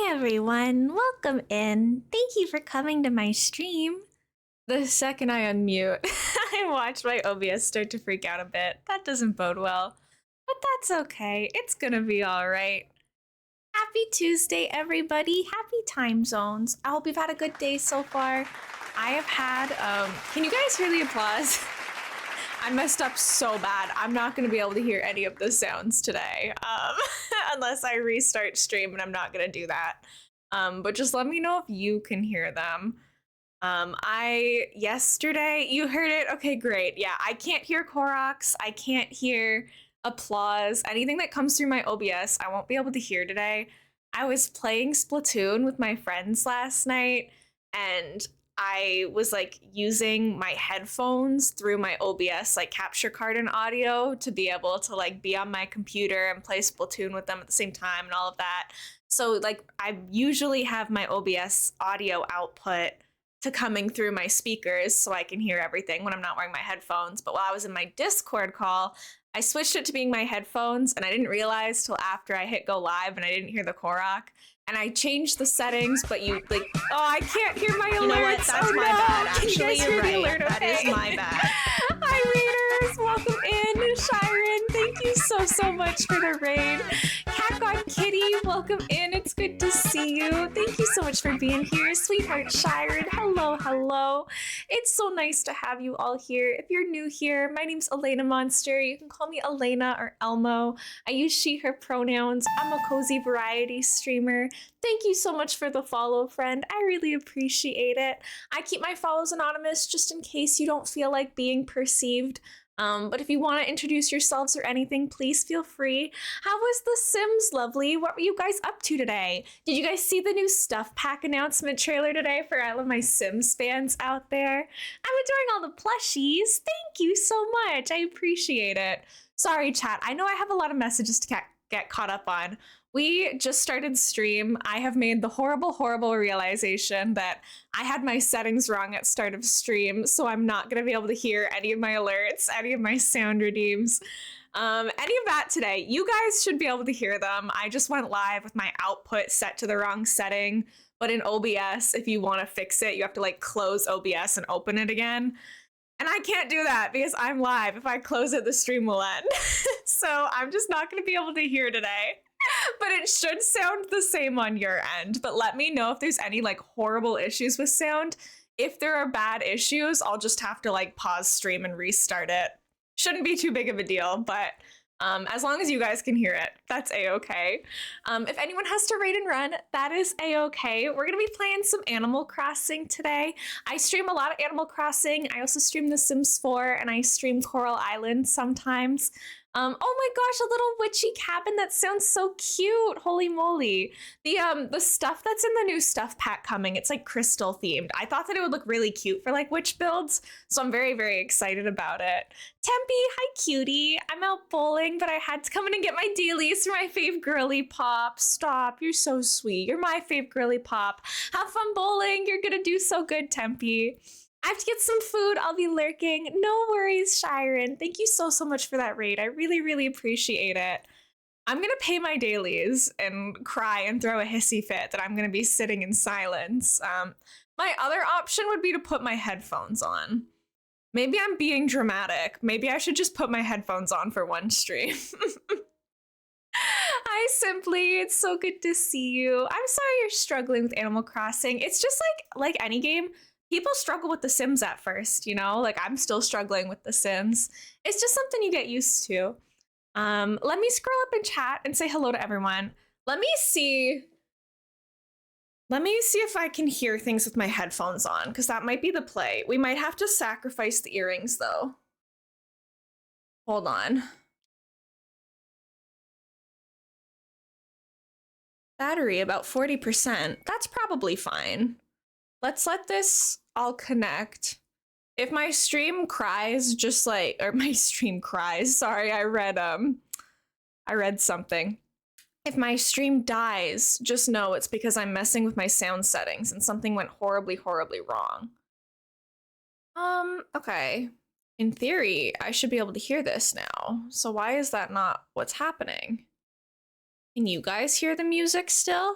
everyone, welcome in. Thank you for coming to my stream. The second I unmute, I watch my OBS start to freak out a bit. That doesn't bode well, but that's okay. It's gonna be all right. Happy Tuesday, everybody. Happy time zones. I hope you've had a good day so far. I have had, can you guys hear the applause? I messed up so bad. I'm not going to be able to hear any of the sounds today, unless I restart stream, and I'm not going to do that. But just let me know if you can hear them. Yesterday, you heard it? Okay, great. Yeah, I can't hear Koroks. I can't hear applause. Anything that comes through my OBS, I won't be able to hear today. I was playing Splatoon with my friends last night, and I was like using my headphones through my OBS like capture card and audio to be able to like be on my computer and play Splatoon with them at the same time and all of that. So like I usually have my OBS audio output to coming through my speakers so I can hear everything when I'm not wearing my headphones. But while I was in my Discord call, I switched it to being my headphones, and I didn't realize till after I hit go live and I didn't hear the Korok. And I changed the settings, but you like, oh, I can't hear my alerts. You know what? That's my bad. Actually, you're right. Alert, That is my bad. Hi, readers. Welcome in. Shiren, thank you so much for the raid. Cat God Kitty, welcome in. It's good to see you. Thank you so much for being here. Sweetheart Shiren, hello. It's so nice to have you all here. If you're new here, my name's Elena Monster. You can call me Elena or Elmo. I use she, her pronouns. I'm a cozy variety streamer. Thank you so much for the follow, friend. I really appreciate it. I keep my follows anonymous just in case you don't feel like being perceived. But if you want to introduce yourselves or anything, please feel free. How was The Sims, lovely? What were you guys up to today? Did you guys see the new Stuff Pack announcement trailer today for all of my Sims fans out there? I'm adoring all the plushies. Thank you so much. I appreciate it. Sorry, chat. I know I have a lot of messages to get caught up on. We just started stream. I have made the horrible realization that I had my settings wrong at start of stream, so I'm not going to be able to hear any of my alerts, any of my sound redeems, any of that today. You guys should be able to hear them. I just went live with my output set to the wrong setting, but in OBS, if you want to fix it, you have to like close OBS and open it again. And I can't do that because I'm live. If I close it, the stream will end. So I'm just not going to be able to hear today. But it should sound the same on your end. But let me know if there's any like horrible issues with sound. If there are bad issues, I'll just have to like pause stream and restart it. Shouldn't be too big of a deal, but as long as you guys can hear it, that's a-okay. If anyone has to raid and run, that is a-okay. We're gonna be playing some Animal Crossing today. I stream a lot of Animal Crossing. I also stream The Sims 4, and I stream Coral Island sometimes. Oh my gosh, a little witchy cabin. That sounds so cute. Holy moly. The stuff that's in the new stuff pack coming, it's like crystal themed. I thought that it would look really cute for like witch builds, so I'm very excited about it. Tempe, hi cutie. I'm out bowling, but I had to come in and get my dailies for my fave girly pop. Stop, you're so sweet. You're my fave girly pop. Have fun bowling. You're gonna do so good, Tempe. I have to get some food. I'll be lurking. No worries, Shiren. Thank you so much for that raid. I really appreciate it. I'm going to pay my dailies and cry and throw a hissy fit that I'm going to be sitting in silence. My other option would be to put my headphones on. Maybe I'm being dramatic. Maybe I should just put my headphones on for one stream. Hi, Simply. It's so good to see you. I'm sorry you're struggling with Animal Crossing. It's just like any game. People struggle with The Sims at first, you know? Like, I'm still struggling with The Sims. It's just something you get used to. Let me scroll up in chat and say hello to everyone. Let me see if I can hear things with my headphones on, because that might be the play. We might have to sacrifice the earrings, though. Hold on. Battery, about 40%. That's probably fine. Let's let this all connect. If my stream cries, just like, or my stream cries, sorry, I read something. If my stream dies, just know it's because I'm messing with my sound settings and something went horribly wrong. Okay. In theory, I should be able to hear this now. So why is that not what's happening? Can you guys hear the music still?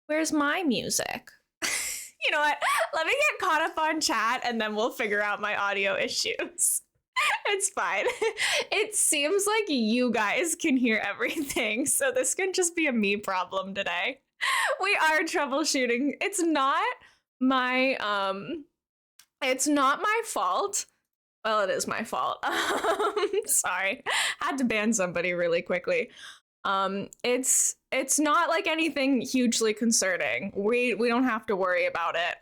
Where's my music? You know what? Let me get caught up on chat and then we'll figure out my audio issues. It's fine. It seems like you guys can hear everything, so this can just be a me problem today. We are troubleshooting. It's not my fault. Well, it is my fault. Sorry. Had to ban somebody really quickly. It's not like anything hugely concerning. We don't have to worry about it.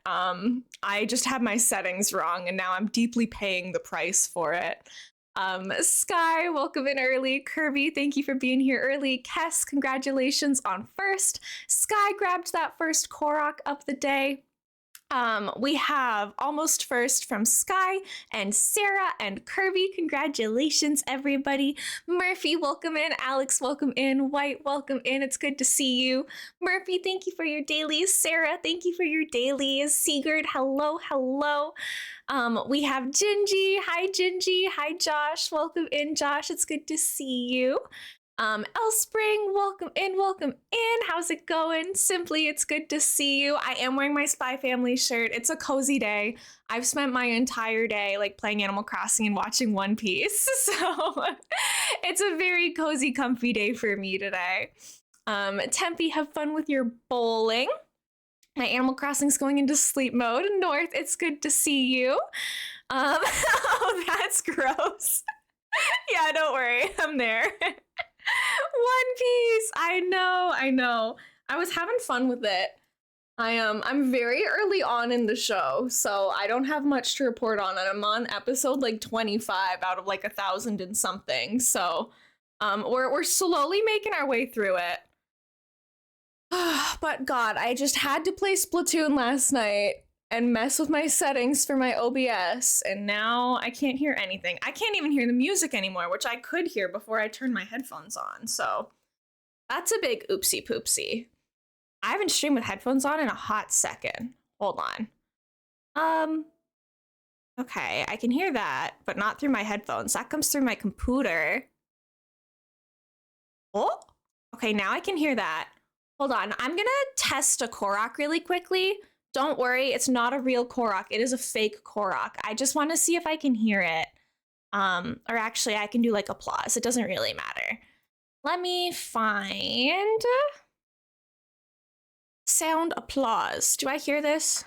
I just have my settings wrong and now I'm deeply paying the price for it. Sky, welcome in early. Kirby, thank you for being here early. Kess, congratulations on first. Sky grabbed that first Korok of the day. We have almost first from Sky and Sarah and Kirby. Congratulations, everybody. Murphy, welcome in. Alex, welcome in. White, welcome in. It's good to see you. Murphy, thank you for your dailies. Sarah, thank you for your dailies. Sigurd, hello, hello. We have Gingy. Hi, Gingy. Hi, Josh. Welcome in, Josh. It's good to see you. Elspring, welcome in, welcome in. How's it going? Simply, it's good to see you. I am wearing my Spy Family shirt. It's a cozy day. I've spent my entire day like playing Animal Crossing and watching One Piece. So it's a very cozy, comfy day for me today. Tempe, have fun with your bowling. My Animal Crossing's going into sleep mode. North, it's good to see you. Oh, that's gross. Yeah, don't worry. I'm there. One Piece. I know. I was having fun with it. I'm very early on in the show, so I don't have much to report on, and I'm on episode like 25 out of like 1,000 and something. So, we're slowly making our way through it. But God, I just had to play Splatoon last night and mess with my settings for my OBS, and now I can't hear anything. I can't even hear the music anymore, which I could hear before I turned my headphones on, so that's a big oopsie poopsie. I haven't streamed with headphones on in a hot second. Hold on. Okay, I can hear that, but not through my headphones. That comes through my computer. Oh, okay, now I can hear that. Hold on, I'm gonna test a Korok really quickly. Don't worry, it's not a real Korok. It is a fake Korok. I just want to see if I can hear it. Or actually, I can do like applause. It doesn't really matter. Let me find sound applause. Do I hear this?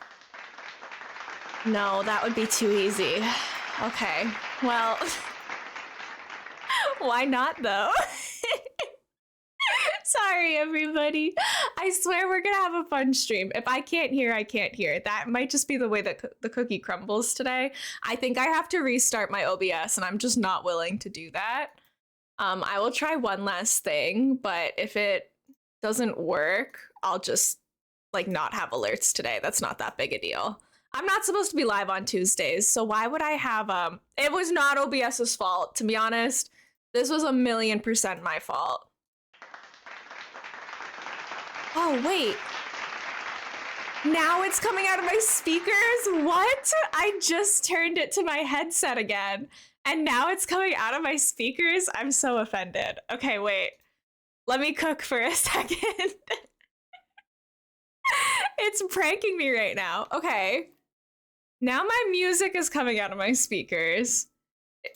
No, that would be too easy. Okay, well, why not though? Sorry, everybody. I swear we're gonna have a fun stream. If I can't hear, I can't hear. That might just be the way that the cookie crumbles today. I think I have to restart my OBS, and I'm just not willing to do that. I will try one last thing, but if it doesn't work, I'll just like not have alerts today. That's not that big a deal. I'm not supposed to be live on Tuesdays, so why would I have it was not OBS's fault, to be honest. This was 1,000,000% my fault. Oh, wait. Now it's coming out of my speakers? What? I just turned it to my headset again, and now it's coming out of my speakers? I'm so offended. Okay, wait. Let me cook for a second. It's pranking me right now. Okay. Now my music is coming out of my speakers.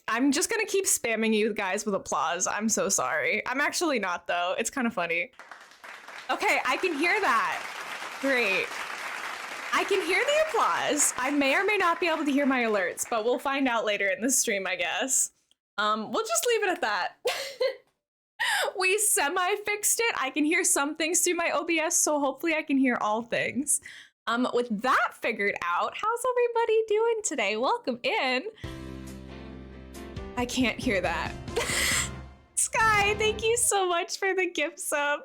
I'm just gonna keep spamming you guys with applause. I'm so sorry. I'm actually not, though. It's kind of funny. Okay, I can hear that. Great. I can hear the applause. I may or may not be able to hear my alerts, but we'll find out later in the stream, I guess. We'll just leave it at that. We semi-fixed it. I can hear some things through my OBS, so hopefully I can hear all things. With that figured out, how's everybody doing today? Welcome in. I can't hear that. Sky, thank you so much for the gift sub.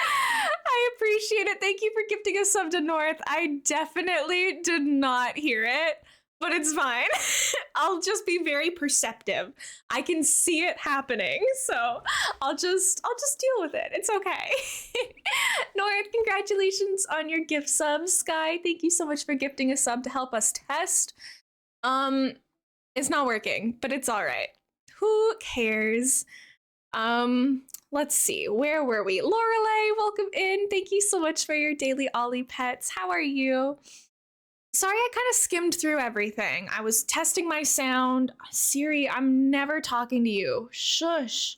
I appreciate it. Thank you for gifting a sub to North. I definitely did not hear it, but it's fine. I'll just be very perceptive. I can see it happening, so I'll just deal with it. It's okay. North, congratulations on your gift sub. Sky, thank you so much for gifting a sub to help us test. It's not working, but it's all right. Who cares? let's see, where were we? Lorelei, welcome in. Thank you so much for your daily Ollie pets. How are you? Sorry, I kind of skimmed through everything. I was testing my sound. Siri, I'm never talking to you. Shush.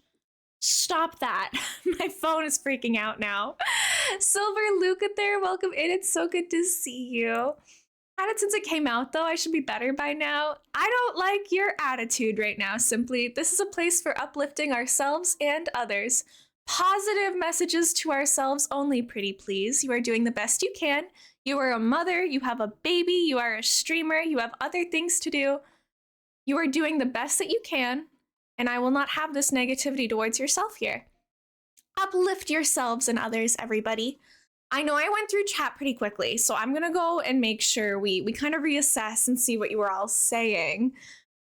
Stop that. My phone is freaking out now. Silver Luca there, welcome in. It's so good to see you. Had it since it came out, though. I should be better by now. I don't like your attitude right now, simply. This is a place for uplifting ourselves and others. Positive messages to ourselves only, pretty please. You are doing the best you can. You are a mother, you have a baby, you are a streamer, you have other things to do. You are doing the best that you can, and I will not have this negativity towards yourself here. Uplift yourselves and others, everybody. I know I went through chat pretty quickly, so I'm gonna go and make sure we kind of reassess and see what you were all saying.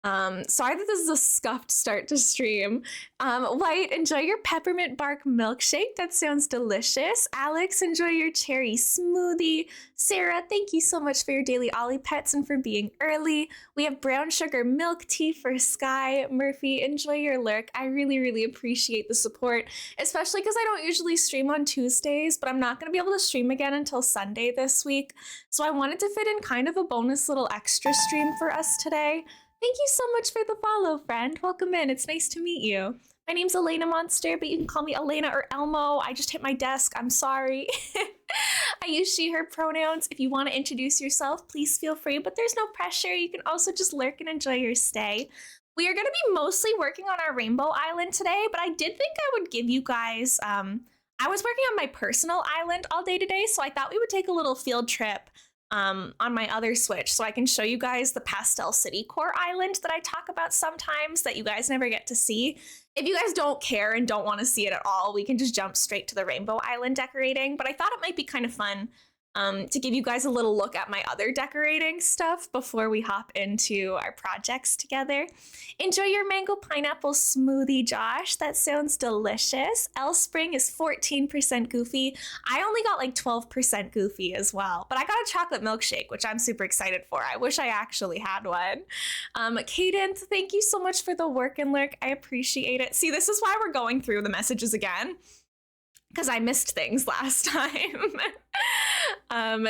Sorry that this is a scuffed start to stream. White, enjoy your peppermint bark milkshake. That sounds delicious. Alex, enjoy your cherry smoothie. Sarah, thank you so much for your daily Ollie pets and for being early. We have brown sugar milk tea for Sky. Murphy, enjoy your lurk. I really, really appreciate the support, especially because I don't usually stream on Tuesdays, but I'm not going to be able to stream again until Sunday this week. So I wanted to fit in kind of a bonus little extra stream for us today. Thank you so much for the follow, friend. Welcome in. It's nice to meet you. My name's Elena Monster, but you can call me Elena or Elmo. I just hit my desk. I'm sorry. I use she, her pronouns. If you want to introduce yourself, please feel free, but there's no pressure. You can also just lurk and enjoy your stay. We are going to be mostly working on our Rainbow Island today, but I did think I would give you guys... I was working on my personal island all day today, so I thought we would take a little field trip on my other Switch so I can show you guys the Pastel City Core Island that I talk about sometimes that you guys never get to see. If you guys don't care and don't want to see it at all, we can just jump straight to the Rainbow Island decorating, but I thought it might be kind of fun to give you guys a little look at my other decorating stuff before we hop into our projects together. Enjoy your mango pineapple smoothie, Josh. That sounds delicious. L Spring is 14% goofy. I only got like 12% goofy as well, but I got a chocolate milkshake, which I'm super excited for. I wish I actually had one. Cadence, thank you so much for the work and lurk. I appreciate it. See, this is why we're going through the messages again, because I missed things last time.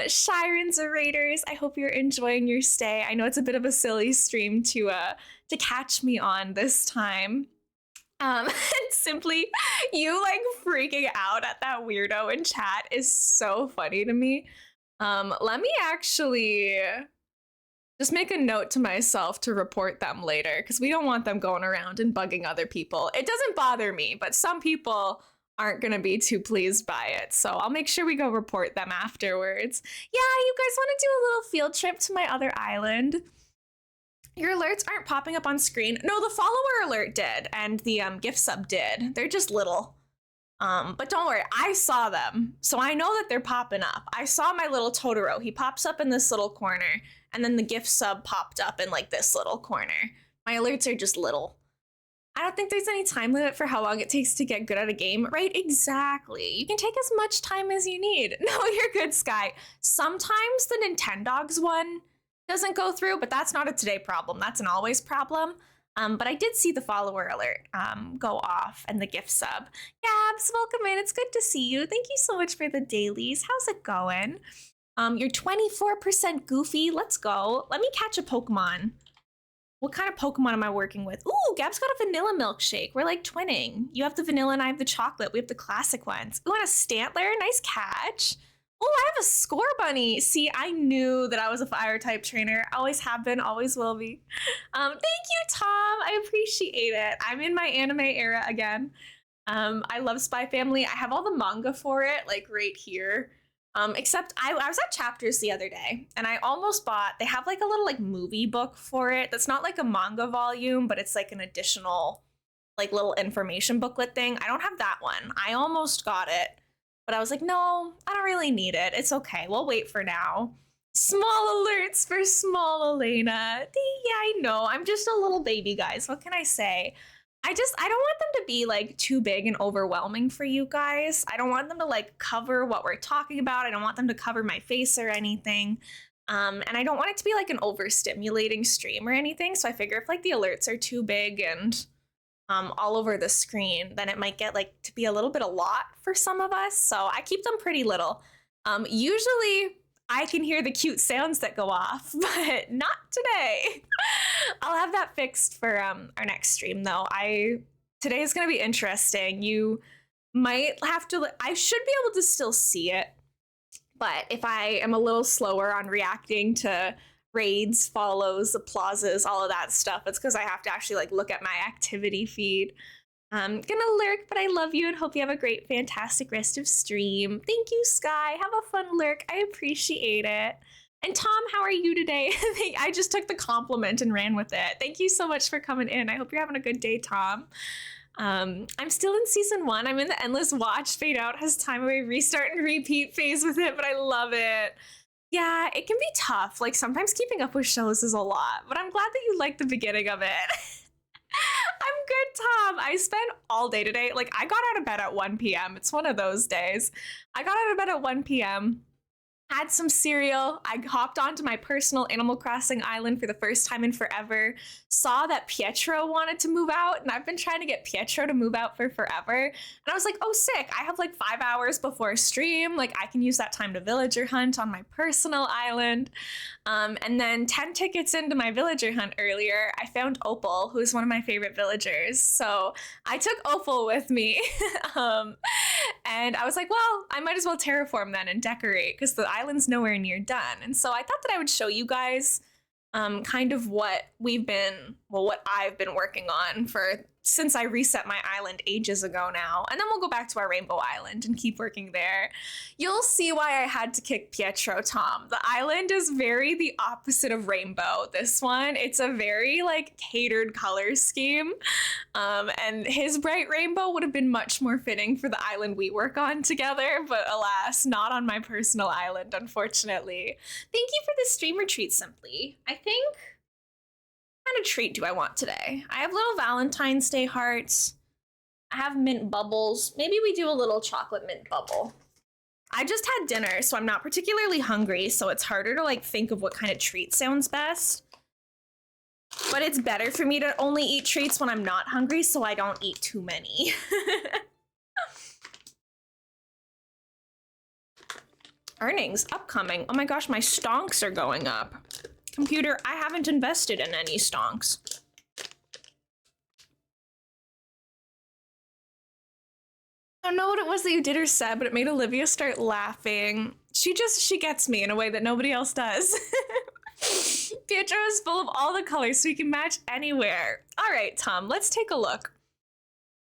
Shiren's Raiders, I hope you're enjoying your stay. I know it's a bit of a silly stream to catch me on this time. Simply, you like freaking out at that weirdo in chat is so funny to me. Let me actually just make a note to myself to report them later, because we don't want them going around and bugging other people. It doesn't bother me, but some people aren't going to be too pleased by it. So I'll make sure we go report them afterwards. Yeah, you guys want to do a little field trip to my other island? Your alerts aren't popping up on screen. No, the follower alert did, and the gift sub did. They're just little. But don't worry, I saw them. So I know that they're popping up. I saw my little Totoro. He pops up in this little corner, and then the gift sub popped up in like this little corner. My alerts are just little. I don't think there's any time limit for how long it takes to get good at a game. Right, exactly. You can take as much time as you need. No, you're good, Sky. Sometimes the Nintendogs one doesn't go through, but that's not a today problem. That's an always problem. But I did see the follower alert go off and the gift sub. Gabs, welcome in. It's good to see you. Thank you so much for the dailies. How's it going? You're 24% goofy. Let's go. Let me catch a Pokemon. What kind of Pokemon am I working with? Ooh, Gab's got a vanilla milkshake. We're like twinning. You have the vanilla and I have the chocolate. We have the classic ones. Ooh, and a Stantler. Nice catch. Oh, I have a Score Bunny. See, I knew that I was a fire type trainer. Always have been, always will be. Thank you, Tom. I appreciate it. I'm in my anime era again. I love Spy Family. I have all the manga for it, like right here. Except I was at Chapters the other day and I almost bought, they have like a little like movie book for it. That's not like a manga volume, but it's like an additional like little information booklet thing. I don't have that one. I almost got it, but I was like, no, I don't really need it. It's okay. We'll wait for now. Small alerts for small Elena. Yeah, I know. I'm just a little baby, guys. What can I say? I don't want them to be like too big and overwhelming for you guys. I don't want them to like cover what we're talking about. I don't want them to cover my face or anything. And I don't want it to be like an overstimulating stream or anything. So I figure if like the alerts are too big and all over the screen, then it might get like to be a little bit a lot for some of us. So I keep them pretty little. Usually I can hear the cute sounds that go off, but not today. I'll have that fixed for our next stream though. Today is going to be interesting. You might have to, I should be able to still see it, but if I am a little slower on reacting to raids, follows, applauses, all of that stuff, it's because I have to actually like look at my activity feed. I'm gonna lurk, but I love you and hope you have a great, fantastic rest of stream. Thank you, Sky. Have a fun lurk. I appreciate it. And Tom, how are you today? I just took the compliment and ran with it. Thank you so much for coming in. I hope you're having a good day, Tom. I'm still in season 1. I'm in the endless watch, fade out, has time away, restart and repeat phase with it, but I love it. Yeah, it can be tough. Like sometimes keeping up with shows is a lot, but I'm glad that you like the beginning of it. I'm good, Tom. I spent all day today. Like I got out of bed at 1 p.m. It's one of those days. I got out of bed at 1 p.m. had some cereal. I hopped onto my personal Animal Crossing island for the first time in forever. Saw that Pietro wanted to move out, and I've been trying to get Pietro to move out for forever. And I was like, oh, sick. I have like 5 hours before stream. Like I can use that time to villager hunt on my personal island. And then 10 tickets into my villager hunt earlier, I found Opal, who's one of my favorite villagers. So I took Opal with me. And I was like, well, I might as well terraform then and decorate because the island's nowhere near done. And so I thought that I would show you guys kind of what I've been working on since I reset my island ages ago now. And then we'll go back to our Rainbow Island and keep working there. You'll see why I had to kick Pietro, Tom. The island is very the opposite of Rainbow. This one, it's a very like catered color scheme. And his bright rainbow would have been much more fitting for the island we work on together, but alas, not on my personal island, unfortunately. Thank you for the streamer treat, Simply. I think, what kind of treat do I want today? I have little Valentine's Day hearts. I have mint bubbles. Maybe we do a little chocolate mint bubble. I just had dinner, so I'm not particularly hungry, so it's harder to like think of what kind of treat sounds best. But it's better for me to only eat treats when I'm not hungry, so I don't eat too many. Earnings upcoming. Oh my gosh, my stonks are going up. Computer, I haven't invested in any stonks. I don't know what it was that you did or said, but it made Olivia start laughing. She gets me in a way that nobody else does. Pietro is full of all the colors, so you can match anywhere. All right, Tom, let's take a look.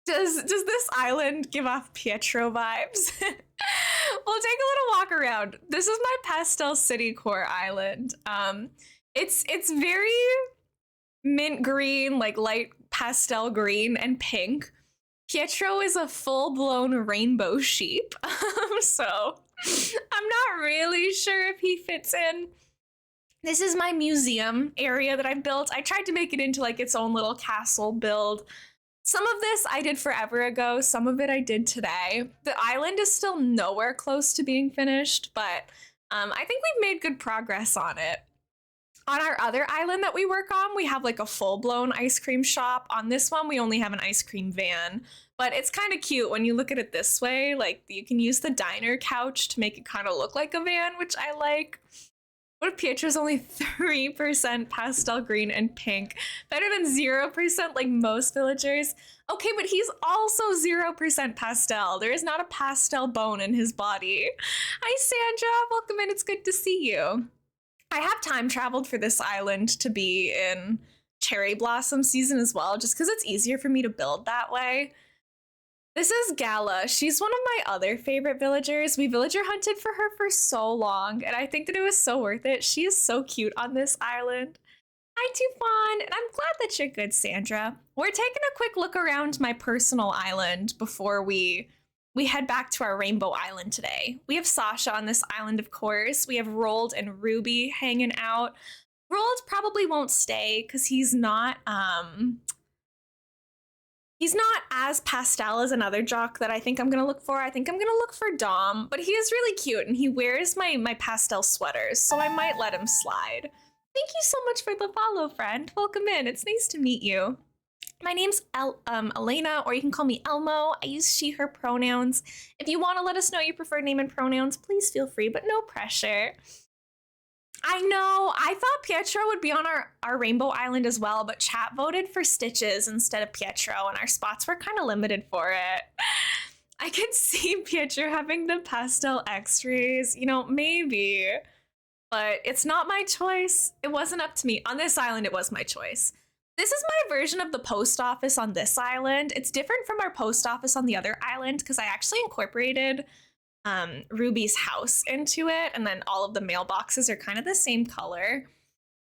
Does this island give off Pietro vibes? We'll take a little walk around. This is my Pastel City Core island. It's very mint green, like light pastel green and pink. Pietro is a full-blown rainbow sheep. So I'm not really sure if he fits in. This is my museum area that I built. I tried to make it into like its own little castle build. Some of this I did forever ago. Some of it I did today. The island is still nowhere close to being finished, but I think we've made good progress on it. On our other island that we work on, we have like a full-blown ice cream shop. On this one, we only have an ice cream van, but it's kind of cute when you look at it this way. Like you can use the diner couch to make it kind of look like a van, which I like. What if Pietro's only 3% pastel green and pink? Better than 0% like most villagers. Okay, but he's also 0% pastel. There is not a pastel bone in his body. Hi, Sandra. Welcome in. It's good to see you. I have time traveled for this island to be in cherry blossom season as well, just because it's easier for me to build that way. This is Gala. She's one of my other favorite villagers. We villager hunted for her for so long, and I think that it was so worth it. She is so cute on this island. Hi, Tufan, and I'm glad that you're good, Sandra. We're taking a quick look around my personal island before we head back to our Rainbow Island today. We have Sasha on this island, of course. We have Rold and Ruby hanging out. Rold probably won't stay because he's not as pastel as another jock that I think I'm gonna look for. I think I'm gonna look for Dom, but he is really cute and he wears my pastel sweaters, so I might let him slide. Thank you so much for the follow, friend. Welcome in. It's nice to meet you. My name's Elena, or you can call me Elmo. I use she, her pronouns. If you want to let us know your preferred name and pronouns, please feel free, but no pressure. I know, I thought Pietro would be on our Rainbow Island as well, but chat voted for Stitches instead of Pietro, and our spots were kind of limited for it. I could see Pietro having the pastel x-rays, you know, maybe, but it's not my choice. It wasn't up to me. On this island, it was my choice. This is my version of the post office on this island. It's different from our post office on the other island because I actually incorporated Ruby's house into it, and then all of the mailboxes are kind of the same color.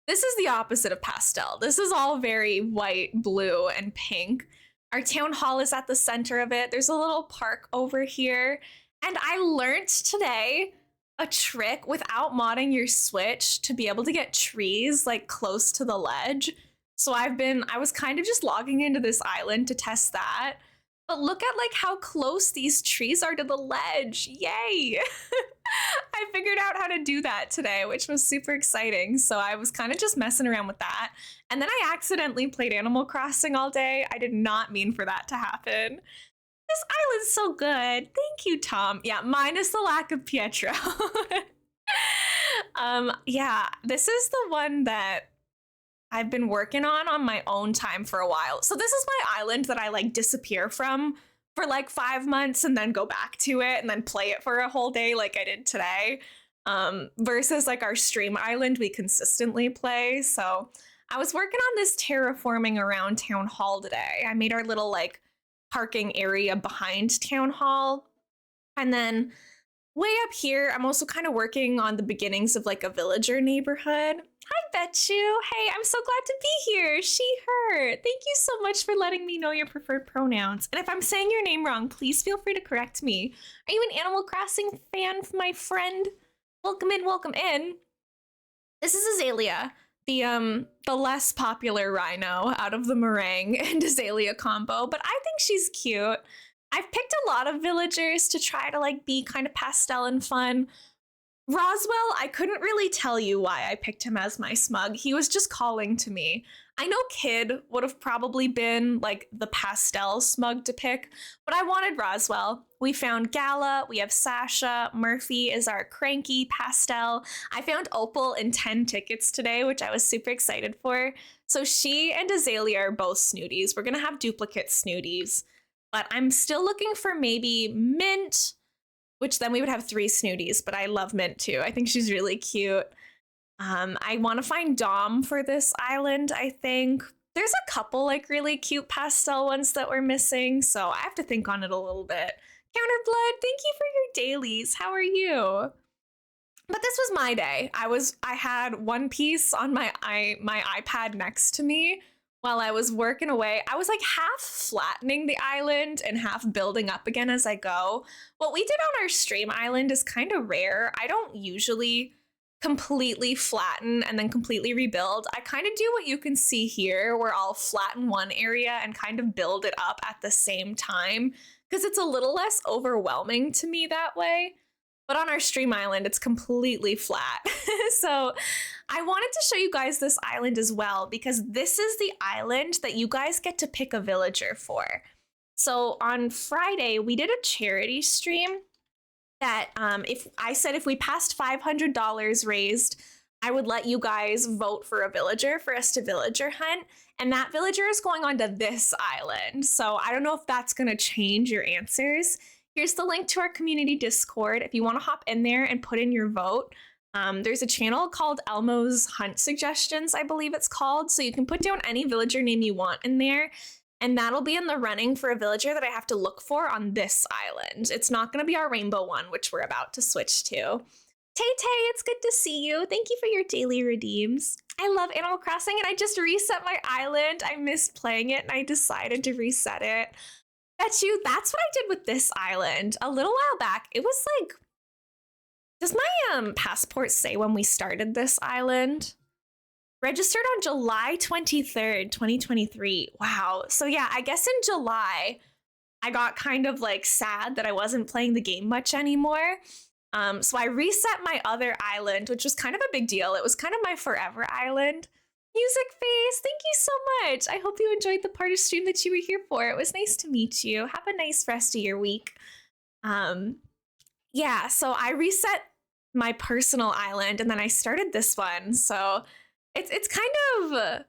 This is the opposite of pastel. This is all very white, blue, and pink. Our town hall is at the center of it. There's a little park over here. And I learned today a trick without modding your Switch to be able to get trees like close to the ledge. So I was kind of just logging into this island to test that. But look at like how close these trees are to the ledge. Yay! I figured out how to do that today, which was super exciting. So I was kind of just messing around with that. And then I accidentally played Animal Crossing all day. I did not mean for that to happen. This island's so good. Thank you, Tom. Yeah, minus the lack of Pietro. Yeah, this is the one that I've been working on my own time for a while. So this is my island that I like disappear from for like 5 months and then go back to it and then play it for a whole day like I did today. Versus like our stream island we consistently play. So I was working on this terraforming around Town Hall today. I made our little like parking area behind Town Hall. And then way up here, I'm also kind of working on the beginnings of like a villager neighborhood. Hi, Betchu. Hey, I'm so glad to be here. She, her. Thank you so much for letting me know your preferred pronouns. And if I'm saying your name wrong, please feel free to correct me. Are you an Animal Crossing fan, my friend? Welcome in, welcome in. This is Azalea, the less popular rhino out of the meringue and Azalea combo, but I think she's cute. I've picked a lot of villagers to try to like be kind of pastel and fun. Roswell, I couldn't really tell you why I picked him as my smug. He was just calling to me. I know Kid would have probably been like the pastel smug to pick, but I wanted Roswell. We found Gala, we have Sasha, Murphy is our cranky pastel. I found Opal in 10 tickets today, which I was super excited for. So she and Azalea are both snooties. We're gonna have duplicate snooties, but I'm still looking for maybe Mint, which then we would have 3 snooties, but I love Mint too. I think she's really cute. I want to find Dom for this island, I think. There's a couple like really cute pastel ones that we're missing, so I have to think on it a little bit. Counterblood, thank you for your dailies. How are you? But this was my day. I had One Piece on my iPad next to me while I was working away. I was like half flattening the island and half building up again as I go. What we did on our stream island is kind of rare. I don't usually completely flatten and then completely rebuild. I kind of do what you can see here, where I'll flatten one area and kind of build it up at the same time, because it's a little less overwhelming to me that way. But on our stream island, it's completely flat. So I wanted to show you guys this island as well, because this is the island that you guys get to pick a villager for. So on Friday, we did a charity stream that if we passed $500 raised, I would let you guys vote for a villager for us to villager hunt. And that villager is going on to this island. So I don't know if that's going to change your answers. Here's the link to our community Discord. If you want to hop in there and put in your vote, there's a channel called Elmo's Hunt Suggestions, I believe it's called. So you can put down any villager name you want in there, and that'll be in the running for a villager that I have to look for on this island. It's not going to be our rainbow one, which we're about to switch to. Tay-Tay, it's good to see you. Thank you for your daily redeems. I love Animal Crossing, and I just reset my island. I missed playing it, and I decided to reset it. Bet you that's what I did with this island a little while back. It was like, does my passport say when we started this island? Registered on July 23rd, 2023. Wow. So yeah, I guess in July, I got kind of like sad that I wasn't playing the game much anymore. So I reset my other island, which was kind of a big deal. It was kind of my forever island. Music Face, thank you so much. I hope you enjoyed the part of stream that you were here for. It was nice to meet you. Have a nice rest of your week. Yeah, so I reset my personal island and then I started this one. So it's kind of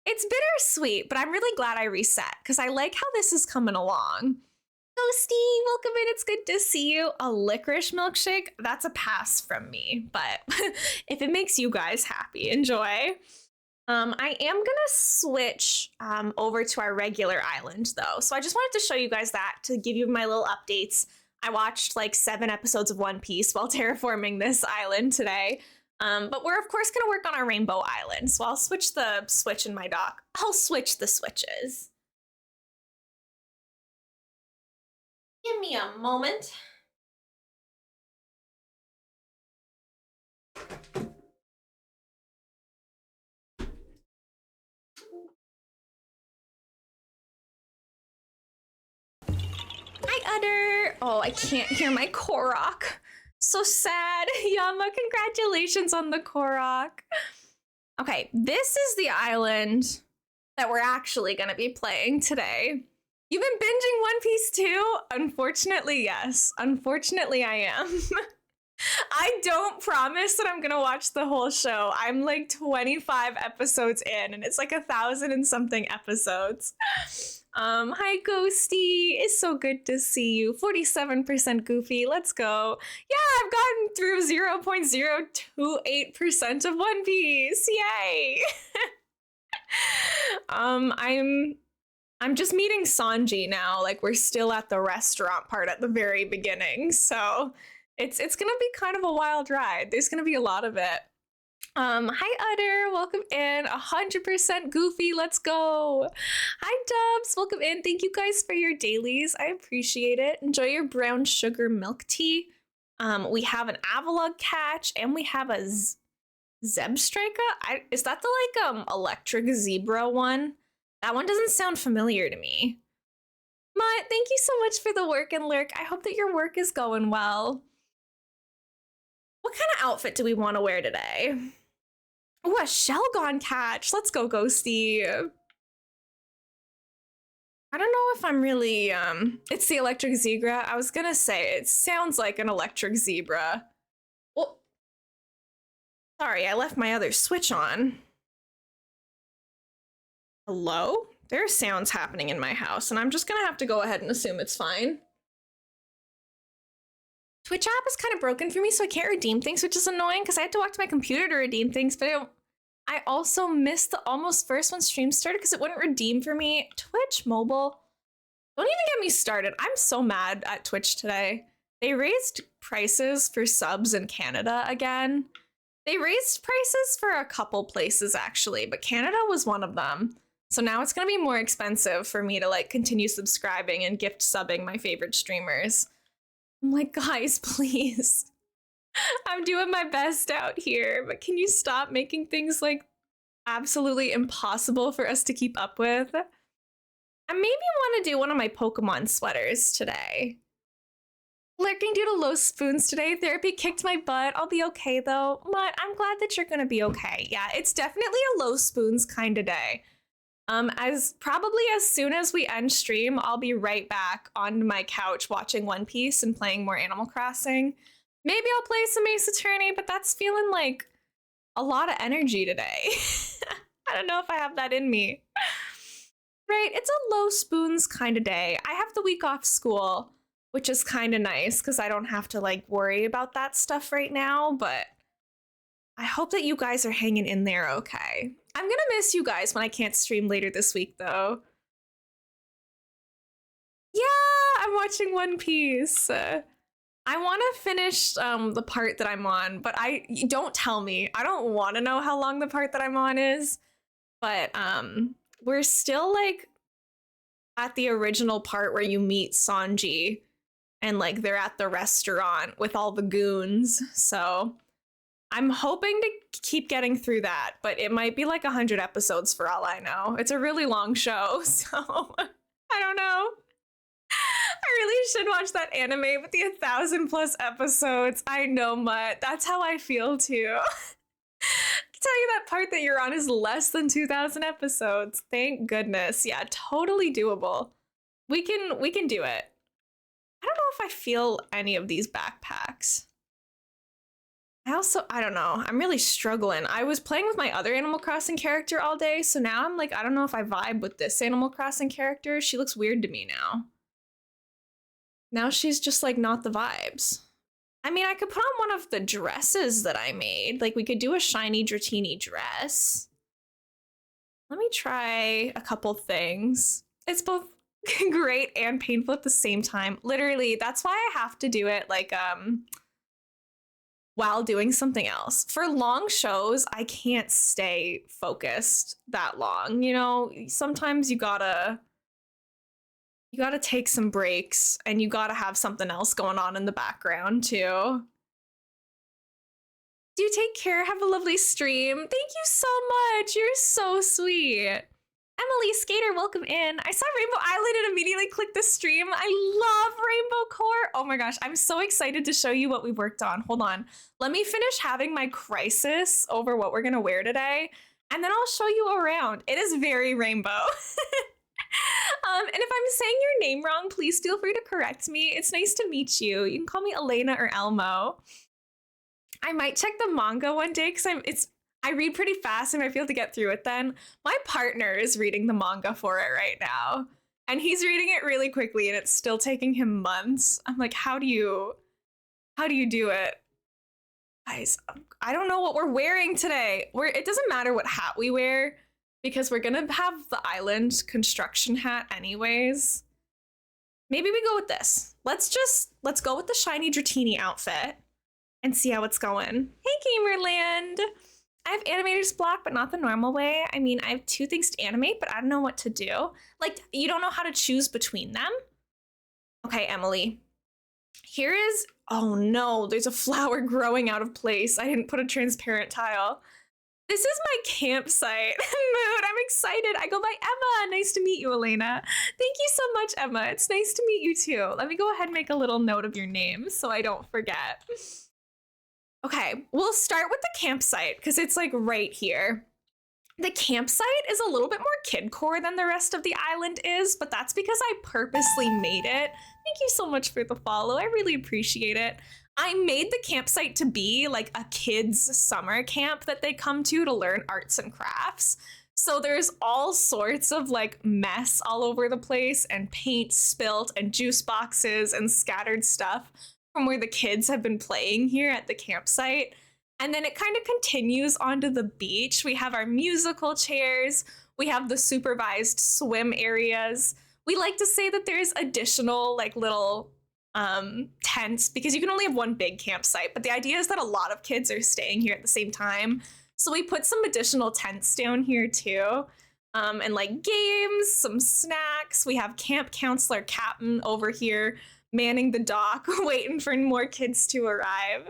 it's bittersweet, but I'm really glad I reset because I like how this is coming along. Ghosty, welcome in. It's good to see you. A licorice milkshake, that's a pass from me, but if it makes you guys happy, enjoy. I am gonna switch over to our regular island though. So I just wanted to show you guys that to give you my little updates. I watched like 7 episodes of One Piece while terraforming this island today. But we're of course gonna work on our Rainbow Island. So I'll switch the switch in my dock. I'll switch the switches. Give me a moment. Hi, Udder. Oh, I can't hear my Korok. So sad. Yama, congratulations on the Korok. Okay, this is the island that we're actually going to be playing today. You've been binging One Piece too? Unfortunately, yes. Unfortunately, I am. I don't promise that I'm gonna watch the whole show. I'm like 25 episodes in, and it's like 1,000 and something episodes. Hi Ghosty, it's so good to see you. 47% Goofy, let's go. Yeah, I've gotten through 0.028% of One Piece. Yay! I'm just meeting Sanji now. Like we're still at the restaurant part at the very beginning, so it's gonna be kind of a wild ride. There's gonna be a lot of it. Hi Udder, welcome in. 100% Goofy, let's go. Hi Dubs, welcome in. Thank you guys for your dailies. I appreciate it. Enjoy your brown sugar milk tea. We have an Avalog catch and we have a Zebstrika. Is that the like electric zebra one? That one doesn't sound familiar to me. Mutt, thank you so much for the work and lurk. I hope that your work is going well. What kind of outfit do we want to wear today? Oh, a Shelgon catch. Let's go, Ghosty. I don't know if I'm really, it's the electric zebra. I was gonna say, it sounds like an electric zebra. Well, sorry, I left my other switch on. Hello? There are sounds happening in my house, and I'm just gonna have to go ahead and assume it's fine. Twitch app is kind of broken for me, so I can't redeem things, which is annoying because I had to walk to my computer to redeem things, but I also missed the almost first when stream started because it wouldn't redeem for me. Twitch mobile. Don't even get me started. I'm so mad at Twitch today. They raised prices for subs in Canada again. They raised prices for a couple places actually, but Canada was one of them. So now it's gonna be more expensive for me to like continue subscribing and gift subbing my favorite streamers. I'm like, guys, please. I'm doing my best out here, but can you stop making things like absolutely impossible for us to keep up with? I maybe want to do one of my Pokemon sweaters today. Lurking due to low spoons today. Therapy kicked my butt. I'll be okay though. Mutt, I'm glad that you're gonna be okay. Yeah, it's definitely a low spoons kind of day. As soon as we end stream, I'll be right back on my couch watching One Piece and playing more Animal Crossing. Maybe I'll play some Ace Attorney, but that's feeling like a lot of energy today. I don't know if I have that in me. Right, it's a low spoons kind of day. I have the week off school, which is kind of nice because I don't have to like worry about that stuff right now, but I hope that you guys are hanging in there okay. I'm gonna miss you guys when I can't stream later this week, though. Yeah, I'm watching One Piece. I want to finish the part that I'm on, but don't tell me. I don't want to know how long the part that I'm on is. But we're still like at the original part where you meet Sanji, and like they're at the restaurant with all the goons. So I'm hoping to keep getting through that, but it might be like 100 episodes for all I know. It's a really long show, so I don't know. I really should watch that anime with the 1,000+ episodes. I know, Mutt. That's how I feel too. tell you that part that you're on is less than 2,000 episodes. Thank goodness. Yeah, totally doable. We can do it. I don't know if I feel any of these backpacks. I don't know. I'm really struggling. I was playing with my other Animal Crossing character all day, so now I'm like, I don't know if I vibe with this Animal Crossing character. She looks weird to me now. Now she's just like not the vibes. I mean, I could put on one of the dresses that I made. Like we could do a shiny Dratini dress. Let me try a couple things. It's both great and painful at the same time. Literally, that's why I have to do it like while doing something else. For long shows, I can't stay focused that long. You know, sometimes you gotta take some breaks and you gotta have something else going on in the background too. Do take care. Have a lovely stream. Thank you so much. You're so sweet. Emily Skater, welcome in. I saw Rainbow Island and immediately clicked the stream. I love Rainbow Core. Oh my gosh, I'm so excited to show you what we worked on. Hold on. Let me finish having my crisis over what we're gonna wear today, and then I'll show you around. It is very rainbow. And if I'm saying your name wrong, please feel free to correct me. It's nice to meet you. You can call me Elena or Elmo. I might check the manga one day because I read pretty fast and I feel to get through it then. My partner is reading the manga for it right now, and he's reading it really quickly and it's still taking him months. I'm like, how do you do it? Guys, I don't know what we're wearing today. It doesn't matter what hat we wear because we're gonna have the island construction hat anyways. Maybe we go with this. Let's go with the shiny Dratini outfit and see how it's going. Hey, Gamerland. I have animator's block, but not the normal way. I mean, I have 2 things to animate, but I don't know what to do. Like, you don't know how to choose between them? Okay, Emily. Here is, oh no, there's a flower growing out of place. I didn't put a transparent tile. This is my campsite mood. I'm excited. I go by Emma. Nice to meet you, Elena. Thank you so much, Emma. It's nice to meet you too. Let me go ahead and make a little note of your name so I don't forget. Okay, we'll start with the campsite because it's like right here. The campsite is a little bit more kidcore than the rest of the island is, but that's because I purposely made it. Thank you so much for the follow. I really appreciate it. I made the campsite to be like a kids' summer camp that they come to learn arts and crafts. So there's all sorts of like mess all over the place and paint spilt and juice boxes and scattered stuff from where the kids have been playing here at the campsite. And then it kind of continues onto the beach. We have our musical chairs. We have the supervised swim areas. We like to say that there's additional like little tents because you can only have one big campsite. But the idea is that a lot of kids are staying here at the same time. So we put some additional tents down here too. And like games, some snacks. We have Camp Counselor Captain over here manning the dock, waiting for more kids to arrive.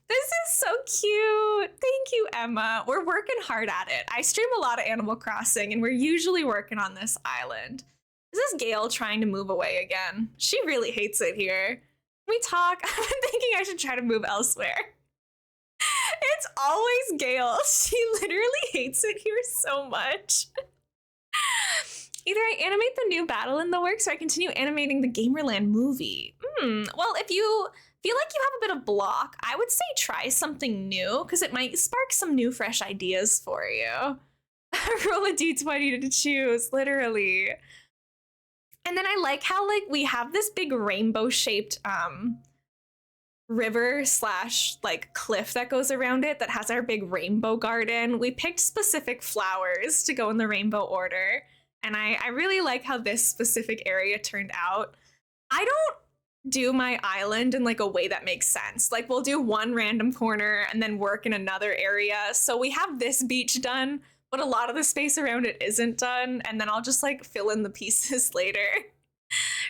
This is so cute. Thank you, Emma. We're working hard at it. I stream a lot of Animal Crossing, and we're usually working on this island. Is this Gail trying to move away again? She really hates it here. Can we talk? I've been thinking I should try to move elsewhere. It's always Gail. She literally hates it here so much. Either I animate the new battle in the works or I continue animating the Gamerland movie. Well, if you feel like you have a bit of block, I would say try something new because it might spark some new fresh ideas for you. Roll a d20 to choose, literally. And then I like how like we have this big rainbow shaped river / like cliff that goes around it that has our big rainbow garden. We picked specific flowers to go in the rainbow order. And I really like how this specific area turned out. I don't do my island in like a way that makes sense. Like we'll do one random corner and then work in another area. So we have this beach done, but a lot of the space around it isn't done. And then I'll just like fill in the pieces later.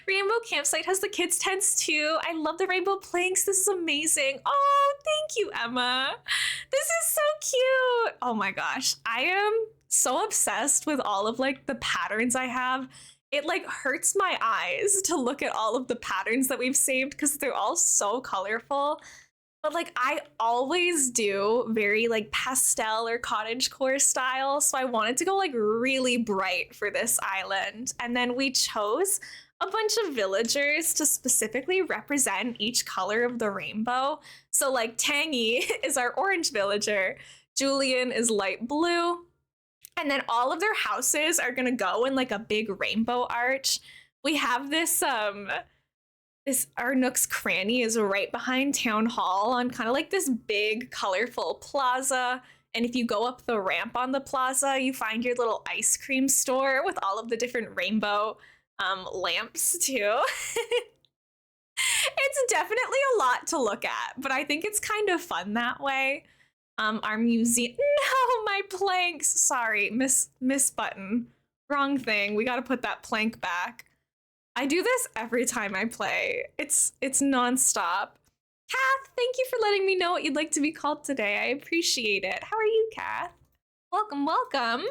Rainbow Campsite has the kids' tents too. I love the rainbow planks. This is amazing. Oh, thank you, Emma. This is so cute. Oh my gosh. I am so obsessed with all of like the patterns I have. It like hurts my eyes to look at all of the patterns that we've saved because they're all so colorful. But like I always do very like pastel or cottagecore style. So I wanted to go like really bright for this island. And then we chose a bunch of villagers to specifically represent each color of the rainbow. So like Tangy is our orange villager, Julian is light blue, and then all of their houses are gonna go in like a big rainbow arch. We have this our Nook's Cranny is right behind Town Hall on kind of like this big, colorful plaza. And if you go up the ramp on the plaza, you find your little ice cream store with all of the different rainbow lamps too. It's definitely a lot to look at, but I think it's kind of fun that way. Our museum. No, my planks. Sorry, miss button. Wrong thing. We got to put that plank back. I do this every time I play. It's nonstop. Kath, thank you for letting me know what you'd like to be called today. I appreciate it. How are you, Kath? Welcome, welcome.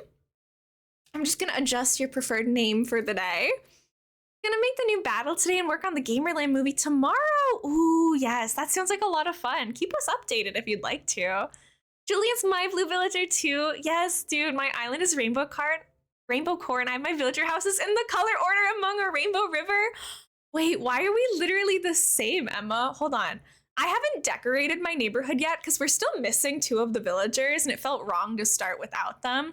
I'm just gonna adjust your preferred name for the day. Gonna make the new battle today and work on the Gamerland movie tomorrow. Ooh, yes, that sounds like a lot of fun. Keep us updated if you'd like to. Julian's my blue villager too. Yes, dude, my island is rainbow core, and I have my villager houses in the color order among a rainbow river. Wait, why are we literally the same, Emma? Hold on. I haven't decorated my neighborhood yet because we're still missing 2 of the villagers and it felt wrong to start without them.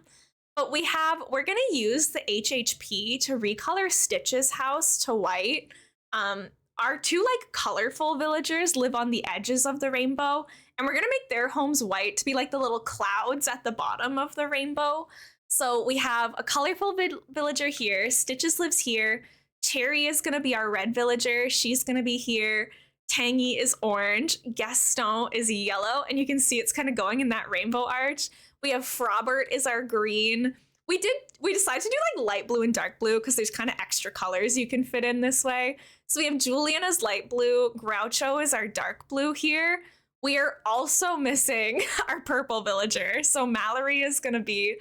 But we're gonna use the HHP to recolor Stitch's house to white. Our 2 like colorful villagers live on the edges of the rainbow, and we're gonna make their homes white to be like the little clouds at the bottom of the rainbow. So we have a colorful villager here. Stitches lives here. Cherry is gonna be our red villager. She's gonna be here. Tangy is orange. Gaston is yellow, and you can see it's kind of going in that rainbow arch. We have Frobert is our green. We decided to do like light blue and dark blue because there's kind of extra colors you can fit in this way. So we have Julian as light blue. Groucho is our dark blue here. We are also missing our purple villager. So Mallory is gonna be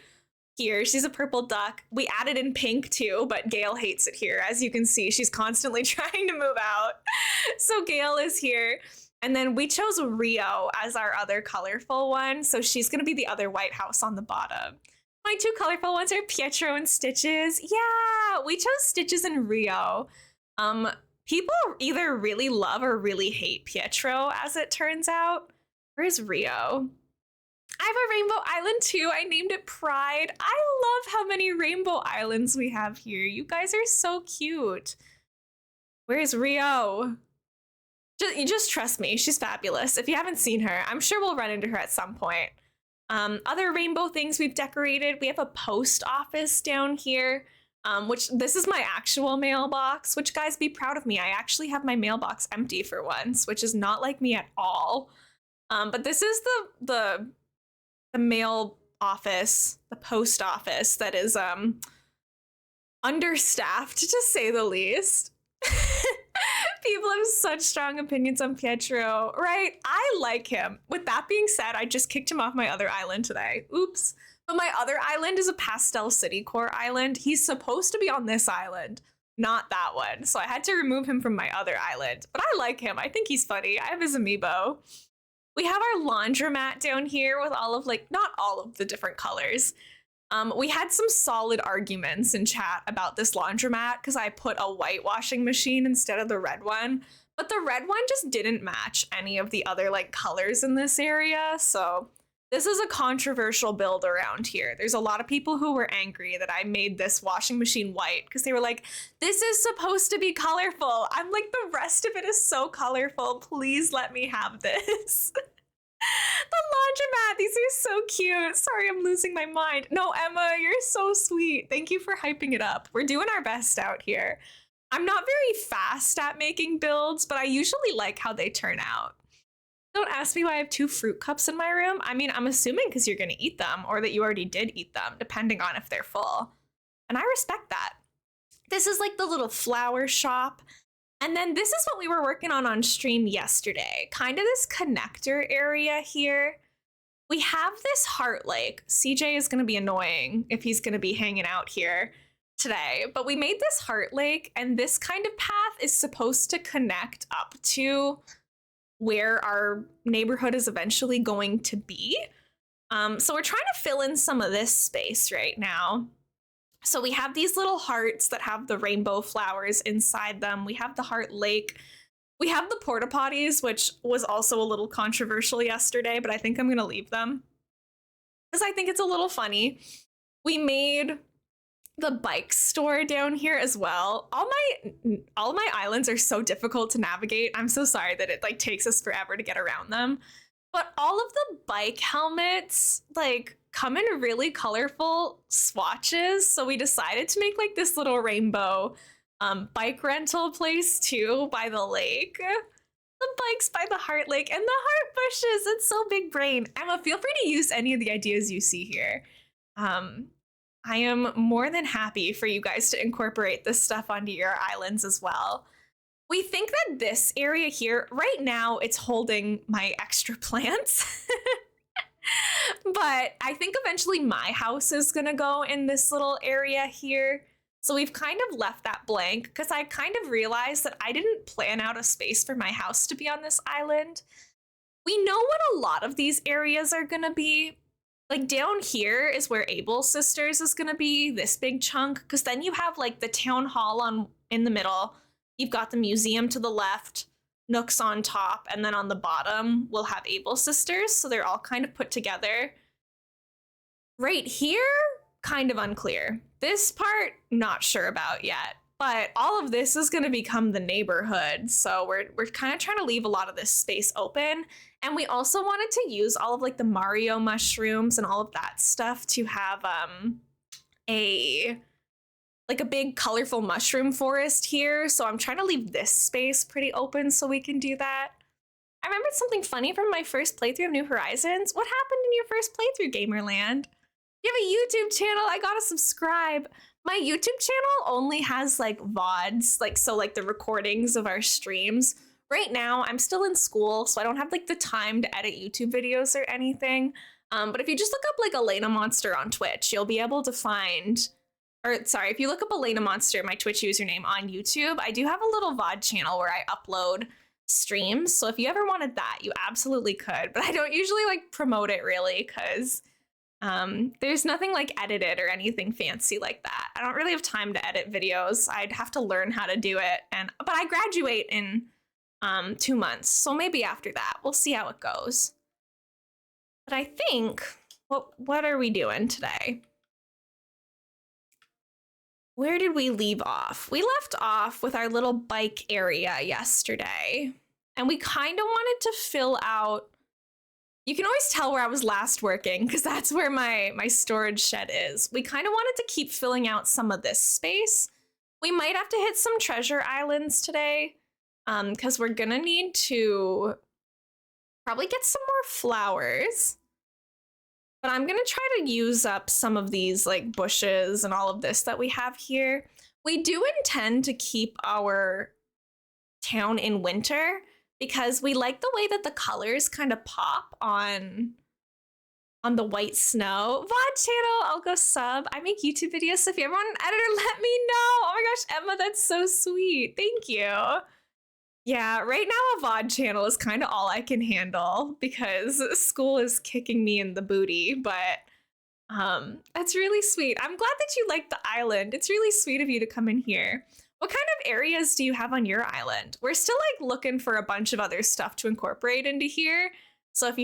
here. She's a purple duck. We added in pink too, but Gail hates it here. As you can see, she's constantly trying to move out. So Gail is here. And then we chose Rio as our other colorful one. So she's going to be the other white house on the bottom. My 2 colorful ones are Pietro and Stitches. Yeah, we chose Stitches and Rio. People either really love or really hate Pietro, as it turns out. Where's Rio? I have a rainbow island too. I named it Pride. I love how many rainbow islands we have here. You guys are so cute. Where's Rio? You just trust me. She's fabulous. If you haven't seen her, I'm sure we'll run into her at some point. Other rainbow things we've decorated. We have a post office down here, which this is my actual mailbox, which guys, be proud of me. I actually have my mailbox empty for once, which is not like me at all. But this is the mail office, the post office that is understaffed, to say the least. People have such strong opinions on Pietro, right? I like him. With that being said, I just kicked him off my other island today. Oops. But my other island is a pastel city core island. He's supposed to be on this island, not that one. So I had to remove him from my other island. But I like him. I think he's funny. I have his amiibo. We have our laundromat down here with all of not all of the different colors. We had some solid arguments in chat about this laundromat because I put a white washing machine instead of the red one, but the red one just didn't match any of the other colors in this area. So this is a controversial build around here. There's a lot of people who were angry that I made this washing machine white because they were like, this is supposed to be colorful. I'm like, the rest of it is so colorful. Please let me have this. The laundromat, these are so cute. Sorry, I'm losing my mind. No, Emma, you're so sweet. Thank you for hyping it up. We're doing our best out here. I'm not very fast at making builds, but I usually like how they turn out. Don't ask me why I have 2 fruit cups in my room. I mean, I'm assuming because you're going to eat them or that you already did eat them, depending on if they're full. And I respect that. This is like the little flower shop. And then this is what we were working on stream yesterday, kind of this connector area here. We have this heart lake. CJ is going to be annoying if he's going to be hanging out here today, but we made this heart lake, and this kind of path is supposed to connect up to where our neighborhood is eventually going to be. So we're trying to fill in some of this space right now. So we have these little hearts that have the rainbow flowers inside them. We have the heart lake. We have the porta potties, which was also a little controversial yesterday, but I think I'm going to leave them because I think it's a little funny. We made the bike store down here as well. All my islands are so difficult to navigate. I'm so sorry that it like takes us forever to get around them. But all of the bike helmets like come in really colorful swatches. So we decided to make like this little rainbow bike rental place too by the lake. The bikes by the heart lake and the heart bushes. It's so big brain. Emma, feel free to use any of the ideas you see here. I am more than happy for you guys to incorporate this stuff onto your islands as well. We think that this area here, right now, it's holding my extra plants. But I think eventually my house is gonna go in this little area here. So we've kind of left that blank because I kind of realized that I didn't plan out a space for my house to be on this island. We know what a lot of these areas are gonna be. Like down here is where Able Sisters is gonna be, this big chunk, because then you have like the town hall in the middle. You've got the museum to the left, Nook's on top, and then on the bottom we'll have Able Sisters, so they're all kind of put together. Right here, kind of unclear. This part, not sure about yet, but all of this is going to become the neighborhood, so we're kind of trying to leave a lot of this space open. And we also wanted to use all of like the Mario mushrooms and all of that stuff to have a big colorful mushroom forest here. So I'm trying to leave this space pretty open so we can do that. I remembered something funny from my first playthrough of New Horizons. What happened in your first playthrough, Gamerland? You have a YouTube channel. I gotta subscribe. My YouTube channel only has like VODs, like the recordings of our streams. Right now, I'm still in school, so I don't have like the time to edit YouTube videos or anything. But if you just look up like Elena Monster on Twitch, you'll be able to find, if you look up Elena Monster, my Twitch username on YouTube, I do have a little VOD channel where I upload streams. So if you ever wanted that, you absolutely could. But I don't usually like promote it really because there's nothing like edited or anything fancy like that. I don't really have time to edit videos. I'd have to learn how to do it. But I graduate in 2 months, so maybe after that we'll see how it goes. But I think what are we doing today? Where did we leave off? We left off with our little bike area yesterday, and we kind of wanted to fill out. You can always tell where I was last working because that's where my storage shed is. We kind of wanted to keep filling out some of this space. We might have to hit some treasure islands today because we're gonna need to probably get some more flowers. But I'm gonna try to use up some of these like bushes and all of this that we have here. We do intend to keep our town in winter because we like the way that the colors kind of pop on the white snow. VOD channel, I'll go sub. I make YouTube videos, so if you ever want an editor, let me know. Oh my gosh, Emma, that's so sweet. Thank you. Yeah, right now a VOD channel is kind of all I can handle because school is kicking me in the booty, but that's really sweet. I'm glad that you like the island. It's really sweet of you to come in here. What kind of areas do you have on your island? We're still like looking for a bunch of other stuff to incorporate into here. So if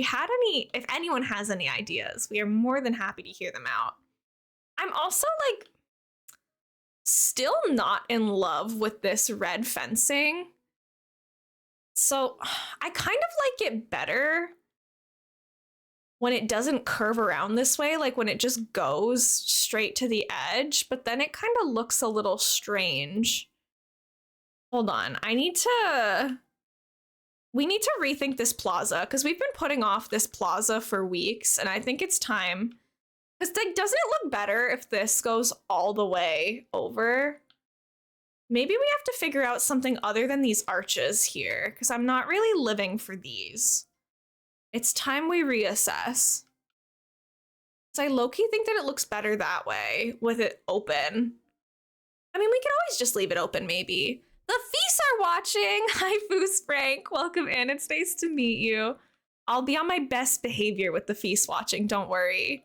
anyone has any ideas, we are more than happy to hear them out. I'm also like still not in love with this red fencing. So I kind of like it better when it doesn't curve around this way, like when it just goes straight to the edge, but then it kind of looks a little strange. Hold on, we need to rethink this plaza because we've been putting off this plaza for weeks, and I think it's time. Because like, doesn't it look better if this goes all the way over? Maybe we have to figure out something other than these arches here, because I'm not really living for these. It's time we reassess. Because I low-key think that it looks better that way, with it open. I mean, we can always just leave it open, maybe. The are watching. Hi, Foos Frank. Welcome in. It's nice to meet you. I'll be on my best behavior with the feast watching. Don't worry.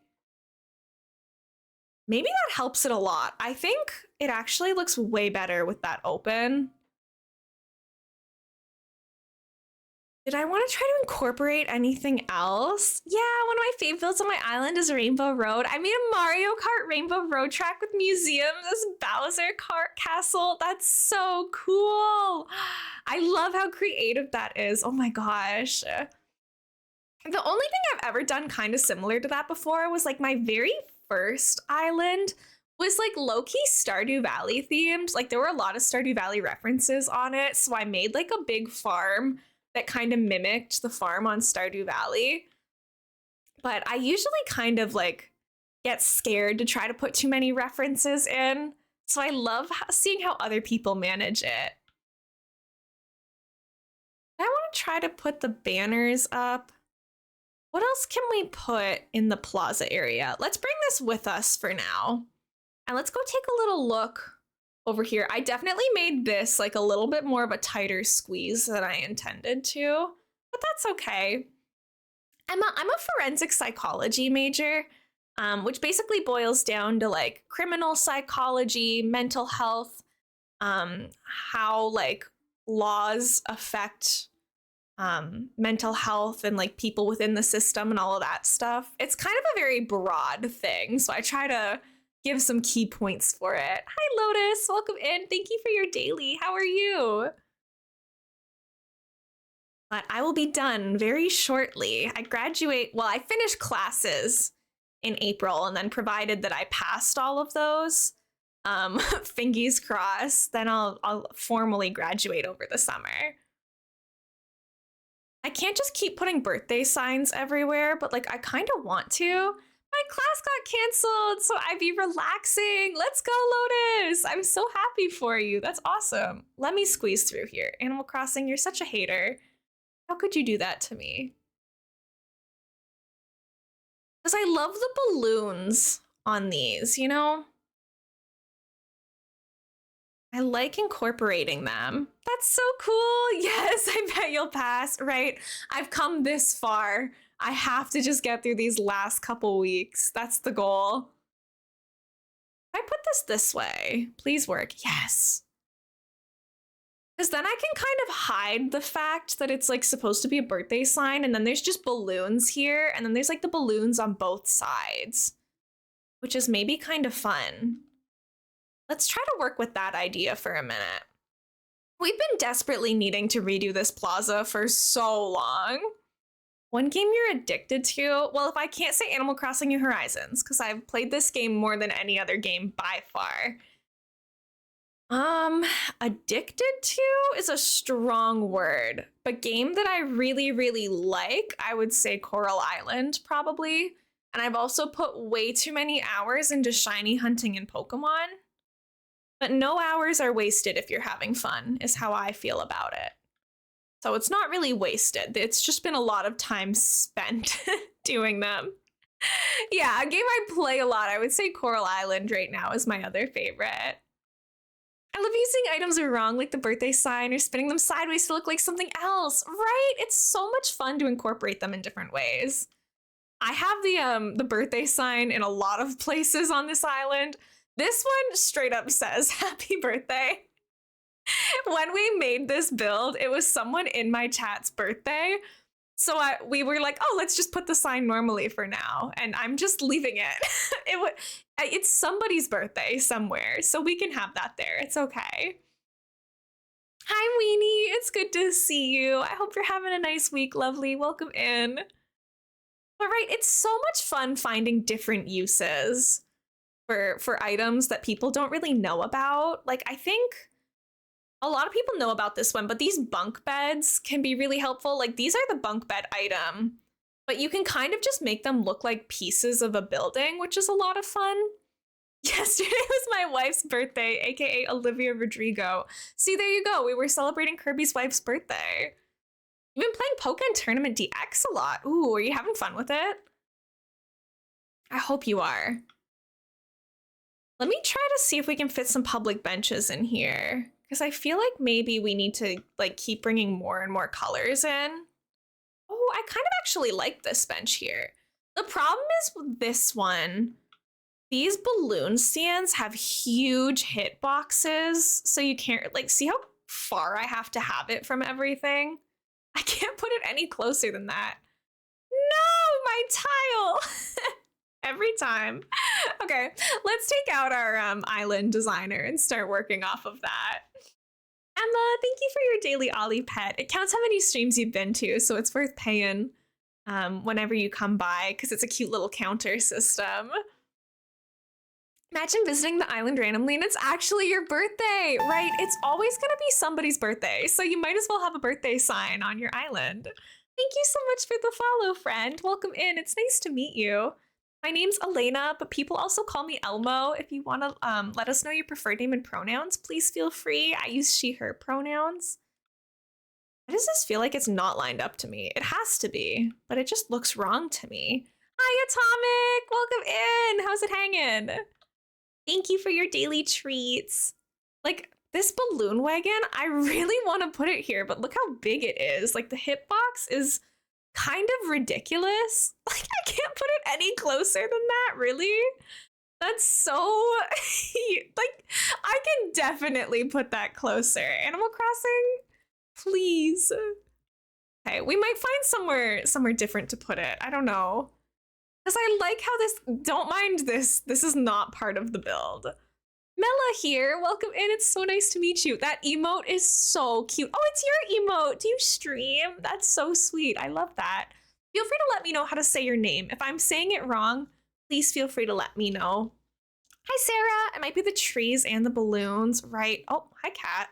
Maybe that helps it a lot. I think it actually looks way better with that open. Did I want to try to incorporate anything else? Yeah, one of my favorite builds on my island is Rainbow Road. I made a Mario Kart Rainbow Road track with museums as Bowser Kart Castle. That's so cool. I love how creative that is. Oh my gosh. The only thing I've ever done kind of similar to that before was like my very first island was like low-key Stardew Valley themed. Like there were a lot of Stardew Valley references on it. So I made like a big farm that kind of mimicked the farm on Stardew Valley. But I usually kind of like get scared to try to put too many references in. So I love seeing how other people manage it. I want to try to put the banners up. What else can we put in the plaza area? Let's bring this with us for now. And let's go take a little look over here. I definitely made this like a little bit more of a tighter squeeze than I intended to, but that's okay. I'm a forensic psychology major, which basically boils down to like criminal psychology, mental health, how like laws affect mental health and like people within the system and all of that stuff. It's kind of a very broad thing, so I try to give some key points for it. Hi, Lotus. Welcome in. Thank you for your daily. How are you? But I will be done very shortly. I graduate, well, I finished classes in April, and then provided that I passed all of those, fingers crossed, then I'll formally graduate over the summer. I can't just keep putting birthday signs everywhere, but like I kind of want to. My class got canceled, so I'd be relaxing. Let's go, Lotus. I'm so happy for you. That's awesome. Let me squeeze through here. Animal Crossing, you're such a hater. How could you do that to me? Because I love the balloons on these, you know? I like incorporating them. That's so cool. Yes, I bet you'll pass, right? I've come this far. I have to just get through these last couple weeks. That's the goal. If I put this way, please work. Yes. Because then I can kind of hide the fact that it's like supposed to be a birthday sign, and then there's just balloons here, and then there's like the balloons on both sides, which is maybe kind of fun. Let's try to work with that idea for a minute. We've been desperately needing to redo this plaza for so long. One game you're addicted to? Well, if I can't say Animal Crossing New Horizons, because I've played this game more than any other game by far. Addicted to is a strong word, but game that I really, really like, I would say Coral Island, probably. And I've also put way too many hours into shiny hunting and Pokemon. But no hours are wasted if you're having fun, is how I feel about it. So it's not really wasted. It's just been a lot of time spent doing them. Yeah, a game I play a lot. I would say Coral Island right now is my other favorite. I love using items that are wrong, like the birthday sign, or spinning them sideways to look like something else, right? It's so much fun to incorporate them in different ways. I have the birthday sign in a lot of places on this island. This one straight up says, happy birthday. When we made this build, it was someone in my chat's birthday. So we were like, oh, let's just put the sign normally for now. And I'm just leaving it. It's somebody's birthday somewhere, so we can have that there. It's okay. Hi, Weenie. It's good to see you. I hope you're having a nice week, lovely. Welcome in. But right, it's so much fun finding different uses for items that people don't really know about. Like, I think a lot of people know about this one, but these bunk beds can be really helpful. Like, these are the bunk bed item, but you can kind of just make them look like pieces of a building, which is a lot of fun. Yesterday was my wife's birthday, aka Olivia Rodrigo. See, there you go. We were celebrating Kirby's wife's birthday. You've been playing Pokemon Tournament DX a lot. Ooh, are you having fun with it? I hope you are. Let me try to see if we can fit some public benches in here, because I feel like maybe we need to like keep bringing more and more colors in. Oh, I kind of actually like this bench here. The problem is with this one, these balloon stands have huge hit boxes, so you can't like see how far I have to have it from everything. I can't put it any closer than that. No, my tile. Every time. Okay, let's take out our island designer and start working off of that. Emma, thank you for your daily Ollie pet. It counts how many streams you've been to, so it's worth paying whenever you come by because it's a cute little counter system. Imagine visiting the island randomly and it's actually your birthday, right? It's always gonna be somebody's birthday, so you might as well have a birthday sign on your island. Thank you so much for the follow, friend. Welcome in. It's nice to meet you. My name's Elena, but people also call me Elmo. If you want to let us know your preferred name and pronouns, please feel free. I use she, her pronouns. Why does this feel like it's not lined up to me? It has to be, but it just looks wrong to me. Hi, Atomic! Welcome in! How's it hanging? Thank you for your daily treats. Like, this balloon wagon, I really want to put it here, but look how big it is. Like, the hitbox is kind of ridiculous. Like, I can't put it any closer than that, really? That's so... like, I can definitely put that closer. Animal Crossing, please. Okay, we might find somewhere different to put it. I don't know. Because I like how this... Don't mind this. This is not part of the build. Mela here. Welcome in. It's so nice to meet you. That emote is so cute. Oh, it's your emote. Do you stream? That's so sweet. I love that. Feel free to let me know how to say your name. If I'm saying it wrong, please feel free to let me know. Hi, Sarah. It might be the trees and the balloons, right? Oh, hi, Kat.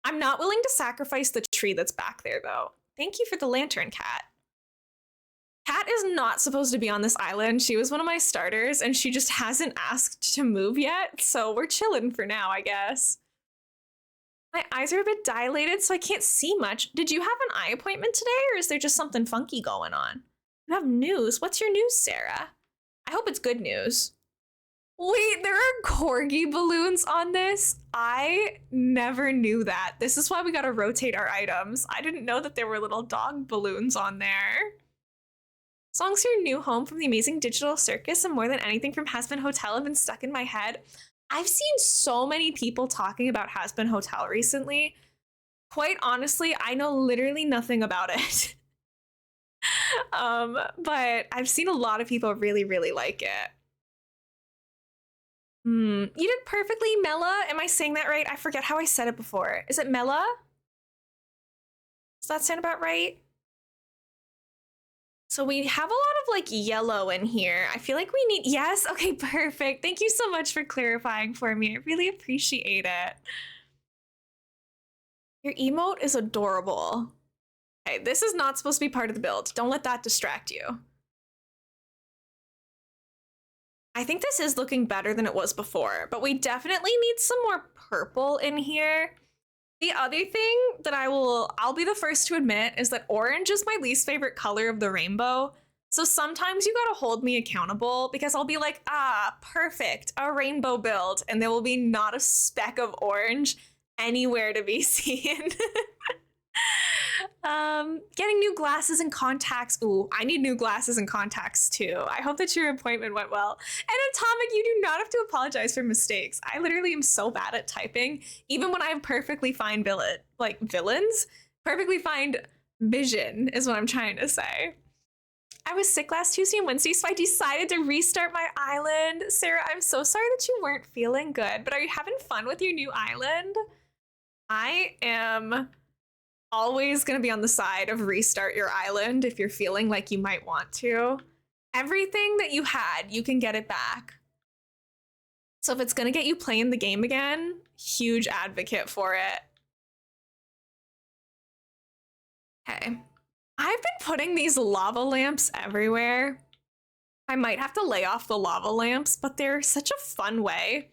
I'm not willing to sacrifice the tree that's back there, though. Thank you for the lantern, Kat. Kat is not supposed to be on this island. She was one of my starters, and she just hasn't asked to move yet, so we're chilling for now, I guess. My eyes are a bit dilated, so I can't see much. Did you have an eye appointment today, or is there just something funky going on? You have news. What's your news, Sarah? I hope it's good news. Wait, there are corgi balloons on this? I never knew that. This is why we gotta rotate our items. I didn't know that there were little dog balloons on there. Songs for your new home from the amazing digital circus and more than anything from Has Been Hotel have been stuck in my head. I've seen so many people talking about Has Been Hotel recently. Quite honestly, I know literally nothing about it. But I've seen a lot of people really, really like it. You did perfectly, Mela. Am I saying that right? I forget how I said it before. Is it Mela? Does that sound about right? So we have a lot of like yellow in here. I feel like we need, yes, okay, perfect. Thank you so much for clarifying for me. I really appreciate it. Your emote is adorable. Okay, this is not supposed to be part of the build. Don't let that distract you. I think this is looking better than it was before, but we definitely need some more purple in here. The other thing that I'll be the first to admit is that orange is my least favorite color of the rainbow. So sometimes you gotta hold me accountable because I'll be like, ah, perfect, a rainbow build. And there will be not a speck of orange anywhere to be seen. Getting new glasses and contacts. Ooh, I need new glasses and contacts too. I hope that your appointment went well. And Atomic, you do not have to apologize for mistakes. I literally am so bad at typing, even when I have perfectly fine villains. Perfectly fine vision is what I'm trying to say. I was sick last Tuesday and Wednesday, so I decided to restart my island. Sarah, I'm so sorry that you weren't feeling good, but are you having fun with your new island? I am always going to be on the side of restart your island if you're feeling like you might want to. Everything that you had, you can get it back. So if it's going to get you playing the game again, huge advocate for it. Okay. I've been putting these lava lamps everywhere. I might have to lay off the lava lamps, but they're such a fun way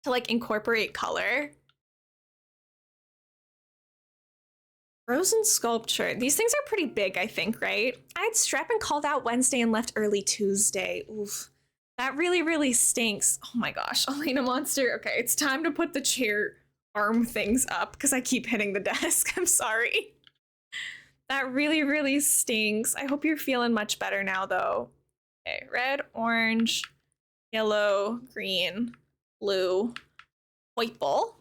to like incorporate color. Frozen sculpture. These things are pretty big, I think, right? I had strep and called out Wednesday and left early Tuesday. Oof. That really, really stinks. Oh my gosh, Elena Monster. Okay, it's time to put the chair arm things up because I keep hitting the desk. I'm sorry. That really, really stinks. I hope you're feeling much better now, though. Okay, red, orange, yellow, green, blue, white ball.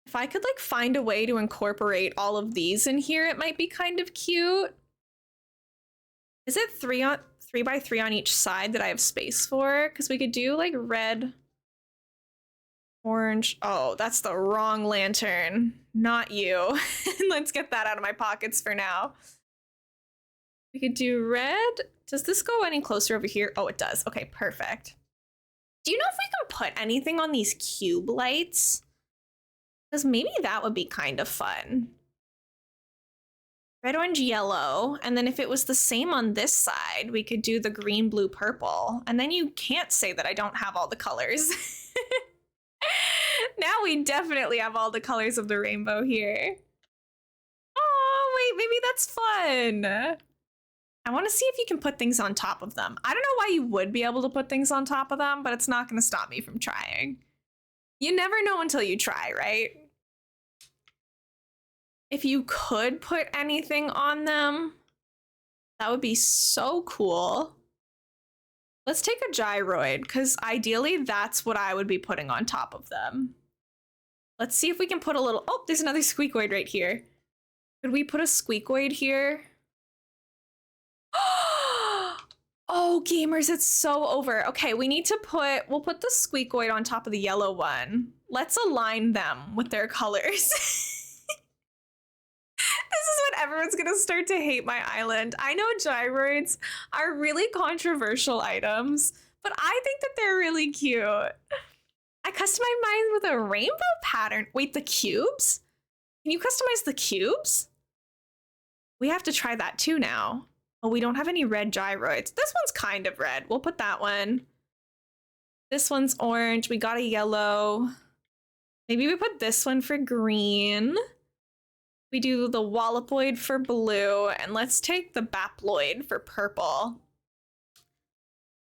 If I could like find a way to incorporate all of these in here, it might be kind of cute. Is it 3 by 3 on each side that I have space for? Because we could do like red, orange. Oh, that's the wrong lantern. Not you. Let's get that out of my pockets for now. We could do red. Does this go any closer over here? Oh, it does. Okay, perfect. Do you know if we can put anything on these cube lights? Because maybe that would be kind of fun. Red, orange, yellow. And then if it was the same on this side, we could do the green, blue, purple. And then you can't say that I don't have all the colors. Now we definitely have all the colors of the rainbow here. Oh, wait, maybe that's fun. I want to see if you can put things on top of them. I don't know why you would be able to put things on top of them, but it's not going to stop me from trying. You never know until you try, right? If you could put anything on them, that would be so cool. Let's take a gyroid, because ideally that's what I would be putting on top of them. Let's see if we can put a little... Oh, there's another squeakoid right here. Could we put a squeakoid here? Oh, gamers, it's so over. Okay, we need to put... We'll put the squeakoid on top of the yellow one. Let's align them with their colors. This is when everyone's gonna start to hate my island. I know gyroids are really controversial items, but I think that they're really cute. I customized mine with a rainbow pattern. Wait, the cubes? Can you customize the cubes? We have to try that too now. Oh, we don't have any red gyroids. This one's kind of red. We'll put that one. This one's orange. We got a yellow. Maybe we put this one for green. We do the wallopoid for blue, and let's take the baploid for purple.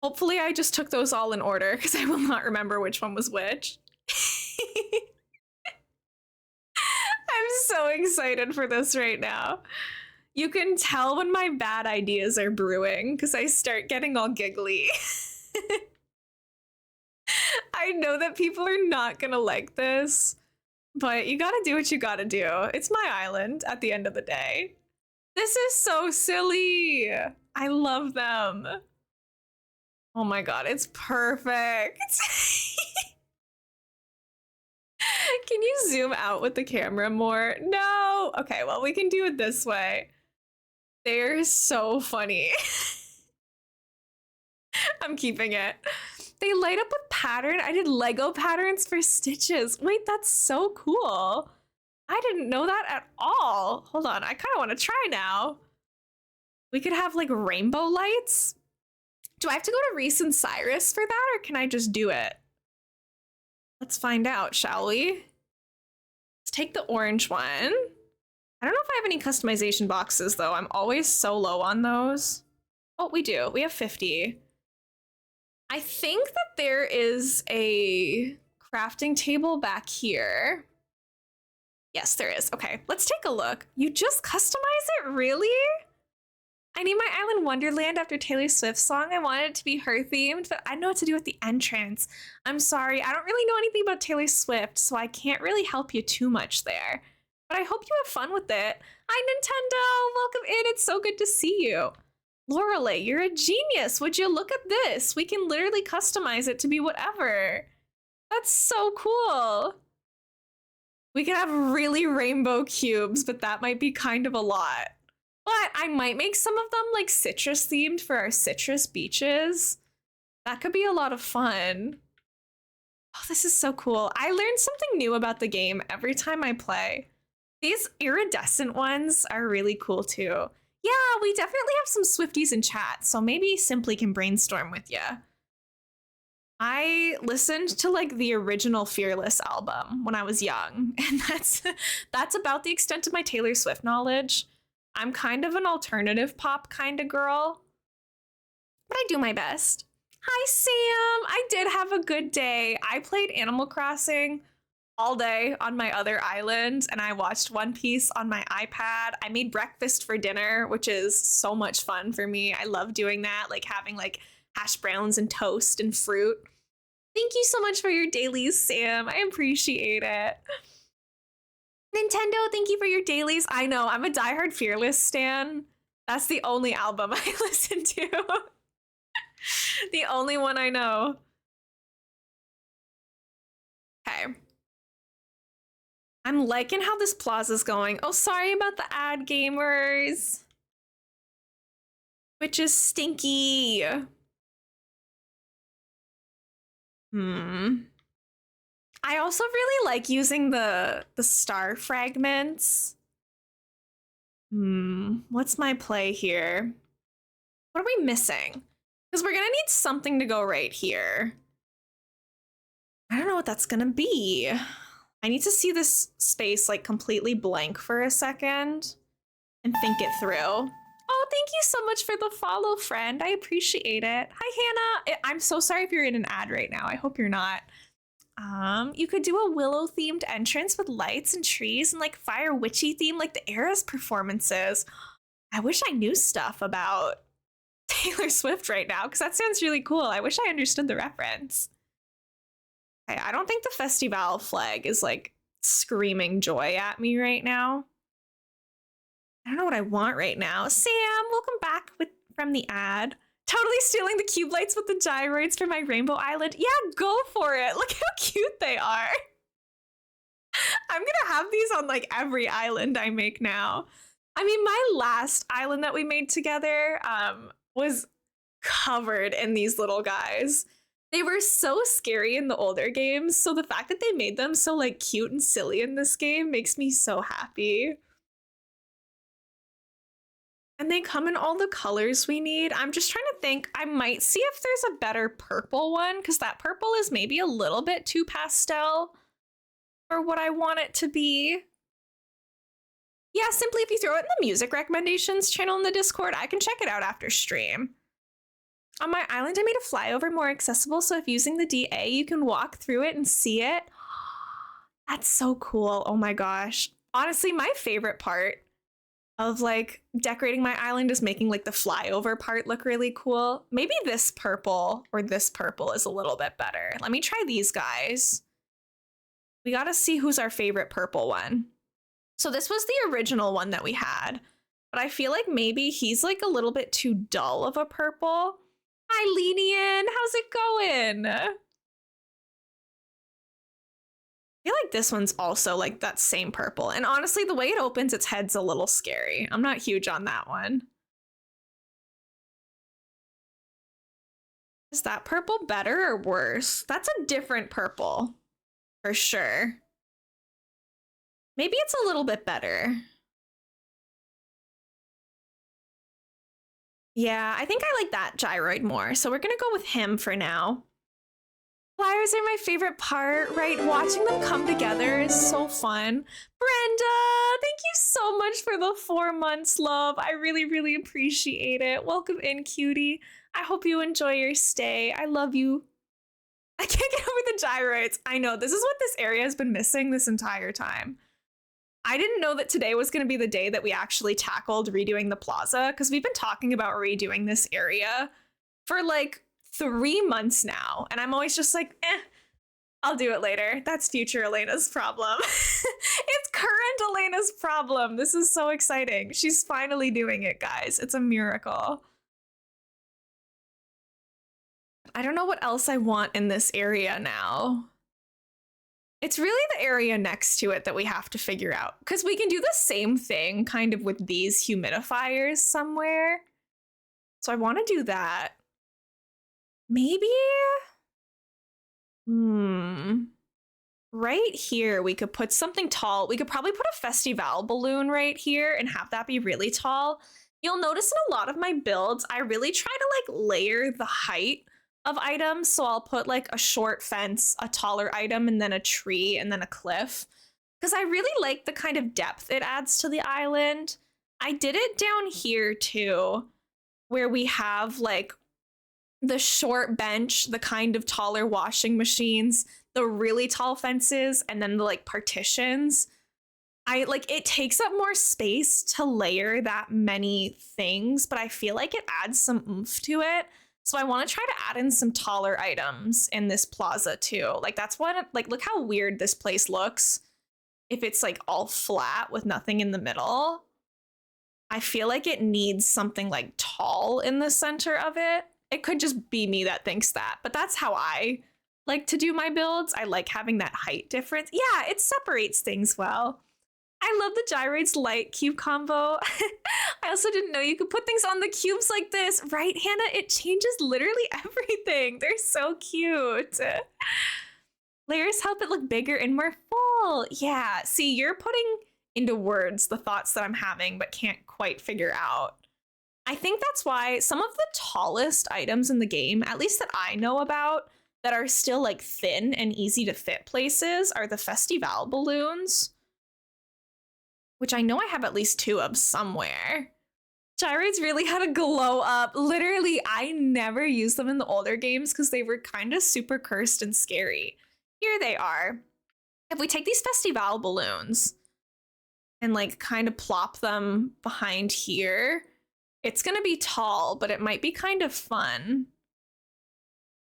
Hopefully I just took those all in order, because I will not remember which one was which. I'm so excited for this right now. You can tell when my bad ideas are brewing, because I start getting all giggly. I know that people are not gonna like this, but you gotta do what you gotta do. It's my island at the end of the day. This is so silly. I love them. Oh my god, it's perfect. Can you zoom out with the camera more? No. Okay, well, we can do it this way. They're so funny. I'm keeping it. They light up with pattern. I did Lego patterns for stitches. Wait, that's so cool. I didn't know that at all. Hold on, I kind of want to try now. We could have like rainbow lights. Do I have to go to Reese and Cyrus for that, or can I just do it? Let's find out, shall we? Let's take the orange one. I don't know if I have any customization boxes though. I'm always so low on those. Oh, we do. We have 50. I think that there is a crafting table back here. Yes, there is. Okay, let's take a look. You just customize it? Really? I named my island Wonderland after Taylor Swift's song. I wanted it to be her themed, but I don't know what to do with the entrance. I'm sorry, I don't really know anything about Taylor Swift, so I can't really help you too much there. But I hope you have fun with it. Hi, Nintendo! Welcome in, it's so good to see you. Lorelei, you're a genius. Would you look at this? We can literally customize it to be whatever. That's so cool. We could have really rainbow cubes, but that might be kind of a lot. But I might make some of them like citrus themed for our citrus beaches. That could be a lot of fun. Oh, this is so cool. I learned something new about the game every time I play. These iridescent ones are really cool too. Yeah, we definitely have some Swifties in chat, so maybe Simply can brainstorm with you. I listened to like the original Fearless album when I was young, and that's about the extent of my Taylor Swift knowledge. I'm kind of an alternative pop kind of girl, but I do my best. Hi, Sam. I did have a good day. I played Animal Crossing all day on my other island, and I watched One Piece on my iPad. I made breakfast for dinner, which is so much fun for me. I love doing that, like having like hash browns and toast and fruit. Thank you so much for your dailies, Sam. I appreciate it. Nintendo, thank you for your dailies. I know, I'm a diehard Fearless stan. That's the only album I listen to. The only one I know. Okay. I'm liking how this plaza's going. Oh, sorry about the ad, gamers. Which is stinky. I also really like using the star fragments. What's my play here? What are we missing? Because we're gonna need something to go right here. I don't know what that's gonna be. I need to see this space like completely blank for a second and think it through. Oh, thank you so much for the follow, friend. I appreciate it. Hi, Hannah. I'm so sorry if you're in an ad right now. I hope you're not. You could do a willow-themed entrance with lights and trees and like fire witchy theme like the Eras performances. I wish I knew stuff about Taylor Swift right now because that sounds really cool. I wish I understood the reference. Okay, I don't think the Festival flag is like screaming joy at me right now. I don't know what I want right now. Sam, welcome back from the ad. Totally stealing the cube lights with the gyroids for my Rainbow Island. Yeah, go for it. Look how cute they are. I'm gonna have these on like every island I make now. I mean, my last island that we made together was covered in these little guys. They were so scary in the older games, so the fact that they made them so like cute and silly in this game makes me so happy. And they come in all the colors we need. I'm just trying to think. I might see if there's a better purple one, because that purple is maybe a little bit too pastel for what I want it to be. Yeah, simply if you throw it in the music recommendations channel in the Discord, I can check it out after stream. On my island, I made a flyover more accessible, so if using the DA, you can walk through it and see it. That's so cool. Oh my gosh. Honestly, my favorite part of like decorating my island is making like the flyover part look really cool. Maybe this purple or this purple is a little bit better. Let me try these guys. We gotta see who's our favorite purple one. So this was the original one that we had, but I feel like maybe he's like a little bit too dull of a purple. Hi, Lenian, how's it going? I feel like this one's also like that same purple. And honestly, the way it opens its head's a little scary. I'm not huge on that one. Is that purple better or worse? That's a different purple, for sure. Maybe it's a little bit better. Yeah, I think I like that gyroid more. So we're gonna go with him for now. Flyers are my favorite part, right? Watching them come together is so fun. Brenda, thank you so much for the 4 months, love. I really, really appreciate it. Welcome in, cutie. I hope you enjoy your stay. I love you. I can't get over the gyroids. I know, this is what this area has been missing this entire time. I didn't know that today was going to be the day that we actually tackled redoing the plaza, because we've been talking about redoing this area for like 3 months now, and I'm always just like, I'll do it later. That's future Elena's problem. It's current Elena's problem. This is so exciting. She's finally doing it, guys. It's a miracle. I don't know what else I want in this area now. It's really the area next to it that we have to figure out, because we can do the same thing kind of with these humidifiers somewhere. So I want to do that. Maybe? Right here, we could put something tall. We could probably put a Festival balloon right here and have that be really tall. You'll notice in a lot of my builds, I really try to like layer the height of items. So I'll put like a short fence, a taller item, and then a tree, and then a cliff. Because I really like the kind of depth it adds to the island. I did it down here too, where we have like the short bench, the kind of taller washing machines, the really tall fences and then the like partitions, I like it takes up more space to layer that many things, but I feel like it adds some oomph to it. So I want to try to add in some taller items in this plaza too. Like that's what, like, look how weird this place looks if it's like all flat with nothing in the middle. I feel like it needs something like tall in the center of it. It could just be me that thinks that, but that's how I like to do my builds. I like having that height difference. Yeah, it separates things well. I love the gyroids light cube combo. I also didn't know you could put things on the cubes like this. Right, Hannah? It changes literally everything. They're so cute. Layers help it look bigger and more full. Yeah, see, you're putting into words the thoughts that I'm having but can't quite figure out. I think that's why some of the tallest items in the game, at least that I know about, that are still like thin and easy to fit places are the Festival balloons, which I know I have at least 2 of somewhere. Gyroids really had a glow up. Literally, I never used them in the older games because they were kind of super cursed and scary. Here they are. If we take these Festival balloons and like kind of plop them behind here, it's gonna be tall, but it might be kind of fun.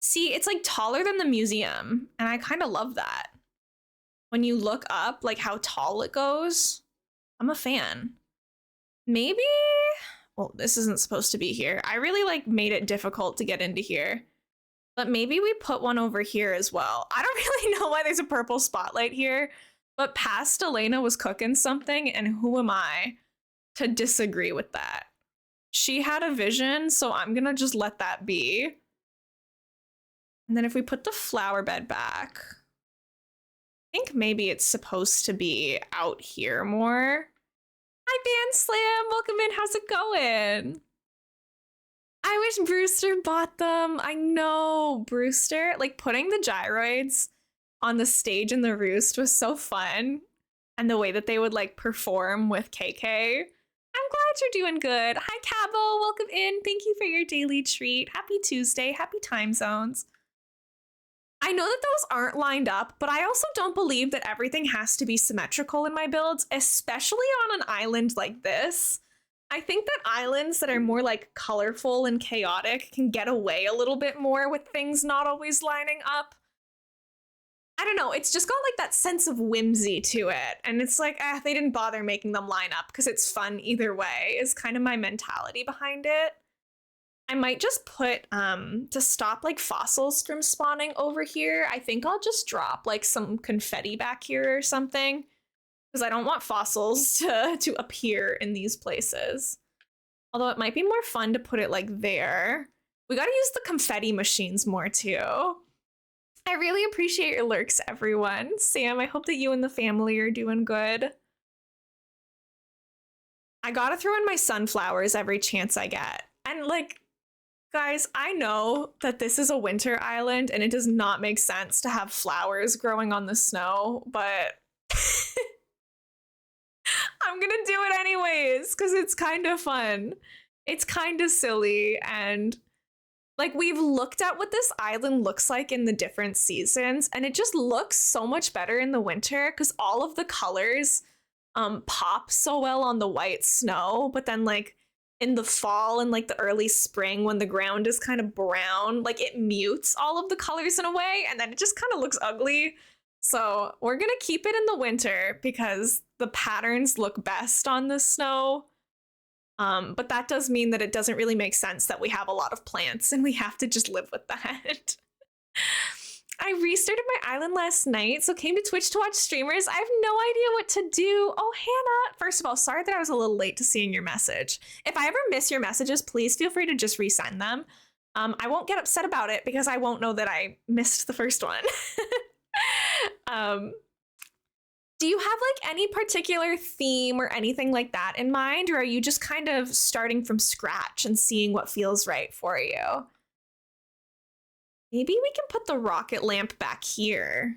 See, it's like taller than the museum, and I kind of love that. When you look up like how tall it goes, I'm a fan. Maybe, well, this isn't supposed to be here. I really like made it difficult to get into here, but maybe we put one over here as well. I don't really know why there's a purple spotlight here, but past Elena was cooking something, and who am I to disagree with that? She had a vision, so I'm gonna just let that be. And then if we put the flower bed back, I think maybe it's supposed to be out here more. Hi, Band Slam. Welcome in. How's it going? I wish Brewster bought them. I know, Brewster. Like, putting the gyroids on the stage in the roost was so fun. And the way that they would, like, perform with KK. I'm glad you're doing good. Hi, Cabo. Welcome in. Thank you for your daily treat. Happy Tuesday. Happy time zones. I know that those aren't lined up, but I also don't believe that everything has to be symmetrical in my builds, especially on an island like this. I think that islands that are more like colorful and chaotic can get away a little bit more with things not always lining up. I don't know, it's just got like that sense of whimsy to it. And it's like, they didn't bother making them line up because it's fun either way, is kind of my mentality behind it. I might just put, to stop like fossils from spawning over here, I think I'll just drop like some confetti back here or something, because I don't want fossils to appear in these places. Although it might be more fun to put it like there. We gotta use the confetti machines more too. I really appreciate your lurks, everyone. Sam, I hope that you and the family are doing good. I gotta throw in my sunflowers every chance I get. And like, guys, I know that this is a winter island and it does not make sense to have flowers growing on the snow, but I'm gonna do it anyways because it's kind of fun. It's kind of silly, and like, we've looked at what this island looks like in the different seasons, and it just looks so much better in the winter because all of the colors pop so well on the white snow, but then like in the fall and like the early spring when the ground is kind of brown, like it mutes all of the colors in a way, and then it just kind of looks ugly. So we're gonna keep it in the winter because the patterns look best on the snow. But that does mean that it doesn't really make sense that we have a lot of plants and we have to just live with that. I restarted my island last night, so came to Twitch to watch streamers. I have no idea what to do. Oh, Hannah, first of all, sorry that I was a little late to seeing your message. If I ever miss your messages, please feel free to just resend them. I won't get upset about it because I won't know that I missed the first one. Do you have like any particular theme or anything like that in mind, or are you just kind of starting from scratch and seeing what feels right for you? Maybe we can put the rocket lamp back here.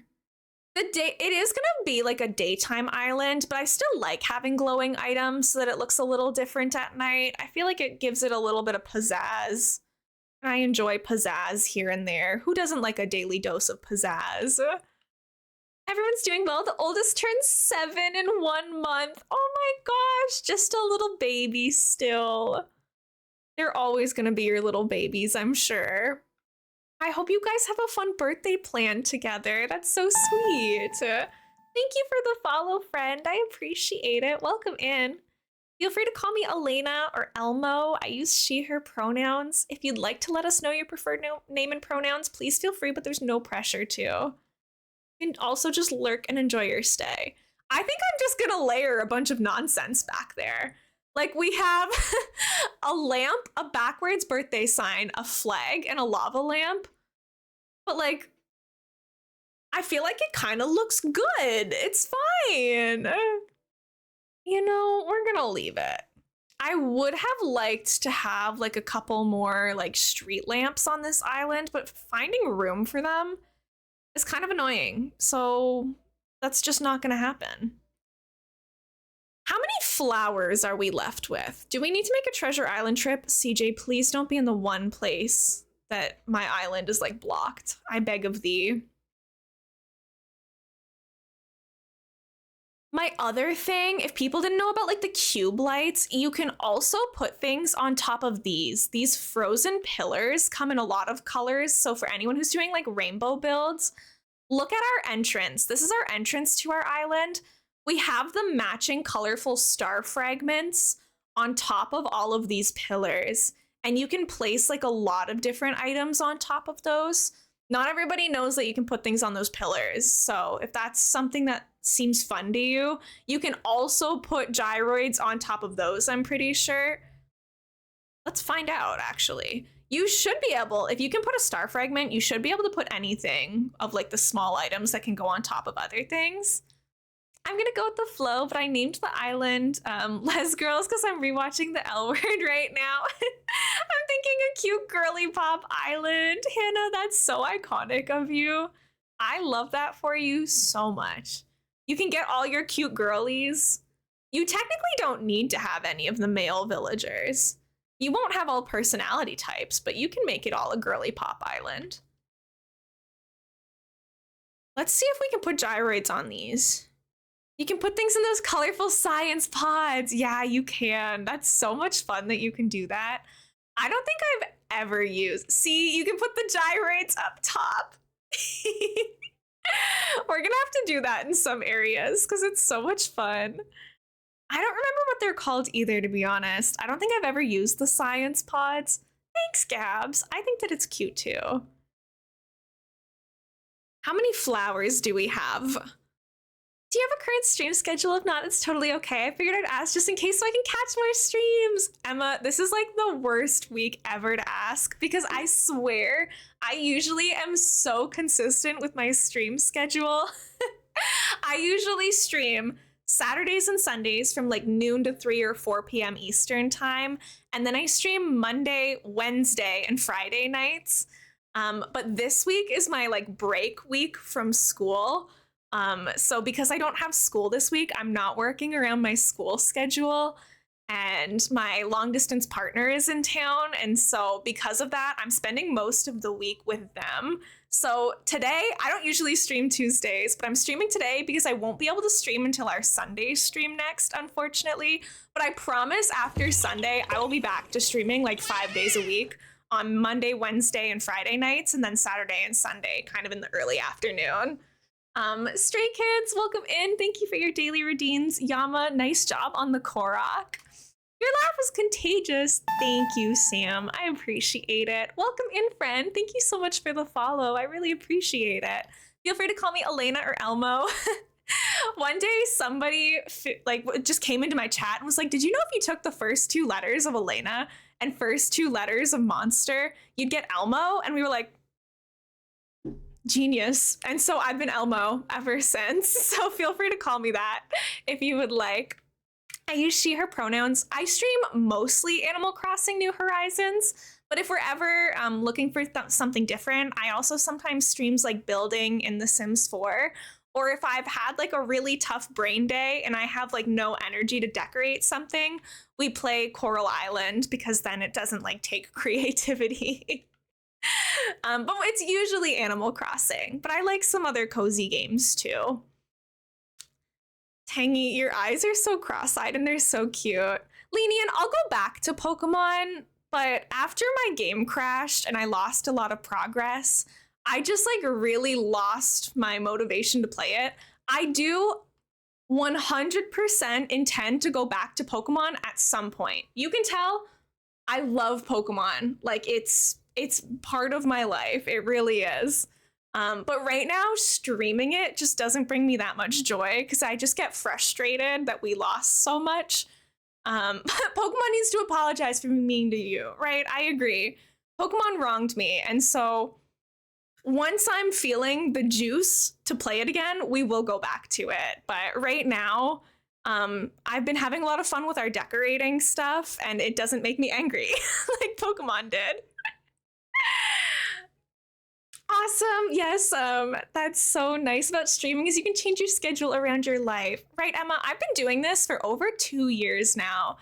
It is gonna be like a daytime island, but I still like having glowing items so that it looks a little different at night. I feel like it gives it a little bit of pizzazz. I enjoy pizzazz here and there. Who doesn't like a daily dose of pizzazz? Everyone's doing well. The oldest turned 7 in 1 month. Oh my gosh, just a little baby still. They're always going to be your little babies, I'm sure. I hope you guys have a fun birthday plan together. That's so sweet. Thank you for the follow, friend. I appreciate it. Welcome in. Feel free to call me Elena or Elmo. I use she, her pronouns. If you'd like to let us know your preferred name and pronouns, please feel free, but there's no pressure to. You can also just lurk and enjoy your stay. I think I'm just gonna layer a bunch of nonsense back there. Like, we have a lamp, a backwards birthday sign, a flag, and a lava lamp. But, like, I feel like it kind of looks good. It's fine. You know, we're gonna leave it. I would have liked to have, like, a couple more, like, street lamps on this island, but finding room for them is kind of annoying. So that's just not gonna happen. How many flowers are we left with? Do we need to make a treasure island trip? CJ, please don't be in the one place that my island is, like, blocked. I beg of thee. My other thing, if people didn't know about, like, the cube lights, you can also put things on top of these. These frozen pillars come in a lot of colors. So for anyone who's doing, like, rainbow builds, look at our entrance. This is our entrance to our island. We have the matching colorful star fragments on top of all of these pillars. And you can place, like, a lot of different items on top of those. Not everybody knows that you can put things on those pillars. So if that's something that seems fun to you, you can also put gyroids on top of those, I'm pretty sure. Let's find out, actually. You should be able, if you can put a star fragment, you should be able to put anything of, like, the small items that can go on top of other things. I'm gonna go with the flow, but I named the island Les Girls because I'm rewatching the L Word right now. I'm thinking a cute girly pop island. Hannah, that's so iconic of you. I love that for you so much. You can get all your cute girlies. You technically don't need to have any of the male villagers. You won't have all personality types, but you can make it all a girly pop island. Let's see if we can put gyroids on these. You can put things in those colorful science pods. Yeah, you can. That's so much fun that you can do that. I don't think I've ever used. See, you can put the gyroids up top. We're gonna have to do that in some areas because it's so much fun. I don't remember what they're called either, to be honest. I don't think I've ever used the science pods. Thanks, Gabs. I think that it's cute too. How many flowers do we have? Do you have a current stream schedule? If not, it's totally okay. I figured I'd ask just in case so I can catch more streams. Emma, this is like the worst week ever to ask because I swear I usually am so consistent with my stream schedule. I usually stream Saturdays and Sundays from like noon to 3 or 4 p.m. Eastern time. And then I stream Monday, Wednesday, and Friday nights. But this week is my like break week from school. So because I don't have school this week, I'm not working around my school schedule and my long distance partner is in town. And so because of that, I'm spending most of the week with them. So today, I don't usually stream Tuesdays, but I'm streaming today because I won't be able to stream until our Sunday stream next, unfortunately. But I promise after Sunday, I will be back to streaming like 5 days a week on Monday, Wednesday, and Friday nights, and then Saturday and Sunday, kind of in the early afternoon. Stray Kids, welcome in. Thank you for your daily redeems. Yama, nice job on the Korok. Your laugh is contagious. Thank you, Sam. I appreciate it. Welcome in, friend. Thank you so much for the follow. I really appreciate it. Feel free to call me Elena or Elmo. One day, somebody like just came into my chat and was like, did you know if you took the first 2 letters of Elena and first 2 letters of Monster, you'd get Elmo? And we were like, genius. And so I've been Elmo ever since. So feel free to call me that if you would like. I use she, her pronouns. I stream mostly Animal Crossing New Horizons, but if we're ever looking for something different, I also sometimes streams like building in The Sims 4, or if I've had like a really tough brain day and I have like no energy to decorate something, we play Coral Island because then it doesn't like take creativity. But it's usually Animal Crossing. But I like some other cozy games too. Tangy, your eyes are so cross-eyed and they're so cute. Lenient, I'll go back to Pokemon, but after my game crashed and I lost a lot of progress, I just like really lost my motivation to play it. I do 100% intend to go back to Pokemon at some point. You can tell I love Pokemon. Like it's part of my life. It really is. But right now, streaming it just doesn't bring me that much joy because I just get frustrated that we lost so much. Pokemon needs to apologize for being mean to you, right? I agree. Pokemon wronged me. And so once I'm feeling the juice to play it again, we will go back to it. But right now, I've been having a lot of fun with our decorating stuff, and it doesn't make me angry like Pokemon did. Awesome. Yes, that's so nice about streaming is you can change your schedule around your life. Right, Emma? I've been doing this for over 2 years now.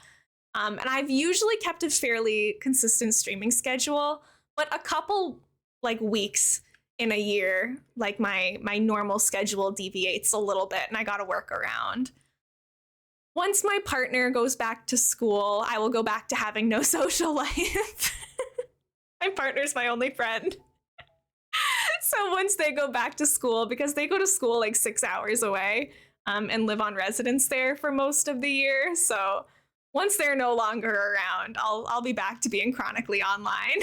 And I've usually kept a fairly consistent streaming schedule, but a couple like weeks in a year, like my normal schedule deviates a little bit and I gotta work around. Once my partner goes back to school, I will go back to having no social life. My partner's my only friend. So once they go back to school, because they go to school like 6 hours away and live on residence there for most of the year. So once they're no longer around, I'll be back to being chronically online.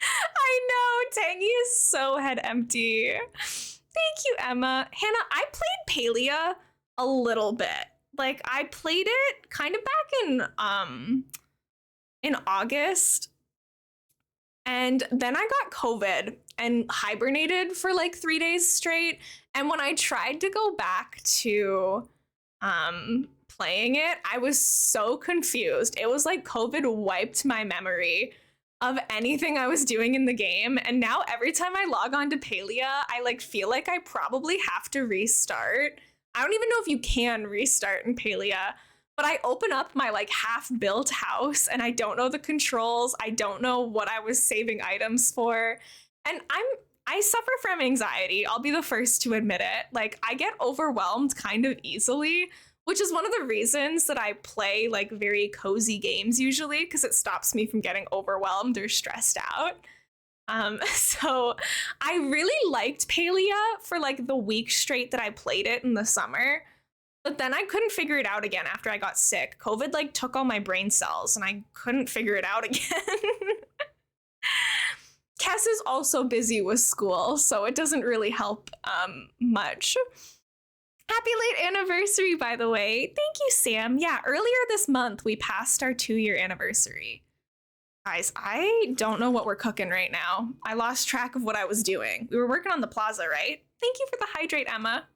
I know, Tangy is so head empty. Thank you, Emma. Hannah, I played Palia a little bit. Like I played it kind of back in August. And then I got COVID and hibernated for like 3 days straight. And when I tried to go back to playing it, I was so confused. It was like COVID wiped my memory of anything I was doing in the game. And now every time I log on to Palia, I like feel like I probably have to restart. I don't even know if you can restart in Palia. But I open up my like half-built house and I don't know the controls. I don't know what I was saving items for. And I suffer from anxiety. I'll be the first to admit it. Like I get overwhelmed kind of easily, which is one of the reasons that I play like very cozy games usually, because it stops me from getting overwhelmed or stressed out. So I really liked Palia for like the week straight that I played it in the summer. But then I couldn't figure it out again after I got sick. COVID like took all my brain cells and I couldn't figure it out again. Kess is also busy with school, so it doesn't really help much. Happy late anniversary, by the way. Thank you, Sam. Yeah, earlier this month, we passed our 2-year anniversary. Guys, I don't know what we're cooking right now. I lost track of what I was doing. We were working on the plaza, right? Thank you for the hydrate, Emma.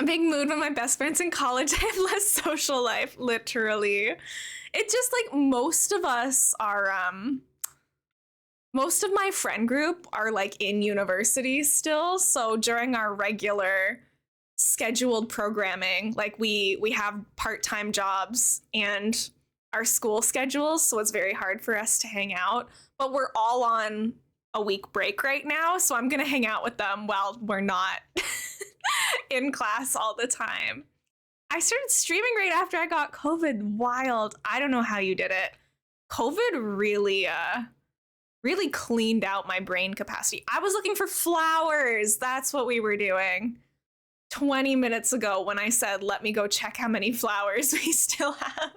Big mood when my best friend's in college. I have less social life, literally. It's just like most of us are, most of my friend group are like in university still. So during our regular scheduled programming, like we have part-time jobs and our school schedules. So it's very hard for us to hang out, but we're all on a week break right now. So I'm going to hang out with them while we're not in class all the time. I started streaming right after I got COVID. Wild. I don't know how you did it. COVID really cleaned out my brain capacity. I was looking for flowers. That's what we were doing 20 minutes ago when I said, let me go check how many flowers we still have.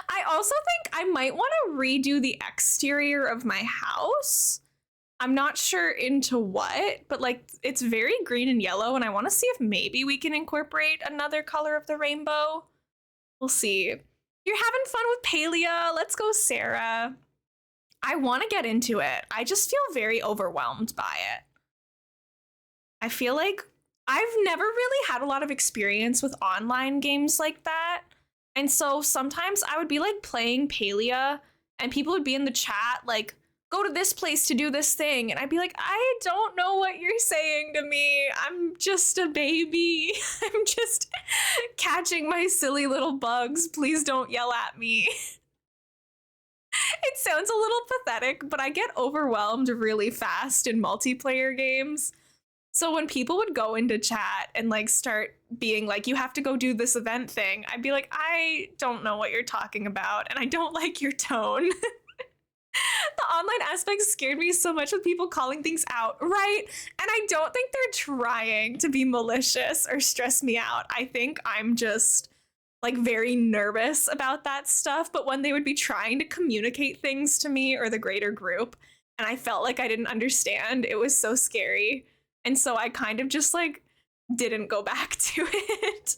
I also think I might want to redo the exterior of my house. I'm not sure into what, but like it's very green and yellow, and I want to see if maybe we can incorporate another color of the rainbow. We'll see. You're having fun with Palia. Let's go, Sarah. I want to get into it. I just feel very overwhelmed by it. I feel like I've never really had a lot of experience with online games like that. And so sometimes I would be like playing Palia and people would be in the chat like go to this place to do this thing. And I'd be like, I don't know what you're saying to me. I'm just a baby. I'm just catching my silly little bugs. Please don't yell at me. It sounds a little pathetic, but I get overwhelmed really fast in multiplayer games. So when people would go into chat and like start being like, you have to go do this event thing, I'd be like, I don't know what you're talking about, and I don't like your tone. The online aspect scared me so much with people calling things out, right? And I don't think they're trying to be malicious or stress me out. I think I'm just like very nervous about that stuff. But when they would be trying to communicate things to me or the greater group, and I felt like I didn't understand, it was so scary. And so I kind of just like didn't go back to it.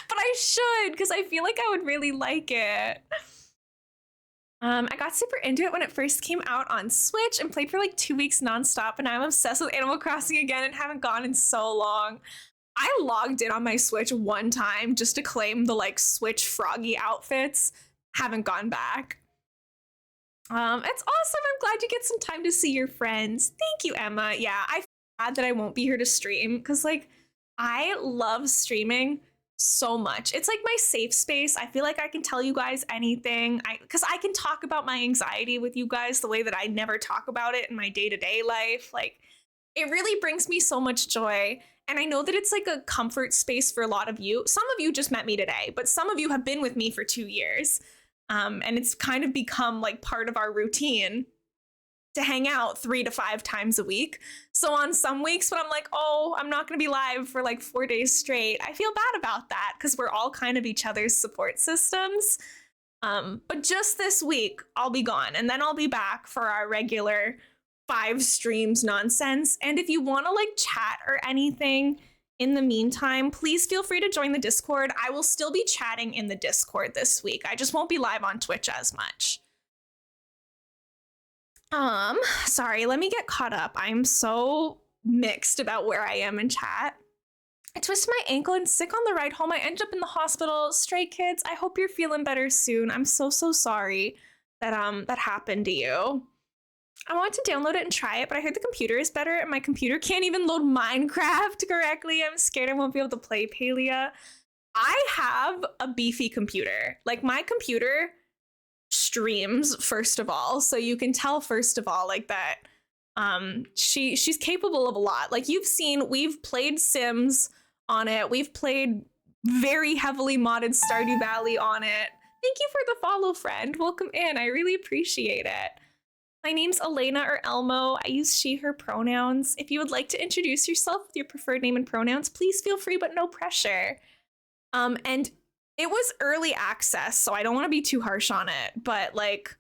But I should, because I feel like I would really like it. I got super into it when it first came out on Switch and played for like 2 weeks nonstop, and I'm obsessed with Animal Crossing again and haven't gone in so long. I logged in on my Switch one time just to claim the like Switch Froggy outfits. Haven't gone back. It's awesome. I'm glad you get some time to see your friends. Thank you, Emma. Yeah, I feel bad that I won't be here to stream because like I love streaming so much. It's like my safe space. I feel like I can tell you guys anything. Because I can talk about my anxiety with you guys the way that I never talk about it in my day-to-day life. Like it really brings me so much joy. And I know that it's like a comfort space for a lot of you. Some of you just met me today, but some of you have been with me for 2 years. And it's kind of become like part of our routine to hang out 3 to 5 times a week. So on some weeks when I'm like, oh, I'm not going to be live for like 4 days straight, I feel bad about that because we're all kind of each other's support systems. But just this week, I'll be gone and then I'll be back for our regular 5 streams nonsense. And if you want to like chat or anything in the meantime, please feel free to join the Discord. I will still be chatting in the Discord this week. I just won't be live on Twitch as much. Sorry, let me get caught up. I'm so mixed about where I am in chat. I twisted my ankle and sick on the ride home. I ended up in the hospital. Stray Kids, I hope you're feeling better soon. I'm so sorry that that happened to you. I want to download it and try it, but I heard the computer is better and my computer can't even load Minecraft correctly. I'm scared I won't be able to play Palia. I have a beefy computer. Like my computer streams, first of all, so you can tell first of all like that she's capable of a lot. Like you've seen, we've played Sims on it, we've played very heavily modded Stardew Valley on it. Thank you for the follow, friend. Welcome in. I really appreciate it. My name's Elena or Elmo. I use she, her pronouns. If you would like to introduce yourself with your preferred name and pronouns, please feel free, but no pressure. And it was early access, so I don't want to be too harsh on it, but like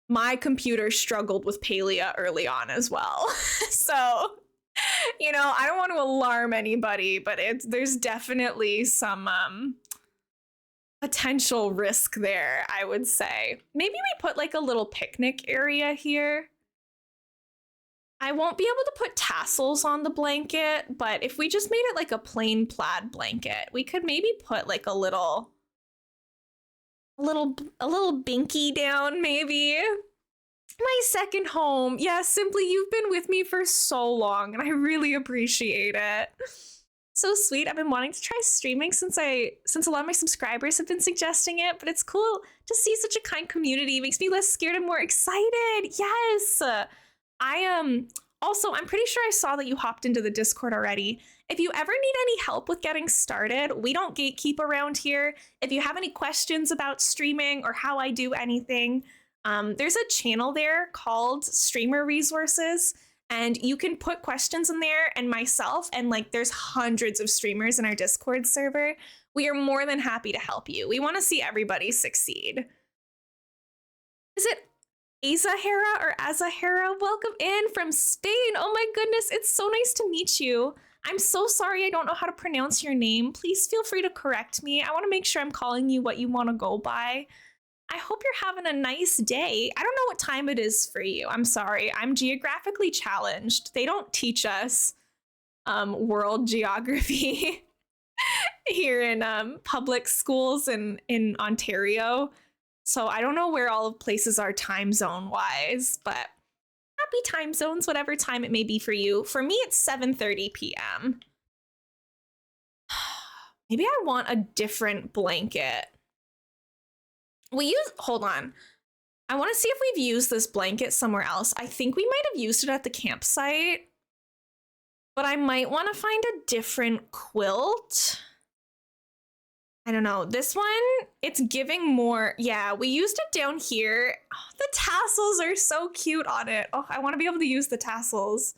my computer struggled with Palia early on as well. So, you know, I don't want to alarm anybody, but there's definitely some potential risk there, I would say. Maybe we put like a little picnic area here. I won't be able to put tassels on the blanket, but if we just made it like a plain plaid blanket, we could maybe put like a little binky down, maybe. My second home. Yeah, Simply, you've been with me for so long, and I really appreciate it. So sweet. I've been wanting to try streaming since a lot of my subscribers have been suggesting it, but it's cool to see such a kind community. It makes me less scared and more excited. Yes. Also, I'm pretty sure I saw that you hopped into the Discord already. If you ever need any help with getting started, we don't gatekeep around here. If you have any questions about streaming or how I do anything, there's a channel there called Streamer Resources, and you can put questions in there, and myself, and like there's hundreds of streamers in our Discord server. We are more than happy to help you. We want to see everybody succeed. Is it Azahara or Azahara? Welcome in from Spain. Oh my goodness, it's so nice to meet you. I'm so sorry I don't know how to pronounce your name. Please feel free to correct me. I want to make sure I'm calling you what you want to go by. I hope you're having a nice day. I don't know what time it is for you. I'm sorry. I'm geographically challenged. They don't teach us world geography here in public schools in Ontario. So I don't know where all of places are time zone wise, but happy time zones, whatever time it may be for you. For me, it's 7:30 p.m. Maybe I want a different blanket. Hold on. I want to see if we've used this blanket somewhere else. I think we might have used it at the campsite, but I might want to find a different quilt. I don't know. This one, it's giving more. Yeah, we used it down here. Oh, the tassels are so cute on it. Oh, I want to be able to use the tassels.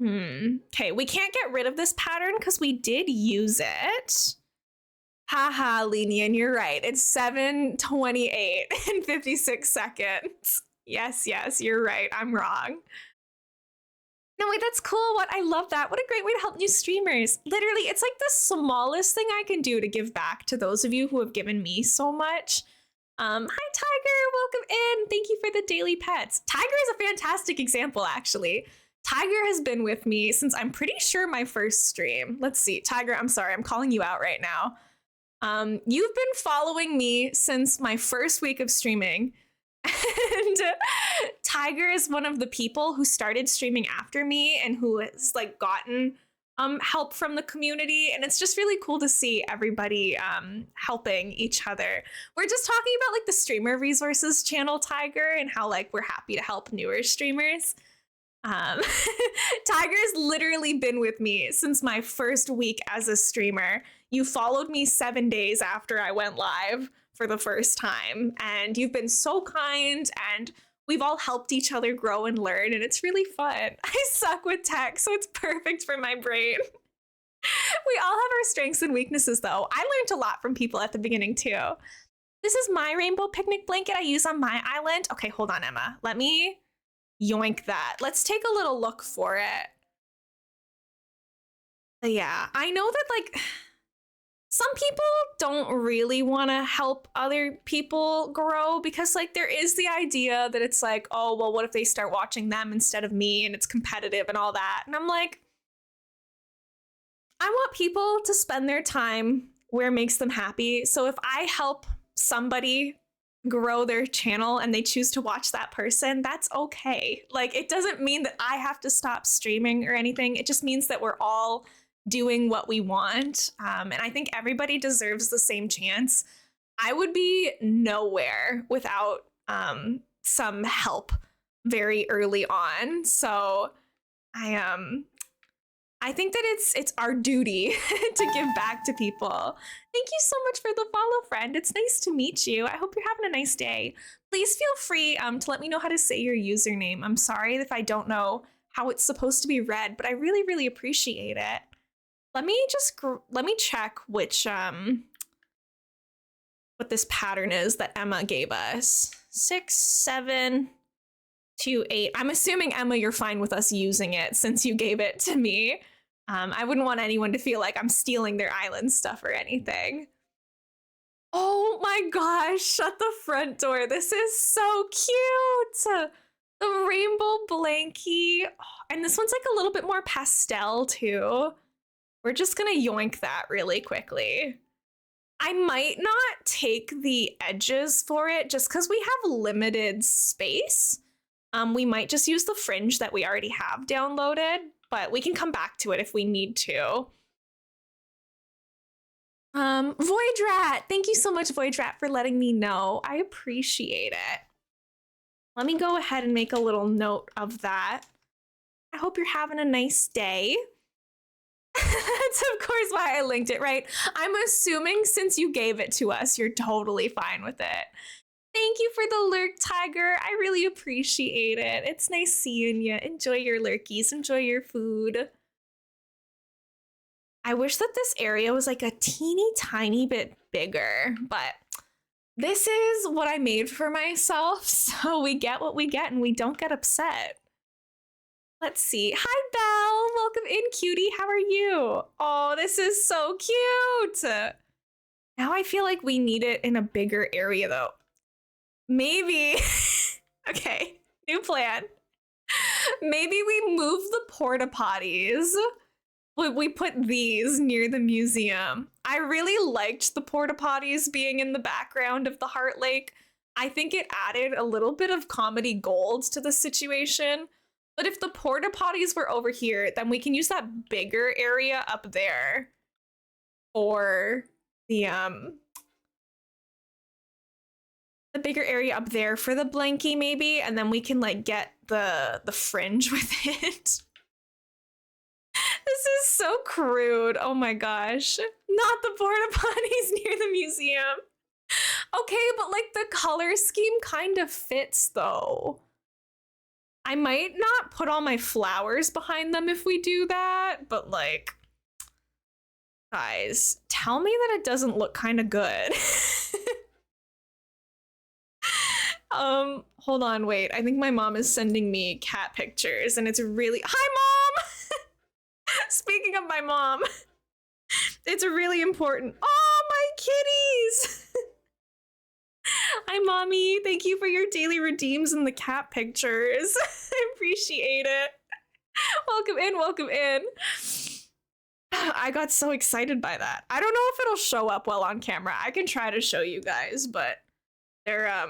Okay, we can't get rid of this pattern because we did use it. Haha, Lenian, you're right. It's 7:28 and 56 seconds. Yes, you're right. I'm wrong. No, wait, that's cool. What? I love that. What a great way to help new streamers. Literally, it's like the smallest thing I can do to give back to those of you who have given me so much. Hi, Tiger. Welcome in. Thank you for the daily pets. Tiger is a fantastic example, actually. Tiger has been with me since I'm pretty sure my first stream. Let's see. Tiger, I'm sorry. I'm calling you out right now. You've been following me since my first week of streaming. And Tiger is one of the people who started streaming after me and who has like gotten help from the community. And it's just really cool to see everybody helping each other. We're just talking about like the streamer resources channel, Tiger, and how like we're happy to help newer streamers. Tiger's literally been with me since my first week as a streamer. You followed me 7 days after I went live for the first time, and you've been so kind, and we've all helped each other grow and learn, and it's really fun. I suck with tech, so it's perfect for my brain. We all have our strengths and weaknesses, though. I learned a lot from people at the beginning, too. This is my rainbow picnic blanket I use on my island. Okay, hold on, Emma. Let me yoink that. Let's take a little look for it. But yeah, I know that, like, some people don't really want to help other people grow because, like, there is the idea that it's like, oh, well, what if they start watching them instead of me and it's competitive and all that? And I'm like, I want people to spend their time where it makes them happy. So if I help somebody grow their channel and they choose to watch that person, that's okay. Like, it doesn't mean that I have to stop streaming or anything. It just means that we're all doing what we want. And I think everybody deserves the same chance. I would be nowhere without some help very early on. So I think that it's our duty to give back to people. Thank you so much for the follow, friend. It's nice to meet you. I hope you're having a nice day. Please feel free to let me know how to say your username. I'm sorry if I don't know how it's supposed to be read, but I really, really appreciate it. Let me check which what this pattern is that Emma gave us. 6, 7, 2, 8. I'm assuming, Emma, you're fine with us using it since you gave it to me. I wouldn't want anyone to feel like I'm stealing their island stuff or anything. Oh my gosh, shut the front door. This is so cute. The rainbow blankie. Oh, and this one's like a little bit more pastel too. We're just gonna yoink that really quickly. I might not take the edges for it just because we have limited space. We might just use the fringe that we already have downloaded, but we can come back to it if we need to. Voidrat, thank you so much, Voidrat, for letting me know. I appreciate it. Let me go ahead and make a little note of that. I hope you're having a nice day. That's of course why I linked it, right? I'm assuming since you gave it to us, you're totally fine with it. Thank you for the lurk, Tiger. I really appreciate it. It's nice seeing you. Enjoy your lurkies. Enjoy your food. I wish that this area was like a teeny tiny bit bigger, but this is what I made for myself, so we get what we get and we don't get upset. Let's see. Hi, Belle. Welcome in, cutie. How are you? Oh, this is so cute. Now I feel like we need it in a bigger area, though. Maybe. Okay, new plan. Maybe we move the porta potties. We put these near the museum. I really liked the porta potties being in the background of the Heart Lake. I think it added a little bit of comedy gold to the situation. But if the porta potties were over here, then we can use that bigger area up there for the bigger area up there for the blankie maybe, and then we can like get the fringe with it. This is so crude. Oh my gosh. Not the porta potties near the museum. Okay, but like the color scheme kind of fits though. I might not put all my flowers behind them if we do that, but like, guys, tell me that it doesn't look kind of good. Hold on, wait. I think my mom is sending me cat pictures and it's really— Hi, Mom! Speaking of my mom, it's really important. Oh, my kitties! Hi, Mommy. Thank you for your daily redeems and the cat pictures. I appreciate it. Welcome in, welcome in. I got so excited by that. I don't know if it'll show up well on camera. I can try to show you guys, but they're,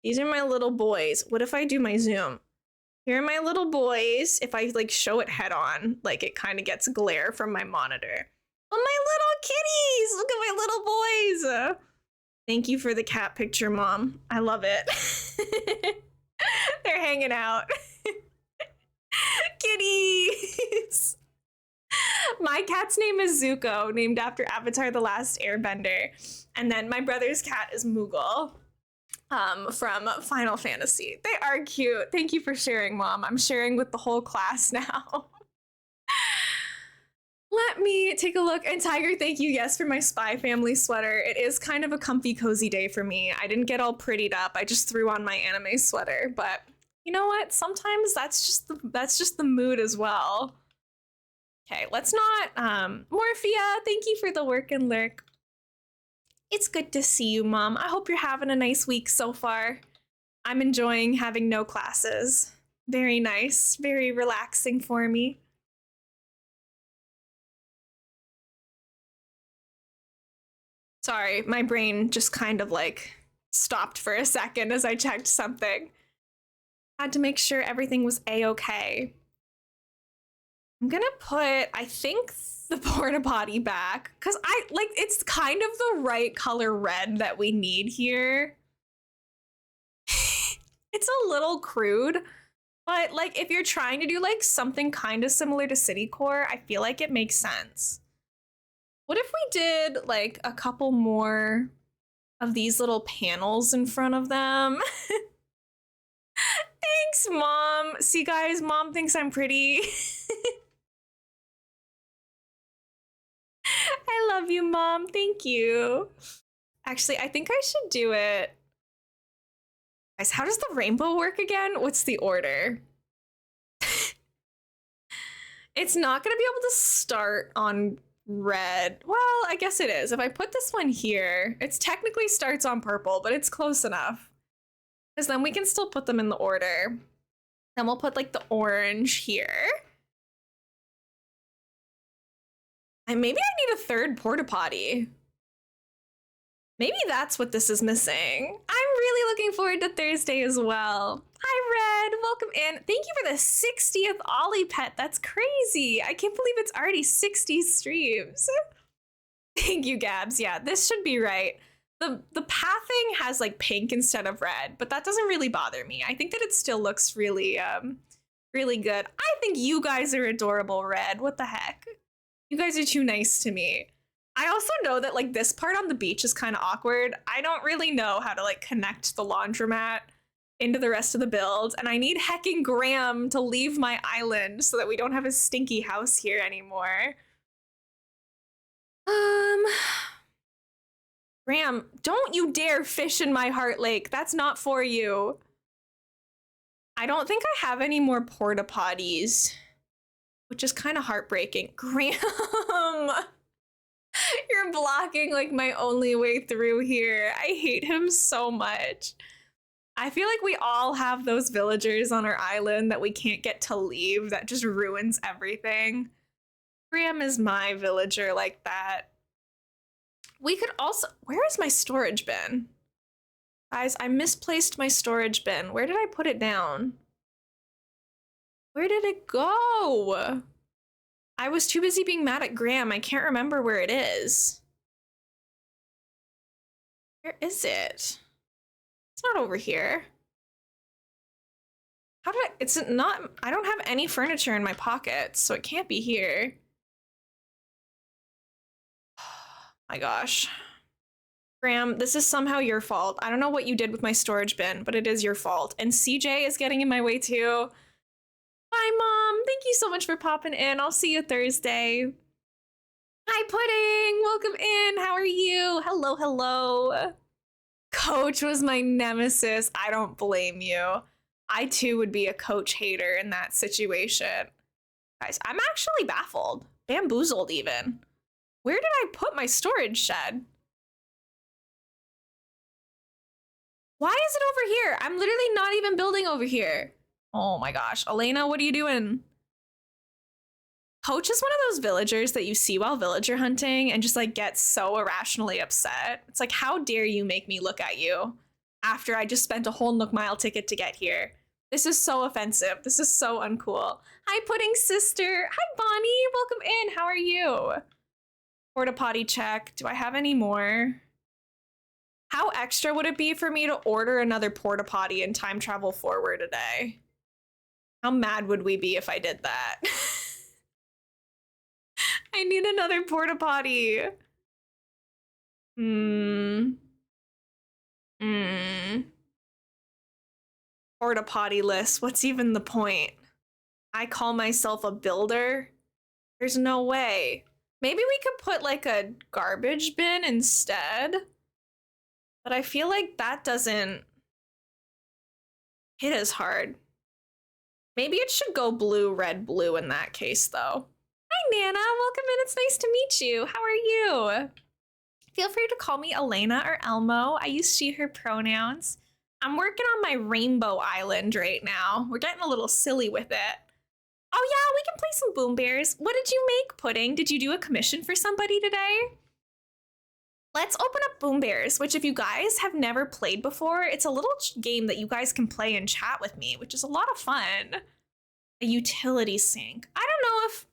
these are my little boys. What if I do my zoom? Here are my little boys. If I like show it head on, like it kind of gets glare from my monitor. Oh, my little kitties! Look at my little boys! Thank you for the cat picture, Mom. I love it. They're hanging out. Kitties! My cat's name is Zuko, named after Avatar: The Last Airbender. And then my brother's cat is Moogle. From Final Fantasy. They are cute. Thank you for sharing, Mom. I'm sharing with the whole class now. Let me take a look. And Tiger, thank you, yes, for my Spy Family sweater. It is kind of a comfy, cozy day for me. I didn't get all prettied up. I just threw on my anime sweater. But you know what? Sometimes that's just the mood as well. Okay, let's not. Morphia, thank you for the work and lurk. It's good to see you, Mom. I hope you're having a nice week so far. I'm enjoying having no classes. Very nice, very relaxing for me. Sorry, my brain just kind of like stopped for a second as I checked something. Had to make sure everything was a-okay. I'm gonna put, I think, the porta potty back because I like it's kind of the right color red that we need here. It's a little crude, but like if you're trying to do like something kind of similar to City Core, I feel like it makes sense. What if we did like a couple more of these little panels in front of them? Thanks, Mom. See, guys, Mom thinks I'm pretty. I love you, Mom. Thank you. Actually, I think I should do it. Guys, how does the rainbow work again? What's the order? It's not going to be able to start on red. Well, I guess it is. If I put this one here, it technically starts on purple, but it's close enough. Because then we can still put them in the order. Then we'll put like the orange here. And maybe I need a third porta potty. Maybe that's what this is missing. I'm really looking forward to Thursday as well. Hi, Red. Welcome in. Thank you for the 60th Ollie pet. That's crazy. I can't believe it's already 60 streams. Thank you, Gabs. Yeah, this should be right. The pathing has like pink instead of red, but that doesn't really bother me. I think that it still looks really, really good. I think you guys are adorable, Red. What the heck? You guys are too nice to me. I also know that like this part on the beach is kind of awkward. I don't really know how to like connect the laundromat into the rest of the build, and I need hecking Graham to leave my island so that we don't have a stinky house here anymore. Graham, don't you dare fish in my heart lake. That's not for you. I don't think I have any more porta potties, which is kind of heartbreaking. Graham, you're blocking like my only way through here. I hate him so much. I feel like we all have those villagers on our island that we can't get to leave that just ruins everything. Graham is my villager like that. We could also, where has my storage been? Guys, I misplaced my storage bin. Where did I put it down? Where did it go? I was too busy being mad at Graham. I can't remember where it is. Where is it? It's not over here. How did I, it's not, I don't have any furniture in my pockets, so it can't be here. My gosh. Graham, this is somehow your fault. I don't know what you did with my storage bin, but it is your fault. And CJ is getting in my way too. Bye, Mom. Thank you so much for popping in. I'll see you Thursday. Hi, Pudding. Welcome in. How are you? Hello, hello. Coach was my nemesis. I don't blame you. I too would be a Coach hater in that situation. Guys, I'm actually baffled. Bamboozled even. Where did I put my storage shed? Why is it over here? I'm literally not even building over here. Oh my gosh. Elena, what are you doing? Coach is one of those villagers that you see while villager hunting and just like gets so irrationally upset. It's like, how dare you make me look at you after I just spent a whole Nook Mile ticket to get here? This is so offensive. This is so uncool. Hi, Pudding Sister. Hi, Bonnie. Welcome in. How are you? Porta potty check. Do I have any more? How extra would it be for me to order another porta potty and time travel forward a day? How mad would we be if I did that? I need another porta potty. Porta potty list. What's even the point? I call myself a builder. There's no way. Maybe we could put like a garbage bin instead. But I feel like that doesn't hit as hard. Maybe it should go blue, red, blue in that case, though. Hi, Nana. Welcome in. It's nice to meet you. How are you? Feel free to call me Elena or Elmo. I use she, her pronouns. I'm working on my Rainbow Island right now. We're getting a little silly with it. Oh, yeah, we can play some Boom Bears. What did you make, Pudding? Did you do a commission for somebody today? Let's open up Boom Bears, which if you guys have never played before, it's a little game that you guys can play and chat with me, which is a lot of fun. A utility sink. I don't know if...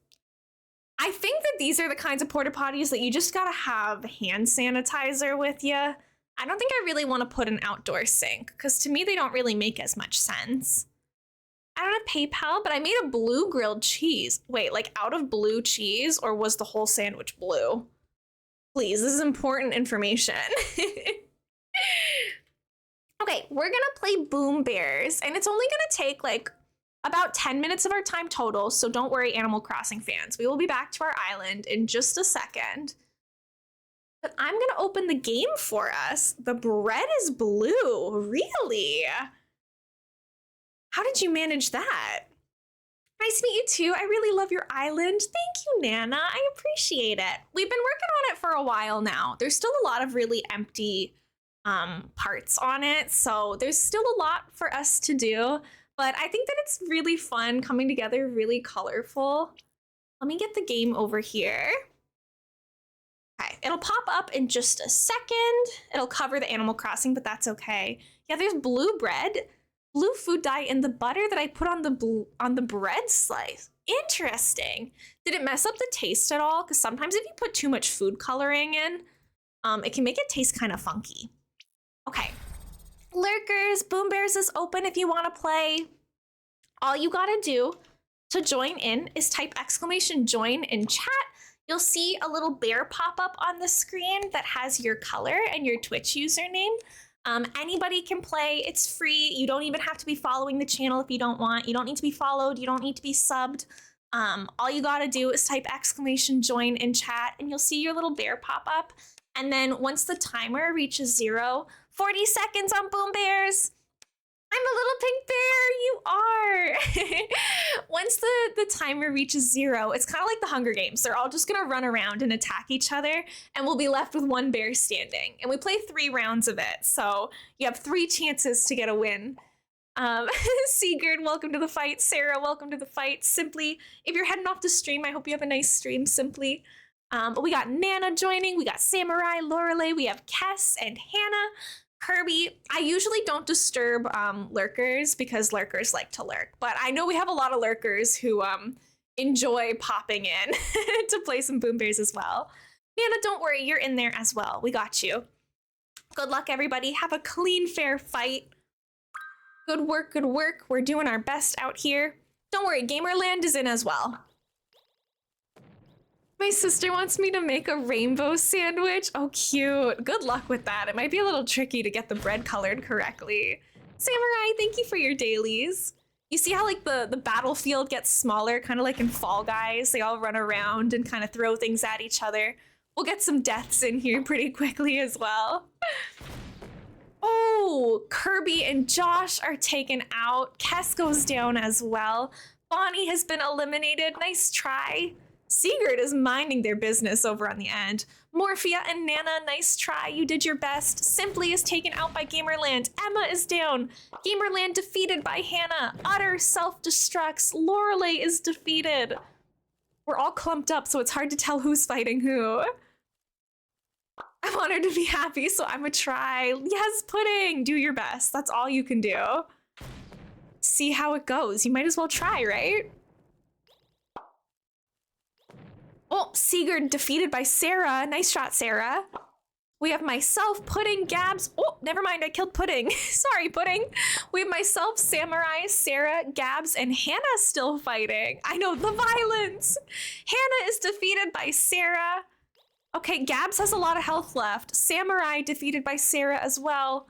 I think that these are the kinds of porta potties that you just gotta have hand sanitizer with you. I don't think I really want to put an outdoor sink, because to me they don't really make as much sense. I don't have PayPal, but I made a blue grilled cheese. Wait, like out of blue cheese, or was the whole sandwich blue? Please, this is important information. Okay, we're gonna play Boom Bears, and it's only gonna take like about 10 minutes of our time total, so don't worry, Animal Crossing fans. We will be back to our island in just a second. But I'm gonna open the game for us. The bread is blue, really? How did you manage that? Nice to meet you too. I really love your island. Thank you, Nana. I appreciate it. We've been working on it for a while now. There's still a lot of really empty parts on it, so there's still a lot for us to do, but I think that it's really fun coming together, really colorful. Let me get the game over here. Okay, it'll pop up in just a second. It'll cover the Animal Crossing, but that's okay. Yeah, there's blue bread. Blue food dye in the butter that I put on the bread slice. Interesting. Did it mess up the taste at all? Because sometimes if you put too much food coloring in, it can make it taste kind of funky. Okay. Lurkers, Boom Bears is open if you want to play. All you gotta do to join in is type !join in chat. You'll see a little bear pop up on the screen that has your color and your Twitch username. Anybody can play. It's free. You don't even have to be following the channel if you don't want. You don't need to be followed. You don't need to be subbed. All you gotta do is type !join in chat and you'll see your little bear pop up. And then once the timer reaches 0, 40 seconds on Boom Bears. I'm a little pink bear, you are. Once the timer reaches 0, it's kind of like the Hunger Games. They're all just gonna run around and attack each other, and we'll be left with one bear standing. And we play 3 rounds of it, so you have 3 chances to get a win. Sigurd, welcome to the fight. Sarah, welcome to the fight. Simply, if you're heading off to stream, I hope you have a nice stream, Simply. But we got Nana joining, we got Samurai, Lorelei, we have Kess and Hannah. Kirby, I usually don't disturb lurkers because lurkers like to lurk, but I know we have a lot of lurkers who enjoy popping in to play some Boom Bears as well. Nana, don't worry, you're in there as well. We got you. Good luck, everybody. Have a clean, fair fight. Good work, good work. We're doing our best out here. Don't worry, Gamerland is in as well. My sister wants me to make a rainbow sandwich. Oh, cute. Good luck with that. It might be a little tricky to get the bread colored correctly. Samurai, thank you for your dailies. You see how like the battlefield gets smaller, kind of like in Fall Guys. They all run around and kind of throw things at each other. We'll get some deaths in here pretty quickly as well. Oh, Kirby and Josh are taken out. Kess goes down as well. Bonnie has been eliminated. Nice try. Sigurd is minding their business over on the end. Morphia and Nana, nice try. You did your best. Simply is taken out by Gamerland. Emma is down. Gamerland defeated by Hannah. Utter self-destructs. Lorelei is defeated. We're all clumped up, so it's hard to tell who's fighting who. I want her to be happy, so I'm gonna try. Yes, Pudding, do your best. That's all you can do. See how it goes. You might as well try, right? Oh, Sigurd defeated by Sarah. Nice shot, Sarah. We have myself, Pudding, Gabs. Oh, never mind, I killed Pudding. Sorry, Pudding. We have myself, Samurai, Sarah, Gabs, and Hannah still fighting. I know, the violence. Hannah is defeated by Sarah. Okay, Gabs has a lot of health left. Samurai defeated by Sarah as well.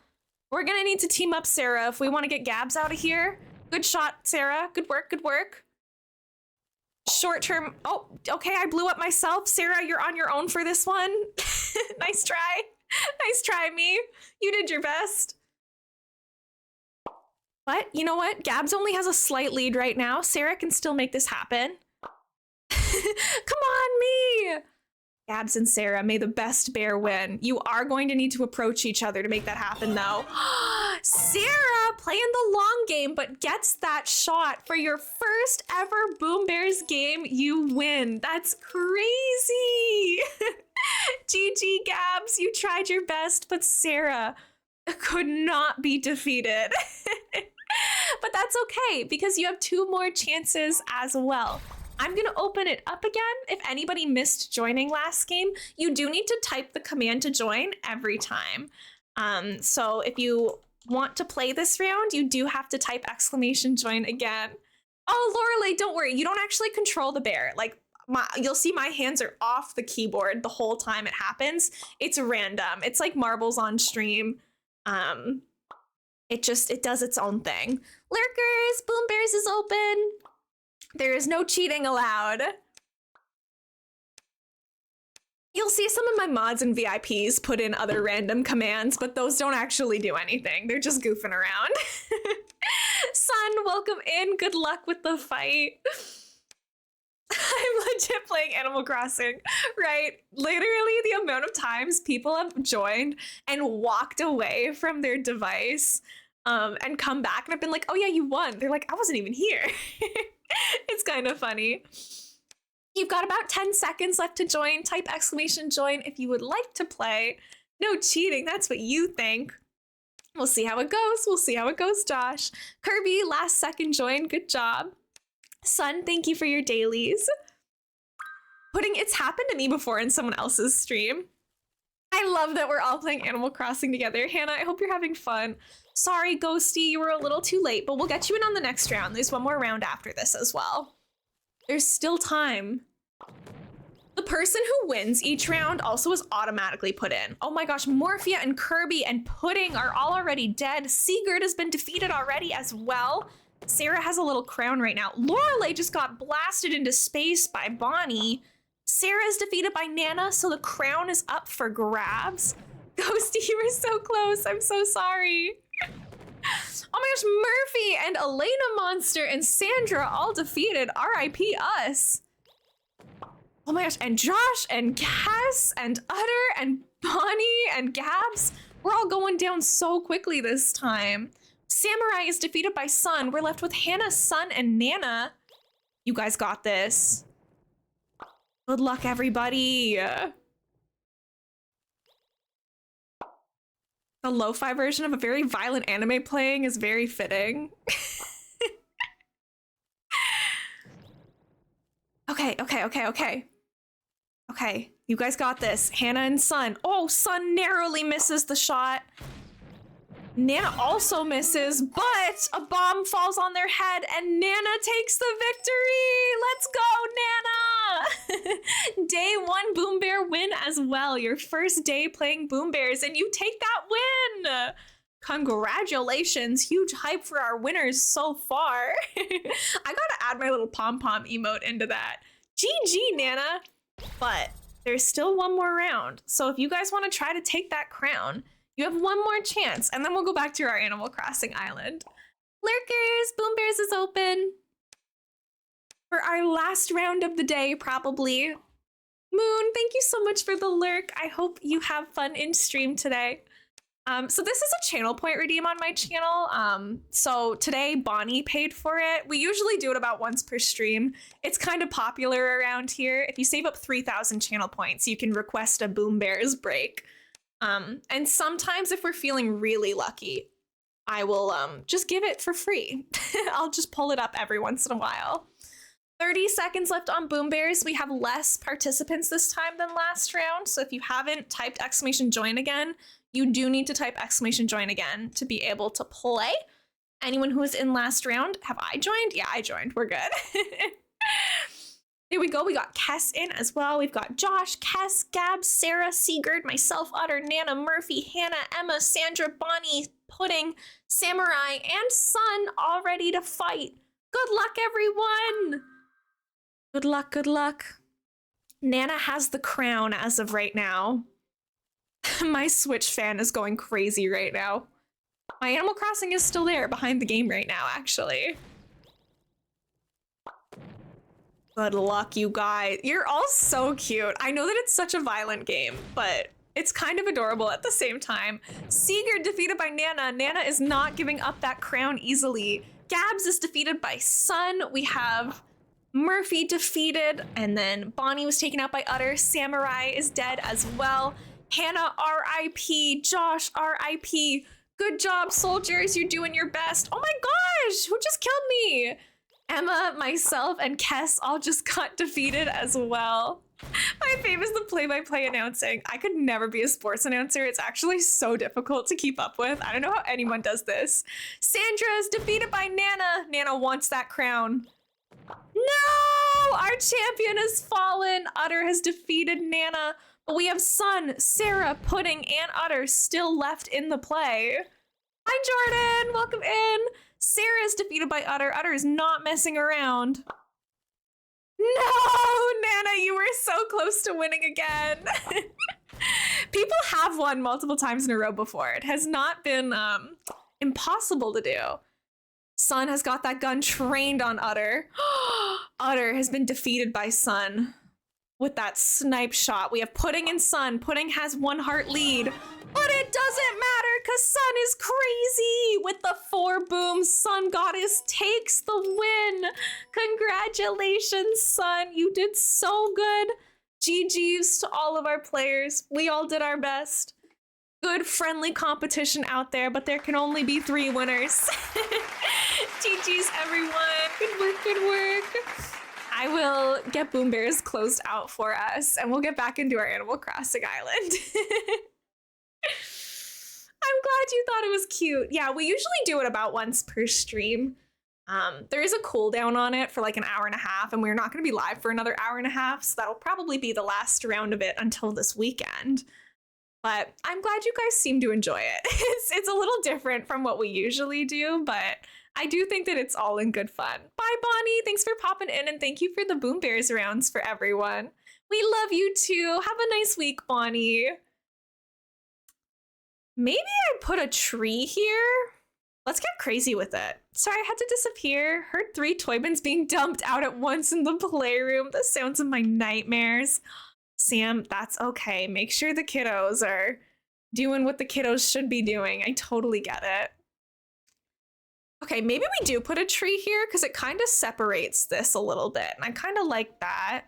We're gonna need to team up Sarah if we want to get Gabs out of here. Good shot, Sarah. Good work, good work. Short term. Oh, okay, I blew up myself. Sarah, you're on your own for this one. Nice try. Nice try, me. You did your best. But you know what? Gabs only has a slight lead right now. Sarah can still make this happen. Come on, me. Gabs and Sarah, may the best bear win. You are going to need to approach each other to make that happen, though. Sarah playing the long game, but gets that shot for your first ever Boom Bears game. You win. That's crazy. GG, Gabs. You tried your best, but Sarah could not be defeated. But that's okay, because you have 2 more chances as well. I'm gonna open it up again. If anybody missed joining last game, you do need to type the command to join every time. So if you want to play this round, you do have to type !join again. Oh, Lorelei, don't worry. You don't actually control the bear. Like, you'll see my hands are off the keyboard the whole time it happens. It's random. It's like marbles on stream. It does its own thing. Lurkers, Boom Bears is open. There is no cheating allowed. You'll see some of my mods and VIPs put in other random commands, but those don't actually do anything. They're just goofing around. Sun, welcome in. Good luck with the fight. I'm legit playing Animal Crossing, right? Literally the amount of times people have joined and walked away from their device and come back and I've been like, oh yeah, you won. They're like, I wasn't even here. It's kind of funny. You've got about 10 seconds left to join. Type !join if you would like to play. No cheating, that's what you think. We'll see how it goes. We'll see how it goes, Josh. Kirby, last second join. Good job. Sun, thank you for your dailies. Pudding, it's happened to me before in someone else's stream. I love that we're all playing Animal Crossing together. Hannah, I hope you're having fun. Sorry, Ghosty, you were a little too late, but we'll get you in on the next round. There's one more round after this as well. There's still time. The person who wins each round also is automatically put in. Oh my gosh, Morphia and Kirby and Pudding are all already dead. Sigurd has been defeated already as well. Sarah has a little crown right now. Lorelei just got blasted into space by Bonnie. Sarah is defeated by Nana, so the crown is up for grabs. Ghosty, you were so close. I'm so sorry. Oh my gosh, Murphy and Elena Monster and Sandra all defeated. R.I.P. us. Oh my gosh, and Josh and Cass and Utter and Bonnie and Gabs. We're all going down so quickly this time. Samurai is defeated by Sun. We're left with Hannah, Sun, and Nana. You guys got this. Good luck, everybody. The lo-fi version of a very violent anime playing is very fitting. Okay. Okay, you guys got this. Hannah and Sun. Oh, Sun narrowly misses the shot. Nana also misses, but a bomb falls on their head and Nana takes the victory. Let's go, Nana. Day 1 Boom Bear win as well. Your first day playing Boom Bears and you take that win. Congratulations. Huge hype for our winners so far. I gotta add my little pom-pom emote into that. GG, Nana. But there's still one more round. So if you guys want to try to take that crown, you have one more chance, and then we'll go back to our Animal Crossing island. Lurkers, Boom Bears is open for our last round of the day, probably. Moon, thank you so much for the lurk. I hope you have fun in stream today. So this is a channel point redeem on my channel. So today Bonnie paid for it. We usually do it about once per stream. It's kind of popular around here. If you save up 3,000 channel points, you can request a Boom Bears break. And sometimes if we're feeling really lucky, I will just give it for free. I'll just pull it up every once in a while. 30 seconds left on Boom Bears. We have less participants this time than last round. So if you haven't typed !join again, you do need to type !join again to be able to play. Anyone who was in last round, have I joined? Yeah, I joined. We're good. Here we go. We got Kess in as well. We've got Josh, Kess, Gab, Sarah, Sigurd, myself, Utter, Nana, Murphy, Hannah, Emma, Sandra, Bonnie, Pudding, Samurai, and Sun all ready to fight. Good luck, everyone. Good luck, good luck. Nana has the crown as of right now. My Switch fan is going crazy right now. My Animal Crossing is still there behind the game right now, actually. Good luck, you guys. You're all so cute. I know that it's such a violent game, but it's kind of adorable at the same time. Sigurd defeated by Nana. Nana is not giving up that crown easily. Gabs is defeated by Sun. We have Murphy defeated, and then Bonnie was taken out by Utter. Samurai is dead as well. Hannah, R.I.P. Josh, R.I.P. Good job, soldiers. You're doing your best. Oh my gosh, who just killed me? Emma, myself, and Kess all just got defeated as well. My fave is the play-by-play announcing. I could never be a sports announcer. It's actually so difficult to keep up with. I don't know how anyone does this. Sandra is defeated by Nana. Nana wants that crown. No! Our champion has fallen. Utter has defeated Nana. But we have Sun, Sarah, Pudding, and Utter still left in the play. Hi, Jordan. Welcome in. Sarah is defeated by Utter. Utter is not messing around. No, Nana, you were so close to winning again. People have won multiple times in a row before. It has not been impossible to do. Sun has got that gun trained on Utter. Utter has been defeated by Sun with that snipe shot. We have Pudding and Sun. Pudding has 1 heart lead, but it doesn't matter because Sun is crazy. With the 4 booms, Sun Goddess takes the win. Congratulations, Sun. You did so good. GG's to all of our players. We all did our best. Good friendly competition out there, but there can only be 3 winners. GG's, everyone. Good work, good work. I will get Boom Bears closed out for us, and we'll get back into our Animal Crossing island. I'm glad you thought it was cute. Yeah, we usually do it about once per stream. There is a cooldown on it for like an hour and a half, and we're not going to be live for another hour and a half, so that'll probably be the last round of it until this weekend. But I'm glad you guys seem to enjoy it. It's a little different from what we usually do, but I do think that it's all in good fun. Bye, Bonnie. Thanks for popping in, and thank you for the Boom Bears rounds for everyone. We love you too. Have a nice week, Bonnie. Maybe I put a tree here. Let's get crazy with it. Sorry, I had to disappear. Heard 3 toy bins being dumped out at once in the playroom. The sounds of my nightmares. Sam, that's okay. Make sure the kiddos are doing what the kiddos should be doing. I totally get it. Okay, maybe we do put a tree here because it kind of separates this a little bit. And I kind of like that.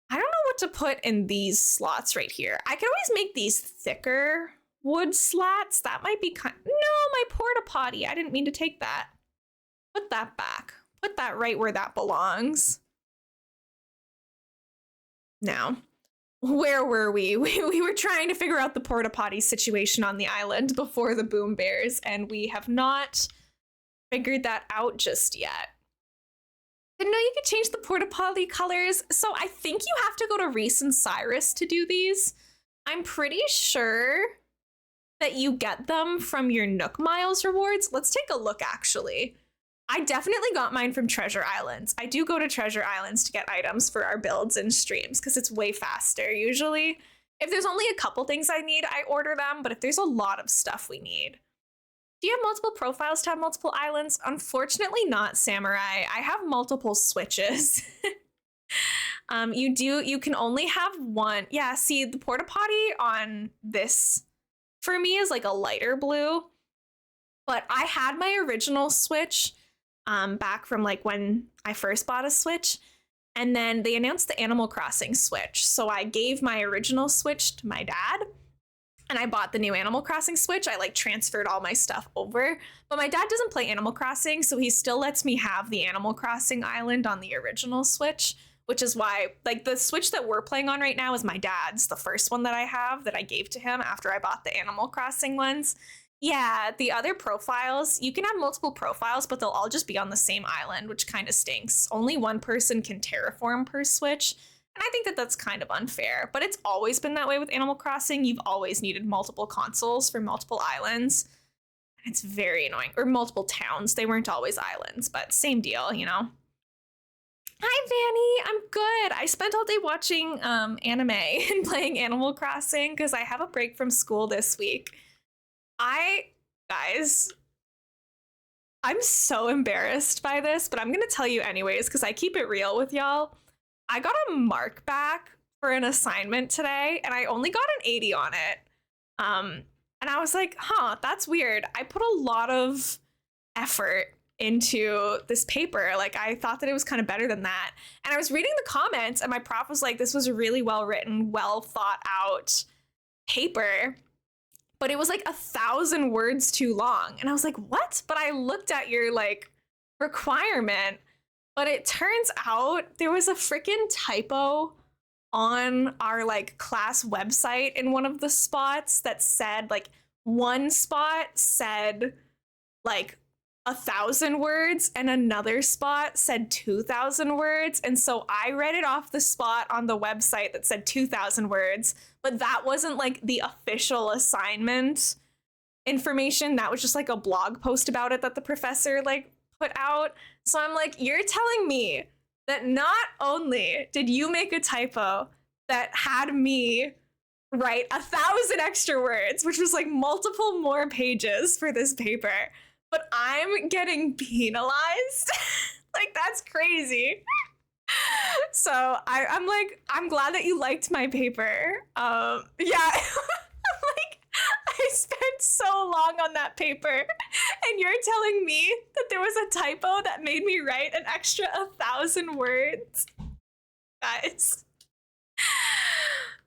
I don't know what to put in these slots right here. I can always make these thicker. wood slats. That might be no, my porta potty. I didn't mean to take that. Put that back. Put that right where that belongs. Now, where were we? We were trying to figure out the porta potty situation on the island before the boom bears, and we have not figured that out just yet. Didn't know you could change the porta potty colors. So I think you have to go to Reese and Cyrus to do these. I'm pretty sure that you get them from your Nook Miles rewards. Let's take a look, actually. I definitely got mine from Treasure Islands. I do go to Treasure Islands to get items for our builds and streams because it's way faster usually. If there's only a couple things I need, I order them, but if there's a lot of stuff we need. Do you have multiple profiles to have multiple islands? Unfortunately not, Samurai. I have multiple switches. You can only have one. Yeah, see, the porta potty on this for me is like a lighter blue, but I had my original Switch back from like when I first bought a Switch, and then they announced the Animal Crossing Switch. So I gave my original Switch to my dad, and I bought the new Animal Crossing Switch. I like transferred all my stuff over, but my dad doesn't play Animal Crossing, so he still lets me have the Animal Crossing island on the original Switch, which is why like the Switch that we're playing on right now is my dad's, the first one that I have that I gave to him after I bought the Animal Crossing ones. Yeah, the other profiles, you can have multiple profiles, but they'll all just be on the same island, which kind of stinks. Only one person can terraform per Switch. And I think that that's kind of unfair, but it's always been that way with Animal Crossing. You've always needed multiple consoles for multiple islands. And it's very annoying. Or multiple towns. They weren't always islands, but same deal, you know? Hi, Vanny. I'm good. I spent all day watching anime and playing Animal Crossing because I have a break from school this week. Guys, I'm so embarrassed by this, but I'm going to tell you anyways because I keep it real with y'all. I got a mark back for an assignment today, and I only got an 80 on it. And I was like, huh, that's weird. I put a lot of effort into this paper. Like, I thought that it was kind of better than that. And I was reading the comments, and my prof was like, this was a really well-written, well-thought-out paper. But it was like 1,000 words too long. And I was like, what? But I looked at your, like, requirement, but it turns out there was a freaking typo on our like class website in one of the spots that said like one spot said like 1,000 words and another spot said 2,000 words. And so I read it off the spot on the website that said 2,000 words, but that wasn't like the official assignment information. That was just like a blog post about it that the professor like put out. So I'm like, you're telling me that not only did you make a typo that had me write 1,000 extra words, which was like multiple more pages for this paper, but I'm getting penalized. Like, that's crazy. So I'm like, I'm glad that you liked my paper. Yeah. Like, I spent so long on that paper, and you're telling me that there was a typo that made me write an extra 1,000 words? Guys,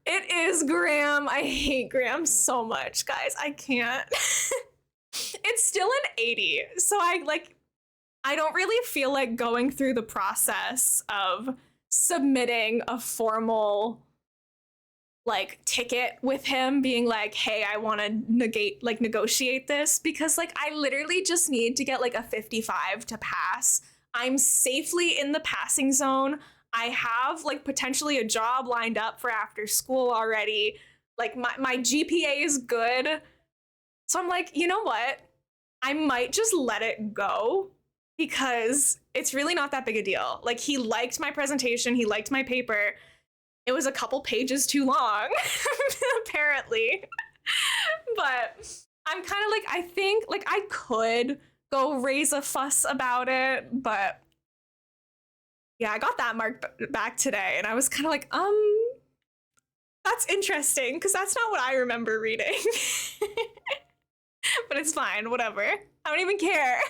it is Graham. I hate Graham so much, guys. I can't. It's still an 80, so I don't really feel like going through the process of submitting a formal like ticket with him being like, hey, I want to negotiate this, because like I literally just need to get like a 55 to pass. I'm safely in the passing zone. I have like potentially a job lined up for after school already. Like my GPA is good. So I'm like, you know what? I might just let it go because it's really not that big a deal. Like, he liked my presentation. He liked my paper. It was a couple pages too long, apparently. But I'm kind of like, I think like I could go raise a fuss about it, but yeah, I got that mark back today, and I was kind of like, that's interesting, because that's not what I remember reading. But it's fine, whatever. I don't even care.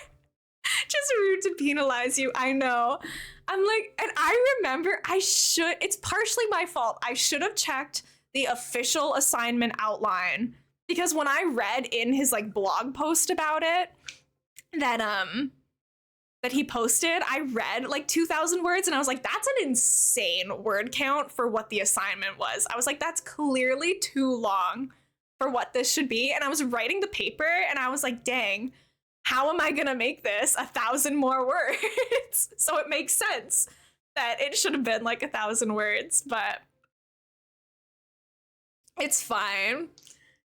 Just rude to penalize you, I know. I'm like, and I remember it's partially my fault. I should have checked the official assignment outline, because when I read in his like blog post about it that he posted, I read like 2,000 words and I was like, that's an insane word count for what the assignment was. I was like, that's clearly too long for what this should be. And I was writing the paper and I was like, dang, how am I gonna make this 1,000 more words? So it makes sense that it should have been like 1,000 words, but it's fine.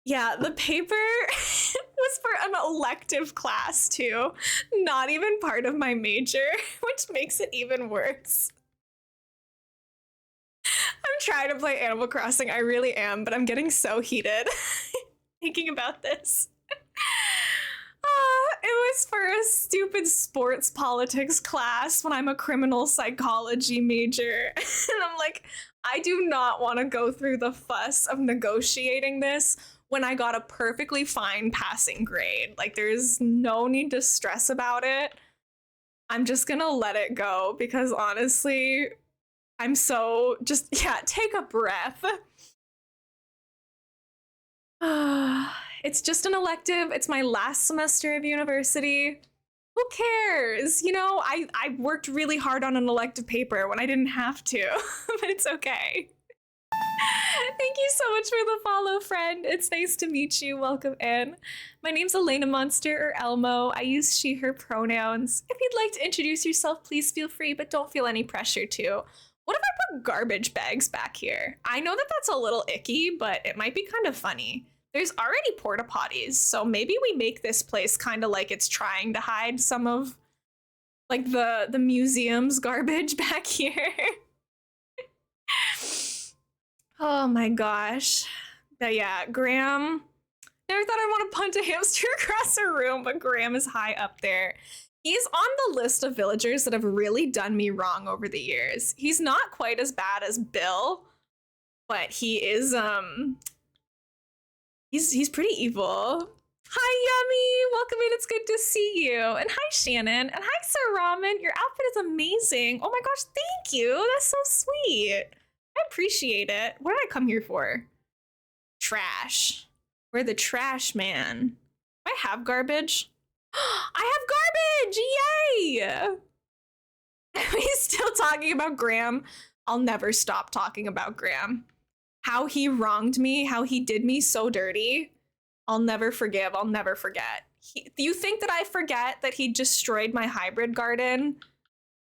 Yeah, the paper was for an elective class too, not even part of my major, which makes it even worse. I'm trying to play Animal Crossing, I really am, but I'm getting so heated thinking about this. It was for a stupid sports politics class when I'm a criminal psychology major. And I'm like, I do not want to go through the fuss of negotiating this when I got a perfectly fine passing grade. Like, there's no need to stress about it. I'm just gonna let it go because honestly, I'm so just, yeah, take a breath. It's just an elective. It's my last semester of university. Who cares? You know, I worked really hard on an elective paper when I didn't have to, but it's okay. Thank you so much for the follow, friend. It's nice to meet you. Welcome in. My name's Elena Monster or Elmo. I use she, her pronouns. If you'd like to introduce yourself, please feel free, but don't feel any pressure to. What if I put garbage bags back here? I know that that's a little icky, but it might be kind of funny. There's already porta potties, so maybe we make this place kind of like it's trying to hide some of like the museum's garbage back here. Oh my gosh. But yeah, Graham, never thought I'd want to punt a hamster across a room, but Graham is high up there. He's on the list of villagers that have really done me wrong over the years. He's not quite as bad as Bill, but he is he's pretty evil. Hi, Yummy! Welcome in, it's good to see you. And hi, Shannon. And hi, Sir Ramen. Your outfit is amazing. Oh my gosh, thank you. That's so sweet. I appreciate it. What did I come here for? Trash. We're the trash man. Do I have garbage? I have garbage! Yay! Are we still talking about Graham? I'll never stop talking about Graham. How he wronged me, how he did me so dirty. I'll never forgive, I'll never forget. You think that I forget that he destroyed my hybrid garden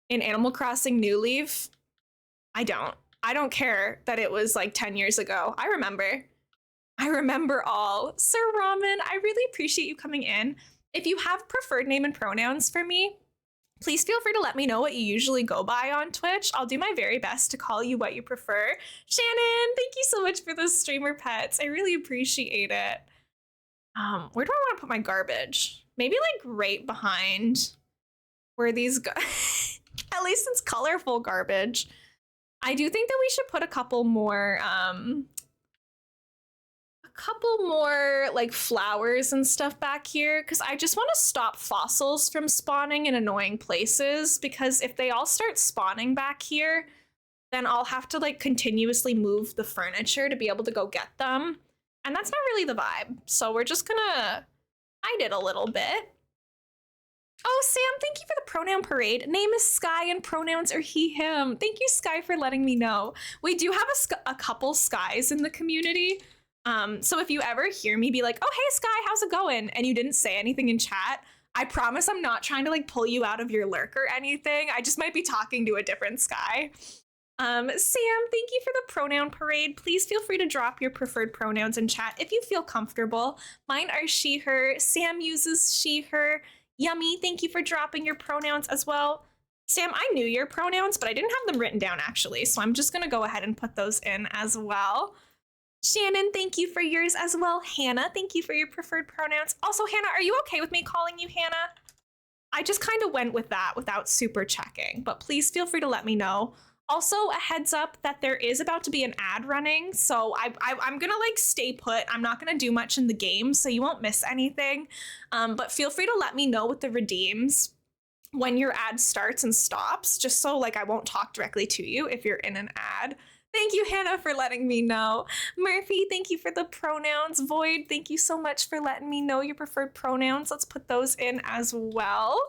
in Animal Crossing New Leaf? I don't. I don't care that it was like 10 years ago. I remember all. Sir Ramen, I really appreciate you coming in. If you have preferred name and pronouns for me, please feel free to let me know what you usually go by on Twitch. I'll do my very best to call you what you prefer. Shannon, thank you so much for those streamer pets. I really appreciate it. Where do I want to put my garbage? Maybe like right behind where these go. At least it's colorful garbage. I do think that we should put a couple more like flowers and stuff back here because I just want to stop fossils from spawning in annoying places, because if they all start spawning back here, then I'll have to like continuously move the furniture to be able to go get them. And that's not really the vibe. So we're just gonna hide it a little bit. Oh, Sam, thank you for the pronoun parade. Name is Sky and pronouns are he, him. Thank you, Sky, for letting me know. We do have a couple Skies in the community. So if you ever hear me be like, oh, hey, Sky, how's it going? And you didn't say anything in chat, I promise I'm not trying to like pull you out of your lurk or anything. I just might be talking to a different Sky. Sam, thank you for the pronoun parade. Please feel free to drop your preferred pronouns in chat if you feel comfortable. Mine are she, her. Sam uses she, her. Yummy, thank you for dropping your pronouns as well. Sam, I knew your pronouns, but I didn't have them written down actually, so I'm just gonna go ahead and put those in as well. Shannon, thank you for yours as well. Hannah, thank you for your preferred pronouns. Also, Hannah, are you okay with me calling you Hannah? I just kind of went with that without super checking, but please feel free to let me know. Also, a heads up that there is about to be an ad running, so I'm gonna like stay put. I'm not gonna do much in the game, so you won't miss anything. But feel free to let me know with the redeems when your ad starts and stops, just so like I won't talk directly to you if you're in an ad. Thank you, Hannah, for letting me know. Murphy, thank you for the pronouns. Void, thank you so much for letting me know your preferred pronouns. Let's put those in as well.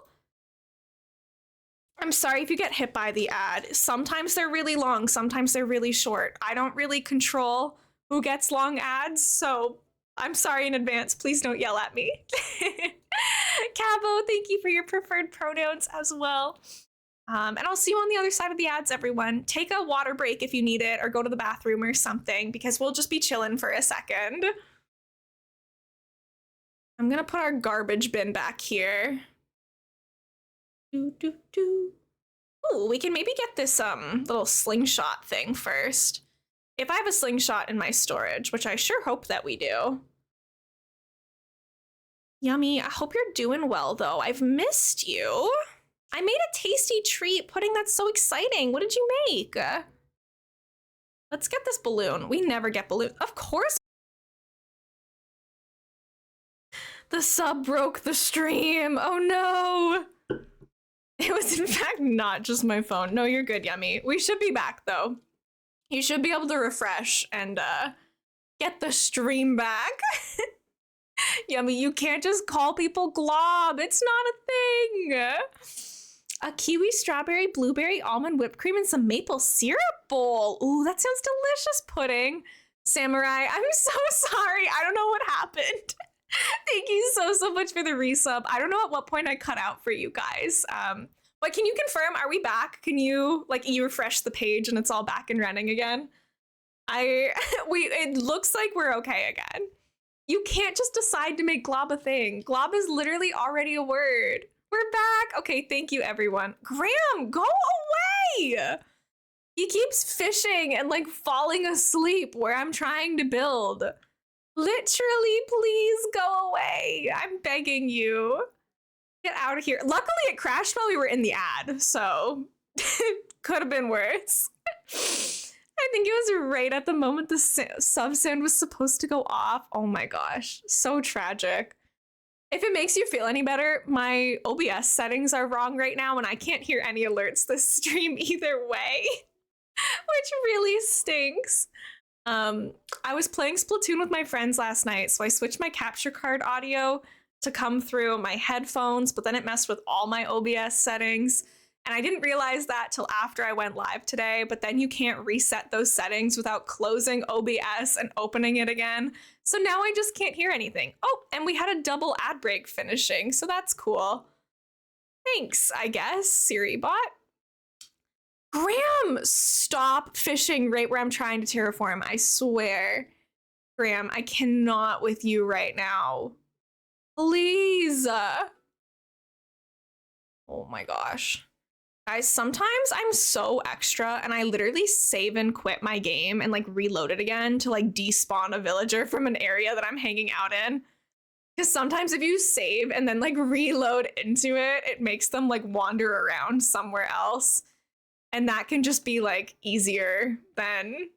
I'm sorry if you get hit by the ad. Sometimes they're really long, sometimes they're really short. I don't really control who gets long ads, so I'm sorry in advance. Please don't yell at me. Cabo, thank you for your preferred pronouns as well. And I'll see you on the other side of the ads, everyone. Take a water break if you need it, or go to the bathroom or something, because we'll just be chilling for a second. I'm gonna put our garbage bin back here. Ooh, we can maybe get this little slingshot thing first. If I have a slingshot in my storage, which I sure hope that we do. Yummy, I hope you're doing well though. I've missed you. I made a tasty treat pudding that's so exciting. What did you make? Let's get this balloon. We never get balloon. Of course. The sub broke the stream. Oh no. It was in fact not just my phone. No, you're good, Yummy. We should be back though. You should be able to refresh and get the stream back. Yummy, you can't just call people glob. It's not a thing. A kiwi, strawberry, blueberry, almond whipped cream, and some maple syrup bowl. Ooh, that sounds delicious, pudding. Samurai, I'm so sorry. I don't know what happened. Thank you so much for the resub. I don't know at what point I cut out for you guys. But can you confirm, are we back? Can you, like, you refresh the page and it's all back and running again? It looks like we're okay again. You can't just decide to make glob a thing. Glob is literally already a word. We're back. Okay, thank you, everyone. Graham, go away. He keeps fishing and like falling asleep where I'm trying to build. Literally, please go away. I'm begging you. Get out of here. Luckily, it crashed while we were in the ad, so could have been worse. I think it was right at the moment the sub sound was supposed to go off. Oh my gosh, so tragic. If it makes you feel any better, my OBS settings are wrong right now and I can't hear any alerts this stream either way, which really stinks. I was playing Splatoon with my friends last night, so I switched my capture card audio to come through my headphones, but then it messed with all my OBS settings. And I didn't realize that till after I went live today, but then you can't reset those settings without closing OBS and opening it again. So now I just can't hear anything. Oh, and we had a double ad break finishing, so that's cool. Thanks, I guess, SiriBot. Graham, stop fishing right where I'm trying to terraform, I swear. Graham, I cannot with you right now. Please. Oh my gosh. Guys, sometimes I'm so extra and I literally save and quit my game and like reload it again to like despawn a villager from an area that I'm hanging out in. Because sometimes if you save and then like reload into it, it makes them like wander around somewhere else. And that can just be like easier than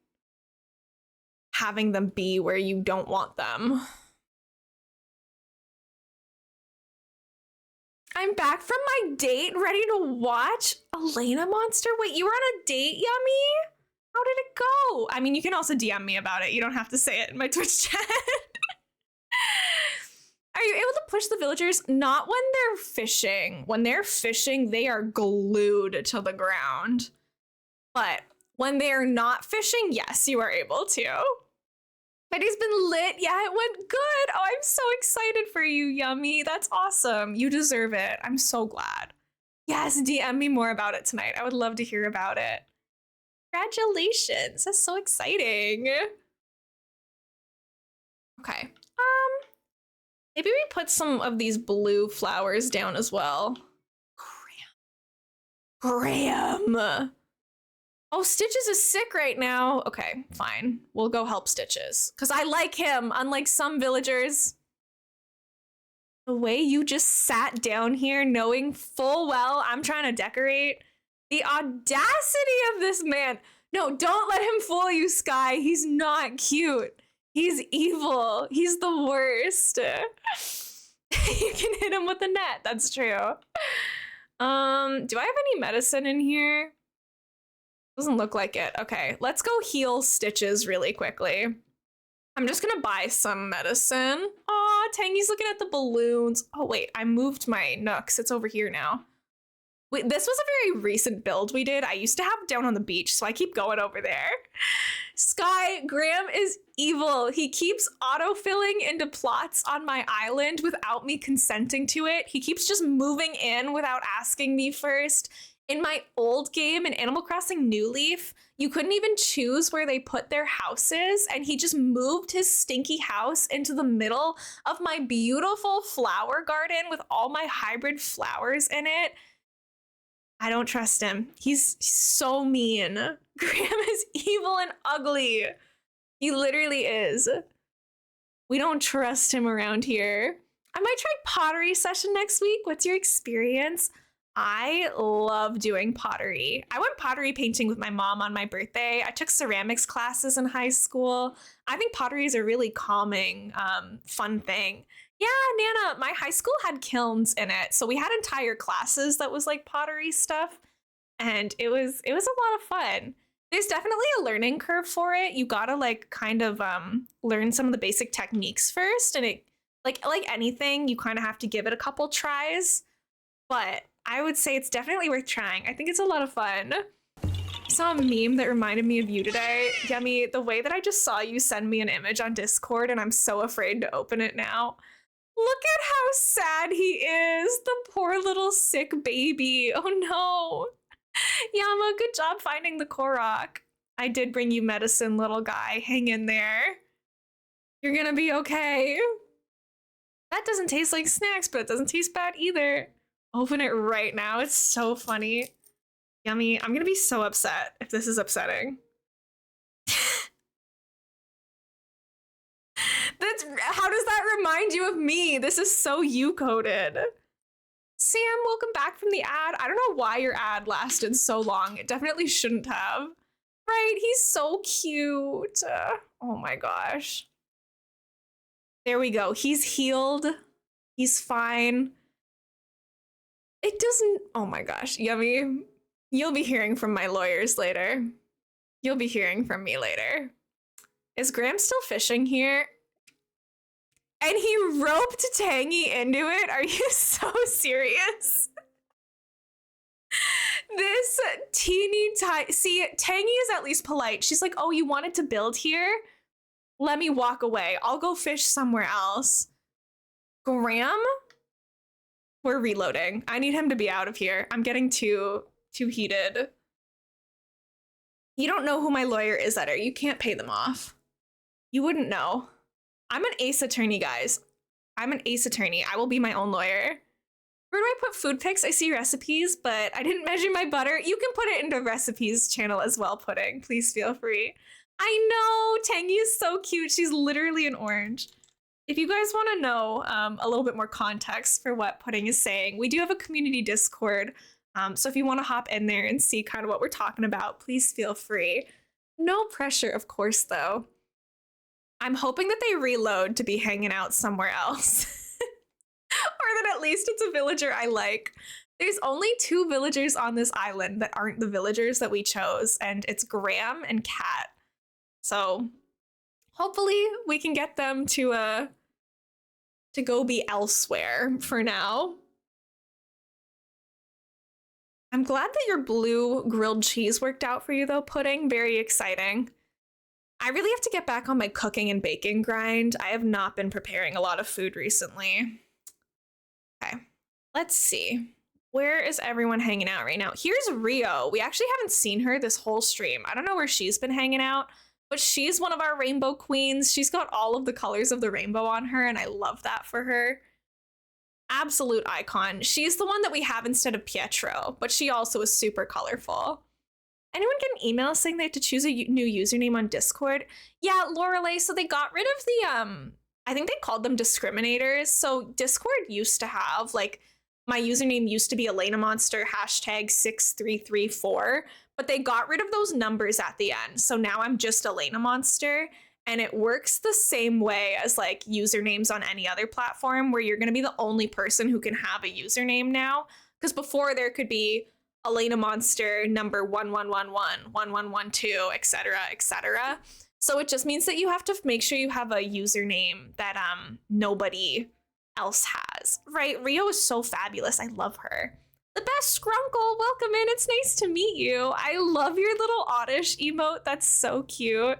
having them be where you don't want them. I'm back from my date, ready to watch Elena Monster. Wait, you were on a date, Yummy? How did it go? I mean, you can also DM me about it. You don't have to say it in my Twitch chat. Are you able to push the villagers? Not when they're fishing. When they're fishing, they are glued to the ground. But when they're not fishing, yes, you are able to. But he's been lit. Yeah, it went good. Oh, I'm so excited for you, Yummy. That's awesome. You deserve it. I'm so glad. Yes, DM me more about it tonight. I would love to hear about it. Congratulations. That's so exciting. Okay. Maybe we put some of these blue flowers down as well. Graham. Oh, Stitches is sick right now. Okay, fine. We'll go help Stitches. Because I like him, unlike some villagers. The way you just sat down here knowing full well I'm trying to decorate. The audacity of this man. No, don't let him fool you, Sky. He's not cute. He's evil. He's the worst. You can hit him with a net. That's true. Do I have any medicine in here? Doesn't look like it. Okay, let's go heal Stitches really quickly. I'm just gonna buy some medicine. Aw, Tangy's looking at the balloons. Oh wait, I moved my Nooks. It's over here now. Wait, this was a very recent build we did. I used to have it down on the beach, so I keep going over there. Sky, Graham is evil. He keeps autofilling into plots on my island without me consenting to it. He keeps just moving in without asking me first. In my old game in Animal Crossing New Leaf, you couldn't even choose where they put their houses, and he just moved his stinky house into the middle of my beautiful flower garden with all my hybrid flowers in it. I don't trust him. He's so mean. Graham is evil and ugly. He literally is. We don't trust him around here. I might try pottery session next week. What's your experience? I love doing pottery. I went pottery painting with my mom on my birthday. I took ceramics classes in high school. I think pottery is a really calming, fun thing. Yeah, Nana, my high school had kilns in it. So we had entire classes that was like pottery stuff. And it was a lot of fun. There's definitely a learning curve for it. You gotta like kind of learn some of the basic techniques first. And it like anything, you kind of have to give it a couple tries. But I would say it's definitely worth trying. I think it's a lot of fun. I saw a meme that reminded me of you today. Yummy, the way that I just saw you send me an image on Discord and I'm so afraid to open it now. Look at how sad he is. The poor little sick baby. Oh no. Yama, good job finding the Korok. I did bring you medicine, little guy. Hang in there. You're gonna be okay. That doesn't taste like snacks, but it doesn't taste bad either. Open it right now. It's so funny. Yummy. I'm gonna be so upset if this is upsetting. How does that remind you of me? This is so you-coded. Sam, welcome back from the ad. I don't know why your ad lasted so long. It definitely shouldn't have. Right, he's so cute. Oh my gosh. There we go. He's healed. He's fine. It doesn't, oh my gosh, Yummy. You'll be hearing from my lawyers later. You'll be hearing from me later. Is Graham still fishing here? And he roped Tangy into it? Are you so serious? This teeny tiny, see, Tangy is at least polite. She's like, oh, you wanted to build here? Let me walk away. I'll go fish somewhere else. Graham? We're reloading. I need him to be out of here. I'm getting too heated. You don't know who my lawyer is, Eder. You can't pay them off. You wouldn't know. I'm an ace attorney, guys. I'm an ace attorney. I will be my own lawyer. Where do I put food pics? I see recipes, but I didn't measure my butter. You can put it into recipes channel as well, Pudding. Please feel free. I know, Tangy is so cute. She's literally an orange. If you guys want to know a little bit more context for what Pudding is saying, we do have a community Discord. So if you want to hop in there and see kind of what we're talking about, please feel free. No pressure, of course, though. I'm hoping that they reload to be hanging out somewhere else. Or that at least it's a villager I like. There's only 2 villagers on this island that aren't the villagers that we chose, and it's Graham and Kat. So hopefully we can get them to go be elsewhere for now. I'm glad that your blue grilled cheese worked out for you though, Pudding. Very exciting. I really have to get back on my cooking and baking grind. I have not been preparing a lot of food recently. Okay, let's see. Where is everyone hanging out right now? Here's Rio. We actually haven't seen her this whole stream. I don't know where she's been hanging out, but she's one of our rainbow queens. She's got all of the colors of the rainbow on her, and I love that for her. Absolute icon. She's the one that we have instead of Pietro, but she also is super colorful. Anyone get an email saying they have to choose a new username on Discord? Yeah, Lorelei, so they got rid of the, I think they called them discriminators. So Discord used to have, like, my username used to be Elena Monster, #6334, but they got rid of those numbers at the end. So now I'm just Elena Monster, and it works the same way as, like, usernames on any other platform, where you're going to be the only person who can have a username now. Because before there could be Elena Monster number 1111, 1112, etc., etc. So it just means that you have to make sure you have a username that nobody else has, right? Rio is so fabulous. I love her. The best Scrunkle, welcome in. It's nice to meet you. I love your little oddish emote. That's so cute.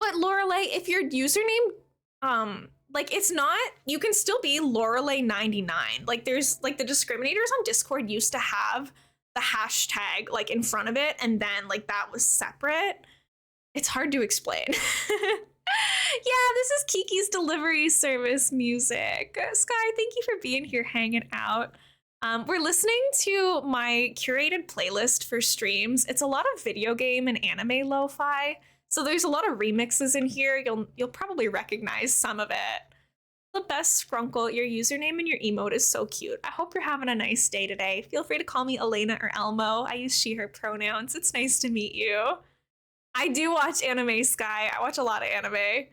But Lorelei, if your username, like it's not, you can still be Lorelei99. Like there's like the discriminators on Discord used to have the hashtag like in front of it, and then like that was separate. It's hard to explain. Yeah, this is Kiki's delivery service music. Sky, thank you for being here hanging out. We're listening to my curated playlist for streams. It's a lot of video game and anime lo-fi. So there's a lot of remixes in here. You'll probably recognize some of it. The best Scrunkle, your username and your emote is so cute. I hope you're having a nice day today. Feel free to call me Elena or Elmo. I use she, her pronouns. It's nice to meet you. I do watch anime, Sky. I watch a lot of anime.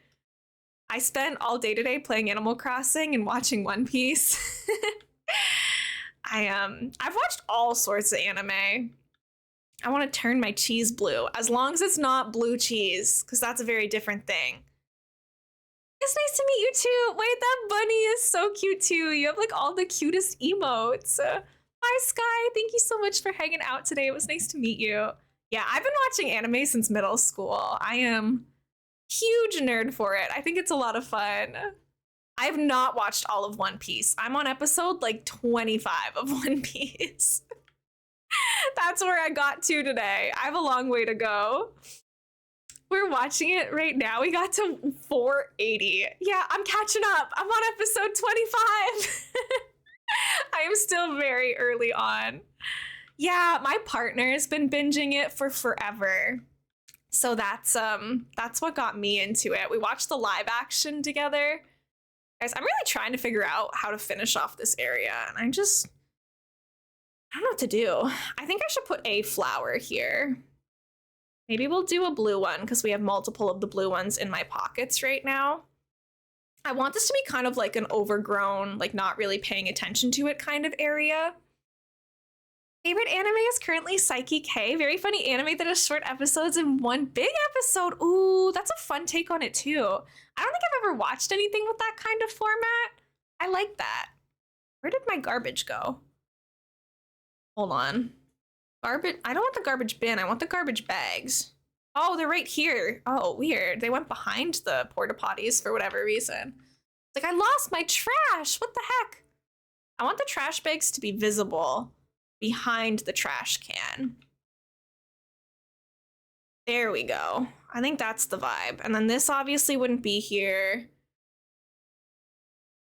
I spent all day today playing Animal Crossing and watching One Piece. I've watched all sorts of anime. I want to turn my cheese blue, as long as it's not blue cheese, because that's a very different thing. It's nice to meet you too. Wait, that bunny is so cute too. You have like all the cutest emotes. Hi, Sky. Thank you so much for hanging out today. It was nice to meet you. Yeah, I've been watching anime since middle school. I am huge nerd for it. I think it's a lot of fun. I've not watched all of One Piece. I'm on episode like 25 of One Piece. That's where I got to today. I have a long way to go. We're watching it right now. We got to 480. Yeah, I'm catching up. I'm on episode 25. I am still very early on. Yeah, my partner's been binging it for forever. So that's what got me into it. We watched the live action together. Guys, I'm really trying to figure out how to finish off this area, and I don't know what to do. I think I should put a flower here. Maybe we'll do a blue one because we have multiple of the blue ones in my pockets right now. I want this to be kind of like an overgrown, like not really paying attention to it kind of area. Favorite anime is currently Psyche K. Very funny anime that has short episodes and one big episode. Ooh, that's a fun take on it too. I don't think I've ever watched anything with that kind of format. I like that. Where did my garbage go? Hold on. Garbage, I don't want the garbage bin, I want the garbage bags. Oh, they're right here. Oh, weird. They went behind the porta potties for whatever reason. It's like, I lost my trash. What the heck? I want the trash bags to be visible behind the trash can. There we go. I think that's the vibe. And then this obviously wouldn't be here.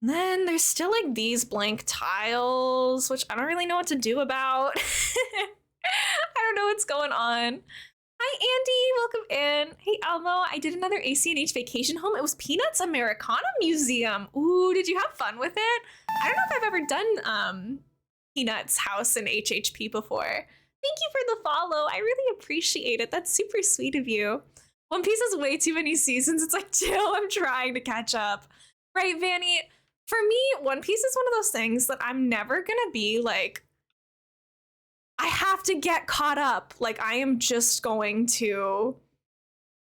And then there's still like these blank tiles, which I don't really know what to do about. I don't know what's going on. Hi, Andy. Welcome in. Hey, Elmo. I did another ACNH vacation home. It was Peanuts Americana Museum. Ooh, did you have fun with it? I don't know if I've ever done Peanuts house in HHP before. Thank you for the follow. I really appreciate it. That's super sweet of you. One Piece has way too many seasons. It's like, chill, I'm trying to catch up. Right, Vanny? For me, One Piece is one of those things that I'm never gonna be like, I have to get caught up. Like, I am just going to,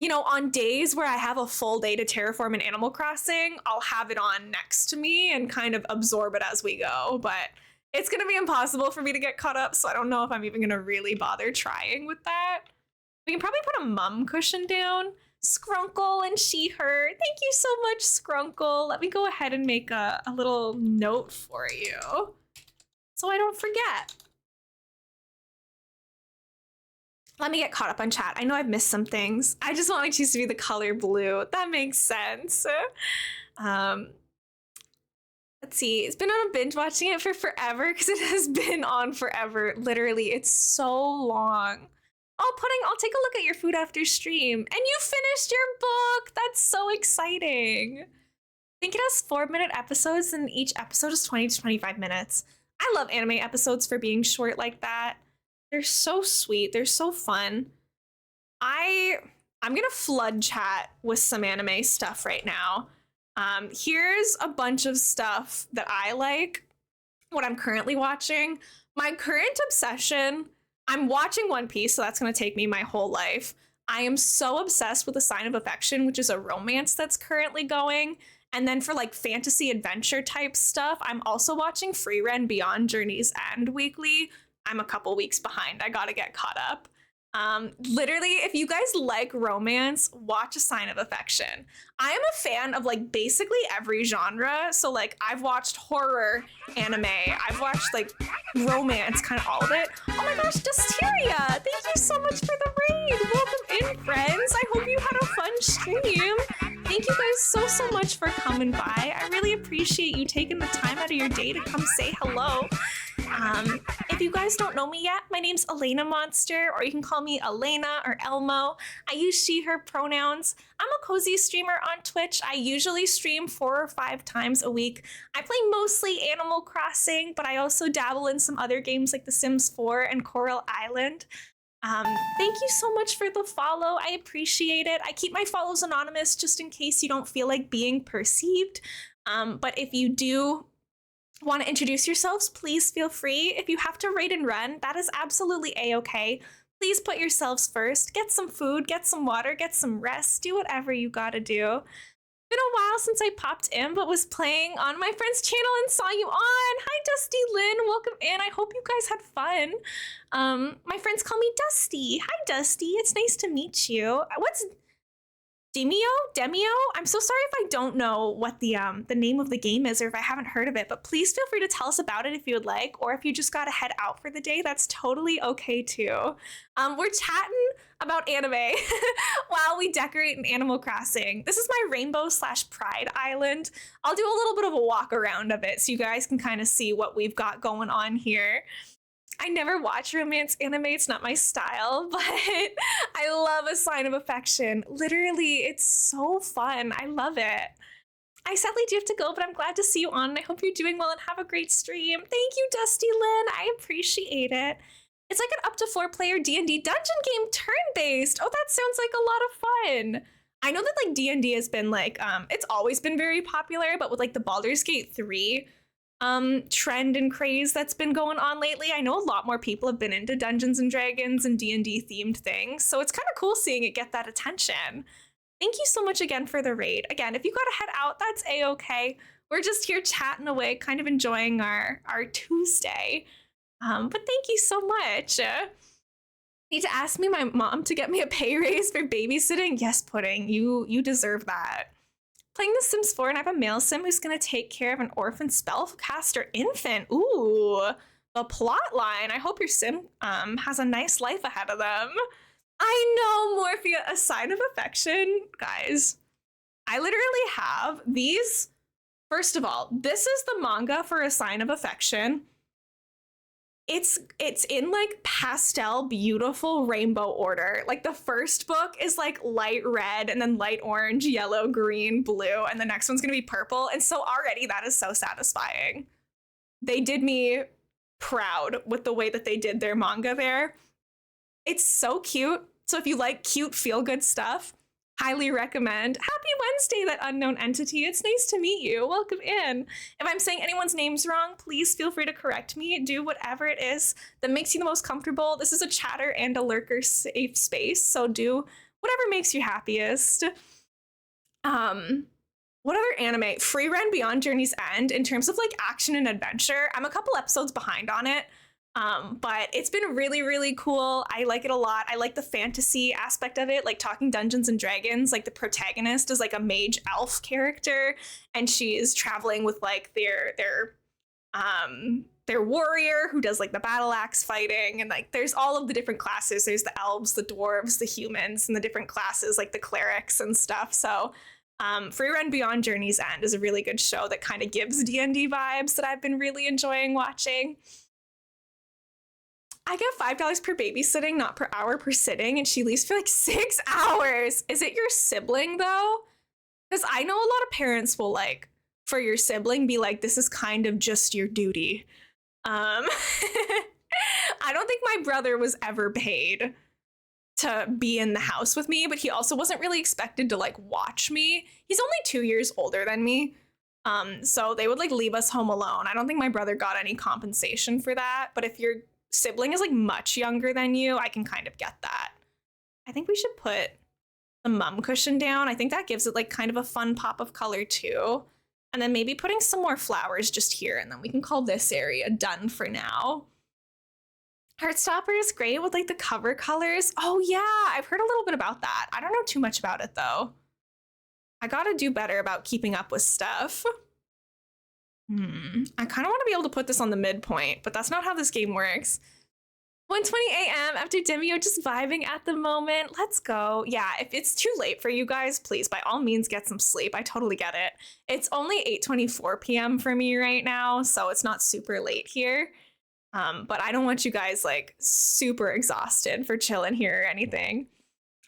you know, on days where I have a full day to terraform in Animal Crossing, I'll have it on next to me and kind of absorb it as we go. But it's going to be impossible for me to get caught up, so I don't know if I'm even going to really bother trying with that. We can probably put a mum cushion down. Scrunkle and she, her. Thank you so much, Scrunkle. Let me go ahead and make a little note for you so I don't forget. Let me get caught up on chat. I know I've missed some things. I just want my cheese to be the color blue. That makes sense. Let's see. It's been on a binge watching it for forever because it has been on forever. Literally, it's so long. Oh, Pudding, I'll take a look at your food after stream. And you finished your book. That's so exciting. I think it has 4-minute episodes and each episode is 20 to 25 minutes. I love anime episodes for being short like that. They're so sweet. They're so fun. I'm gonna flood chat with some anime stuff right now. Here's a bunch of stuff that I like. what I'm currently watching. My current obsession, I'm watching One Piece, so that's going to take me my whole life. I am so obsessed with A Sign of Affection, which is a romance that's currently going. And then for like fantasy adventure type stuff, I'm also watching Freerun Beyond Journey's End weekly. I'm a couple weeks behind. I gotta get caught up. Literally, if you guys like romance, watch A Sign of Affection. I am a fan of like basically every genre. So like I've watched horror, anime, I've watched like romance, kind of all of it. Oh my gosh, Dusteria, thank you so much for the raid. Welcome in, friends. I hope you had a fun stream. Thank you guys so much for coming by. I really appreciate you taking the time out of your day to come say hello. If you guys don't know me yet, my name's Elena Monster, or you can call me Elena or Elmo. I use she, her pronouns. I'm a cozy streamer on Twitch. I usually stream 4 or 5 times a week. I play mostly Animal Crossing, but I also dabble in some other games like The Sims 4 and Coral Island. Thank you so much for the follow. I appreciate it. I keep my follows anonymous just in case you don't feel like being perceived. But if you do want to introduce yourselves, please feel free. If you have to raid and run, that is absolutely a-okay. Please put yourselves first. Get some food, get some water, get some rest, do whatever you gotta do. Been a while since I popped in, but was playing on my friend's channel and saw you on. Hi, Dusty Lynn. Welcome in. I hope you guys had fun. My friends call me Dusty. Hi, Dusty. It's nice to meet you. What's Demio? I'm so sorry if I don't know what the name of the game is or if I haven't heard of it, but please feel free to tell us about it if you would like, or if you just gotta head out for the day, that's totally okay too. We're chatting about anime while we decorate in Animal Crossing. This is my rainbow/pride island. I'll do a little bit of a walk around of it so you guys can kind of see what we've got going on here. I never watch romance anime, it's not my style, but I love A Sign of Affection. Literally, it's so fun. I love it. I sadly do have to go, but I'm glad to see you on, and I hope you're doing well and have a great stream. Thank you, Dusty Lynn. I appreciate it. It's like an up to 4-player D&D dungeon game, turn-based. Oh, that sounds like a lot of fun. I know that like D&D has been like, it's always been very popular, but with like the Baldur's Gate 3 trend and craze that's been going on lately, I know a lot more people have been into Dungeons and Dragons and D&D themed things, so it's kind of cool seeing it get that attention. Thank you so much again for the raid. Again, if you gotta head out, that's a-okay. We're just here chatting away, kind of enjoying our Tuesday. But thank you so much. Need to ask me my mom to get me a pay raise for babysitting? Yes, Pudding, you deserve that. Playing The Sims 4, and I have a male sim who's going to take care of an orphan spellcaster infant. Ooh, the plot line. I hope your sim has a nice life ahead of them. I know, Morphia, A Sign of Affection. Guys, I literally have these. First of all, this is the manga for A Sign of Affection. It's in like pastel, beautiful rainbow order. Like the first book is like light red and then light orange, yellow, green, blue, and the next one's gonna be purple. And so already that is so satisfying. They did me proud with the way that they did their manga there. It's so cute. So if you like cute, feel-good stuff, highly recommend. Happy Wednesday, that unknown entity. It's nice to meet you. Welcome in. If I'm saying anyone's names wrong, please feel free to correct me. Do whatever it is that makes you the most comfortable. This is a chatter and a lurker safe space, so do whatever makes you happiest. What other anime? Freerun Beyond Journey's End, in terms of like action and adventure, I'm a couple episodes behind on it. But it's been really, really cool. I like it a lot. I like the fantasy aspect of it, like talking Dungeons and Dragons. Like the protagonist is like a mage elf character, and she's traveling with like their warrior who does like the battle axe fighting, and like there's all of the different classes. There's the elves, the dwarves, the humans, and the different classes like the clerics and stuff. So Freerun Beyond Journey's End is a really good show that kind of gives D&D vibes that I've been really enjoying watching. I get $5 per babysitting, not per hour per sitting, and she leaves for like 6 hours. Is it your sibling though? Because I know a lot of parents will like, for your sibling, be like, this is kind of just your duty. I don't think my brother was ever paid to be in the house with me, but he also wasn't really expected to like watch me. He's only 2 years older than me. So they would like leave us home alone. I don't think my brother got any compensation for that, but if your sibling is like much younger than you, I can kind of get that. I think we should put the mum cushion down. I think that gives it like kind of a fun pop of color too. And then maybe putting some more flowers just here, and then we can call this area done for now. Heartstopper is great with like the cover colors. Oh yeah, I've heard a little bit about that. I don't know too much about it though. I gotta do better about keeping up with stuff. I kind of want to be able to put this on the midpoint, but that's not how this game works. 1:20 a.m. after Demio, just vibing at the moment. Let's go. Yeah, if it's too late for you guys, please, by all means, get some sleep. I totally get it. It's only 8:24 p.m. for me right now, so it's not super late here. But I don't want you guys like super exhausted for chilling here or anything.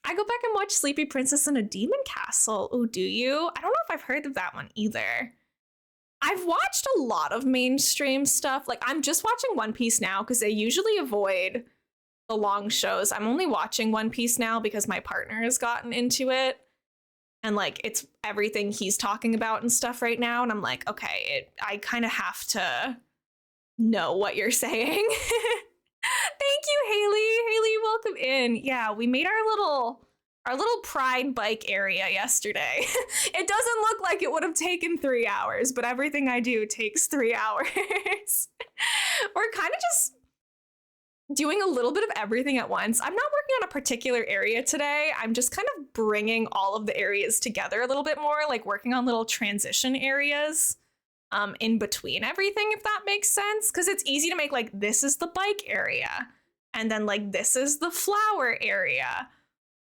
I go back and watch Sleepy Princess in a Demon Castle. Oh, do you? I don't know if I've heard of that one either. I've watched a lot of mainstream stuff. Like, I'm just watching One Piece now because I usually avoid the long shows. I'm only watching One Piece now because my partner has gotten into it. And, like, it's everything he's talking about and stuff right now. And I'm like, okay, I kind of have to know what you're saying. Thank you, Haley. Haley, welcome in. Yeah, we made our little pride bike area yesterday. It doesn't look like it would have taken 3 hours, but everything I do takes 3 hours. We're kind of just doing a little bit of everything at once. I'm not working on a particular area today. I'm just kind of bringing all of the areas together a little bit more, like working on little transition areas in between everything, if that makes sense. Because it's easy to make like, this is the bike area, and then like, this is the flower area.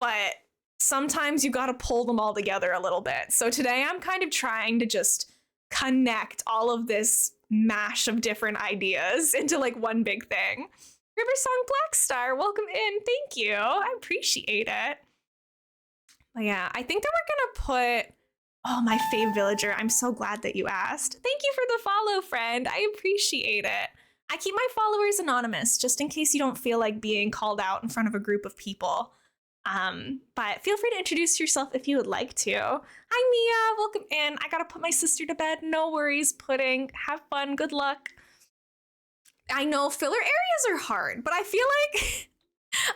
But sometimes you got to pull them all together a little bit. So today I'm kind of trying to just connect all of this mash of different ideas into like one big thing. River Song Black Star, welcome in. Thank you. I appreciate it. But yeah, I think that we're going to put, oh, my fave villager. I'm so glad that you asked. Thank you for the follow, friend. I appreciate it. I keep my followers anonymous just in case you don't feel like being called out in front of a group of people. But feel free to introduce yourself if you would like to. Hi, Mia. Welcome in. I gotta put my sister to bed. No worries, Pudding. Have fun. Good luck. I know filler areas are hard, but I feel like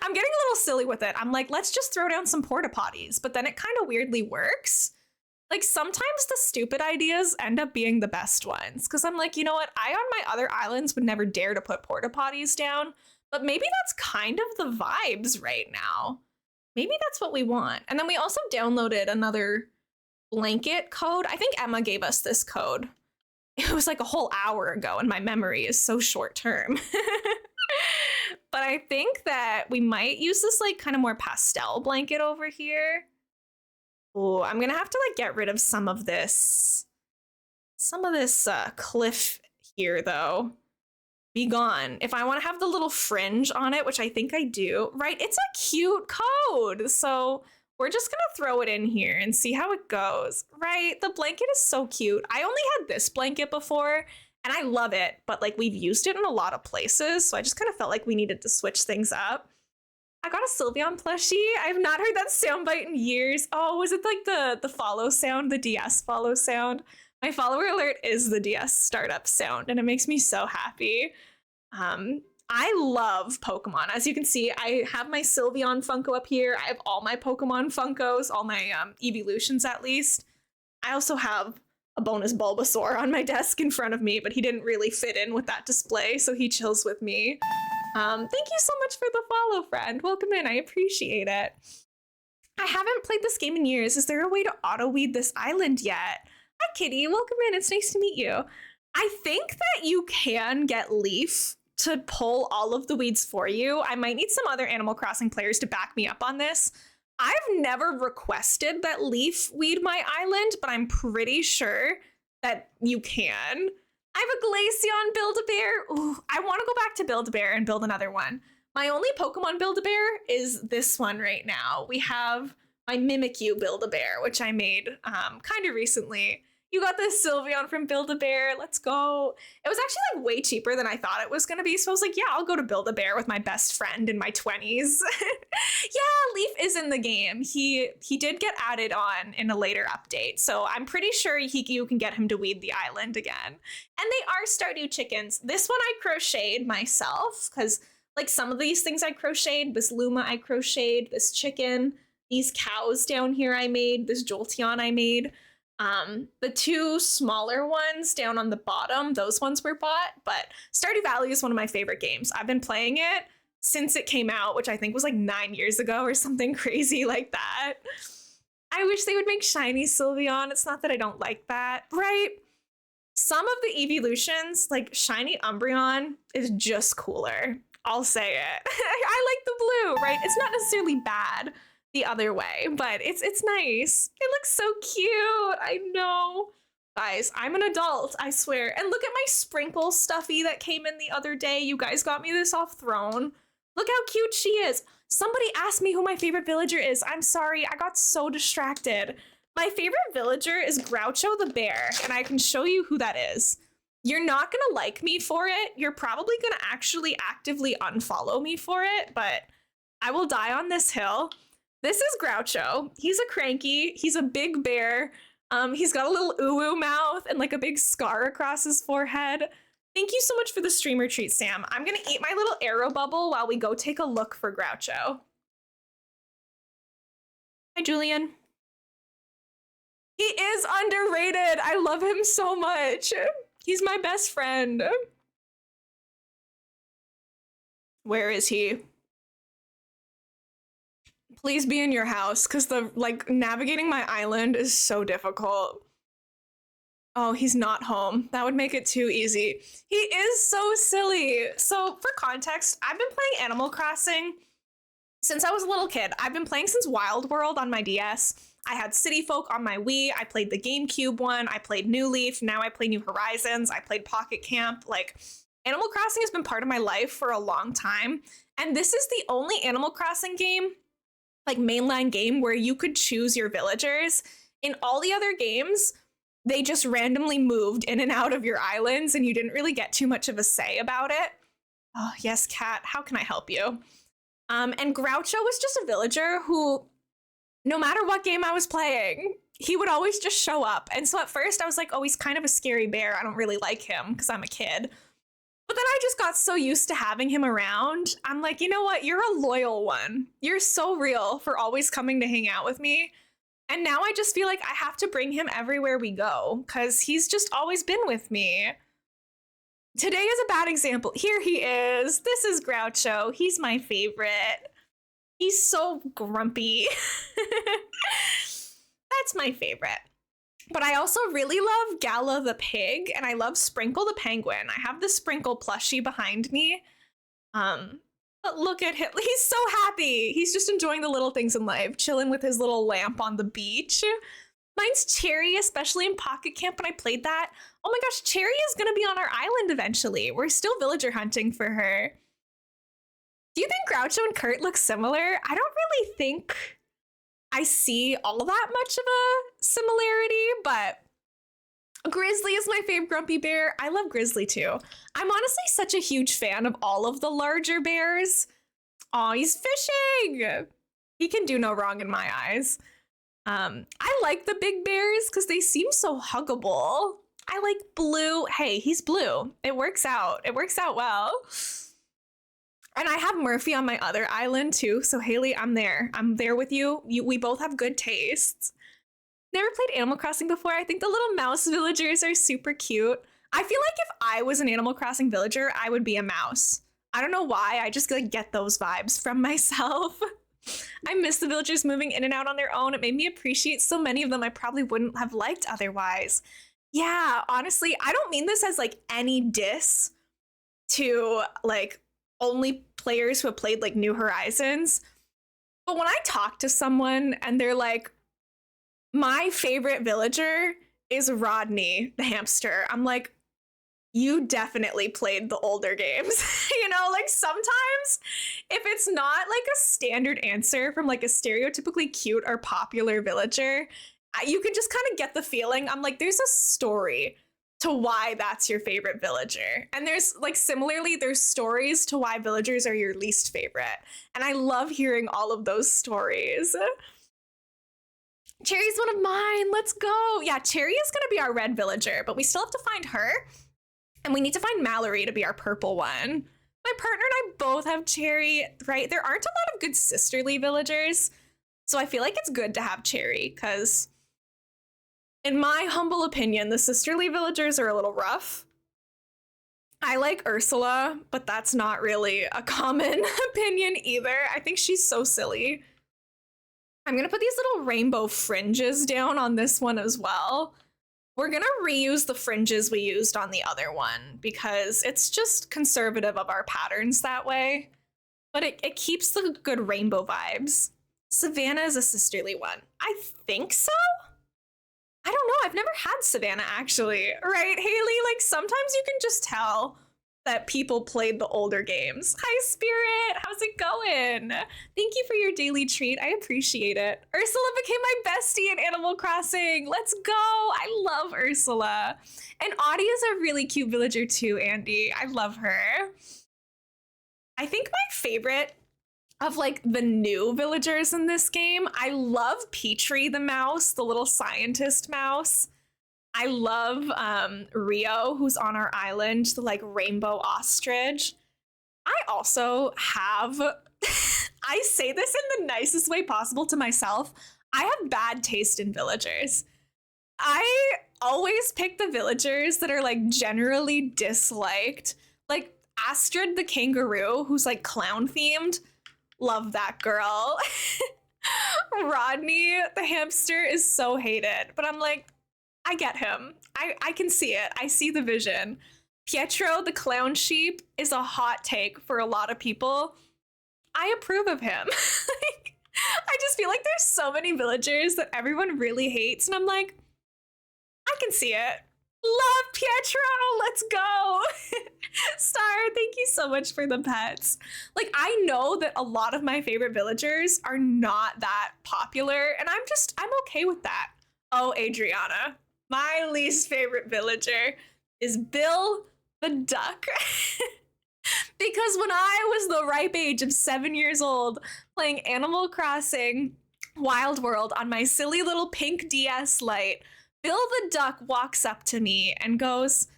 I'm getting a little silly with it. I'm like, let's just throw down some porta potties, but then it kind of weirdly works. Like sometimes the stupid ideas end up being the best ones. Cause I'm like, you know what? I on my other islands would never dare to put porta potties down, but maybe that's kind of the vibes right now. Maybe that's what we want. And then we also downloaded another blanket code. I think Emma gave us this code. It was like a whole hour ago and my memory is so short term. But I think that we might use this like kind of more pastel blanket over here. Oh, I'm gonna have to like get rid of some of this cliff here though. Be gone. If I want to have the little fringe on it, which I think I do, right? It's a cute code. So we're just gonna throw it in here and see how it goes, right? The blanket is so cute. I only had this blanket before and I love it, but like we've used it in a lot of places. So I just kind of felt like we needed to switch things up. I got a Sylveon plushie. I've not heard that soundbite in years. Oh, was it like the follow sound, the DS follow sound? My follower alert is the DS startup sound, and it makes me so happy. I love Pokemon. As you can see, I have my Sylveon Funko up here. I have all my Pokemon Funkos, all my evolutions at least. I also have a bonus Bulbasaur on my desk in front of me, but he didn't really fit in with that display, so he chills with me. Thank you so much for the follow, friend. Welcome in. I appreciate it. I haven't played this game in years. Is there a way to auto-weed this island yet? Hi, Kitty. Welcome in. It's nice to meet you. I think that you can get Leaf to pull all of the weeds for you. I might need some other Animal Crossing players to back me up on this. I've never requested that Leaf weed my island, but I'm pretty sure that you can. I have a Glaceon Build-A-Bear. Ooh, I want to go back to Build-A-Bear and build another one. My only Pokemon Build-A-Bear is this one right now. We have my Mimikyu Build-A-Bear, which I made kind of recently. You got the Sylveon from Build-A-Bear. Let's go. It was actually like way cheaper than I thought it was going to be. So I was like, yeah, I'll go to Build-A-Bear with my best friend in my 20s. Yeah, Leaf is in the game. He did get added on in a later update. So I'm pretty sure you can get him to weed the island again. And they are Stardew chickens. This one I crocheted myself because like some of these things I crocheted. This Luma I crocheted. This chicken. These cows down here I made. This Jolteon I made. The two smaller ones down on the bottom, those ones were bought, but Stardew Valley is one of my favorite games. I've been playing it since it came out, which I think was like 9 years ago or something crazy like that. I wish they would make shiny Sylveon. It's not that I don't like that, right? Some of the evolutions, like shiny Umbreon, is just cooler. I'll say it. I like the blue, right? It's not necessarily bad the other way, but it's nice. It looks so cute. I know. Guys, I'm an adult, I swear. And look at my sprinkle stuffy that came in the other day. You guys got me this off Throne. Look how cute she is. Somebody asked me who my favorite villager is. I'm sorry, I got so distracted. My favorite villager is Groucho the bear, and I can show you who that is. You're not gonna like me for it. You're probably gonna actually actively unfollow me for it, but I will die on this hill. This is Groucho. He's a cranky. He's a big bear. He's got a little uwu mouth and like a big scar across his forehead. Thank you so much for the streamer treat, Sam. I'm gonna eat my little arrow bubble while we go take a look for Groucho. Hi, Julian. He is underrated. I love him so much. He's my best friend. Where is he? Please be in your house, because the navigating my island is so difficult. Oh, he's not home. That would make it too easy. He is so silly. So for context, I've been playing Animal Crossing since I was a little kid. I've been playing since Wild World on my DS. I had City Folk on my Wii. I played the GameCube one. I played New Leaf. Now I play New Horizons. I played Pocket Camp. Like, Animal Crossing has been part of my life for a long time. And this is the only Animal Crossing game, like mainline game, where you could choose your villagers. In all the other games, they just randomly moved in and out of your islands and you didn't really get too much of a say about it. Oh, yes, Kat, how can I help you? And Groucho was just a villager who, no matter what game I was playing, he would always just show up. And so at first I was like, oh, he's kind of a scary bear. I don't really like him because I'm a kid. But then I just got so used to having him around. I'm like, you know what? You're a loyal one. You're so real for always coming to hang out with me. And now I just feel like I have to bring him everywhere we go because he's just always been with me. Today is a bad example. Here he is. This is Groucho. He's my favorite. He's so grumpy. That's my favorite. But I also really love Gala the pig, and I love Sprinkle the penguin. I have the Sprinkle plushie behind me. But look at him. He's so happy. He's just enjoying the little things in life, chilling with his little lamp on the beach. Mine's Cherry, especially in Pocket Camp when I played that. Oh my gosh, Cherry is going to be on our island eventually. We're still villager hunting for her. Do you think Groucho and Kurt look similar? I don't really think I see all that much of a similarity, but Grizzly is my favorite grumpy bear. I love Grizzly too. I'm honestly such a huge fan of all of the larger bears. Aw, he's fishing! He can do no wrong in my eyes. I like the big bears because they seem so huggable. I like Blue. Hey, he's blue. It works out. It works out well. And I have Murphy on my other island too. So Haley, I'm there. I'm there with you. We both have good tastes. Never played Animal Crossing before. I think the little mouse villagers are super cute. I feel like if I was an Animal Crossing villager, I would be a mouse. I don't know why. I just like get those vibes from myself. I miss the villagers moving in and out on their own. It made me appreciate so many of them I probably wouldn't have liked otherwise. Yeah, honestly, I don't mean this as like any diss to like only players who have played like New Horizons. But when I talk to someone and they're like, my favorite villager is Rodney the hamster, I'm like, you definitely played the older games. You know, like sometimes if it's not like a standard answer from like a stereotypically cute or popular villager, you can just kind of get the feeling. I'm like, there's a story to why that's your favorite villager. And there's like, similarly, there's stories to why villagers are your least favorite. And I love hearing all of those stories. Cherry's one of mine. Let's go. Yeah, Cherry is going to be our red villager, but we still have to find her. And we need to find Mallory to be our purple one. My partner and I both have Cherry, right? There aren't a lot of good sisterly villagers. So I feel like it's good to have Cherry because, in my humble opinion, the sisterly villagers are a little rough. I like Ursula, but that's not really a common opinion either. I think she's so silly. I'm gonna put these little rainbow fringes down on this one as well. We're gonna reuse the fringes we used on the other one because it's just conservative of our patterns that way. But it keeps the good rainbow vibes. Savannah is a sisterly one. I think so? I don't know. I've never had Savannah actually. Right, Haley? Like sometimes you can just tell that people played the older games. Hi, Spirit. How's it going? Thank you for your daily treat. I appreciate it. Ursula became my bestie in Animal Crossing. Let's go. I love Ursula. And Audie is a really cute villager too, Andy. I love her. I think my favorite of like the new villagers in this game, I love Petrie the mouse, the little scientist mouse. I love Rio, who's on our island, the like rainbow ostrich. I also have, I say this in the nicest way possible to myself, I have bad taste in villagers. I always pick the villagers that are like generally disliked. Like Astrid the kangaroo, who's like clown themed. Love that girl. Rodney the hamster is so hated, but I'm like, I get him. I can see it. I see the vision. Pietro the clown sheep is a hot take for a lot of people. I approve of him. Like, I just feel like there's so many villagers that everyone really hates, and I'm like, I can see it. Love Pietro, let's go. Star, thank you so much for the pets. Like, I know that a lot of my favorite villagers are not that popular, and I'm okay with that. Oh, Adriana, my least favorite villager is Bill the duck. Because when I was the ripe age of 7 years old playing Animal Crossing Wild World on my silly little pink DS Lite, Bill the duck walks up to me and goes,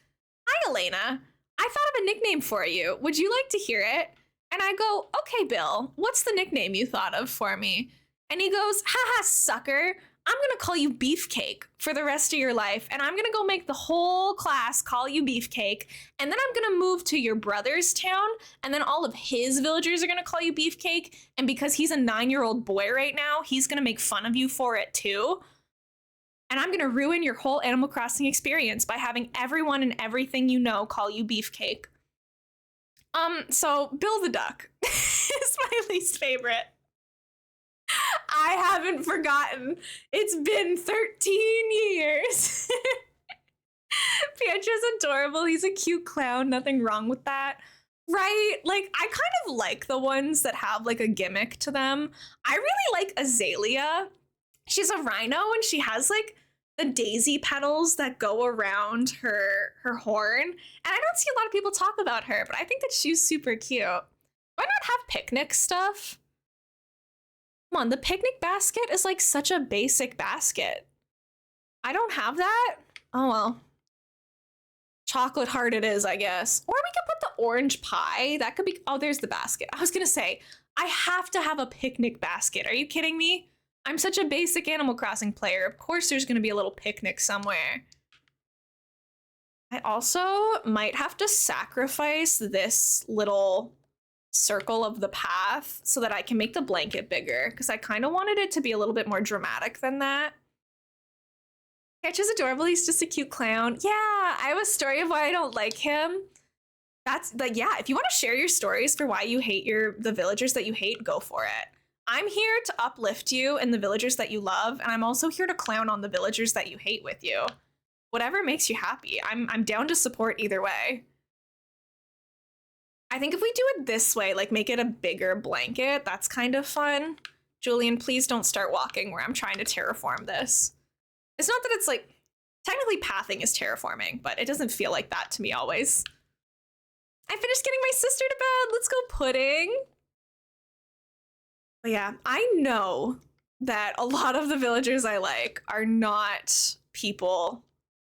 "Hi, Elena. I thought of a nickname for you. Would you like to hear it?" And I go, "Okay, Bill, what's the nickname you thought of for me?" And he goes, "Haha, sucker. I'm gonna call you Beefcake for the rest of your life, and I'm gonna go make the whole class call you Beefcake, and then I'm gonna move to your brother's town, and then all of his villagers are gonna call you Beefcake, and because he's a 9-year-old boy right now, he's gonna make fun of you for it too. And I'm gonna ruin your whole Animal Crossing experience by having everyone and everything you know call you Beefcake." So Bill the Duck is my least favorite. I haven't forgotten. It's been 13 years. Pietro's adorable. He's a cute clown. Nothing wrong with that. Right? Like, I kind of like the ones that have like a gimmick to them. I really like Azalea. She's a rhino and she has like the daisy petals that go around her horn. And I don't see a lot of people talk about her, but I think that she's super cute. Why not have picnic stuff? Come on, the picnic basket is like such a basic basket. I don't have that? Oh well. Chocolate heart it is, I guess. Or we could put the orange pie. That could be, oh, there's the basket. I was gonna say, I have to have a picnic basket. Are you kidding me? I'm such a basic Animal Crossing player. Of course there's gonna be a little picnic somewhere. I also might have to sacrifice this little circle of the path so that I can make the blanket bigger, because I kind of wanted it to be a little bit more dramatic than that. Catch is adorable. He's just a cute clown. Yeah, I have a story of why I don't like him. That's like, yeah, if you want to share your stories for why you hate the villagers that you hate, go for it. I'm here to uplift you and the villagers that you love, and I'm also here to clown on the villagers that you hate with you. Whatever makes you happy. I'm down to support either way. I think if we do it this way, like make it a bigger blanket, that's kind of fun. Julian, please don't start walking where I'm trying to terraform this. It's not that it's like, technically pathing is terraforming, but it doesn't feel like that to me always. I finished getting my sister to bed. Let's go pudding. But yeah, I know that a lot of the villagers I like are not people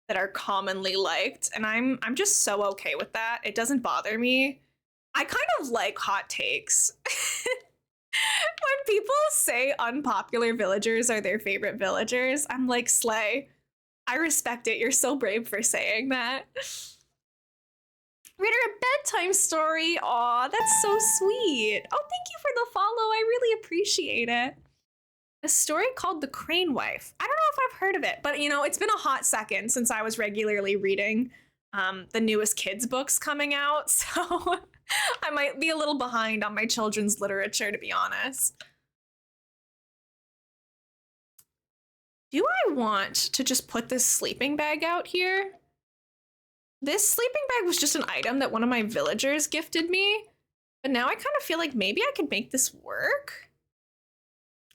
that are commonly liked, and I'm just so okay with that. It doesn't bother me. I kind of like hot takes. When people say unpopular villagers are their favorite villagers, I'm like, slay. I respect it. You're so brave for saying that. Read her a bedtime story. Aw, that's so sweet. Oh, thank you for the follow. I really appreciate it. A story called The Crane Wife. I don't know if I've heard of it, but you know, it's been a hot second since I was regularly reading the newest kids books coming out, so I might be a little behind on my children's literature, to be honest. Do I want to just put this sleeping bag out here? This sleeping bag was just an item that one of my villagers gifted me, but now I kind of feel like maybe I could make this work.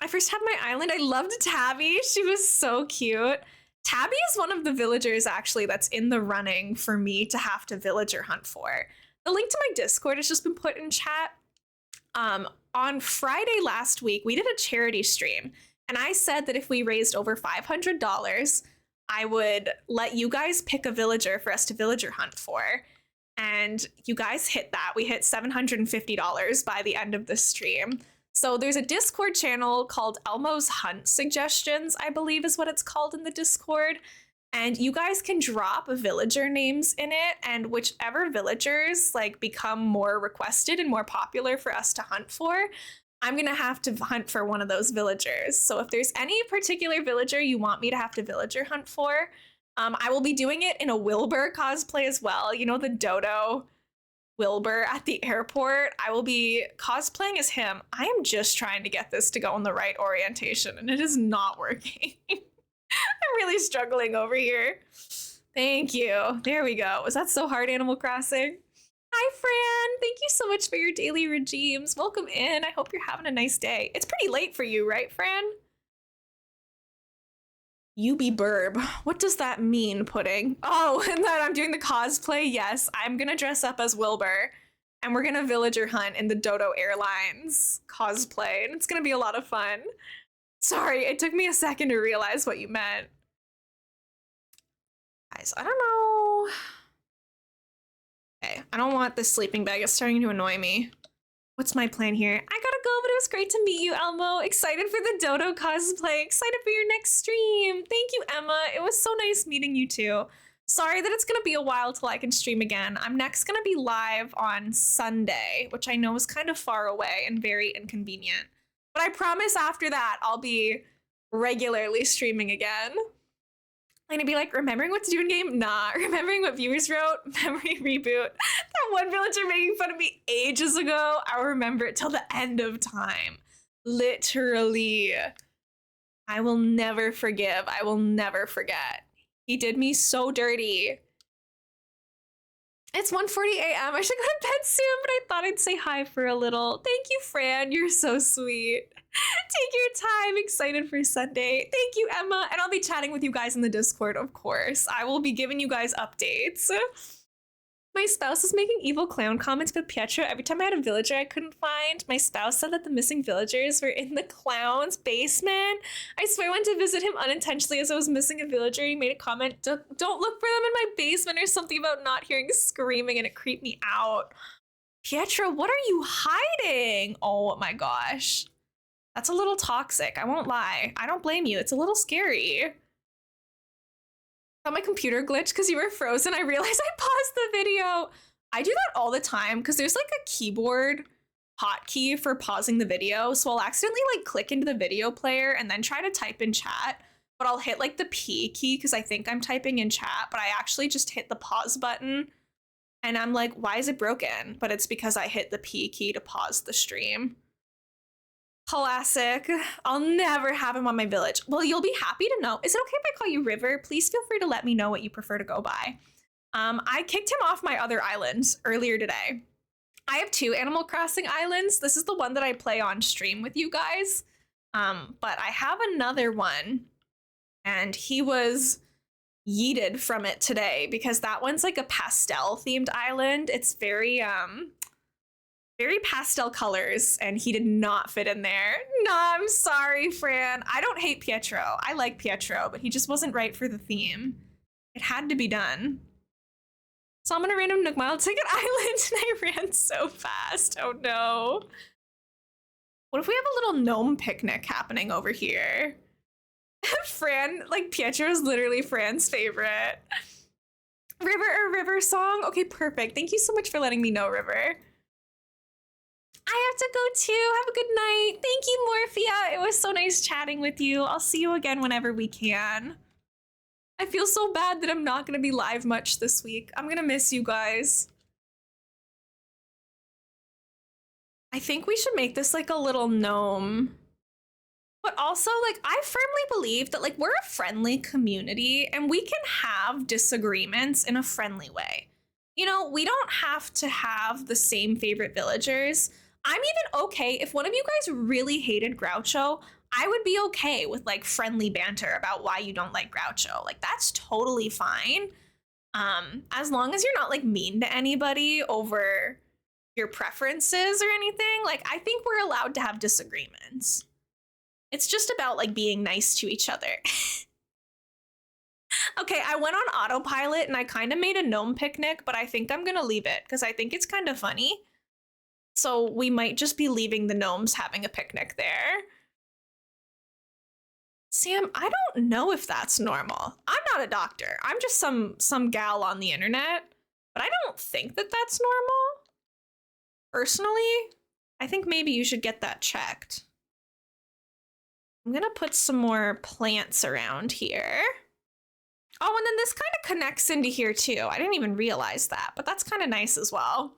I first had my island. I loved Tabby. She was so cute. Tabby is one of the villagers actually that's in the running for me to have to villager hunt for. The link to my Discord has just been put in chat. On Friday last week, we did a charity stream, and I said that if we raised over $500, I would let you guys pick a villager for us to villager hunt for. And you guys hit that. We hit $750 by the end of the stream. So there's a Discord channel called Elmo's Hunt Suggestions, I believe is what it's called in the Discord. And you guys can drop villager names in it, and whichever villagers like become more requested and more popular for us to hunt for, I'm gonna have to hunt for one of those villagers. So if there's any particular villager you want me to have to villager hunt for, I will be doing it in a Wilbur cosplay as well. You know, the dodo Wilbur at the airport. I will be cosplaying as him. I am just trying to get this to go in the right orientation, and it is not working. I'm really struggling over here. Thank you. There we go. Was that so hard, Animal Crossing? Hi, Fran. Thank you so much for your daily regimes. Welcome in. I hope you're having a nice day. It's pretty late for you, right, Fran? You be burb. What does that mean, Pudding? Oh, and that I'm doing the cosplay? Yes, I'm gonna dress up as Wilbur, and we're gonna villager hunt in the Dodo Airlines cosplay, and it's gonna be a lot of fun. Sorry, it took me a second to realize what you meant. Guys, I don't know. Okay, I don't want this sleeping bag. It's starting to annoy me. What's my plan here? I gotta go, but it was great to meet you, Elmo. Excited for the Dodo cosplay. Excited for your next stream. Thank you, Emma. It was so nice meeting you too. Sorry that it's gonna be a while till I can stream again. I'm next gonna be live on Sunday, which I know is kind of far away and very inconvenient. But I promise after that, I'll be regularly streaming again. I'm gonna be like, remembering what to do in game? Nah. Remembering what viewers wrote? Memory reboot. That one villager making fun of me ages ago, I'll remember it till the end of time. Literally. I will never forgive. I will never forget. He did me so dirty. It's 1:40 a.m. I should go to bed soon, but I thought I'd say hi for a little. Thank you, Fran. You're so sweet. Take your time. Excited for Sunday. Thank you, Emma. And I'll be chatting with you guys in the Discord, of course. I will be giving you guys updates. My spouse was making evil clown comments about Pietro every time I had a villager I couldn't find. My spouse said that the missing villagers were in the clown's basement. I swear I went to visit him unintentionally as I was missing a villager. He made a comment, don't look for them in my basement, or something about not hearing screaming, and it creeped me out. Pietro, what are you hiding? Oh my gosh. That's a little toxic, I won't lie. I don't blame you. It's a little scary. My computer glitched because you were frozen. I realized I paused the video. I do that all the time because there's like a keyboard hotkey for pausing the video. So I'll accidentally like click into the video player and then try to type in chat, but I'll hit like the P key because I think I'm typing in chat, but I actually just hit the pause button. And I'm like, why is it broken? But it's because I hit the P key to pause the stream. Classic. I'll never have him on my village. Well, you'll be happy to know. Is it okay if I call you River? Please feel free to let me know what you prefer to go by. I kicked him off my other island earlier today. I have 2 Animal Crossing islands. This is the one that I play on stream with you guys. But I have another one, and he was yeeted from it today because that one's like a pastel themed island. It's very pastel colors, and he did not fit in there. No, I'm sorry, Fran. I don't hate Pietro. I like Pietro, but he just wasn't right for the theme. It had to be done. So I'm on a random Nook Mile Ticket Island, and I ran so fast. Oh no. What if we have a little gnome picnic happening over here? Fran, like Pietro is literally Fran's favorite. River song? Okay, perfect. Thank you so much for letting me know, River. I have to go too. Have a good night. Thank you, Morphia. It was so nice chatting with you. I'll see you again whenever we can. I feel so bad that I'm not going to be live much this week. I'm going to miss you guys. I think we should make this like a little gnome. But also, like, I firmly believe that, like, we're a friendly community and we can have disagreements in a friendly way. You know, we don't have to have the same favorite villagers. I'm even okay if one of you guys really hated Groucho, I would be okay with like friendly banter about why you don't like Groucho. Like that's totally fine. As long as you're not like mean to anybody over your preferences or anything, like I think we're allowed to have disagreements. It's just about like being nice to each other. Okay, I went on autopilot and I kind of made a gnome picnic, but I think I'm gonna leave it because I think it's kind of funny. So we might just be leaving the gnomes having a picnic there. Sam, I don't know if that's normal. I'm not a doctor. I'm just some gal on the internet, but I don't think that that's normal. Personally, I think maybe you should get that checked. I'm gonna put some more plants around here. Oh, and then this kind of connects into here too. I didn't even realize that, but that's kind of nice as well.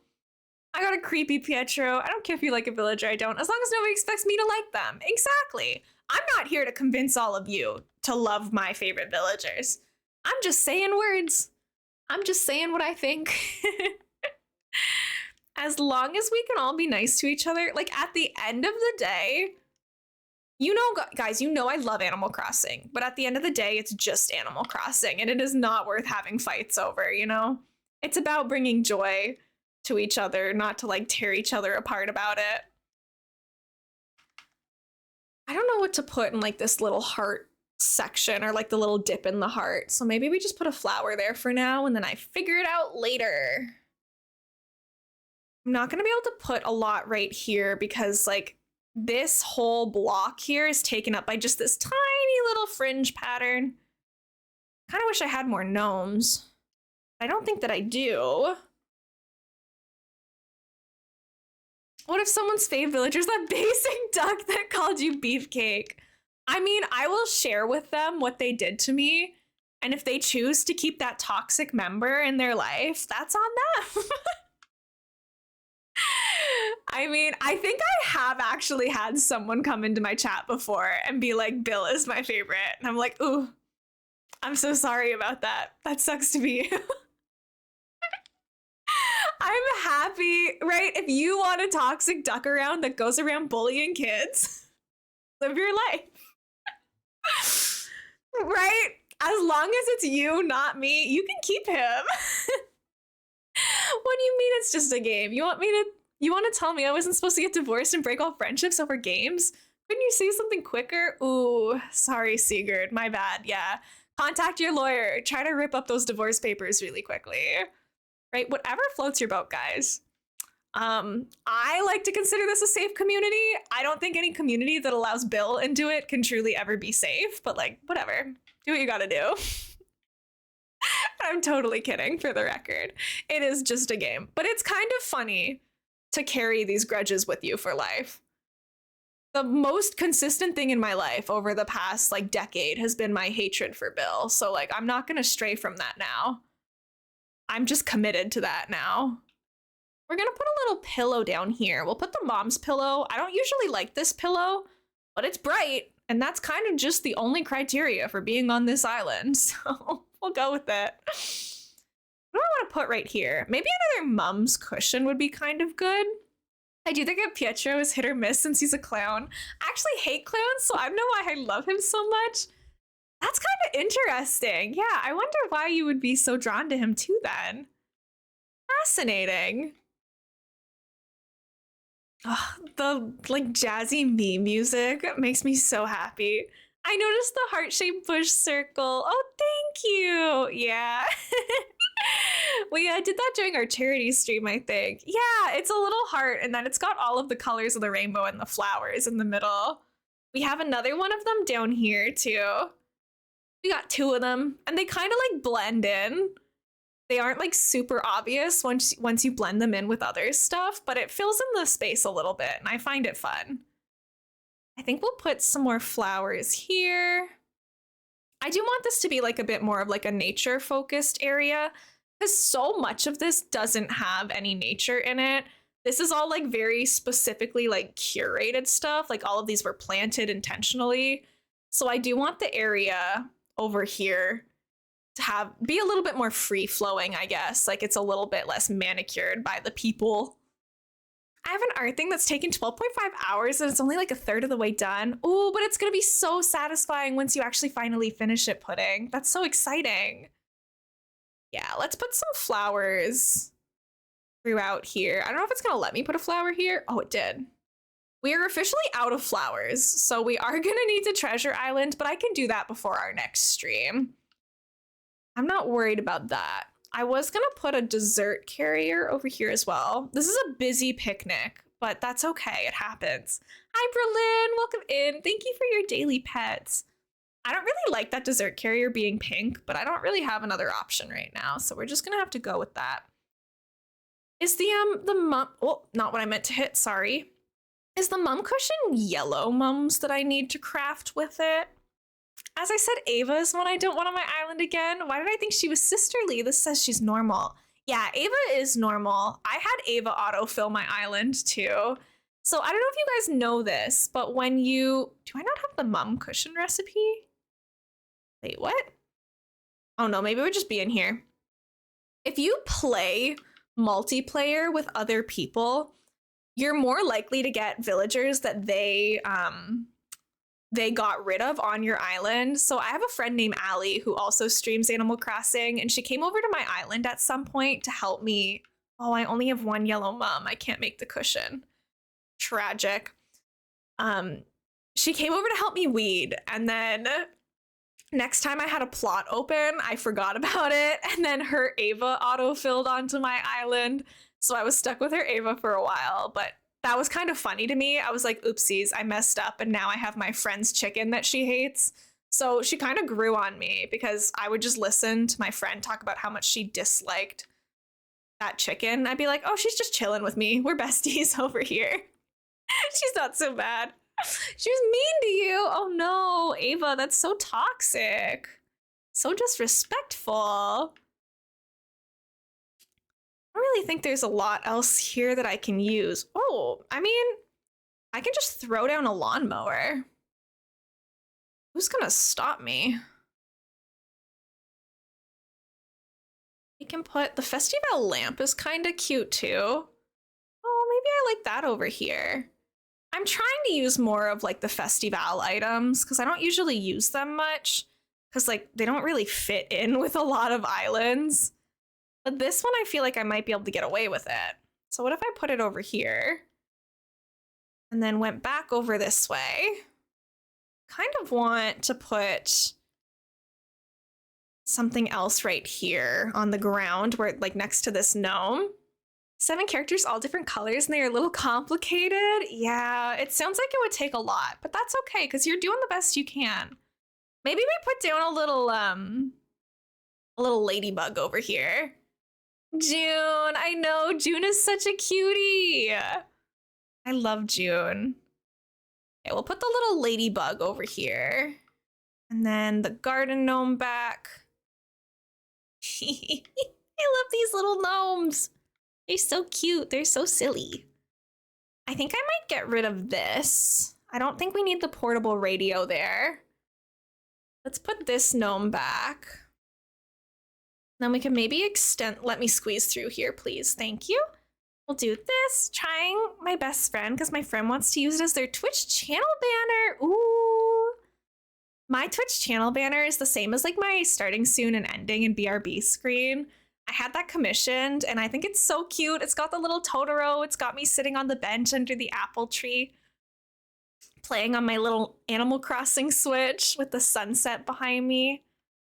I got a creepy Pietro. I don't care if you like a villager, I don't, as long as nobody expects me to like them. Exactly. I'm not here to convince all of you to love my favorite villagers. I'm just saying words. I'm just saying what I think. As long as we can all be nice to each other, like at the end of the day, you know, guys, you know I love Animal Crossing, but at the end of the day, it's just Animal Crossing, and it is not worth having fights over, you know? It's about bringing joy to each other, not to like tear each other apart about it. I don't know what to put in like this little heart section or like the little dip in the heart, so maybe we just put a flower there for now, and then I figure it out later. I'm not gonna be able to put a lot right here because like this whole block here is taken up by just this tiny little fringe pattern. Kind of wish I had more gnomes. I don't think that I do. What if someone's fave villager's that basic duck that called you beefcake? I mean, I will share with them what they did to me, and if they choose to keep that toxic member in their life, that's on them. I mean, I think I have actually had someone come into my chat before and be like, Bill is my favorite. And I'm like, ooh, I'm so sorry about that. That sucks to be you. I'm happy, right? If you want a toxic duck around that goes around bullying kids, live your life. Right? As long as it's you, not me, you can keep him. What do you mean it's just a game? You want to tell me I wasn't supposed to get divorced and break all friendships over games? Couldn't you say something quicker? Ooh, sorry, Sigurd. My bad. Yeah. Contact your lawyer. Try to rip up those divorce papers really quickly. Right? Whatever floats your boat, guys. I like to consider this a safe community. I don't think any community that allows Bill into it can truly ever be safe, but like, whatever. Do what you gotta do. I'm totally kidding, for the record. It is just a game, but it's kind of funny to carry these grudges with you for life. The most consistent thing in my life over the past like decade has been my hatred for Bill. So like, I'm not gonna stray from that now. I'm just committed to that now. We're gonna put a little pillow down here. We'll put the mom's pillow. I don't usually like this pillow, but it's bright, and that's kind of just the only criteria for being on this island. So we'll go with it. What do I want to put right here? Maybe another mom's cushion would be kind of good. I do think that Pietro is hit or miss since he's a clown. I actually hate clowns, so I don't know why I love him so much. That's kind of interesting. Yeah, I wonder why you would be so drawn to him too then. Fascinating. Oh, the like jazzy meme music makes me so happy. I noticed the heart-shaped bush circle. Oh, thank you. Yeah. We did that during our charity stream, I think. Yeah, it's a little heart, and then it's got all of the colors of the rainbow and the flowers in the middle. We have another one of them down here, too. We got two of them, and they kind of like blend in. They aren't like super obvious once you blend them in with other stuff, but it fills in the space a little bit, and I find it fun. I think we'll put some more flowers here. I do want this to be like a bit more of like a nature focused area because so much of this doesn't have any nature in it. This is all like very specifically like curated stuff. Like all of these were planted intentionally. So I do want the area over here to be a little bit more free flowing, I guess. Like it's a little bit less manicured by the people. I have an art thing that's taken 12.5 hours and it's only like a third of the way done. Oh, but it's gonna be so satisfying once you actually finally finish it, Pudding. That's so exciting. Yeah, let's put some flowers throughout here. I don't know if it's gonna let me put a flower here. Oh, it did. We are officially out of flowers, so we are gonna need to Treasure Island, but I can do that before our next stream. I'm not worried about that. I was gonna put a dessert carrier over here as well. This is a busy picnic, but that's okay, it happens. Hi Berlin, welcome in. Thank you for your daily pets. I don't really like that dessert carrier being pink, but I don't really have another option right now, so we're just gonna have to go with that. Is the mum, oh, not what I meant to hit, sorry. Is the mum cushion yellow mums that I need to craft with it? As I said, Ava is one I don't want on my island again. Why did I think she was sisterly? This says she's normal. Yeah, Ava is normal. I had Ava autofill my island too. So I don't know if you guys know this, but when you... Do I not have the mum cushion recipe? Wait, what? Oh no, maybe we're just being here. If you play multiplayer with other people, you're more likely to get villagers that they got rid of on your island. So I have a friend named Allie who also streams Animal Crossing, and she came over to my island at some point to help me. Oh, I only have one yellow mum. I can't make the cushion. Tragic. She came over to help me weed, and then next time I had a plot open, I forgot about it, and then her Ava auto-filled onto my island. So I was stuck with her Ava for a while, but that was kind of funny to me. I was like, oopsies, I messed up, and now I have my friend's chicken that she hates. So she kind of grew on me because I would just listen to my friend talk about how much she disliked that chicken. I'd be like, oh, she's just chilling with me. We're besties over here. She's not so bad. She was mean to you. Oh no, Ava, that's so toxic. So disrespectful. I don't really think there's a lot else here that I can use. Oh, I mean, I can just throw down a lawnmower. Who's gonna stop me? We can put the Festival lamp is kind of cute too. Oh, maybe I like that over here. I'm trying to use more of like the Festival items because I don't usually use them much because like they don't really fit in with a lot of islands. But this one I feel like I might be able to get away with it. So what if I put it over here and then went back over this way? Kind of want to put something else right here on the ground where like next to this gnome. 7 characters, all different colors, and they're a little complicated. Yeah, it sounds like it would take a lot, but that's okay because you're doing the best you can. Maybe we put down a little ladybug over here. June, I know, June is such a cutie. I love June. Okay, we'll put the little ladybug over here. And then the garden gnome back. I love these little gnomes. They're so cute. They're so silly. I think I might get rid of this. I don't think we need the portable radio there. Let's put this gnome back. Then we can maybe extend, let me squeeze through here, please. Thank you. We'll do this, trying my best friend because my friend wants to use it as their Twitch channel banner. Ooh. My Twitch channel banner is the same as like my starting soon and ending and BRB screen. I had that commissioned and I think it's so cute. It's got the little Totoro. It's got me sitting on the bench under the apple tree, playing on my little Animal Crossing Switch with the sunset behind me.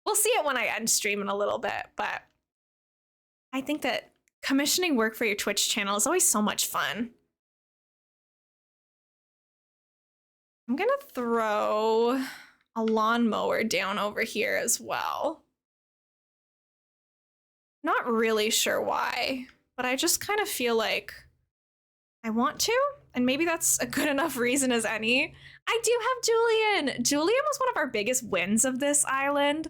We'll see it when I end stream in a little bit, but I think that commissioning work for your Twitch channel is always so much fun. I'm gonna throw a lawnmower down over here as well. Not really sure why, but I just kind of feel like I want to, and maybe that's a good enough reason as any. I do have Julian. Julian was one of our biggest wins of this island.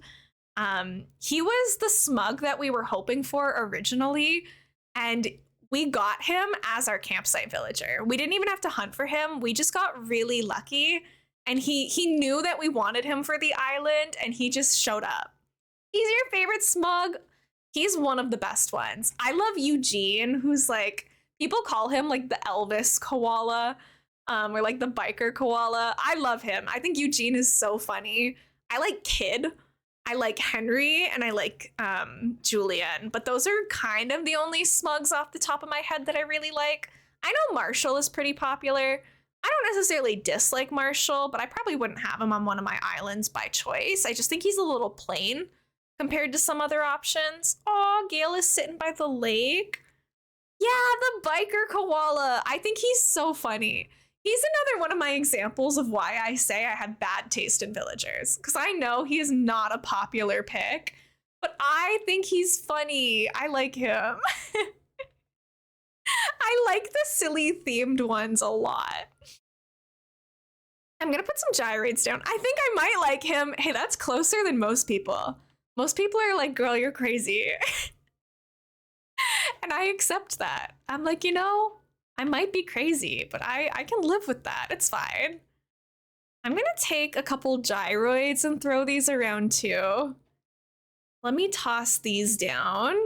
He was the smug that we were hoping for originally, and we got him as our campsite villager. We didn't even have to hunt for him. We just got really lucky, and he knew that we wanted him for the island, and he just showed up. He's your favorite smug. He's one of the best ones. I love Eugene, who's like, people call him like the Elvis koala, or like the biker koala. I love him. I think Eugene is so funny. I like Kid. I like Henry, and I like Julian, but those are kind of the only smugs off the top of my head that I really like. I know Marshall is pretty popular. I don't necessarily dislike Marshall, but I probably wouldn't have him on one of my islands by choice. I just think he's a little plain compared to some other options. Aw, Gale is sitting by the lake. Yeah, the biker koala. I think he's so funny. He's another one of my examples of why I say I have bad taste in villagers, because I know he is not a popular pick, but I think he's funny. I like him. I like the silly themed ones a lot. I'm gonna put some gyrates down. I think I might like him. Hey, that's closer than most people. Most people are like, girl, you're crazy. And I accept that. I'm like, you know, I might be crazy, but I can live with that. It's fine. I'm gonna take a couple gyroids and throw these around too. Let me toss these down.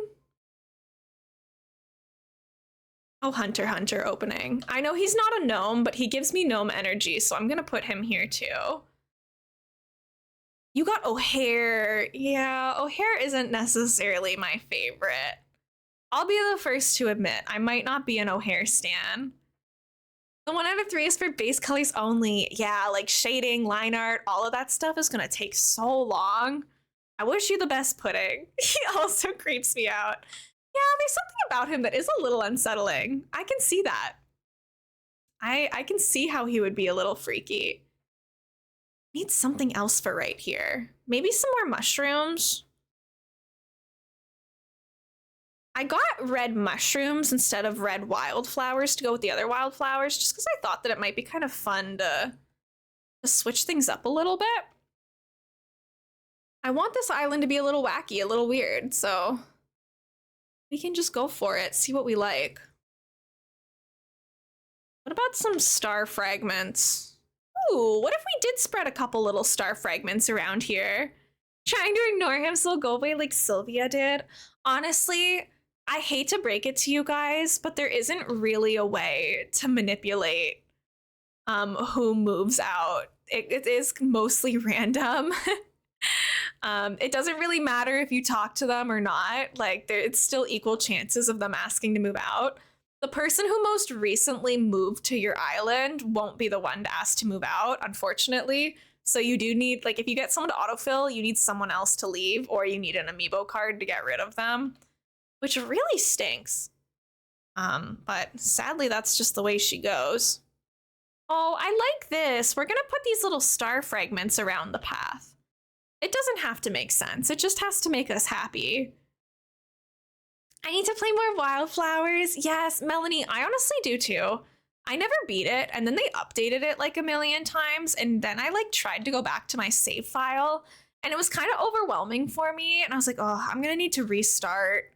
Oh, Hunter opening. I know he's not a gnome, but he gives me gnome energy, so I'm gonna put him here too. You got O'Hare. Yeah, O'Hare isn't necessarily my favorite. I'll be the first to admit, I might not be an O'Hare stan. The 1 out of 3 is for base colors only. Yeah, like shading, line art, all of that stuff is gonna take so long. I wish you the best, Pudding. He also creeps me out. Yeah, there's something about him that is a little unsettling. I can see that. I can see how he would be a little freaky. Need something else for right here. Maybe some more mushrooms. I got red mushrooms instead of red wildflowers to go with the other wildflowers, just because I thought that it might be kind of fun to switch things up a little bit. I want this island to be a little wacky, a little weird, so we can just go for it, see what we like. What about some star fragments? Ooh, what if we did spread a couple little star fragments around here? Trying to ignore him so he'll go away like Sylvia did. Honestly, I hate to break it to you guys, but there isn't really a way to manipulate who moves out. It is mostly random. It doesn't really matter if you talk to them or not. Like, it's still equal chances of them asking to move out. The person who most recently moved to your island won't be the one to ask to move out, unfortunately. So you do need, like, if you get someone to autofill, you need someone else to leave, or you need an amiibo card to get rid of them, which really stinks. But sadly, that's just the way she goes. Oh, I like this. We're gonna put these little star fragments around the path. It doesn't have to make sense. It just has to make us happy. I need to play more wildflowers. Yes, Melanie, I honestly do too. I never beat it, and then they updated it like a million times, and then I like tried to go back to my save file, and it was kind of overwhelming for me, and I was like, oh, I'm gonna need to restart.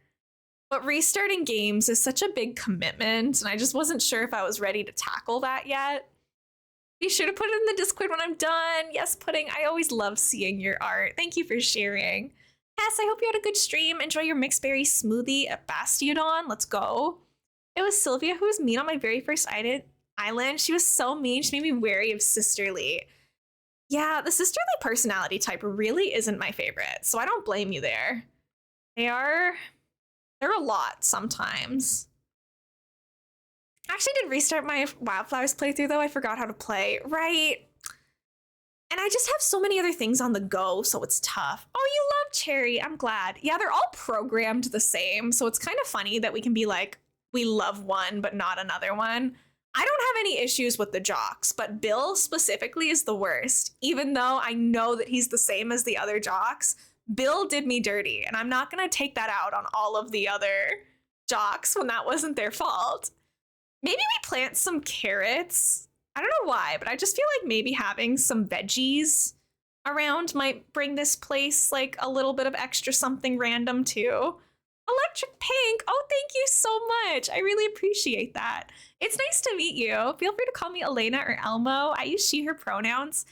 But restarting games is such a big commitment, and I just wasn't sure if I was ready to tackle that yet. Be sure to put it in the Discord when I'm done. Yes, Pudding, I always love seeing your art. Thank you for sharing. Tess, I hope you had a good stream. Enjoy your mixed berry smoothie at Bastiodon. Let's go. It was Sylvia who was mean on my very first island. She was so mean. She made me wary of Sisterly. Yeah, the sisterly personality type really isn't my favorite, so I don't blame you there. They're a lot sometimes. I actually did restart my Wildflowers playthrough though. I forgot how to play. Right. And I just have so many other things on the go, so it's tough. Oh, you love Cherry. I'm glad. Yeah, they're all programmed the same, so it's kind of funny that we can be like, we love one, but not another one. I don't have any issues with the jocks, but Bill specifically is the worst. Even though I know that he's the same as the other jocks, Bill did me dirty, and I'm not going to take that out on all of the other jocks when that wasn't their fault. Maybe we plant some carrots. I don't know why, but I just feel like maybe having some veggies around might bring this place like a little bit of extra something random too. Electric Pink. Oh, thank you so much. I really appreciate that. It's nice to meet you. Feel free to call me Elena or Elmo. I use she, her pronouns.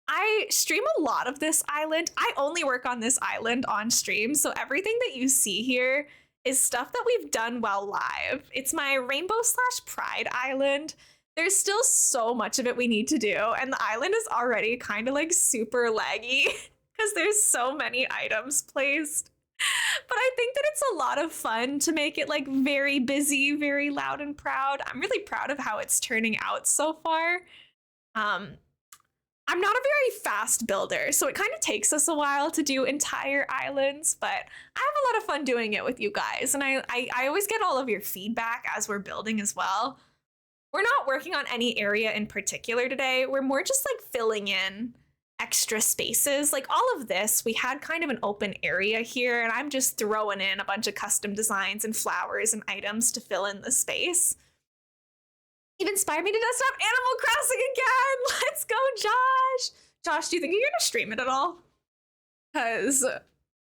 I stream a lot of this island. I only work on this island on stream, so everything that you see here is stuff that we've done while live. It's my Rainbow/Pride island. There's still so much of it we need to do, and the island is already kind of like super laggy because there's so many items placed. But I think that it's a lot of fun to make it like very busy, very loud and proud. I'm really proud of how it's turning out so far. I'm not a very fast builder, so it kind of takes us a while to do entire islands, but I have a lot of fun doing it with you guys, and I always get all of your feedback as we're building as well. We're not working on any area in particular today. We're more just like filling in extra spaces. Like all of this, we had kind of an open area here, and I'm just throwing in a bunch of custom designs and flowers and items to fill in the space. You've inspired me to dust off Animal Crossing again. Let's go, Josh. Josh, do you think you're gonna stream it at all? Because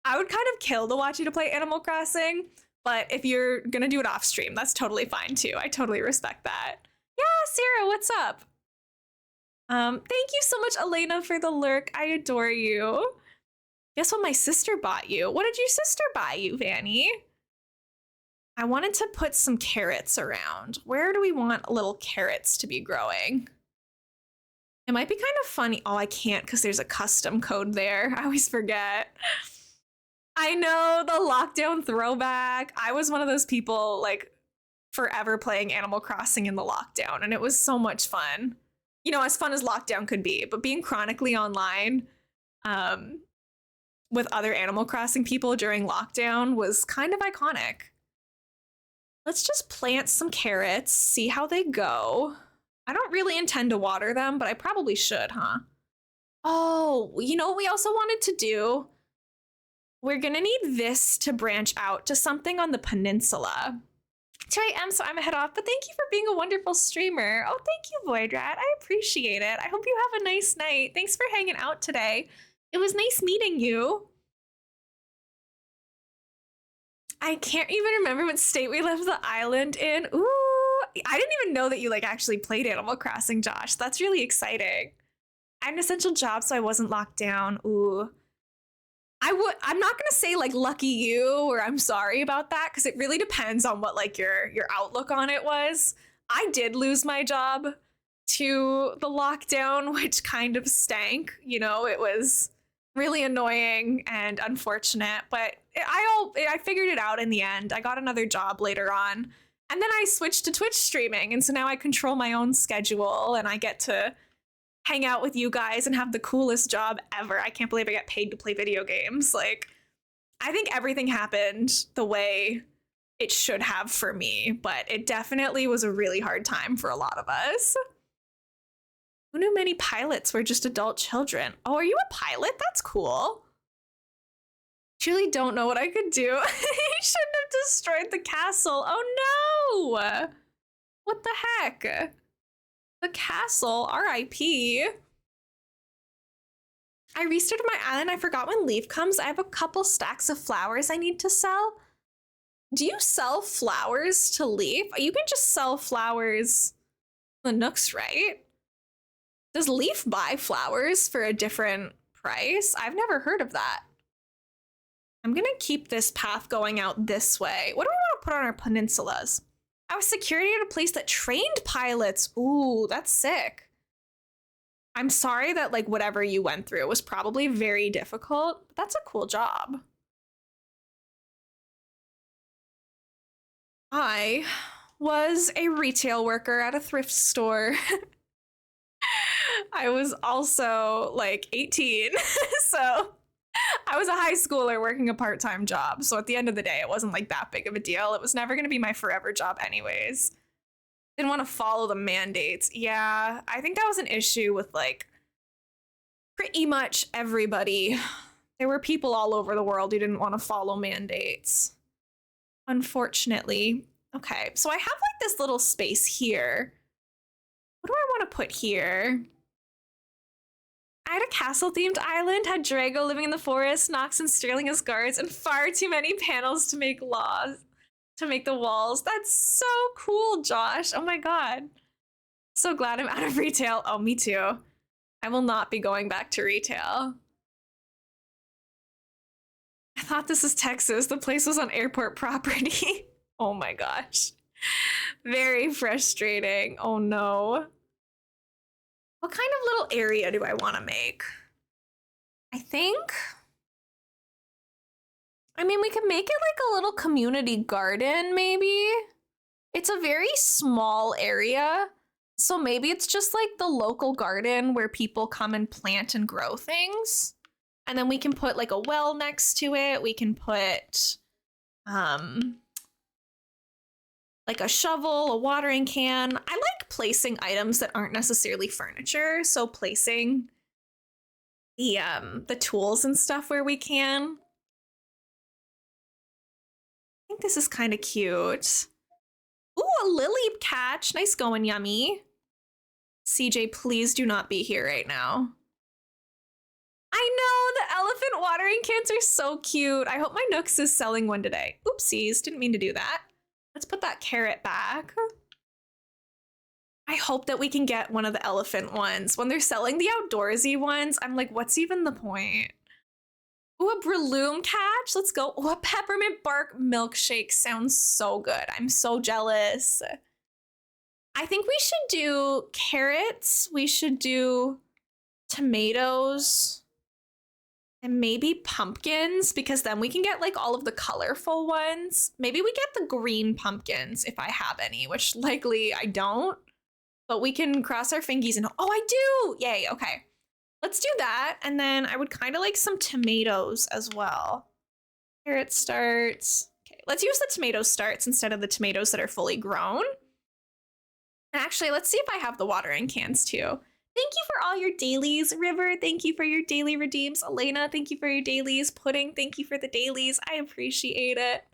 I would kind of kill to watch you to play Animal Crossing, but if you're gonna do it off stream, that's totally fine too. I totally respect that. Yeah, Sarah, what's up? Thank you so much, Elena, for the lurk. I adore you. Guess what my sister bought you? What did your sister buy you, Vanny? I wanted to put some carrots around. Where do we want little carrots to be growing? It might be kind of funny. Oh, I can't because there's a custom code there. I always forget. I know, the lockdown throwback. I was one of those people like forever playing Animal Crossing in the lockdown, and it was so much fun. You know, as fun as lockdown could be, but being chronically online with other Animal Crossing people during lockdown was kind of iconic. Let's just plant some carrots, see how they go. I don't really intend to water them, but I probably should, huh? Oh, you know what we also wanted to do? We're gonna need this to branch out to something on the peninsula. 2 a.m., so I'm head off, but thank you for being a wonderful streamer. Oh, thank you, Voidrat. I appreciate it. I hope you have a nice night. Thanks for hanging out today. It was nice meeting you. I can't even remember what state we left the island in. Ooh, I didn't even know that you like actually played Animal Crossing, Josh. That's really exciting. I had an essential job, so I wasn't locked down. Ooh. I'm not gonna say like lucky you or I'm sorry about that, because it really depends on what like your outlook on it was. I did lose my job to the lockdown, which kind of stank. You know, it was really annoying and unfortunate, but I figured it out in the end. I got another job later on, and then I switched to Twitch streaming, and so now I control my own schedule and I get to hang out with you guys and have the coolest job ever. I can't believe I get paid to play video games. Like, I think everything happened the way it should have for me, but it definitely was a really hard time for a lot of us. Who knew many pilots were just adult children? Oh, are you a pilot? That's cool. Truly don't know what I could do. He shouldn't have destroyed the castle. Oh no! What the heck? The castle, R.I.P. I restarted my island. I forgot when Leaf comes. I have a couple stacks of flowers I need to sell. Do you sell flowers to Leaf? You can just sell flowers the Nooks, right? Does Leaf buy flowers for a different price? I've never heard of that. I'm gonna keep this path going out this way. What do we want to put on our peninsulas? I was security at a place that trained pilots. Ooh, that's sick. I'm sorry that like whatever you went through was probably very difficult, but that's a cool job. I was a retail worker at a thrift store. I was also like 18, so I was a high schooler working a part-time job. So at the end of the day, it wasn't like that big of a deal. It was never going to be my forever job anyways. Didn't want to follow the mandates. Yeah, I think that was an issue with like pretty much everybody. There were people all over the world who didn't want to follow mandates. Unfortunately. Okay, so I have like this little space here. What do I want to put here? I had a castle-themed island, had Drago living in the forest, Nox and Sterling as guards, and far too many panels to make the walls. That's so cool, Josh. Oh my god. So glad I'm out of retail. Oh, me too. I will not be going back to retail. I thought this was Texas. The place was on airport property. Oh my gosh. Very frustrating. Oh no. What kind of little area do I want to make? I mean, we could make it like a little community garden, maybe. It's a very small area, so maybe it's just like the local garden where people come and plant and grow things. And then we can put like a well next to it. We can put like a shovel, a watering can. I like placing items that aren't necessarily furniture, so placing the tools and stuff where we can. I think this is kind of cute. Ooh, a lily catch. Nice going, Yummy. CJ, please do not be here right now. I know, the elephant watering cans are so cute. I hope my Nooks is selling one today. Oopsies, didn't mean to do that. Let's put that carrot back. I hope that we can get one of the elephant ones. When they're selling the outdoorsy ones, I'm like, what's even the point? Ooh, a Breloom catch. Let's go. Ooh, a peppermint bark milkshake sounds so good. I'm so jealous. I think we should do carrots. We should do tomatoes. And maybe pumpkins, because then we can get like all of the colorful ones. Maybe we get the green pumpkins if I have any, which likely I don't. But we can cross our fingies and oh, I do! Yay, okay. Let's do that. And then I would kind of like some tomatoes as well. Carrot starts. Okay, let's use the tomato starts instead of the tomatoes that are fully grown. And actually, let's see if I have the watering cans too. Thank you for all your dailies, River. Thank you for your daily redeems. Elena, thank you for your dailies. Pudding, thank you for the dailies. I appreciate it.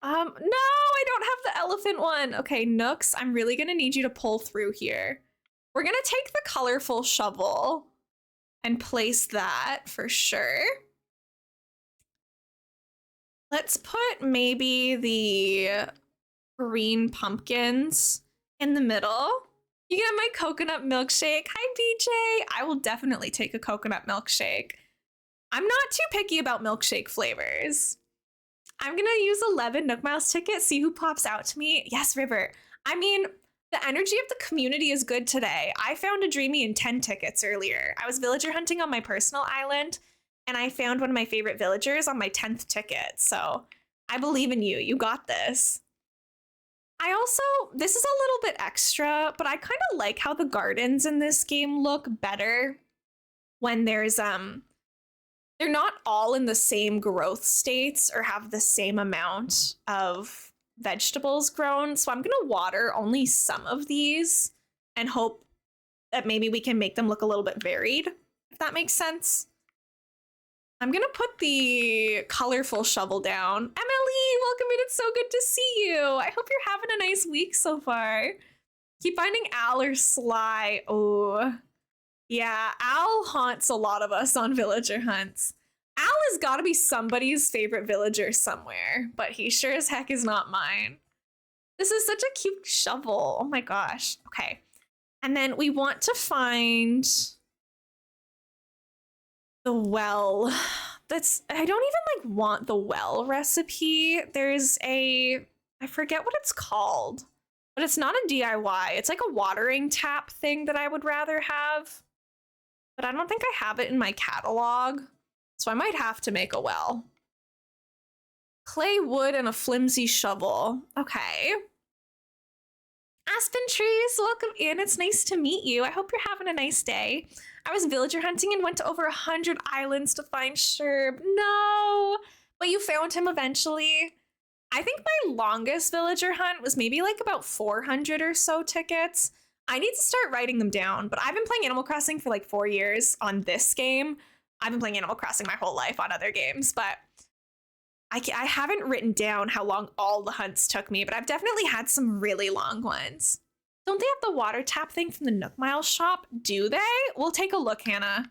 No, I don't have the elephant one. Okay, Nooks, I'm really gonna need you to pull through here. We're gonna take the colorful shovel and place that for sure. Let's put maybe the green pumpkins in the middle. You get my coconut milkshake. Hi, BJ. I will definitely take a coconut milkshake. I'm not too picky about milkshake flavors. I'm gonna use 11 Nook Miles tickets, see who pops out to me. Yes, River. I mean, the energy of the community is good today. I found a Dreamy in 10 tickets earlier. I was villager hunting on my personal island, and I found one of my favorite villagers on my 10th ticket. So I believe in you. You got this. I also, this is a little bit extra, but I kind of like how the gardens in this game look better when there's, they're not all in the same growth states or have the same amount of vegetables grown. So I'm going to water only some of these and hope that maybe we can make them look a little bit varied, if that makes sense. I'm gonna put the colorful shovel down. Emily, welcome in. It's so good to see you. I hope you're having a nice week so far. Keep finding Al or Sly. Oh, yeah, Al haunts a lot of us on villager hunts. Al has got to be somebody's favorite villager somewhere, but he sure as heck is not mine. This is such a cute shovel. Oh my gosh. Okay. And then we want to find the well. I don't even like want the well recipe. There's I forget what it's called. But it's not a DIY. It's like a watering tap thing that I would rather have. But I don't think I have it in my catalog. So I might have to make a well. Clay, wood, and a flimsy shovel. Okay. Aspen trees, welcome in. It's nice to meet you. I hope you're having a nice day. I was villager hunting and went to over 100 islands to find Sherb. No, but you found him eventually. I think my longest villager hunt was maybe like about 400 or so tickets. I need to start writing them down, but I've been playing Animal Crossing for like 4 years on this game. I've been playing Animal Crossing my whole life on other games, but I haven't written down how long all the hunts took me, but I've definitely had some really long ones. Don't they have the water tap thing from the Nook Mile shop? Do they? We'll take a look, Hannah.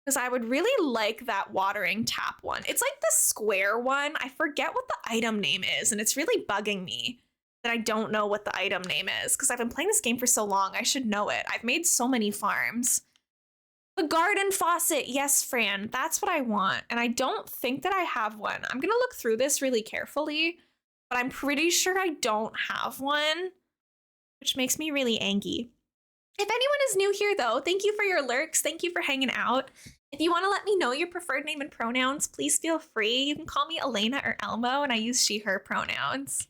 Because I would really like that watering tap one. It's like the square one. I forget what the item name is, and it's really bugging me that I don't know what the item name is, because I've been playing this game for so long. I should know it. I've made so many farms. The garden faucet. Yes, Fran, that's what I want. And I don't think that I have one. I'm going to look through this really carefully, but I'm pretty sure I don't have one, which makes me really angry. If anyone is new here, though, thank you for your lurks. Thank you for hanging out. If you want to let me know your preferred name and pronouns, please feel free. You can call me Elena or Elmo, and I use she, her pronouns.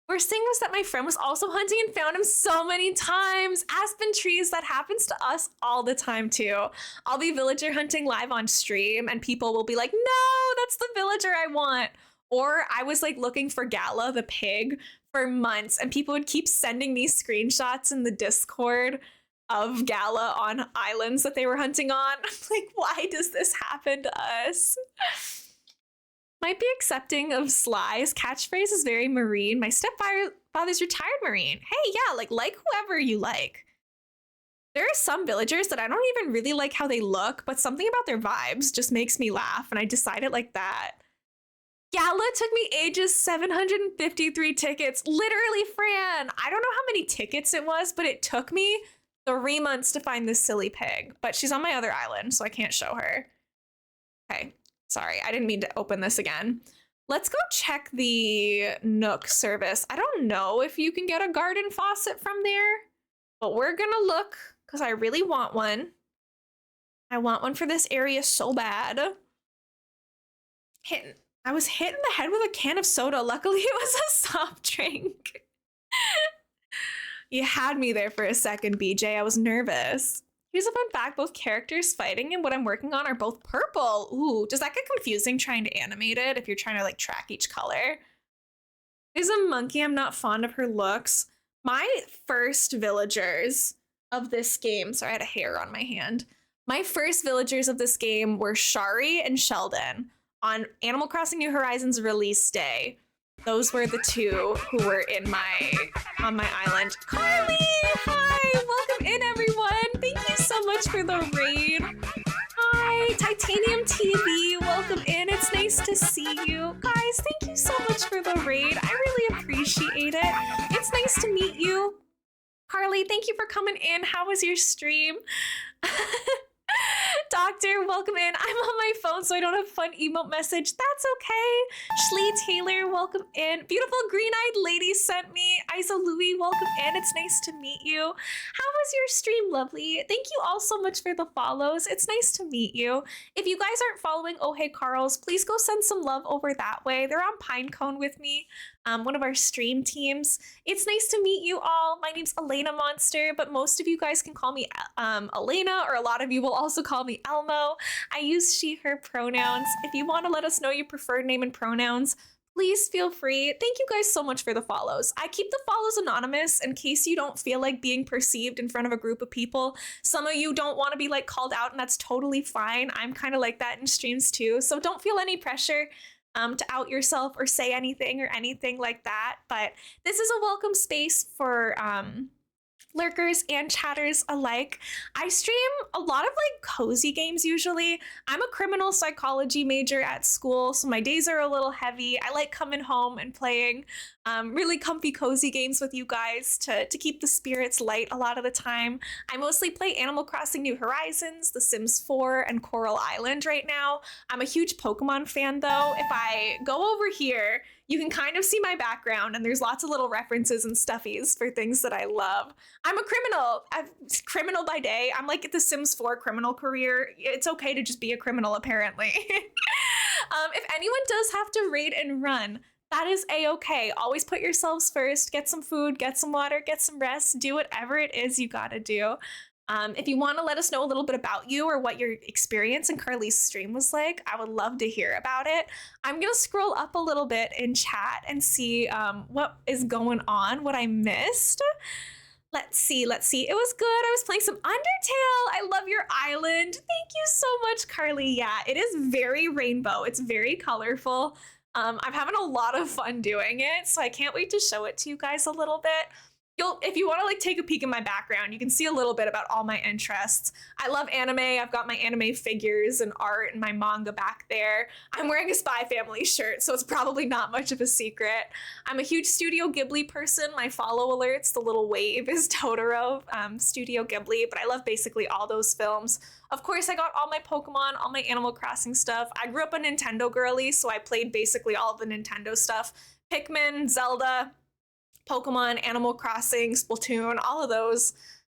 Worst thing was that my friend was also hunting and found him so many times. Aspen trees, that happens to us all the time too. I'll be villager hunting live on stream and people will be like, no, that's the villager I want. Or I was like looking for Gala, the pig, for months, and people would keep sending me screenshots in the Discord of Gala on islands that they were hunting on. I'm like, why does this happen to us? Might be accepting of Sly's catchphrase is very marine. My stepfather's retired marine. Hey, yeah, like whoever you like. There are some villagers that I don't even really like how they look, but something about their vibes just makes me laugh, and I decided like that. Gala took me ages, 753 tickets. Literally, Fran. I don't know how many tickets it was, but it took me 3 months to find this silly pig. But she's on my other island, so I can't show her. Okay. Sorry, I didn't mean to open this again. Let's go check the Nook service. I don't know if you can get a garden faucet from there, but we're gonna look because I really want one. I want one for this area so bad. I was hit in the head with a can of soda. Luckily, it was a soft drink. You had me there for a second, BJ. I was nervous. Here's a fun fact, both characters fighting and what I'm working on are both purple. Ooh, does that get confusing trying to animate it if you're trying to like track each color? There's a monkey, I'm not fond of her looks. My first villagers of this game, sorry, I had a hair on my hand. My first villagers of this game were Shari and Sheldon on Animal Crossing New Horizons release day. Those were the two who were on my island. Carly, hi, welcome in everyone. Thank you so much for the raid. Hi, Titanium TV, welcome in. It's nice to see you. Guys, thank you so much for the raid. I really appreciate it. It's nice to meet you. Carly, thank you for coming in. How was your stream? Doctor, welcome in. I'm on my phone, so I don't have fun emote message. That's okay. Schlee Taylor, welcome in. Beautiful green-eyed lady sent me. Isa Louie, welcome in. It's nice to meet you. How was your stream, lovely? Thank you all so much for the follows. It's nice to meet you. If you guys aren't following Oh Hey Carls, please go send some love over that way. They're on Pinecone with me. One of our stream teams. It's nice to meet you all. My name's Elena Monster, but most of you guys can call me Elena, or a lot of you will also call me Elmo. I use she, her pronouns. If you want to let us know your preferred name and pronouns, please feel free. Thank you guys so much for the follows. I keep the follows anonymous in case you don't feel like being perceived in front of a group of people. Some of you don't want to be like called out, and that's totally fine. I'm kind of like that in streams too, so don't feel any pressure to out yourself or say anything or anything like that. But this is a welcome space for lurkers and chatters alike. I stream a lot of like cozy games usually. I'm a criminal psychology major at school, so my days are a little heavy. I like coming home and playing really comfy cozy games with you guys to keep the spirits light a lot of the time. I mostly play Animal Crossing New Horizons, The Sims 4, and Coral Island right now. I'm a huge Pokemon fan though. If I go over here, you can kind of see my background, and there's lots of little references and stuffies for things that I love. I'm a criminal. I'm criminal by day. I'm like the Sims 4 criminal career. It's okay to just be a criminal, apparently. If anyone does have to raid and run, that is a-okay. Always put yourselves first. Get some food, get some water, get some rest, do whatever it is you gotta do. If you want to let us know a little bit about you or what your experience in Carly's stream was like, I would love to hear about it. I'm going to scroll up a little bit in chat and see what is going on, what I missed. Let's see. It was good. I was playing some Undertale. I love your island. Thank you so much, Carly. Yeah, it is very rainbow. It's very colorful. I'm having a lot of fun doing it, so I can't wait to show it to you guys a little bit. If you want to like take a peek in my background, you can see a little bit about all my interests. I love anime. I've got my anime figures and art and my manga back there. I'm wearing a Spy Family shirt, so it's probably not much of a secret. I'm a huge Studio Ghibli person. My follow alerts, the little wave is Totoro, Studio Ghibli, but I love basically all those films. Of course, I got all my Pokemon, all my Animal Crossing stuff. I grew up a Nintendo girly, so I played basically all of the Nintendo stuff. Pikmin, Zelda, Pokemon, Animal Crossing, Splatoon, all of those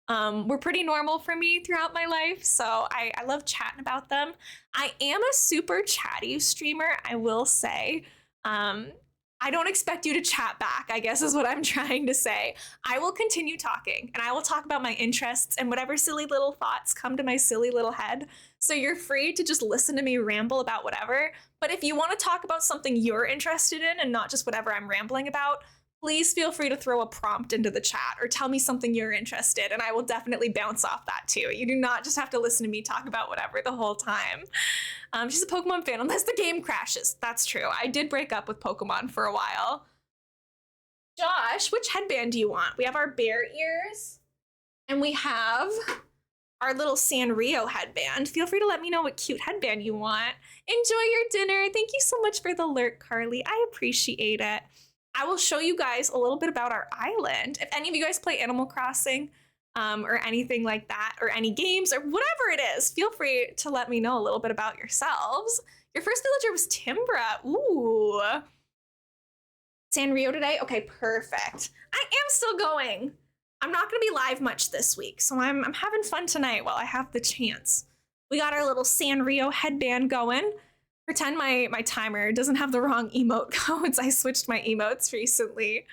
were pretty normal for me throughout my life, so I love chatting about them. I am a super chatty streamer, I will say. I don't expect you to chat back, I guess is what I'm trying to say. I will continue talking, and I will talk about my interests and whatever silly little thoughts come to my silly little head. So you're free to just listen to me ramble about whatever, but if you want to talk about something you're interested in and not just whatever I'm rambling about, please feel free to throw a prompt into the chat or tell me something you're interested in, and I will definitely bounce off that too. You do not just have to listen to me talk about whatever the whole time. She's a Pokemon fan unless the game crashes. That's true. I did break up with Pokemon for a while. Josh, which headband do you want? We have our bear ears, and we have our little Sanrio headband. Feel free to let me know what cute headband you want. Enjoy your dinner. Thank you so much for the lurk, Carly. I appreciate it. I will show you guys a little bit about our island. If any of you guys play Animal Crossing or anything like that, or any games or whatever it is, feel free to let me know a little bit about yourselves. Your first villager was Timbra. Ooh. Sanrio today? Okay, perfect. I am still going. I'm not going to be live much this week, so I'm having fun tonight while I have the chance. We got our little Sanrio headband going. Pretend my timer doesn't have the wrong emote codes. I switched my emotes recently.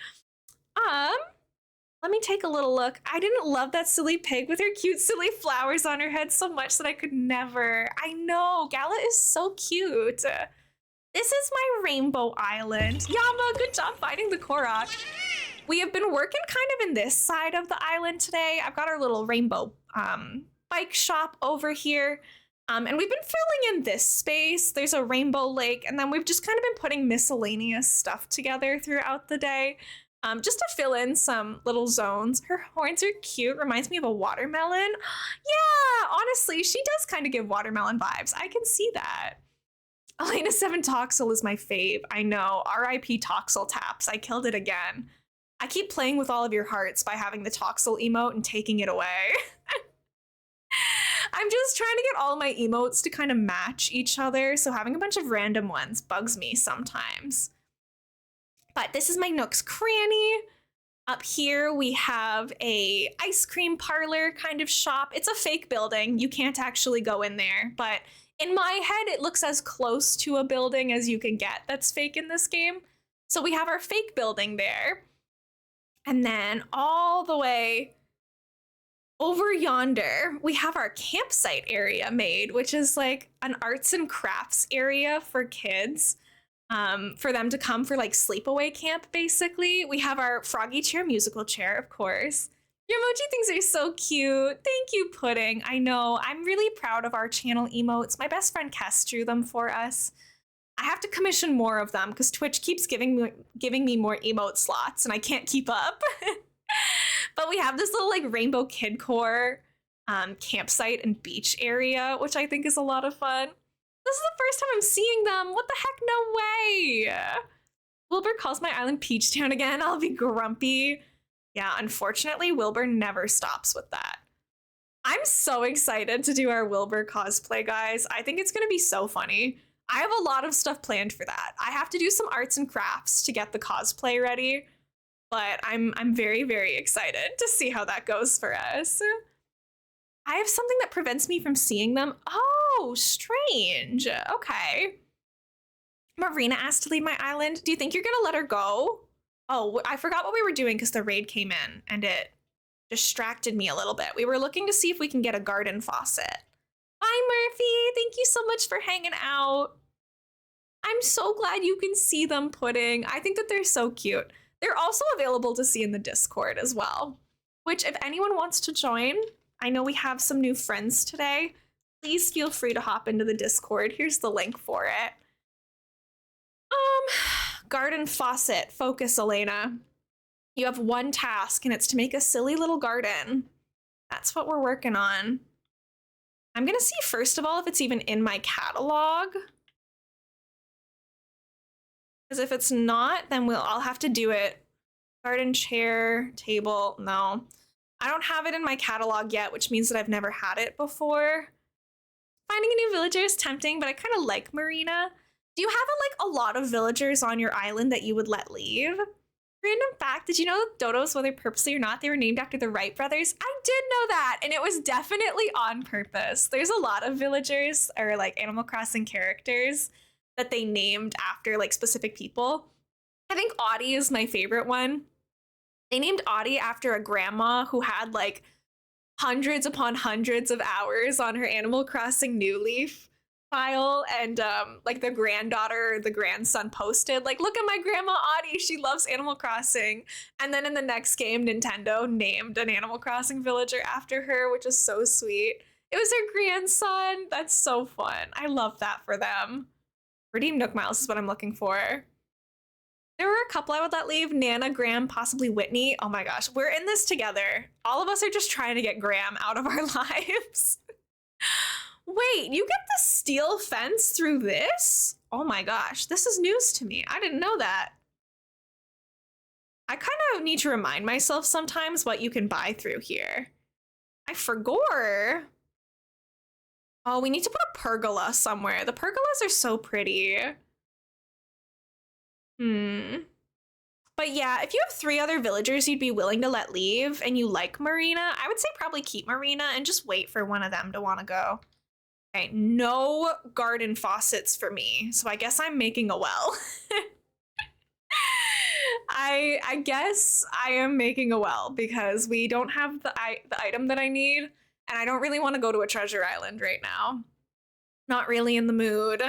Let me take a little look. I didn't love that silly pig with her cute silly flowers on her head so much that I could never. I know, Gala is so cute. This is my rainbow island. Yama, good job finding the Korok. We have been working kind of in this side of the island today. I've got our little rainbow bike shop over here. And we've been filling in this space. There's a rainbow lake, and then we've just kind of been putting miscellaneous stuff together throughout the day, just to fill in some little zones. Her horns are cute. Reminds me of a watermelon. Yeah, honestly, she does kind of give watermelon vibes. I can see that. Elena 7 Toxel is my fave. I know. R.I.P. Toxel taps. I killed it again. I keep playing with all of your hearts by having the Toxel emote and taking it away. I'm just trying to get all my emotes to kind of match each other, so having a bunch of random ones bugs me sometimes. But this is my Nook's Cranny. Up here we have a ice cream parlor kind of shop. It's a fake building. You can't actually go in there, but in my head it looks as close to a building as you can get that's fake in this game. So we have our fake building there. And then all the way over yonder, we have our campsite area made, which is like an arts and crafts area for kids, for them to come for like sleepaway camp, basically. We have our Froggy Chair musical chair, of course. Your emoji things are so cute. Thank you, Pudding. I know, I'm really proud of our channel emotes. My best friend Kess drew them for us. I have to commission more of them because Twitch keeps giving me more emote slots and I can't keep up. But we have this little like rainbow kid core campsite and beach area, which I think is a lot of fun. This is the first time I'm seeing them. What the heck? No way. Wilbur calls my island Peach Town again. I'll be grumpy. Yeah, unfortunately, Wilbur never stops with that. I'm so excited to do our Wilbur cosplay, guys. I think it's going to be so funny. I have a lot of stuff planned for that. I have to do some arts and crafts to get the cosplay ready, but I'm very, very excited to see how that goes for us. I have something that prevents me from seeing them. Oh, strange. Okay. Marina asked to leave my island. Do you think you're gonna let her go? Oh, I forgot what we were doing because the raid came in and it distracted me a little bit. We were looking to see if we can get a garden faucet. Bye, Murphy. Thank you so much for hanging out. I'm so glad you can see them, Pudding. I think that they're so cute. They're also available to see in the Discord as well, which if anyone wants to join, I know we have some new friends today. Please feel free to hop into the Discord. Here's the link for it. Garden faucet. Focus, Elena. You have one task, and it's to make a silly little garden. That's what we're working on. I'm gonna see first of all if it's even in my catalog. Because if it's not, then I'll have to do it. Garden chair, table, no. I don't have it in my catalog yet, which means that I've never had it before. Finding a new villager is tempting, but I kind of like Marina. Do you have like a lot of villagers on your island that you would let leave? Random fact, did you know that dodos, whether purposely or not, they were named after the Wright brothers? I did know that, and it was definitely on purpose. There's a lot of villagers or like Animal Crossing characters that they named after like specific people. I think Audie is my favorite one. They named Audie after a grandma who had like hundreds upon hundreds of hours on her Animal Crossing New Leaf file, and like the granddaughter or the grandson posted like, look at my grandma Audie, she loves Animal Crossing. And then in the next game, Nintendo named an Animal Crossing villager after her, which is so sweet. It was her grandson. That's so fun. I love that for them. Redeem Nook Miles is what I'm looking for. There were a couple I would let leave. Nana, Graham, possibly Whitney. Oh my gosh, we're in this together. All of us are just trying to get Graham out of our lives. Wait, you get the steel fence through this? Oh my gosh, this is news to me. I didn't know that. I kind of need to remind myself sometimes what you can buy through here. I forgot. Oh, we need to put a pergola somewhere. The pergolas are so pretty. But yeah, if you have 3 other villagers you'd be willing to let leave and you like Marina, I would say probably keep Marina and just wait for one of them to want to go. Okay, no garden faucets for me, so I guess I'm making a well. I guess I am making a well because we don't have the item that I need, and I don't really want to go to a treasure island right now. Not really in the mood.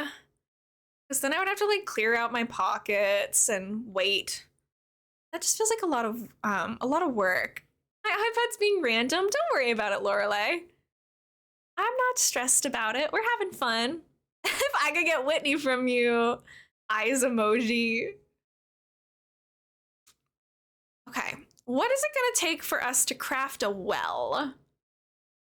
Because then I would have to like clear out my pockets and wait. That just feels like a lot of work. My iPad's being random. Don't worry about it, Lorelei. I'm not stressed about it. We're having fun. If I could get Whitney from you. Eyes emoji. Okay. What is it gonna take for us to craft a well?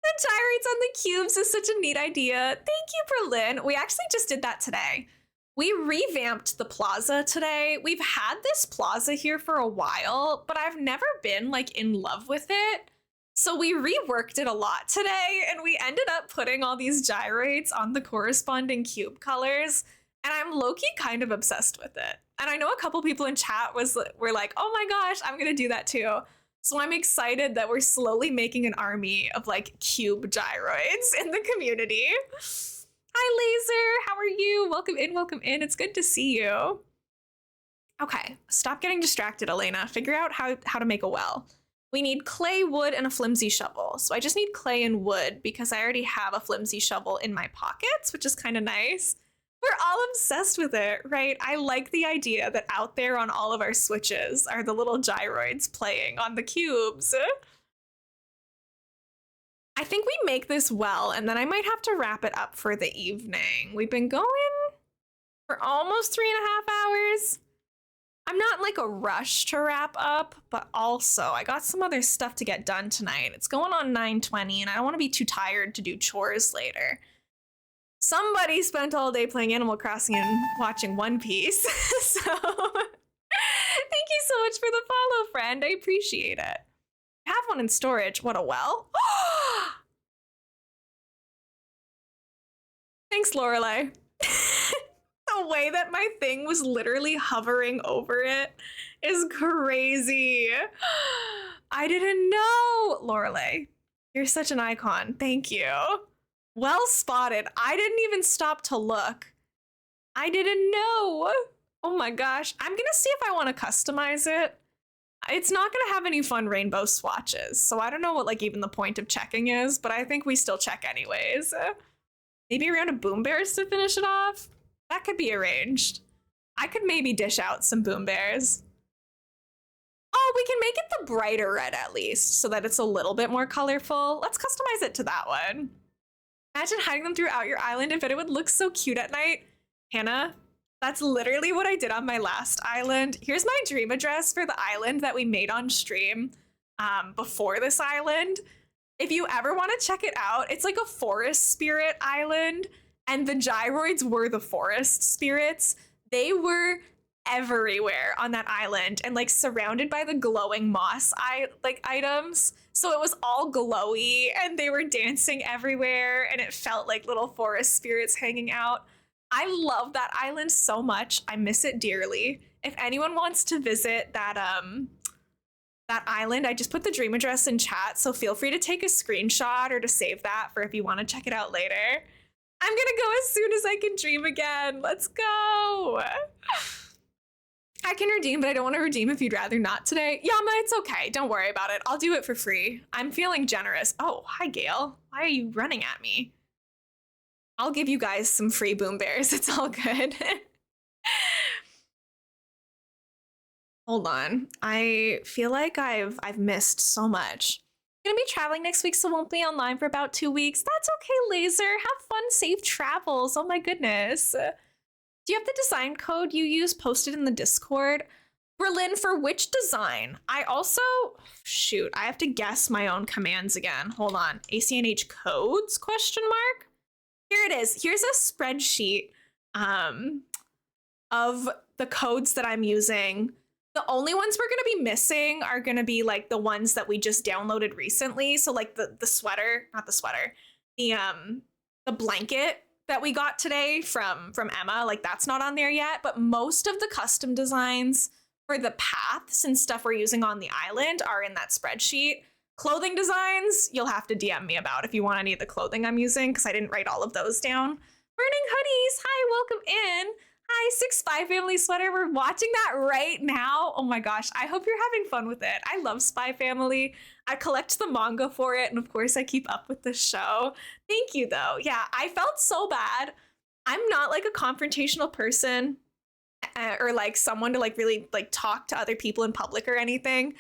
The gyrates on the cubes is such a neat idea. Thank you, Berlin. We actually just did that today. We revamped the plaza today. We've had this plaza here for a while, but I've never been like in love with it. So we reworked it a lot today, and we ended up putting all these gyrates on the corresponding cube colors, and I'm low-key kind of obsessed with it. And I know a couple people in chat were like, oh my gosh, I'm gonna do that too. So I'm excited that we're slowly making an army of like cube gyroids in the community. Hi, Laser. How are you? Welcome in, welcome in. It's good to see you. Okay, stop getting distracted, Elena. Figure out how to make a well. We need clay, wood, and a flimsy shovel. So I just need clay and wood because I already have a flimsy shovel in my pockets, which is kind of nice. We're all obsessed with it, right? I like the idea that out there on all of our switches are the little gyroids playing on the cubes. I think we make this well, and then I might have to wrap it up for the evening. We've been going for almost 3.5 hours. I'm not in like a rush to wrap up, but also I got some other stuff to get done tonight. It's going on 9:20, and I don't want to be too tired to do chores later. Somebody spent all day playing Animal Crossing and watching One Piece. So thank you so much for the follow, friend. I appreciate it. I have one in storage. What a well. Thanks, Lorelei. The way that my thing was literally hovering over it is crazy. I didn't know. Lorelei, you're such an icon. Thank you. Well spotted. I didn't even stop to look. I didn't know. Oh my gosh. I'm gonna see if I want to customize it. It's not gonna have any fun rainbow swatches, so I don't know what like even the point of checking is, but I think we still check anyways. Maybe a round of boom bears to finish it off? That could be arranged. I could maybe dish out some boom bears. Oh, we can make it the brighter red at least, so that it's a little bit more colorful. Let's customize it to that one. Imagine hiding them throughout your island. I bet it would look so cute at night. Hannah, that's literally what I did on my last island. Here's my dream address for the island that we made on stream before this island. If you ever want to check it out, it's like a forest spirit island, and the gyroids were the forest spirits. They were everywhere on that island and like surrounded by the glowing moss items. So it was all glowy and they were dancing everywhere and it felt like little forest spirits hanging out. I love that island so much. I miss it dearly. If anyone wants to visit that island, I just put the dream address in chat, so feel free to take a screenshot or to save that for if you want to check it out later. I'm gonna go as soon as I can dream again. Let's go. I can redeem, but I don't want to redeem if you'd rather not today. Yama, it's okay. Don't worry about it. I'll do it for free. I'm feeling generous. Oh, hi, Gail. Why are you running at me? I'll give you guys some free boom bears. It's all good. Hold on. I feel like I've missed so much. I'm gonna be traveling next week, so won't be online for about 2 weeks. That's okay, Laser. Have fun, safe travels. Oh my goodness. Do you have the design code you use posted in the Discord? Berlin, for which design? I also, shoot, I have to guess my own commands again. Hold on. ACNH codes, question mark? Here it is. Here's a spreadsheet of the codes that I'm using. The only ones we're gonna be missing are gonna be like the ones that we just downloaded recently. So like the sweater, not the sweater, the blanket that we got today from Emma, like that's not on there yet, but most of the custom designs for the paths and stuff we're using on the island are in that spreadsheet. Clothing designs, you'll have to DM me about if you want any of the clothing I'm using, because I didn't write all of those down. Burning hoodies, hi, welcome in. Hi, 6 Family sweater. We're watching that right now. Oh my gosh, I hope you're having fun with it. I love Spy Family. I collect the manga for it, and of course I keep up with the show. Thank you though. Yeah, I felt so bad. I'm not like a confrontational person or like someone to like really like talk to other people in public or anything.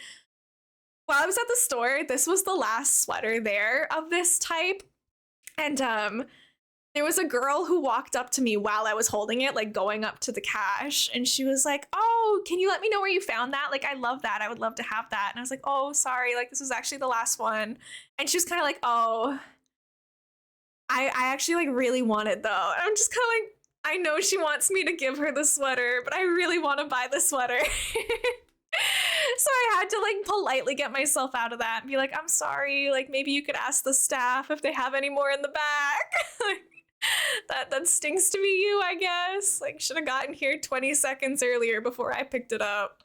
While I was at the store, this was the last sweater there of this type. And there was a girl who walked up to me while I was holding it, like going up to the cash. And she was like, oh, can you let me know where you found that? Like, I love that. I would love to have that. And I was like, oh, sorry. Like, this was actually the last one. And she was kind of like, oh, I actually like really want it though. And I'm just kind of like, I know she wants me to give her the sweater, but I really want to buy the sweater. So I had to like politely get myself out of that and be like, I'm sorry. Like, maybe you could ask the staff if they have any more in the back. That stinks to be you, I guess. Like, should have gotten here 20 seconds earlier before I picked it up.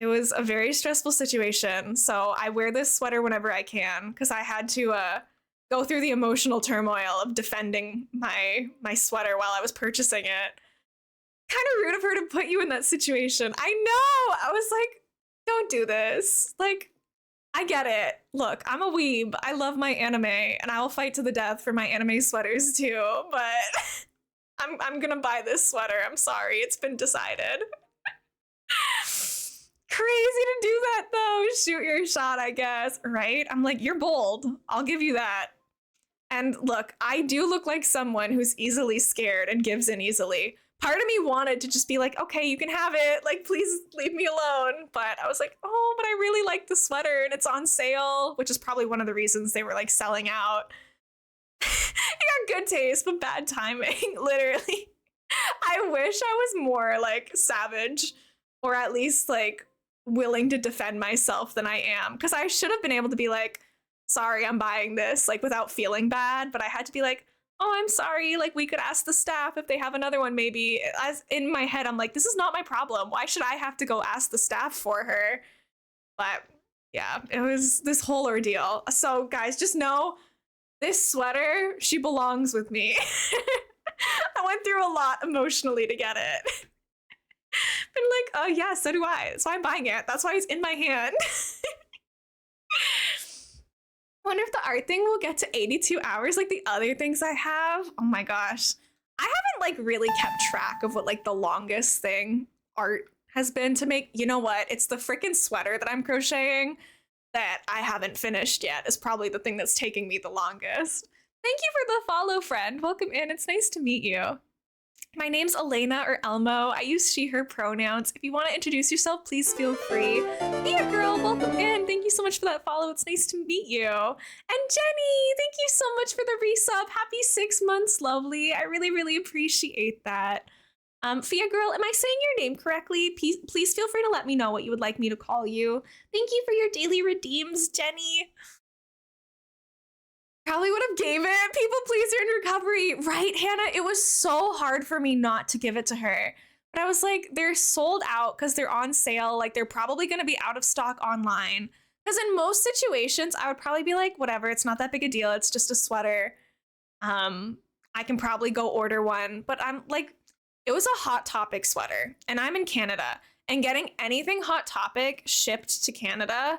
It was a very stressful situation. So I wear this sweater whenever I can because I had to go through the emotional turmoil of defending my sweater while I was purchasing it. Kind of rude of her to put you in that situation. I know. I was like, don't do this. Like, I get it. Look, I'm a weeb. I love my anime, and I will fight to the death for my anime sweaters too, but I'm gonna buy this sweater. I'm sorry. It's been decided. Crazy to do that though. Shoot your shot, I guess. Right? I'm like, you're bold. I'll give you that. And look, I do look like someone who's easily scared and gives in easily. Part of me wanted to just be like, okay, you can have it. Like, please leave me alone. But I was like, oh, but I really like the sweater and it's on sale, which is probably one of the reasons they were like selling out. You got good taste, but bad timing, literally. I wish I was more like savage or at least like willing to defend myself than I am. Because I should have been able to be like, sorry, I'm buying this, like without feeling bad. But I had to be like, oh, I'm sorry. Like, we could ask the staff if they have another one, maybe. As in my head, I'm like, this is not my problem. Why should I have to go ask the staff for her? But yeah, it was this whole ordeal. So, guys, just know this sweater, she belongs with me. I went through a lot emotionally to get it. Been like, oh, yeah, so do I. That's why I'm buying it. That's why it's in my hand. Wonder if the art thing will get to 82 hours like the other things I have. Oh my gosh. I haven't like really kept track of what like the longest thing art has been to make. You know what? It's the freaking sweater that I'm crocheting that I haven't finished yet is probably the thing that's taking me the longest. Thank you for the follow, friend. Welcome in. It's nice to meet you. My name's Elena or Elmo. I use she, her pronouns. If you want to introduce yourself, please feel free. Mia girl, welcome in. Thank you so much for that follow. It's nice to meet you. And Jenny, thank you so much for the resub. Happy 6 months, lovely. I really, really appreciate that. Fia girl, am I saying your name correctly? Please feel free to let me know what you would like me to call you. Thank you for your daily redeems, Jenny. Probably would have gave it. People pleaser in recovery. Right, Hannah? It was so hard for me not to give it to her. But I was like, they're sold out because they're on sale. Like, they're probably going to be out of stock online. Because in most situations, I would probably be like, whatever, it's not that big a deal. It's just a sweater. I can probably go order one. But I'm like, it was a Hot Topic sweater. And I'm in Canada. And getting anything Hot Topic shipped to Canada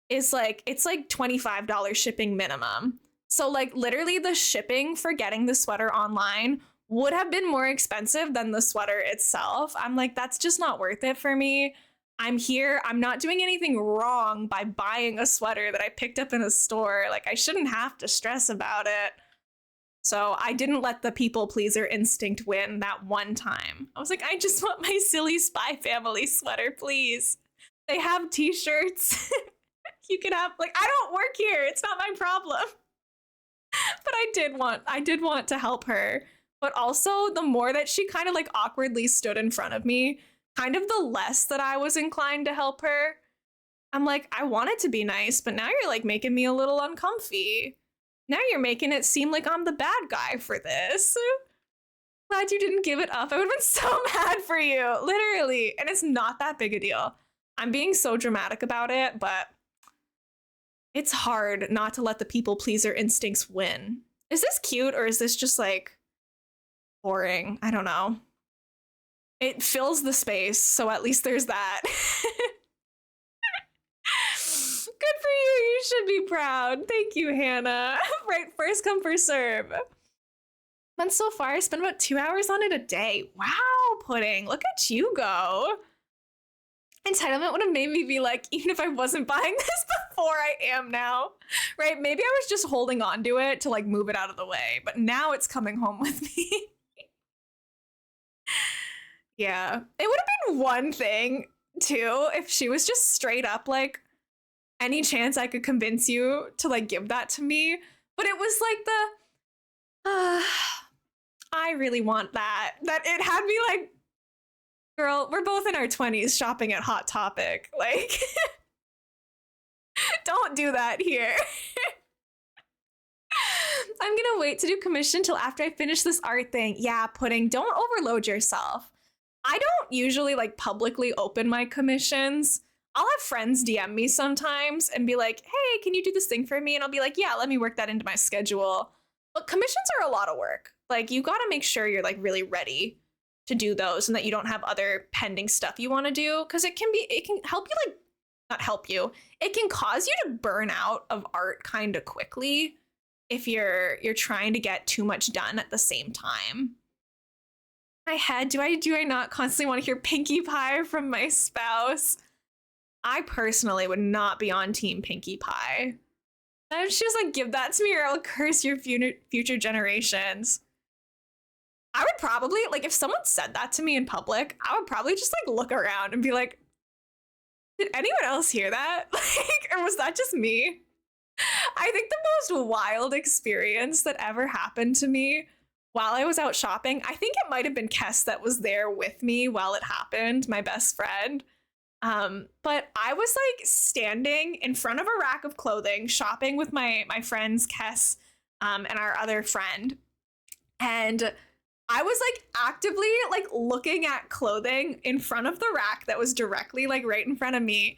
is like, it's like $25 shipping minimum. So like literally the shipping for getting the sweater online would have been more expensive than the sweater itself. I'm like, that's just not worth it for me. I'm here. I'm not doing anything wrong by buying a sweater that I picked up in a store. Like I shouldn't have to stress about it. So I didn't let the people pleaser instinct win that one time. I was like, I just want my silly Spy Family sweater, please. They have t-shirts. You could have, like, I don't work here. It's not my problem. But I did want to help her. But also the more that she kind of like awkwardly stood in front of me, kind of the less that I was inclined to help her. I'm like, I wanted to be nice, but now you're like making me a little uncomfy. Now you're making it seem like I'm the bad guy for this. Glad you didn't give it up. I would have been so mad for you, literally. And it's not that big a deal. I'm being so dramatic about it, but it's hard not to let the people pleaser instincts win. Is this cute or is this just like boring? I don't know. It fills the space, so at least there's that. Good for you. You should be proud. Thank you, Hannah. Right, first come, first serve. But so far, I spent about 2 hours on it a day. Wow, Pudding. Look at you go. Entitlement would have made me be like, even if I wasn't buying this before, I am now. Right? Maybe I was just holding on to it to like move it out of the way, but now it's coming home with me. Yeah. It would have been one thing, too, if she was just straight up like, any chance I could convince you to like give that to me. But it was like the, I really want that. That it had me like, girl, we're both in our 20s shopping at Hot Topic. Like, don't do that here. I'm gonna wait to do commission till after I finish this art thing. Yeah, Pudding, don't overload yourself. I don't usually like publicly open my commissions. I'll have friends DM me sometimes and be like, hey, can you do this thing for me? And I'll be like, yeah, let me work that into my schedule. But commissions are a lot of work. Like, you gotta make sure you're like really ready to do those and that you don't have other pending stuff you want to do, because it can help you, like, not help you, it can cause you to burn out of art kind of quickly if you're trying to get too much done at the same time. My head, do I not constantly want to hear Pinkie Pie from my spouse? I personally would not be on team Pinkie Pie. And she was like, give that to me or I'll curse your future generations. I would probably, like, if someone said that to me in public, I would probably just like look around and be like, did anyone else hear that? Like, or was that just me? I think the most wild experience that ever happened to me while I was out shopping, I think it might have been Kess that was there with me while it happened, my best friend. But I was like standing in front of a rack of clothing, shopping with my friends Kess and our other friend. And I was like actively like looking at clothing in front of the rack that was directly like right in front of me.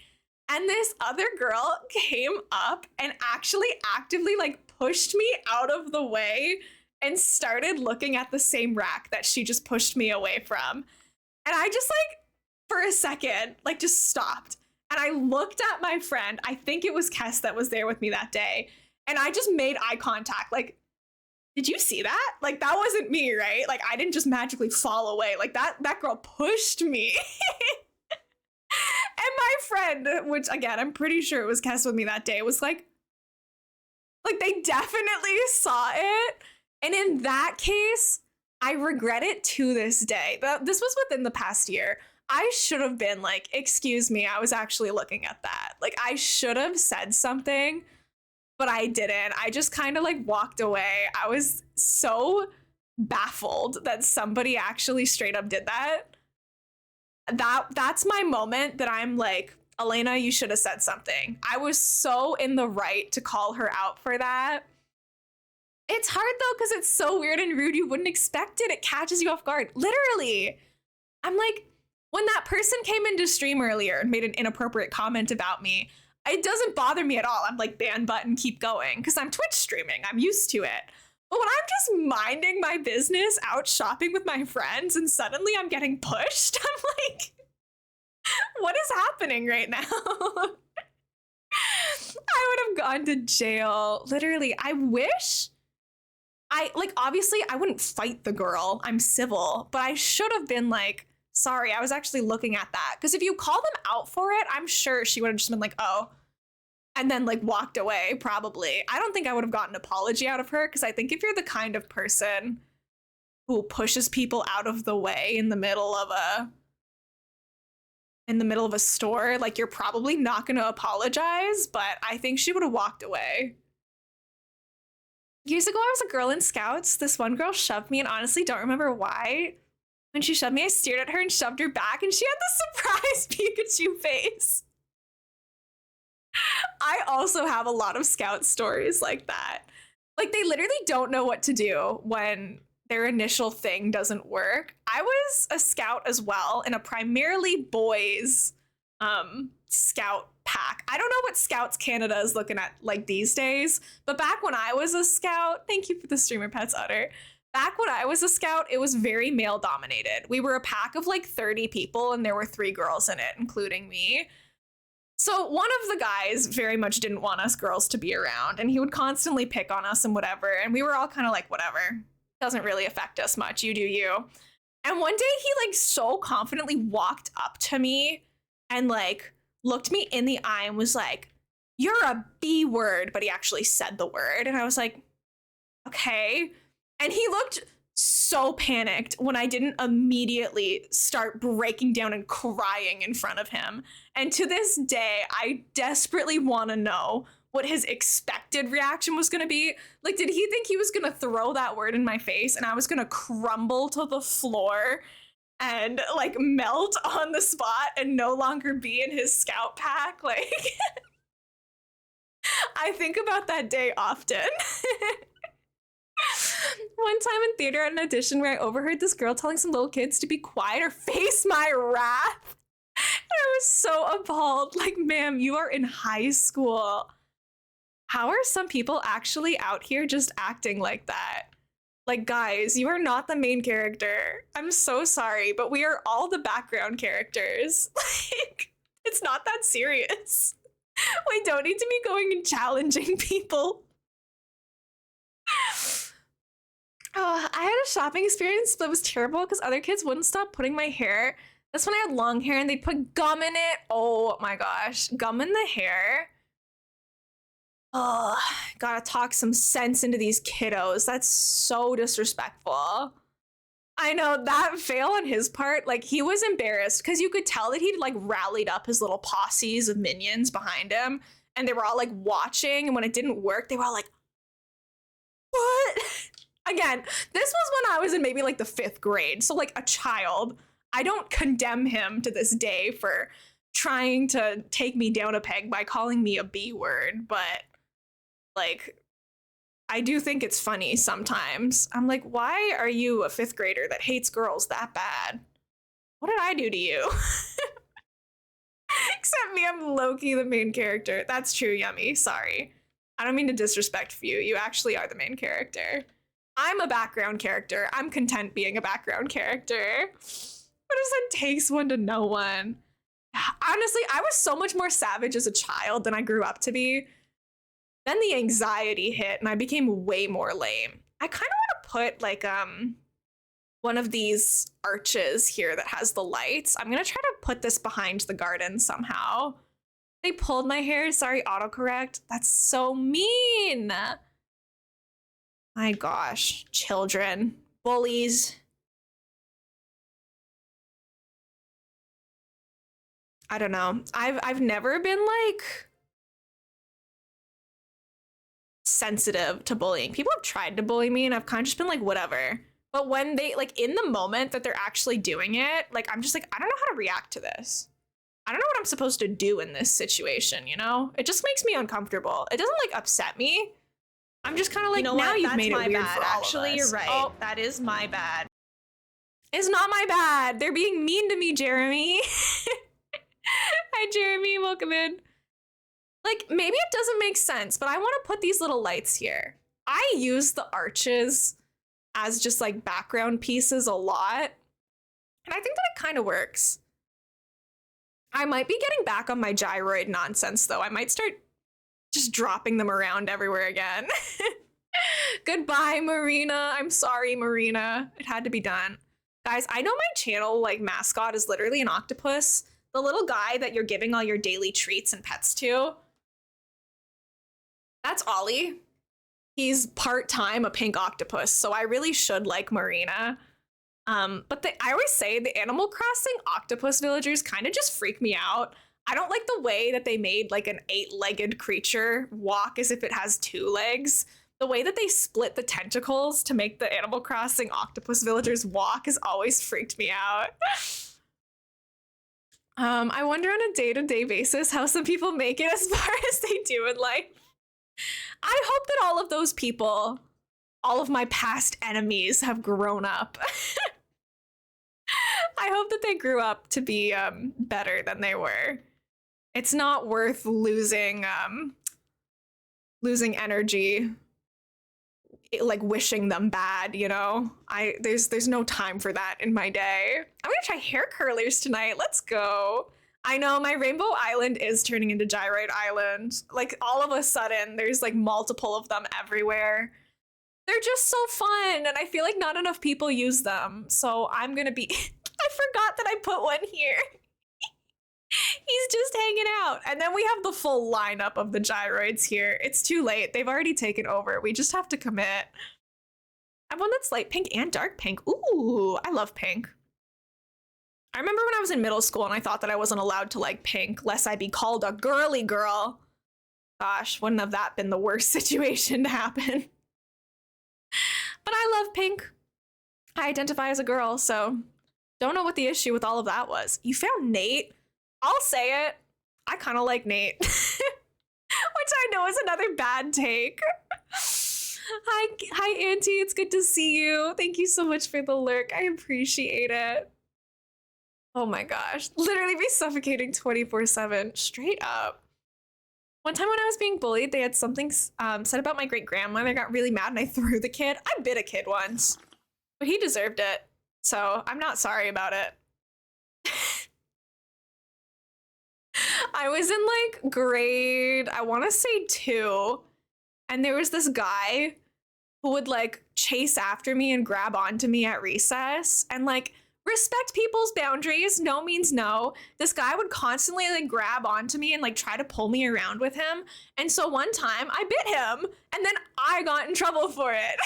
And this other girl came up and actually actively like pushed me out of the way and started looking at the same rack that she just pushed me away from. And I just like, for a second, like just stopped. And I looked at my friend, I think it was Kes that was there with me that day. And I just made eye contact. Like, did you see that? Like, that wasn't me, right? Like, I didn't just magically fall away. Like, that girl pushed me. And my friend, which again, I'm pretty sure it was Kes with me that day, was like they definitely saw it. And in that case, I regret it to this day. This was within the past year. I should have been like, excuse me, I was actually looking at that. Like, I should have said something, but I didn't. I just kind of like walked away. I was so baffled that somebody actually straight up did that. That's my moment that I'm like, Elena, you should have said something. I was so in the right to call her out for that. It's hard though, because it's so weird and rude. You wouldn't expect it. It catches you off guard. Literally. I'm like, when that person came into stream earlier and made an inappropriate comment about me, it doesn't bother me at all. I'm like, ban button, keep going, because I'm Twitch streaming. I'm used to it. But when I'm just minding my business out shopping with my friends and suddenly I'm getting pushed, I'm like, what is happening right now? I would have gone to jail. Literally, I wish obviously I wouldn't fight the girl. I'm civil, but I should have been like, sorry, I was actually looking at that. Because if you call them out for it, I'm sure she would have just been like, oh, and then like walked away, probably. I don't think I would have gotten an apology out of her, because I think if you're the kind of person who pushes people out of the way in the middle of a store, like, you're probably not going to apologize, but I think she would have walked away. Years ago, I was a girl in Scouts. This one girl shoved me and honestly don't remember why. When she shoved me, I stared at her and shoved her back, and she had the surprise Pikachu face. I also have a lot of Scout stories like that. Like, they literally don't know what to do when their initial thing doesn't work. I was a Scout as well in a primarily boys Scout pack. I don't know what Scouts Canada is looking at like these days, but back when I was a Scout, thank you for the streamer pets, Utter. Back when I was a Scout, it was very male dominated. We were a pack of like 30 people and there were 3 girls in it, including me. So one of the guys very much didn't want us girls to be around, and he would constantly pick on us and whatever. And we were all kind of like, whatever, doesn't really affect us much. You do you. And one day he like so confidently walked up to me and like looked me in the eye and was like, you're a B word, but he actually said the word. And I was like, okay. And he looked so panicked when I didn't immediately start breaking down and crying in front of him. And to this day, I desperately want to know what his expected reaction was going to be. Like, did he think he was going to throw that word in my face and I was going to crumble to the floor and like melt on the spot and no longer be in his Scout pack? Like, I think about that day often. One time in theater at an audition where I overheard this girl telling some little kids to be quiet or face my wrath. And I was so appalled. Like, ma'am, you are in high school. How are some people actually out here just acting like that? Like, guys, you are not the main character. I'm so sorry, but we are all the background characters. Like, it's not that serious. We don't need to be going and challenging people. Oh, I had a shopping experience that was terrible because other kids wouldn't stop putting my hair. That's when I had long hair and they'd put gum in it. Oh my gosh, gum in the hair. Oh, gotta talk some sense into these kiddos. That's so disrespectful. I know that fail on his part. Like, he was embarrassed because you could tell that he'd like rallied up his little posses of minions behind him and they were all like watching. And when it didn't work, they were all like, what? Again, this was when I was in maybe like the 5th grade. So like a child. I don't condemn him to this day for trying to take me down a peg by calling me a B word, but like, I do think it's funny sometimes. I'm like, why are you a 5th grader that hates girls that bad? What did I do to you? Except me, I'm Loki, the main character. That's true, Yummy. Sorry. I don't mean to disrespect you. You actually are the main character. I'm a background character. I'm content being a background character. What if it takes one to know one? Honestly, I was so much more savage as a child than I grew up to be. Then the anxiety hit and I became way more lame. I kind of want to put like one of these arches here that has the lights. I'm gonna try to put this behind the garden somehow. They pulled my hair. Sorry, autocorrect. That's so mean. My gosh, children, bullies. I don't know. I've never been like sensitive to bullying. People have tried to bully me and I've kind of just been like, whatever. But when they, like, in the moment that they're actually doing it, like, I'm just like, I don't know how to react to this. I don't know what I'm supposed to do in this situation, you know? It just makes me uncomfortable. It doesn't, like, upset me. I'm just kind of like, now you've made it weird for all of us. Actually, you're right. Oh, that is my bad. it's not my bad. They're being mean to me, Jeremy. Hi, Jeremy. Welcome in. Like, maybe it doesn't make sense, but I want to put these little lights here. I use the arches as just like background pieces a lot. And I think that it kind of works. I might be getting back on my gyroid nonsense though. I might start just dropping them around everywhere again. Goodbye, Marina. I'm sorry, Marina. It had to be done. Guys, I know my channel like mascot is literally an octopus. The little guy that you're giving all your daily treats and pets to. That's Ollie. He's part-time a pink octopus, so I really should like Marina. But I always say the Animal Crossing octopus villagers kind of just freak me out. I don't like the way that they made like an 8-legged creature walk as if it has 2 legs. The way that they split the tentacles to make the Animal Crossing octopus villagers walk has always freaked me out. I wonder on a day-to-day basis how some people make it as far as they do in life. I hope that all of those people, all of my past enemies have grown up. I hope that they grew up to be better than they were. It's not worth losing energy, like wishing them bad, you know? There's no time for that in my day. I'm gonna try hair curlers tonight. Let's go. I know my Rainbow Island is turning into Gyroid Island. Like all of a sudden, there's like multiple of them everywhere. They're just so fun, and I feel like not enough people use them. So I'm gonna be. I forgot that I put one here. He's just hanging out, and then we have the full lineup of the gyroids here. It's too late. They've already taken over. We just have to commit. I have one that's light pink and dark pink. Ooh, I love pink. I remember when I was in middle school and I thought that I wasn't allowed to like pink lest I be called a girly girl. Gosh, wouldn't have that been the worst situation to happen? But I love pink. I identify as a girl, so don't know what the issue with all of that was. You found Nate? I'll say it. I kind of like Nate. Which I know is another bad take. Hi, Auntie. It's good to see you. Thank you so much for the lurk. I appreciate it. Oh my gosh. Literally be suffocating 24/7. Straight up. One time when I was being bullied, they had something said about my great-grandmother. I got really mad and I threw the kid. I bit a kid once. But he deserved it. So I'm not sorry about it. I was in like grade, I want to say 2. And there was this guy who would like chase after me and grab onto me at recess. And like, respect people's boundaries. No means no. This guy would constantly like grab onto me and like try to pull me around with him. And so one time I bit him and then I got in trouble for it.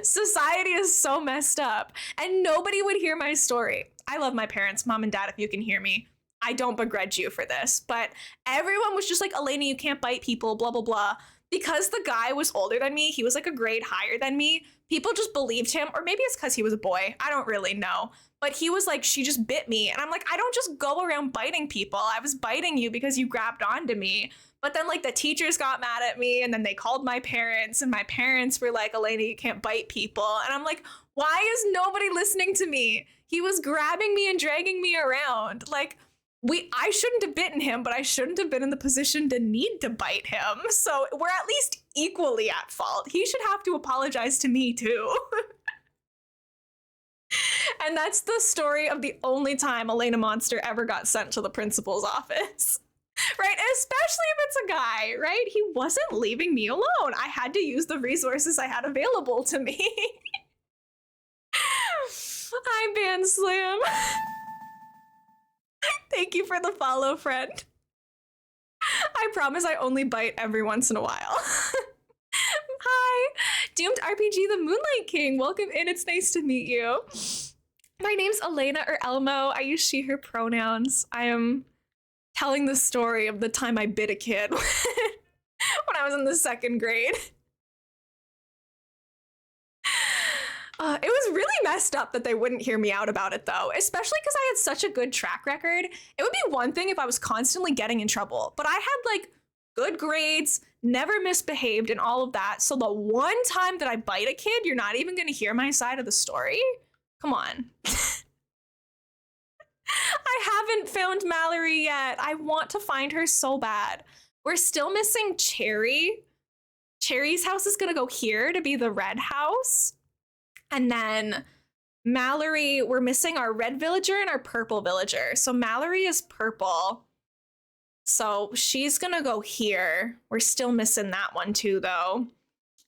Society is so messed up and nobody would hear my story. I love my parents, mom and dad, if you can hear me. I don't begrudge you for this, but everyone was just like, Elena, you can't bite people, blah, blah, blah. Because the guy was older than me, he was like a grade higher than me, people just believed him, or maybe it's because he was a boy, I don't really know. But he was like, she just bit me. And I'm like, I don't just go around biting people. I was biting you because you grabbed onto me. But then like the teachers got mad at me and then they called my parents and my parents were like, Elena, you can't bite people. And I'm like, why is nobody listening to me? He was grabbing me and dragging me around. Like I shouldn't have bitten him, but I shouldn't have been in the position to need to bite him. So we're at least equally at fault. He should have to apologize to me too. And that's the story of the only time Elena Monster ever got sent to the principal's office. Right? Especially if it's a guy, right? He wasn't leaving me alone. I had to use the resources I had available to me. Hi, Ban Slam. Thank you for the follow, friend. I promise I only bite every once in a while. Hi, Doomed RPG the Moonlight King. Welcome in. It's nice to meet you. My name's Elena or Elmo. I use she, her pronouns. I am telling the story of the time I bit a kid when I was in the 2nd grade. It was really messed up that they wouldn't hear me out about it, though, especially because I had such a good track record. It would be one thing if I was constantly getting in trouble, but I had like good grades, never misbehaved and all of that. So the one time that I bite a kid, you're not even going to hear my side of the story? Come on. I haven't found Mallory yet. I want to find her so bad. We're still missing Cherry. Cherry's house is going to go here to be the red house. And then Mallory, we're missing our red villager and our purple villager. So Mallory is purple. So she's going to go here. We're still missing that one too, though.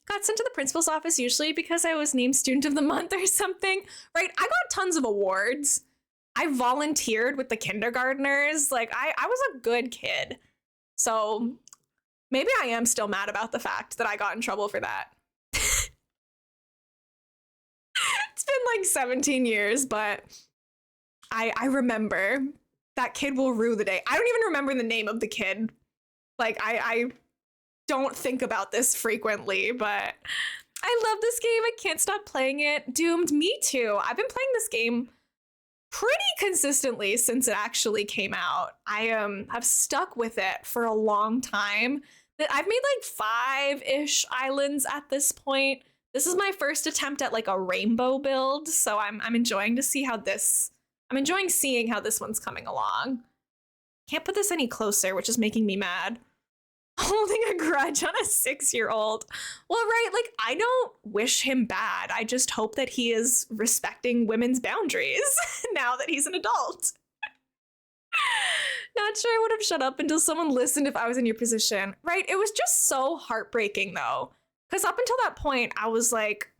Got sent to the principal's office usually because I was named Student of the Month or something. Right? I got tons of awards. I volunteered with the kindergartners. Like, I was a good kid. So maybe I am still mad about the fact that I got in trouble for that. It's been like 17 years, but I remember. That kid will rue the day. I don't even remember the name of the kid. Like, I don't think about this frequently, but I love this game. I can't stop playing it. Doomed, me too. I've been playing this game pretty consistently since it actually came out. I have stuck with it for a long time. I've made like 5-ish islands at this point. This is my first attempt at like a rainbow build, so I'm enjoying to see how this. I'm enjoying seeing how this one's coming along. Can't put this any closer, which is making me mad. Holding a grudge on a 6-year-old. Well, right, like, I don't wish him bad. I just hope that he is respecting women's boundaries now that he's an adult. Not sure I would have shut up until someone listened if I was in your position. Right, it was just so heartbreaking, though. Because up until that point, I was like,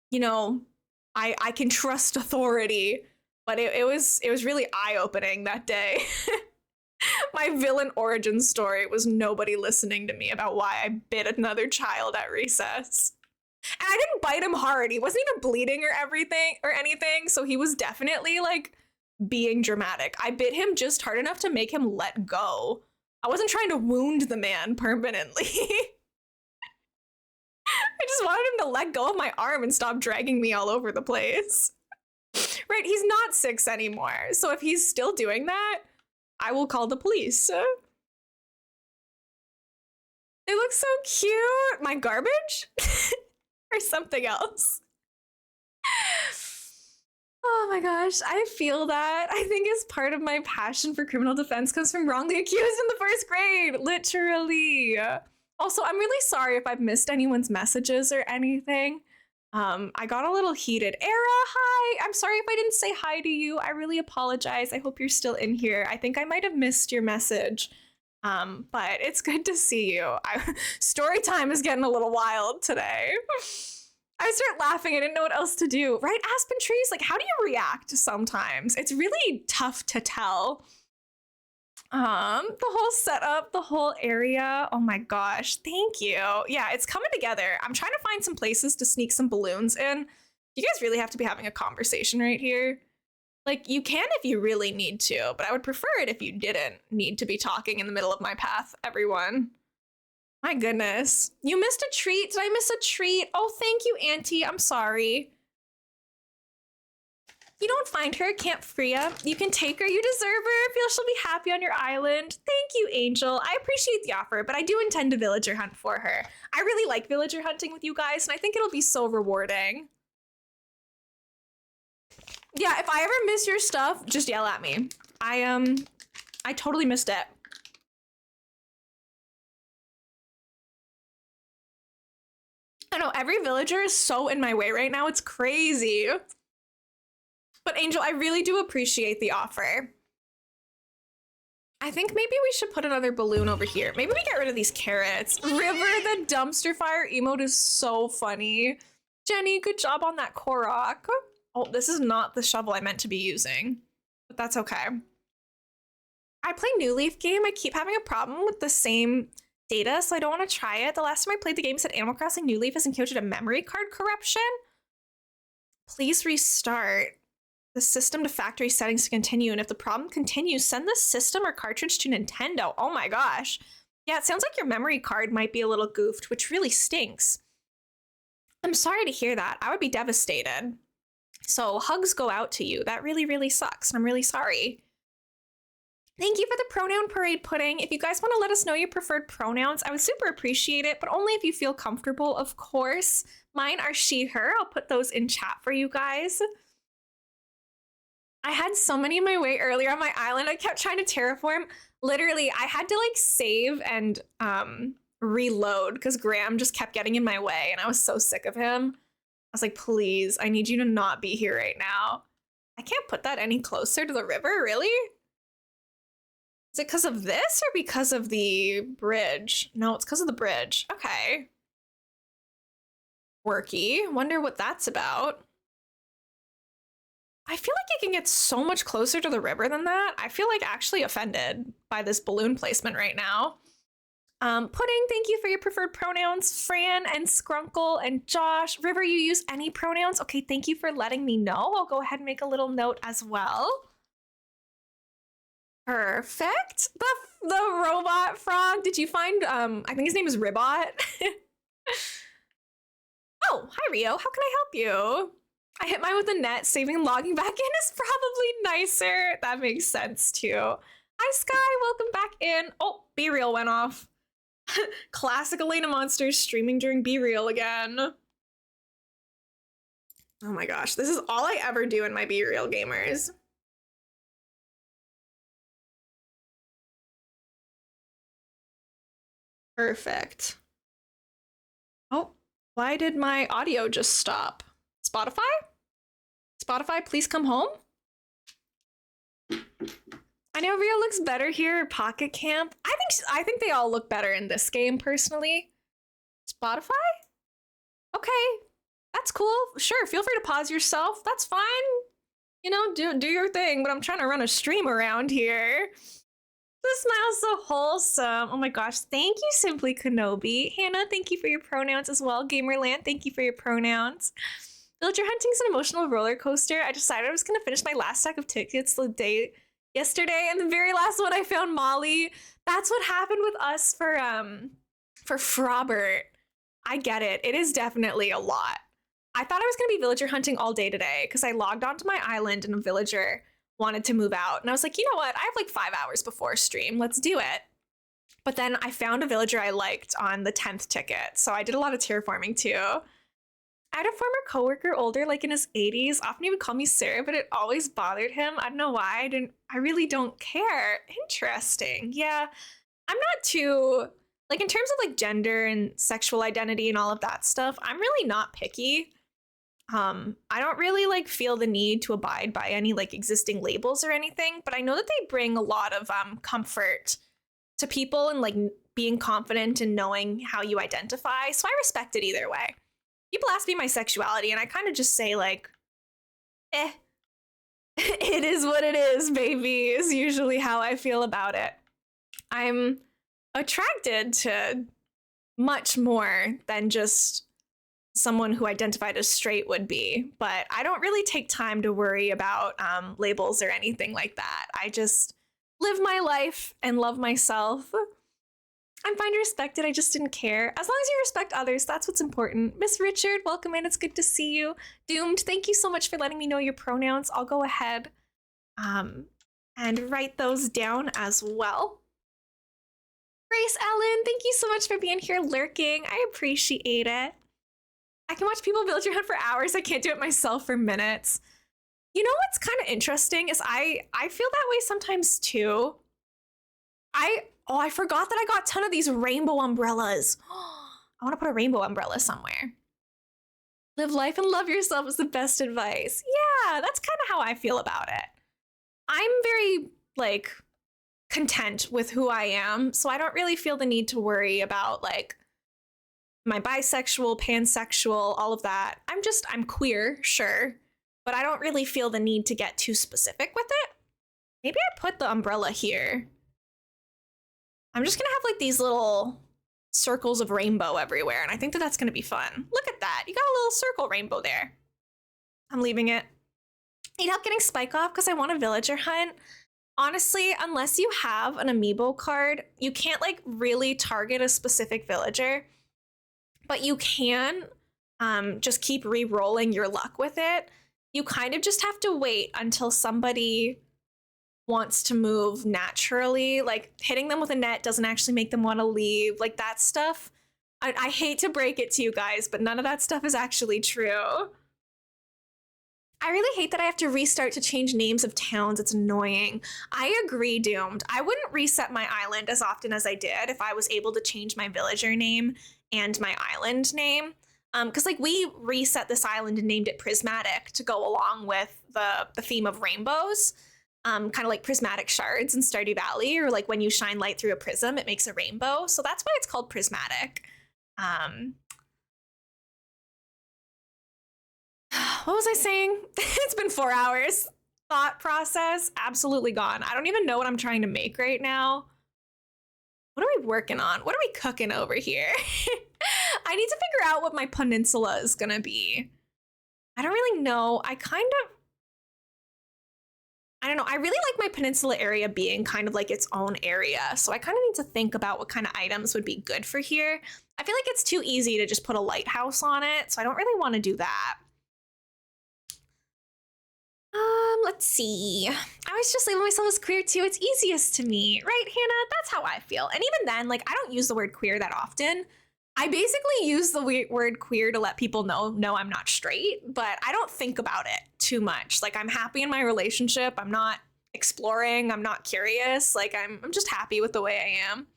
you know, I can trust authority. But it was really eye-opening that day. My villain origin story was nobody listening to me about why I bit another child at recess. And I didn't bite him hard. He wasn't even bleeding or anything, so he was definitely like being dramatic. I bit him just hard enough to make him let go. I wasn't trying to wound the man permanently. I just wanted him to let go of my arm and stop dragging me all over the place. Right, he's not 6 anymore, so if he's still doing that, I will call the police. They look so cute. My garbage? Or something else. Oh my gosh, I feel that. I think it's part of my passion for criminal defense comes from wrongly accused in the 1st grade, literally. Also, I'm really sorry if I've missed anyone's messages or anything. I got a little heated. Era, hi! I'm sorry if I didn't say hi to you. I really apologize. I hope you're still in here. I think I might have missed your message. But it's good to see you. Story time is getting a little wild today. I start laughing. I didn't know what else to do. Right, Aspen Trees? Like, how do you react sometimes? It's really tough to tell. The whole setup, the whole area. Oh my gosh, thank you. Yeah, it's coming together. I'm trying to find some places to sneak some balloons in. You guys really have to be having a conversation right here. Like, you can if you really need to, but I would prefer it if you didn't need to be talking in the middle of my path, everyone. My goodness. You missed a treat. Did I miss a treat? Oh, thank you, Auntie. I'm sorry. you don't find her at Camp Freya, you can take her. You deserve her. Feel she'll be happy on your island. Thank you, Angel. I appreciate the offer, but I do intend to villager hunt for her. I really like villager hunting with you guys, and I think it'll be so rewarding. Yeah, if I ever miss your stuff, just yell at me. I totally missed it. I know, every villager is so in my way right now. It's crazy. But Angel, I really do appreciate the offer. I think maybe we should put another balloon over here. Maybe we get rid of these carrots. River the dumpster fire emote is so funny. Jenny, good job on that Korok. Oh, this is not the shovel I meant to be using, but that's okay. I play New Leaf game. I keep having a problem with the same data, so I don't want to try it. The last time I played the game, it said Animal Crossing New Leaf has encountered a memory card corruption. Please restart the system to factory settings to continue, and if the problem continues, send the system or cartridge to Nintendo. Oh my gosh. Yeah, it sounds like your memory card might be a little goofed, which really stinks. I'm sorry to hear that. I would be devastated. So hugs go out to you. That really, really sucks, and I'm really sorry. Thank you for the pronoun parade pudding. If you guys want to let us know your preferred pronouns, I would super appreciate it, but only if you feel comfortable, of course. Mine are she, her. I'll put those in chat for you guys. I had so many in my way earlier on my island. I kept trying to terraform. Literally, I had to like save and reload because Graham just kept getting in my way and I was so sick of him. I was like, please, I need you to not be here right now. I can't put that any closer to the river, really? Is it because of this or because of the bridge? No, it's because of the bridge. Okay. Worky. Wonder what that's about. I feel like you can get so much closer to the river than that. I feel like actually offended by this balloon placement right now. Pudding, thank you for your preferred pronouns. Fran and Skrunkle and Josh. River, you use any pronouns? Okay, thank you for letting me know. I'll go ahead and make a little note as well. Perfect. The robot frog. Did you find, I think his name is Ribot. Oh, hi Rio, how can I help you? I hit mine with a net, saving and logging back in is probably nicer. That makes sense too. Hi Sky, welcome back in. Oh, B-Reel went off. Classic Elena Monsters streaming during B-Reel again. Oh my gosh, this is all I ever do in my B-Reel gamers. Perfect. Oh, why did my audio just stop? Spotify? Spotify, please come home. I know Rio looks better here. Pocket Camp. I think they all look better in this game personally. Spotify? Okay, that's cool. Sure, feel free to pause yourself. That's fine. You know, do your thing. But I'm trying to run a stream around here. The smile's so wholesome. Oh my gosh, thank you, Simply Kenobi. Hannah, thank you for your pronouns as well. Gamerland, thank you for your pronouns. Villager hunting's an emotional roller coaster. I decided I was gonna finish my last stack of tickets the day yesterday, and the very last one I found Molly. That's what happened with us for Frobert. I get it. It is definitely a lot. I thought I was gonna be villager hunting all day today because I logged onto my island and a villager wanted to move out. And I was like, you know what? I have like 5 hours before stream. Let's do it. But then I found a villager I liked on the 10th ticket. So I did a lot of terraforming too. I had a former coworker, older, like in his 80s, often he would call me Sarah, but it always bothered him. I don't know why. I really don't care. Interesting. Yeah. I'm not too, like in terms of like gender and sexual identity and all of that stuff, I'm really not picky. I don't really like feel the need to abide by any like existing labels or anything, but I know that they bring a lot of comfort to people and like being confident in knowing how you identify. So I respect it either way. People ask me my sexuality and I kind of just say like, it is what it is, baby, is usually how I feel about it. I'm attracted to much more than just someone who identified as straight would be, but I don't really take time to worry about labels or anything like that. I just live my life and love myself. I'm fine to respect it. I just didn't care. As long as you respect others, that's what's important. Miss Richard, welcome in. It's good to see you. Doomed, thank you so much for letting me know your pronouns. I'll go ahead and write those down as well. Grace Ellen, thank you so much for being here lurking. I appreciate it. I can watch people build your hunt for hours. I can't do it myself for minutes. You know what's kind of interesting is I feel that way sometimes too. I forgot that I got a ton of these rainbow umbrellas. I want to put a rainbow umbrella somewhere. Live life and love yourself is the best advice. Yeah, that's kind of how I feel about it. I'm very, like, content with who I am, so I don't really feel the need to worry about, like, my bisexual, pansexual, all of that. I'm queer, sure, but I don't really feel the need to get too specific with it. Maybe I put the umbrella here. I'm just gonna have like these little circles of rainbow everywhere, and I think that that's gonna be fun. Look at that, you got a little circle rainbow there. I'm leaving it. Need help getting Spike off because I want a villager hunt. Honestly, unless you have an amiibo card, you can't like really target a specific villager, but you can just keep re-rolling your luck with it. You kind of just have to wait until somebody wants to move naturally. Like hitting them with a net doesn't actually make them want to leave. Like that stuff, I hate to break it to you guys, but none of that stuff is actually true. I really hate that I have to restart to change names of towns. It's annoying. I agree, Doomed. I wouldn't reset my island as often as I did if I was able to change my villager name and my island name. Because like we reset this island and named it Prismatic to go along with the theme of rainbows. Kind of like prismatic shards in Stardew Valley, or like when you shine light through a prism, it makes a rainbow. So that's why it's called prismatic. What was I saying? It's been 4 hours. Thought process, absolutely gone. I don't even know what I'm trying to make right now. What are we working on? What are we cooking over here? I need to figure out what my peninsula is gonna be. I don't really know. I don't know. I really like my peninsula area being kind of like its own area. So I kind of need to think about what kind of items would be good for here. I feel like it's too easy to just put a lighthouse on it. So I don't really want to do that. Let's see. I was just label myself as queer too. It's easiest to me, right, Hannah? That's how I feel. And even then, like, I don't use the word queer that often. I basically use the word queer to let people know, no, I'm not straight, but I don't think about it too much. Like, I'm happy in my relationship. I'm not exploring. I'm not curious. Like, I'm just happy with the way I am.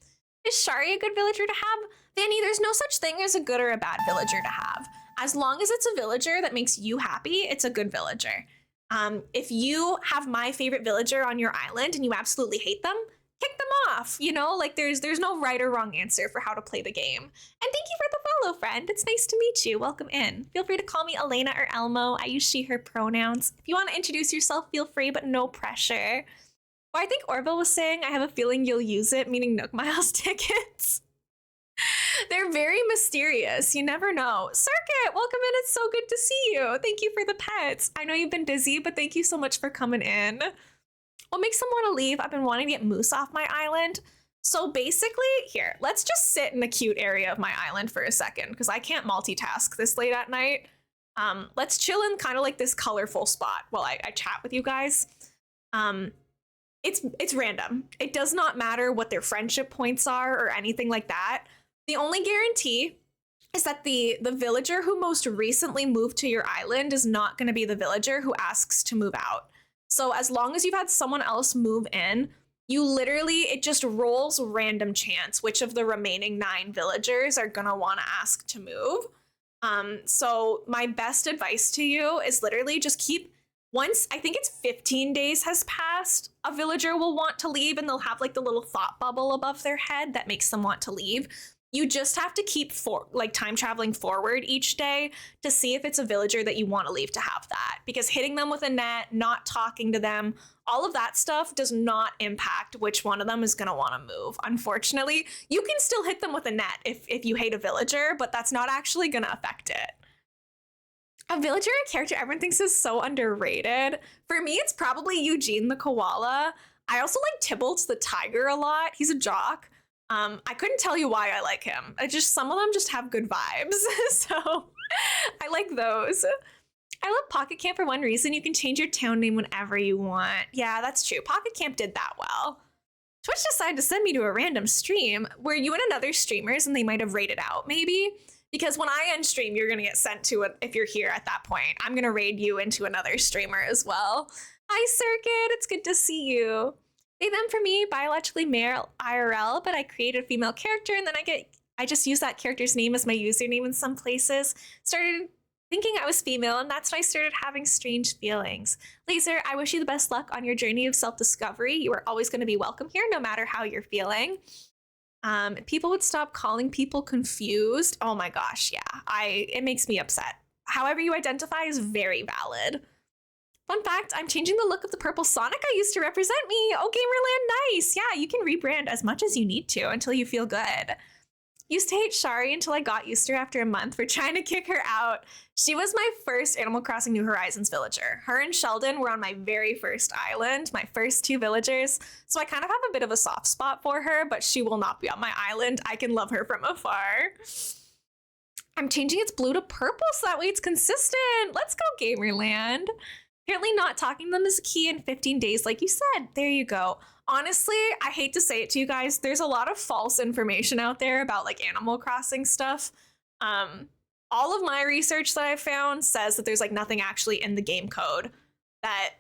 Is Shari a good villager to have? Vanny, there's no such thing as a good or a bad villager to have. As long as it's a villager that makes you happy, it's a good villager. If you have my favorite villager on your island and you absolutely hate them, kick them off. You know, like there's no right or wrong answer for how to play the game. And thank you for the follow, friend. It's nice to meet you. Welcome in. Feel free to call me Elena or Elmo. I use she, her pronouns. If you want to introduce yourself, feel free, but no pressure. Or I think Orville was saying, I have a feeling you'll use it, meaning Nook Miles tickets. They're very mysterious. You never know. Circuit, welcome in. It's so good to see you. Thank you for the pets. I know you've been busy, but thank you so much for coming in. What makes them want to leave? I've been wanting to get moose off my island. So basically, here, let's just sit in the cute area of my island for a second because I can't multitask this late at night. Let's chill in kind of like this colorful spot while I chat with you guys. It's random. It does not matter what their friendship points are or anything like that. The only guarantee is that the villager who most recently moved to your island is not going to be the villager who asks to move out. So as long as you've had someone else move in, you literally, it just rolls random chance which of the remaining 9 villagers are going to want to ask to move. So my best advice to you is literally just keep, once I think it's 15 days has passed, a villager will want to leave and they'll have like the little thought bubble above their head that makes them want to leave. You just have to keep time traveling forward each day to see if it's a villager that you want to leave to have that. Because hitting them with a net, not talking to them, all of that stuff does not impact which one of them is going to want to move. Unfortunately, you can still hit them with a net if you hate a villager, but that's not actually going to affect it. A villager, a character everyone thinks is so underrated. For me, it's probably Eugene the koala. I also like Tybalt the tiger a lot. He's a jock. I couldn't tell you why I like him. Some of them just have good vibes. So I like those. I love Pocket Camp for one reason. You can change your town name whenever you want. Yeah, that's true. Pocket Camp did that well. Twitch decided to send me to a random stream where you and another streamers, and they might have raided out, maybe. Because when I end stream, you're going to get sent to it if you're here at that point. I'm going to raid you into another streamer as well. Hi, Circuit. It's good to see you. They, them for me, biologically male IRL, but I created a female character, and then I just use that character's name as my username in some places. Started thinking I was female, and that's when I started having strange feelings. Laser, I wish you the best luck on your journey of self-discovery. You are always going to be welcome here, no matter how you're feeling. People would stop calling people confused. Oh my gosh, yeah. It makes me upset. However you identify is very valid. Fun fact, I'm changing the look of the purple Sonic I used to represent me. Oh, Gamerland, nice. Yeah, you can rebrand as much as you need to until you feel good. Used to hate Shari until I got used to her after a month for trying to kick her out. She was my first Animal Crossing New Horizons villager. Her and Sheldon were on my very first island, my first 2 villagers. So I kind of have a bit of a soft spot for her, but she will not be on my island. I can love her from afar. I'm changing its blue to purple so that way it's consistent. Let's go, Gamerland. Apparently not talking to them is key in 15 days, like you said. There you go. Honestly, I hate to say it to you guys, there's a lot of false information out there about like Animal Crossing stuff. All of my research that I found says that there's like nothing actually in the game code that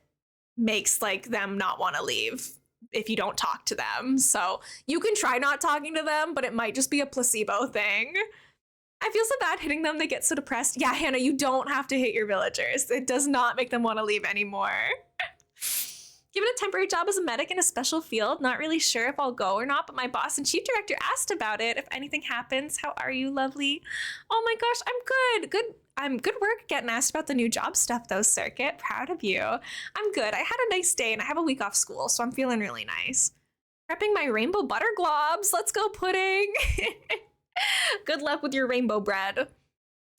makes like them not want to leave if you don't talk to them. So you can try not talking to them, but it might just be a placebo thing. I feel so bad hitting them. They get so depressed. Yeah, Hannah, you don't have to hit your villagers. It does not make them want to leave anymore. Given a temporary job as a medic in a special field, not really sure if I'll go or not, but my boss and chief director asked about it. If anything happens, how are you, lovely? Oh my gosh, I'm good. Good work getting asked about the new job stuff though, Circuit. Proud of you. I'm good. I had a nice day and I have a week off school, so I'm feeling really nice. Prepping my rainbow butter globs. Let's go, Pudding. Good luck with your rainbow bread.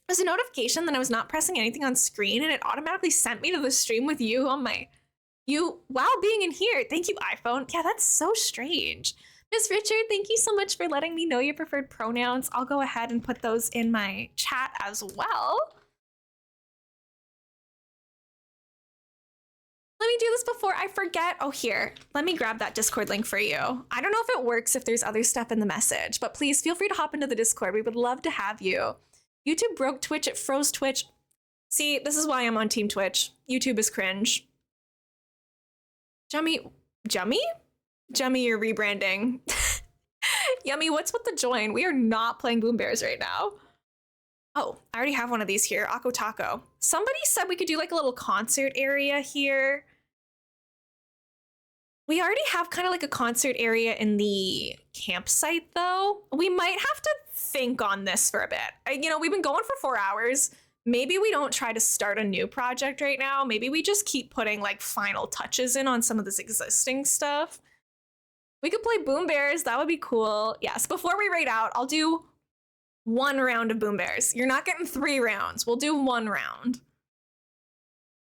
There's a notification that I was not pressing anything on screen and it automatically sent me to the stream with you on while being in here. Thank you, iPhone. Yeah, that's so strange. Miss Richard, thank you so much for letting me know your preferred pronouns. I'll go ahead and put those in my chat as well. Let me do this before I forget. Oh, here, let me grab that Discord link for you. I don't know if it works if there's other stuff in the message, but please feel free to hop into the Discord. We would love to have you. YouTube broke Twitch. It froze Twitch. See, this is why I'm on Team Twitch. YouTube is cringe. Jummy, you're rebranding. Yummy, what's with the join? We are not playing Boom Bears right now. Oh, I already have one of these here, Ako Taco. Somebody said we could do like a little concert area here. We already have kind of like a concert area in the campsite though. We might have to think on this for a bit. You know, we've been going for 4 hours. Maybe we don't try to start a new project right now. Maybe we just keep putting like final touches in on some of this existing stuff. We could play Boom Bears. That would be cool. Yes, before we raid out, I'll do 1 round of Boom Bears. You're not getting 3 rounds. We'll do 1 round.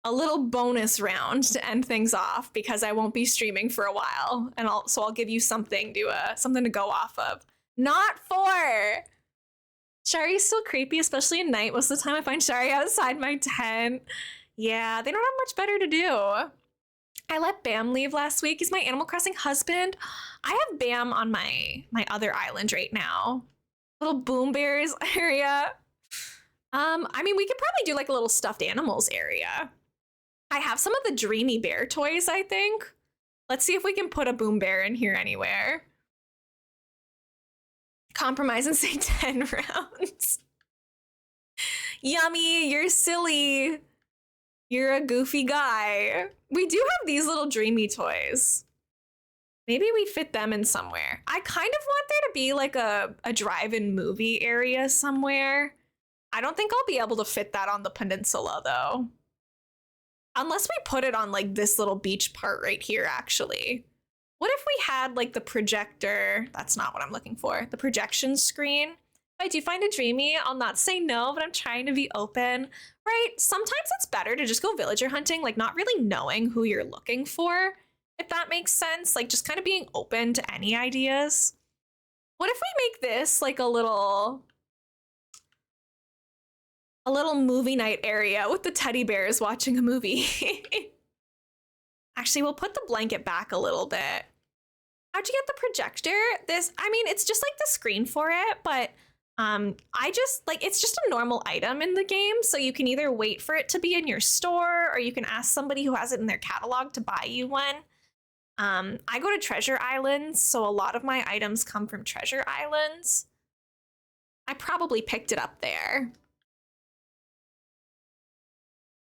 A little bonus round to end things off because I won't be streaming for a while, and I'll give you something to go off of. Not 4. Shari's still creepy, especially at night. Most of the time I find Shari outside my tent. Yeah, they don't have much better to do. I let Bam leave last week. He's my Animal Crossing husband. I have Bam on my other island right now. Little Boom Bears area. I mean, we could probably do like a little stuffed animals area. I have some of the Dreamy Bear toys, I think. Let's see if we can put a Boom Bear in here anywhere. Compromise and say 10 rounds. Yummy, you're silly. You're a goofy guy. We do have these little Dreamy toys. Maybe we fit them in somewhere. I kind of want there to be like a drive-in movie area somewhere. I don't think I'll be able to fit that on the peninsula though. Unless we put it on like this little beach part right here, actually. What if we had like the projector? That's not what I'm looking for. The projection screen. If I do find a Dreamy, I'll not say no, but I'm trying to be open, right? Sometimes it's better to just go villager hunting, like not really knowing who you're looking for, if that makes sense. Like just kind of being open to any ideas. What if we make this like a little movie night area with the teddy bears watching a movie? Actually, we'll put the blanket back a little bit. How'd you get the projector? I mean, it's just like the screen for it, but I just like, it's just a normal item in the game. So you can either wait for it to be in your store or you can ask somebody who has it in their catalog to buy you one. I go to Treasure Islands, so a lot of my items come from Treasure Islands. I probably picked it up there.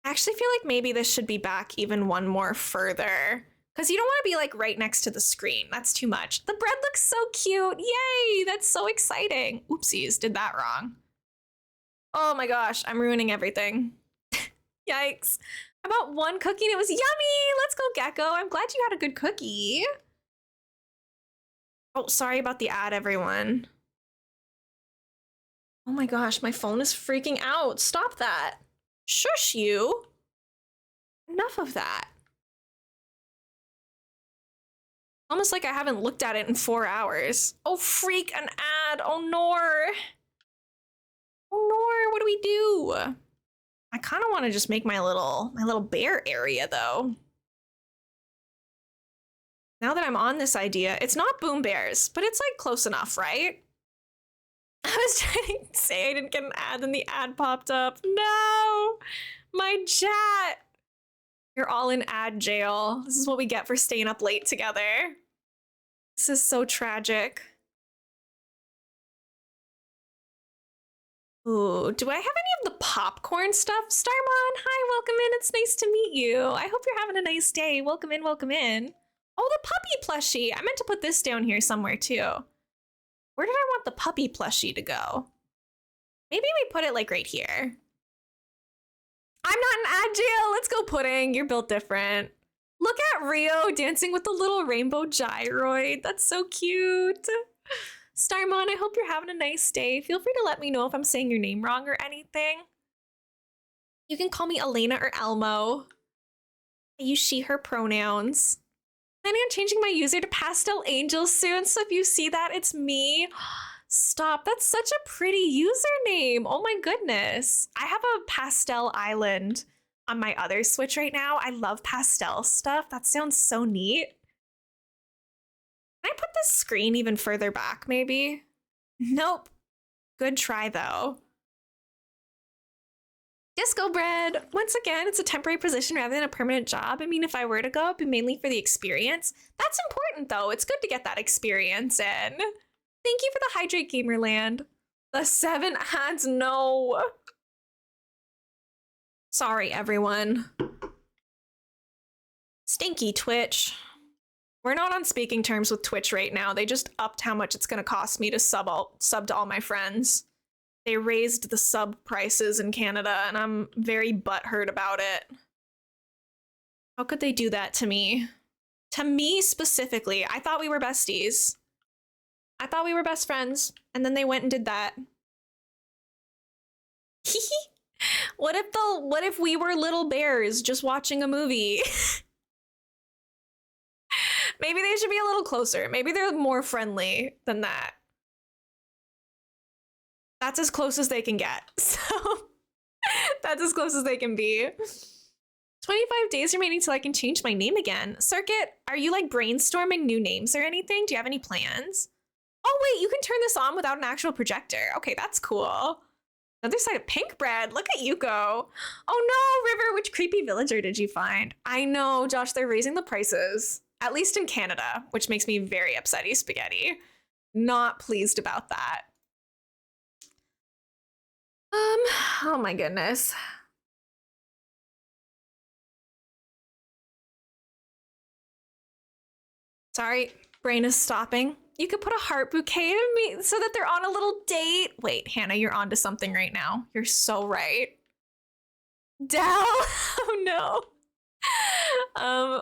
I actually feel like maybe this should be back even one more further because you don't want to be like right next to the screen. That's too much. The bread looks so cute. Yay, that's so exciting. Oopsies, did that wrong. Oh my gosh, I'm ruining everything. Yikes. About one cookie and it was yummy. Let's go, Gecko. I'm glad you had a good cookie. Oh, sorry about the ad, everyone. Oh my gosh, my phone is freaking out. Stop that. Shush you. Enough of that. Almost like I haven't looked at it in 4 hours. Oh, freak, an ad. Oh, Nor. Oh, Nor, what do we do? I kind of want to just make my little bear area, though. Now that I'm on this idea, it's not Boom Bears, but it's like close enough, right? I was trying to say I didn't get an ad, and the ad popped up. No, my chat. You're all in ad jail. This is what we get for staying up late together. This is so tragic. Ooh, do I have any of the popcorn stuff? Starmon, hi, welcome in. It's nice to meet you. I hope you're having a nice day. Welcome in, welcome in. Oh, the puppy plushie. I meant to put this down here somewhere too. Where did I want the puppy plushie to go? Maybe we put it like right here. I'm not in ad jail. Let's go, Pudding. You're built different. Look at Rio dancing with the little rainbow gyroid. That's so cute. Starmon, I hope you're having a nice day. Feel free to let me know if I'm saying your name wrong or anything. You can call me Elena or Elmo. I use she, her pronouns. Planning on changing my user to Pastel Angel soon, so if you see that, it's me. Stop, that's such a pretty username. Oh my goodness. I have a pastel island on my other Switch right now. I love pastel stuff. That sounds so neat. Can I put this screen even further back, maybe? Nope. Good try, though. Disco bread. Once again, it's a temporary position rather than a permanent job. I mean, if I were to go, it'd be mainly for the experience. That's important, though. It's good to get that experience in. Thank you for the Hydrate Gamerland. The 7 ads, no. Sorry, everyone. Stinky Twitch. We're not on speaking terms with Twitch right now. They just upped how much it's going to cost me to sub to all my friends. They raised the sub prices in Canada, and I'm very butthurt about it. How could they do that to me? To me specifically. I thought we were besties. I thought we were best friends, and then they went and did that. What if we were little bears just watching a movie? Maybe they should be a little closer. Maybe they're more friendly than that. That's as close as they can get. So that's as close as they can be. 25 days remaining till I can change my name again. Circuit, are you like brainstorming new names or anything? Do you have any plans? Oh wait, you can turn this on without an actual projector. Okay, that's cool. Other side of pink bread. Look at you go. Oh no, River, which creepy villager did you find? I know, Josh, they're raising the prices. At least in Canada, which makes me very upsetty spaghetti. Not pleased about that. Oh my goodness. Sorry, brain is stopping. You could put a heart bouquet in me so that they're on a little date. Wait, Hannah, you're onto something right now. You're so right. Dell, oh no.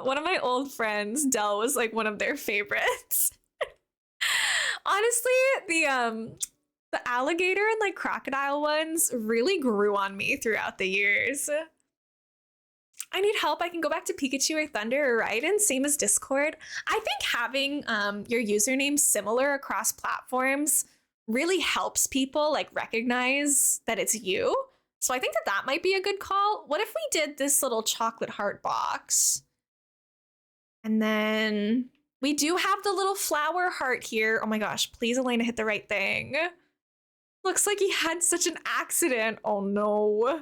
One of my old friends, Dell, was like one of their favorites. Honestly, the alligator and like crocodile ones really grew on me throughout the years. I need help, I can go back to Pikachu or Thunder or Raiden, same as Discord. I think having your username similar across platforms really helps people like recognize that it's you. So I think that that might be a good call. What if we did this little chocolate heart box? And then we do have the little flower heart here. Oh my gosh, please Elena hit the right thing. Looks like he had such an accident. Oh no.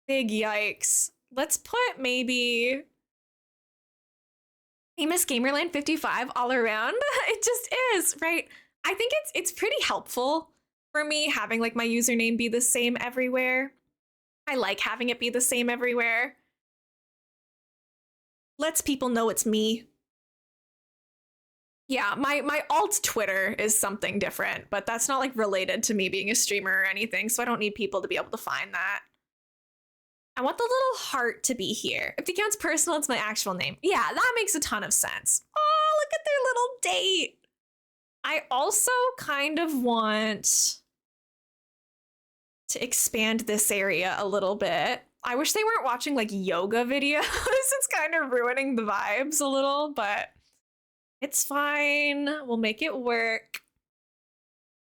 Big yikes. Let's put maybe famous Gamerland 55 all around. It just is, right? I think it's pretty helpful for me having like my username be the same everywhere. I like having it be the same everywhere. Lets people know it's me. Yeah, my alt Twitter is something different, but that's not like related to me being a streamer or anything, so I don't need people to be able to find that. I want the little heart to be here. If the account's personal, it's my actual name. Yeah, that makes a ton of sense. Oh, look at their little date. I also kind of want to expand this area a little bit. I wish they weren't watching like yoga videos. It's kind of ruining the vibes a little, but it's fine. We'll make it work.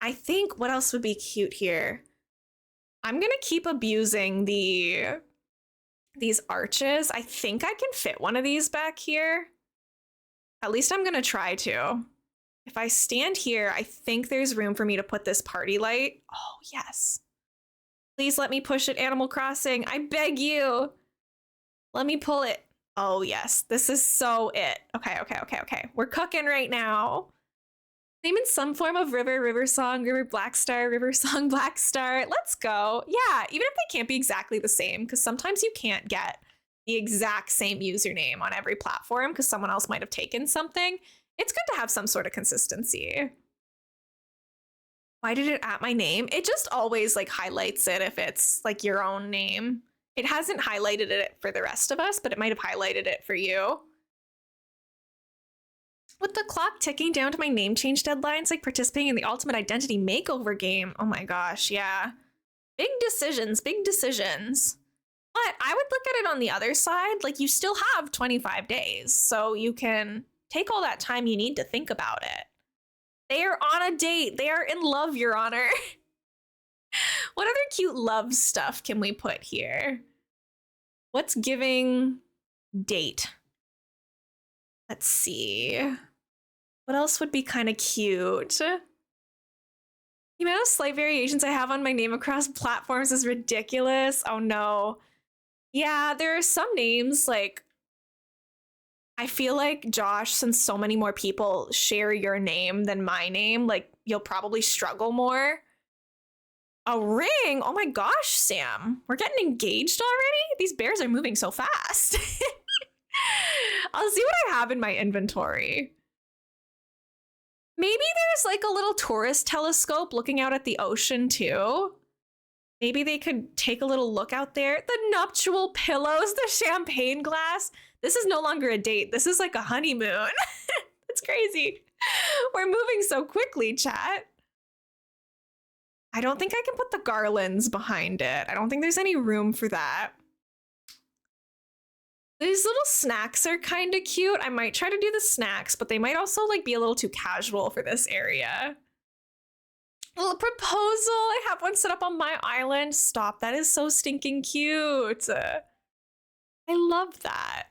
I think what else would be cute here? I'm gonna keep abusing these arches. I think I can fit one of these back here. At least I'm gonna try to. If I stand here, I think there's room for me to put this party light. Oh, yes. Please let me push it, Animal Crossing. I beg you. Let me pull it. Oh, yes. This is so it. Okay. We're cooking right now. Name in some form of river, river song, river black star, river song, black star. Let's go. Yeah, even if they can't be exactly the same, because sometimes you can't get the exact same username on every platform because someone else might have taken something. It's good to have some sort of consistency. Why did it at my name? It just always like highlights it if it's like your own name. It hasn't highlighted it for the rest of us, but it might have highlighted it for you. With the clock ticking down to my name change deadlines, like participating in the Ultimate Identity Makeover game. Oh my gosh, yeah. Big decisions, big decisions. But I would look at it on the other side, like you still have 25 days, so you can take all that time you need to think about it. They are on a date. They are in love, Your Honor. What other cute love stuff can we put here? What's giving date? Let's see. What else would be kind of cute? The amount of slight variations I have on my name across platforms is ridiculous. Oh no. Yeah, there are some names like I feel like Josh, since so many more people share your name than my name, like you'll probably struggle more. A ring? Oh my gosh, Sam. We're getting engaged already? These bears are moving so fast. I'll see what I have in my inventory. Maybe there's like a little tourist telescope looking out at the ocean too. Maybe they could take a little look out there. The nuptial pillows, the champagne glass. This is no longer a date. This is like a honeymoon. It's crazy. We're moving so quickly, chat. I don't think I can put the garlands behind it. I don't think there's any room for that. These little snacks are kind of cute. I might try to do the snacks, but they might also like be a little too casual for this area. Little proposal. I have one set up on my island. Stop. That is so stinking cute. I love that.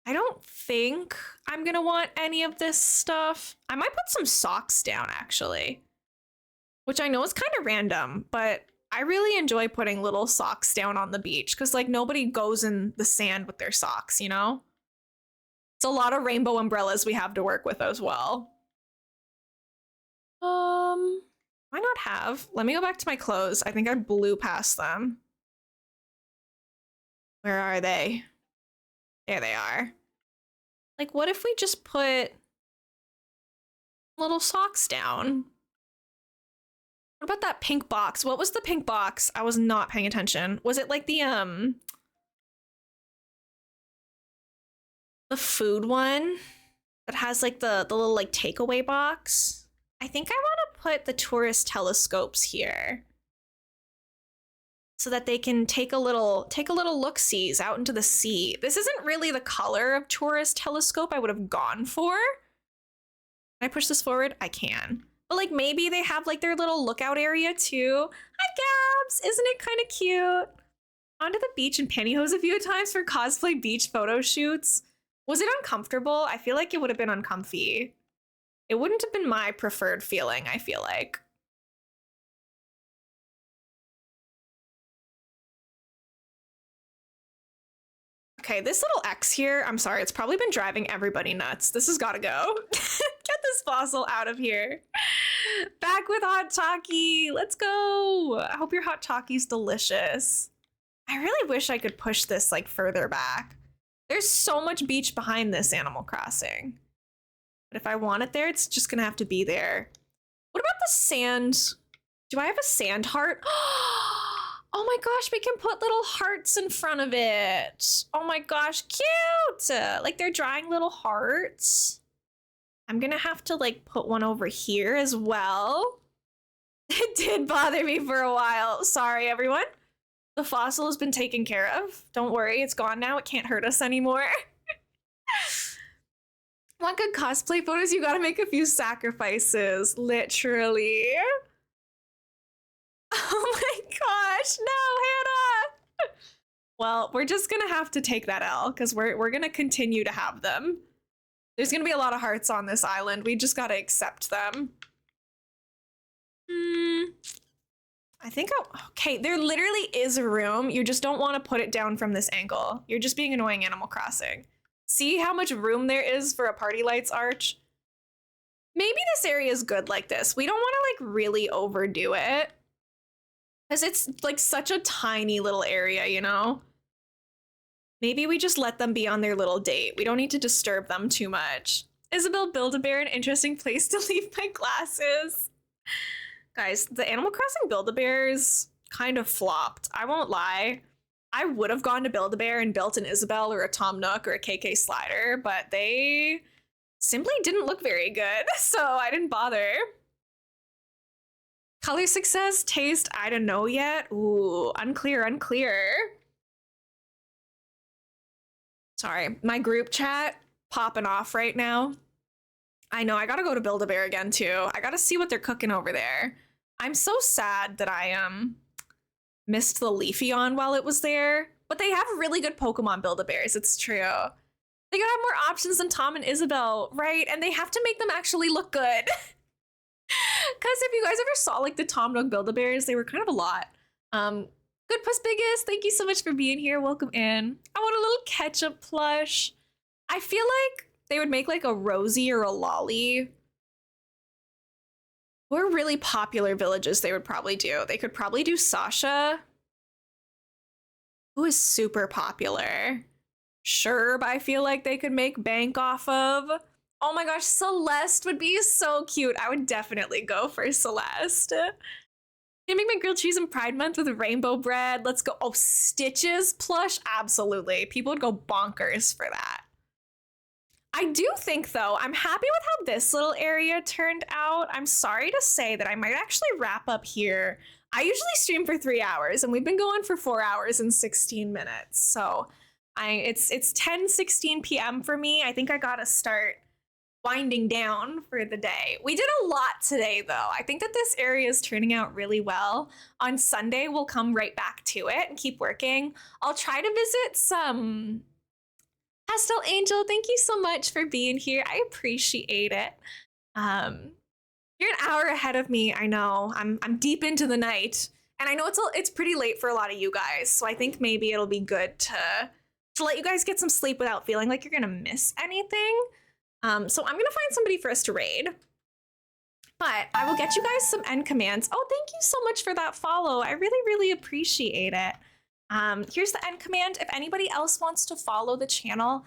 I don't think I'm gonna want any of this stuff. I might put some socks down actually, which I know is kind of random, but I really enjoy putting little socks down on the beach because like nobody goes in the sand with their socks, you know? It's a lot of rainbow umbrellas we have to work with as well. Why not have? Let me go back to my clothes. I think I blew past them. Where are they? There they are. Like, what if we just put little socks down? What about that pink box? What was the pink box? I was not paying attention. Was it like the food one that has like the little like takeaway box? I think I want to put the tourist telescopes here. so that they can take a little look-sees out into the sea. This isn't really the color of tourist telescope I would have gone for. Can I push this forward? I can. But like maybe they have like their little lookout area too. Hi Gabs, isn't it kind of cute? Onto the beach in pantyhose a few times for cosplay beach photo shoots. Was it uncomfortable? I feel like it would have been uncomfy. It wouldn't have been my preferred feeling, I feel like. Okay, this little X here, I'm sorry, it's probably been driving everybody nuts. This has gotta go. Get this fossil out of here. Back with hot Taki. Let's go. I hope your hot Taki's delicious. I really wish I could push this like further back. There's so much beach behind this Animal Crossing. But if I want it there, it's just gonna have to be there. What about the sand? Do I have a sand heart? Oh my gosh, we can put little hearts in front of it. Oh my gosh, cute! Like they're drawing little hearts. I'm gonna have to like put one over here as well. It did bother me for a while. Sorry, everyone. The fossil has been taken care of. Don't worry, it's gone now. It can't hurt us anymore. Want good cosplay photos? You gotta make a few sacrifices, literally. Oh my gosh, no, Hannah! Well, we're just gonna have to take that L because we're gonna continue to have them. There's gonna be a lot of hearts on this island. We just gotta accept them. I think okay, there literally is a room. You just don't want to put it down from this angle. You're just being annoying, Animal Crossing. See how much room there is for a party lights arch? Maybe this area is good like this. We don't want to like really overdo it. Because it's like such a tiny little area, you know? Maybe we just let them be on their little date. We don't need to disturb them too much. Isabel, Build-A-Bear, an interesting place to leave my glasses. Guys, the Animal Crossing Build-A-Bears kind of flopped. I won't lie. I would have gone to Build-A-Bear and built an Isabel or a Tom Nook or a KK Slider, but they simply didn't look very good, so I didn't bother. Color success, taste, I don't know yet. Ooh, unclear. Sorry, my group chat popping off right now. I know, I gotta go to Build-A-Bear again too. I gotta see what they're cooking over there. I'm so sad that I missed the Leafeon while it was there, but they have really good Pokemon Build-A-Bears, it's true. They gotta have more options than Tom and Isabel, right? And they have to make them actually look good. Because if you guys ever saw like the Tom Nook Build-A-Bears, they were kind of a lot. Good Puss Biggest, thank you so much for being here. Welcome in. I want a little ketchup plush. I feel like they would make like a Rosie or a Lolly. Or really popular villages they would probably do. They could probably do Sasha, who is super popular. Sherb, I feel like they could make bank off of. Oh my gosh, Celeste would be so cute. I would definitely go for Celeste. Can I make my grilled cheese in Pride Month with rainbow bread? Let's go. Oh, Stitches plush? Absolutely. People would go bonkers for that. I do think, though, I'm happy with how this little area turned out. I'm sorry to say that I might actually wrap up here. I usually stream for 3 hours, and we've been going for 4 hours and 16 minutes. So it's 10:16 p.m. for me. I think I gotta start winding down for the day. We did a lot today, though. I think that this area is turning out really well. On Sunday, we'll come right back to it and keep working. I'll try to visit some... Pastel Angel, thank you so much for being here. I appreciate it. You're an hour ahead of me. I know. I'm deep into the night, and I know it's pretty late for a lot of you guys. So I think maybe it'll be good to let you guys get some sleep without feeling like you're gonna miss anything. So I'm gonna find somebody for us to raid. But I will get you guys some end commands. Oh, thank you so much for that follow. I really, really appreciate it. Here's the end command. If anybody else wants to follow the channel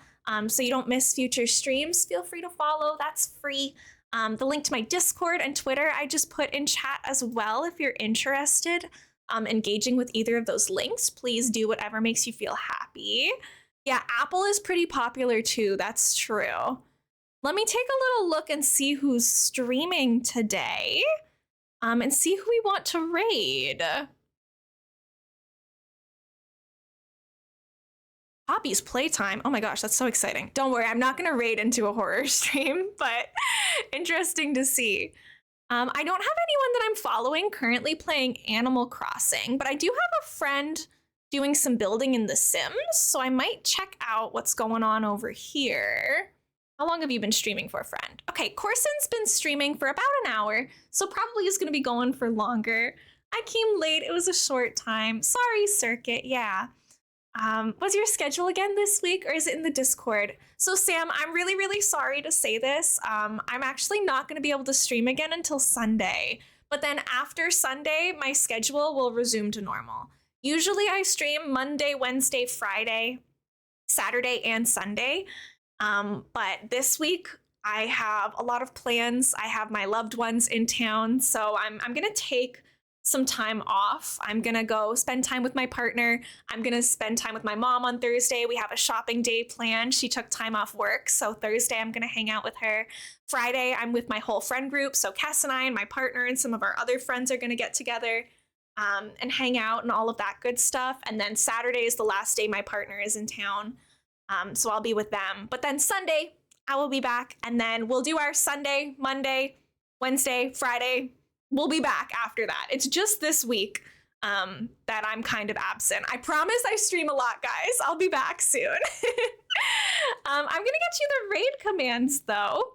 so you don't miss future streams, feel free to follow. That's free. The link to my Discord and Twitter I just put in chat as well. If you're interested engaging with either of those links, please do whatever makes you feel happy. Yeah, Apple is pretty popular too. That's true. Let me take a little look and see who's streaming today and see who we want to raid. Poppy's playtime. Oh my gosh, that's so exciting. Don't worry, I'm not going to raid into a horror stream, but interesting to see. I don't have anyone that I'm following currently playing Animal Crossing, but I do have a friend doing some building in The Sims, so I might check out what's going on over here. How long have you been streaming for, friend? Okay, Corson's been streaming for about an hour, so probably is going to be going for longer. I came late. It was a short time. Sorry, Circuit. Yeah. What's your schedule again this week, or is it in the Discord? So Sam, I'm really, really sorry to say this. I'm actually not going to be able to stream again until Sunday. But then after Sunday, my schedule will resume to normal. Usually I stream Monday, Wednesday, Friday, Saturday, and Sunday. But this week I have a lot of plans. I have my loved ones in town, so I'm going to take some time off. I'm gonna go spend time with my partner. I'm gonna spend time with my mom on Thursday. We have a shopping day planned. She took time off work, so Thursday I'm gonna hang out with her. Friday I'm with my whole friend group, so Cass and I and my partner and some of our other friends are gonna get together and hang out and all of that good stuff. And then Saturday is the last day my partner is in town, so I'll be with them. But then Sunday I will be back, and then we'll do our Sunday, Monday, Wednesday, Friday. We'll be back after that. It's just this week that I'm kind of absent. I promise I stream a lot, guys. I'll be back soon. I'm gonna get you the raid commands though.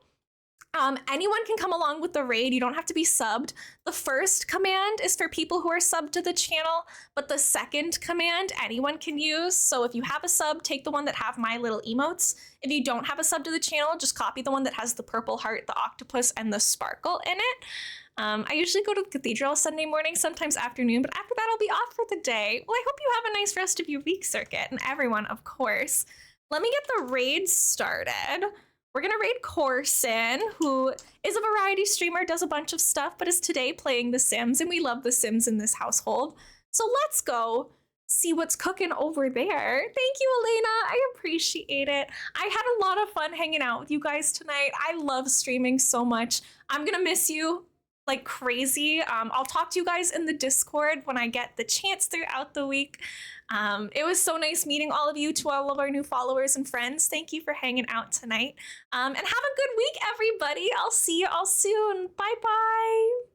Anyone can come along with the raid. You don't have to be subbed. The first command is for people who are subbed to the channel, but the second command anyone can use. So if you have a sub, take the one that have my little emotes. If you don't have a sub to the channel, just copy the one that has the purple heart, the octopus, and the sparkle in it. I usually go to the cathedral Sunday morning, sometimes afternoon, but after that I'll be off for the day. Well, I hope you have a nice rest of your week, Circuit, and everyone, of course. Let me get the raid started. We're gonna raid Corson, who is a variety streamer, does a bunch of stuff, but is today playing The Sims, and we love The Sims in this household. So let's go see what's cooking over there. Thank you, Elena. I appreciate it. I had a lot of fun hanging out with you guys tonight. I love streaming so much. I'm gonna miss you like crazy. I'll talk to you guys in the Discord when I get the chance throughout the week. It was so nice meeting all of you, to all of our new followers and friends. Thank you for hanging out tonight. And have a good week, everybody. I'll see you all soon. Bye-bye.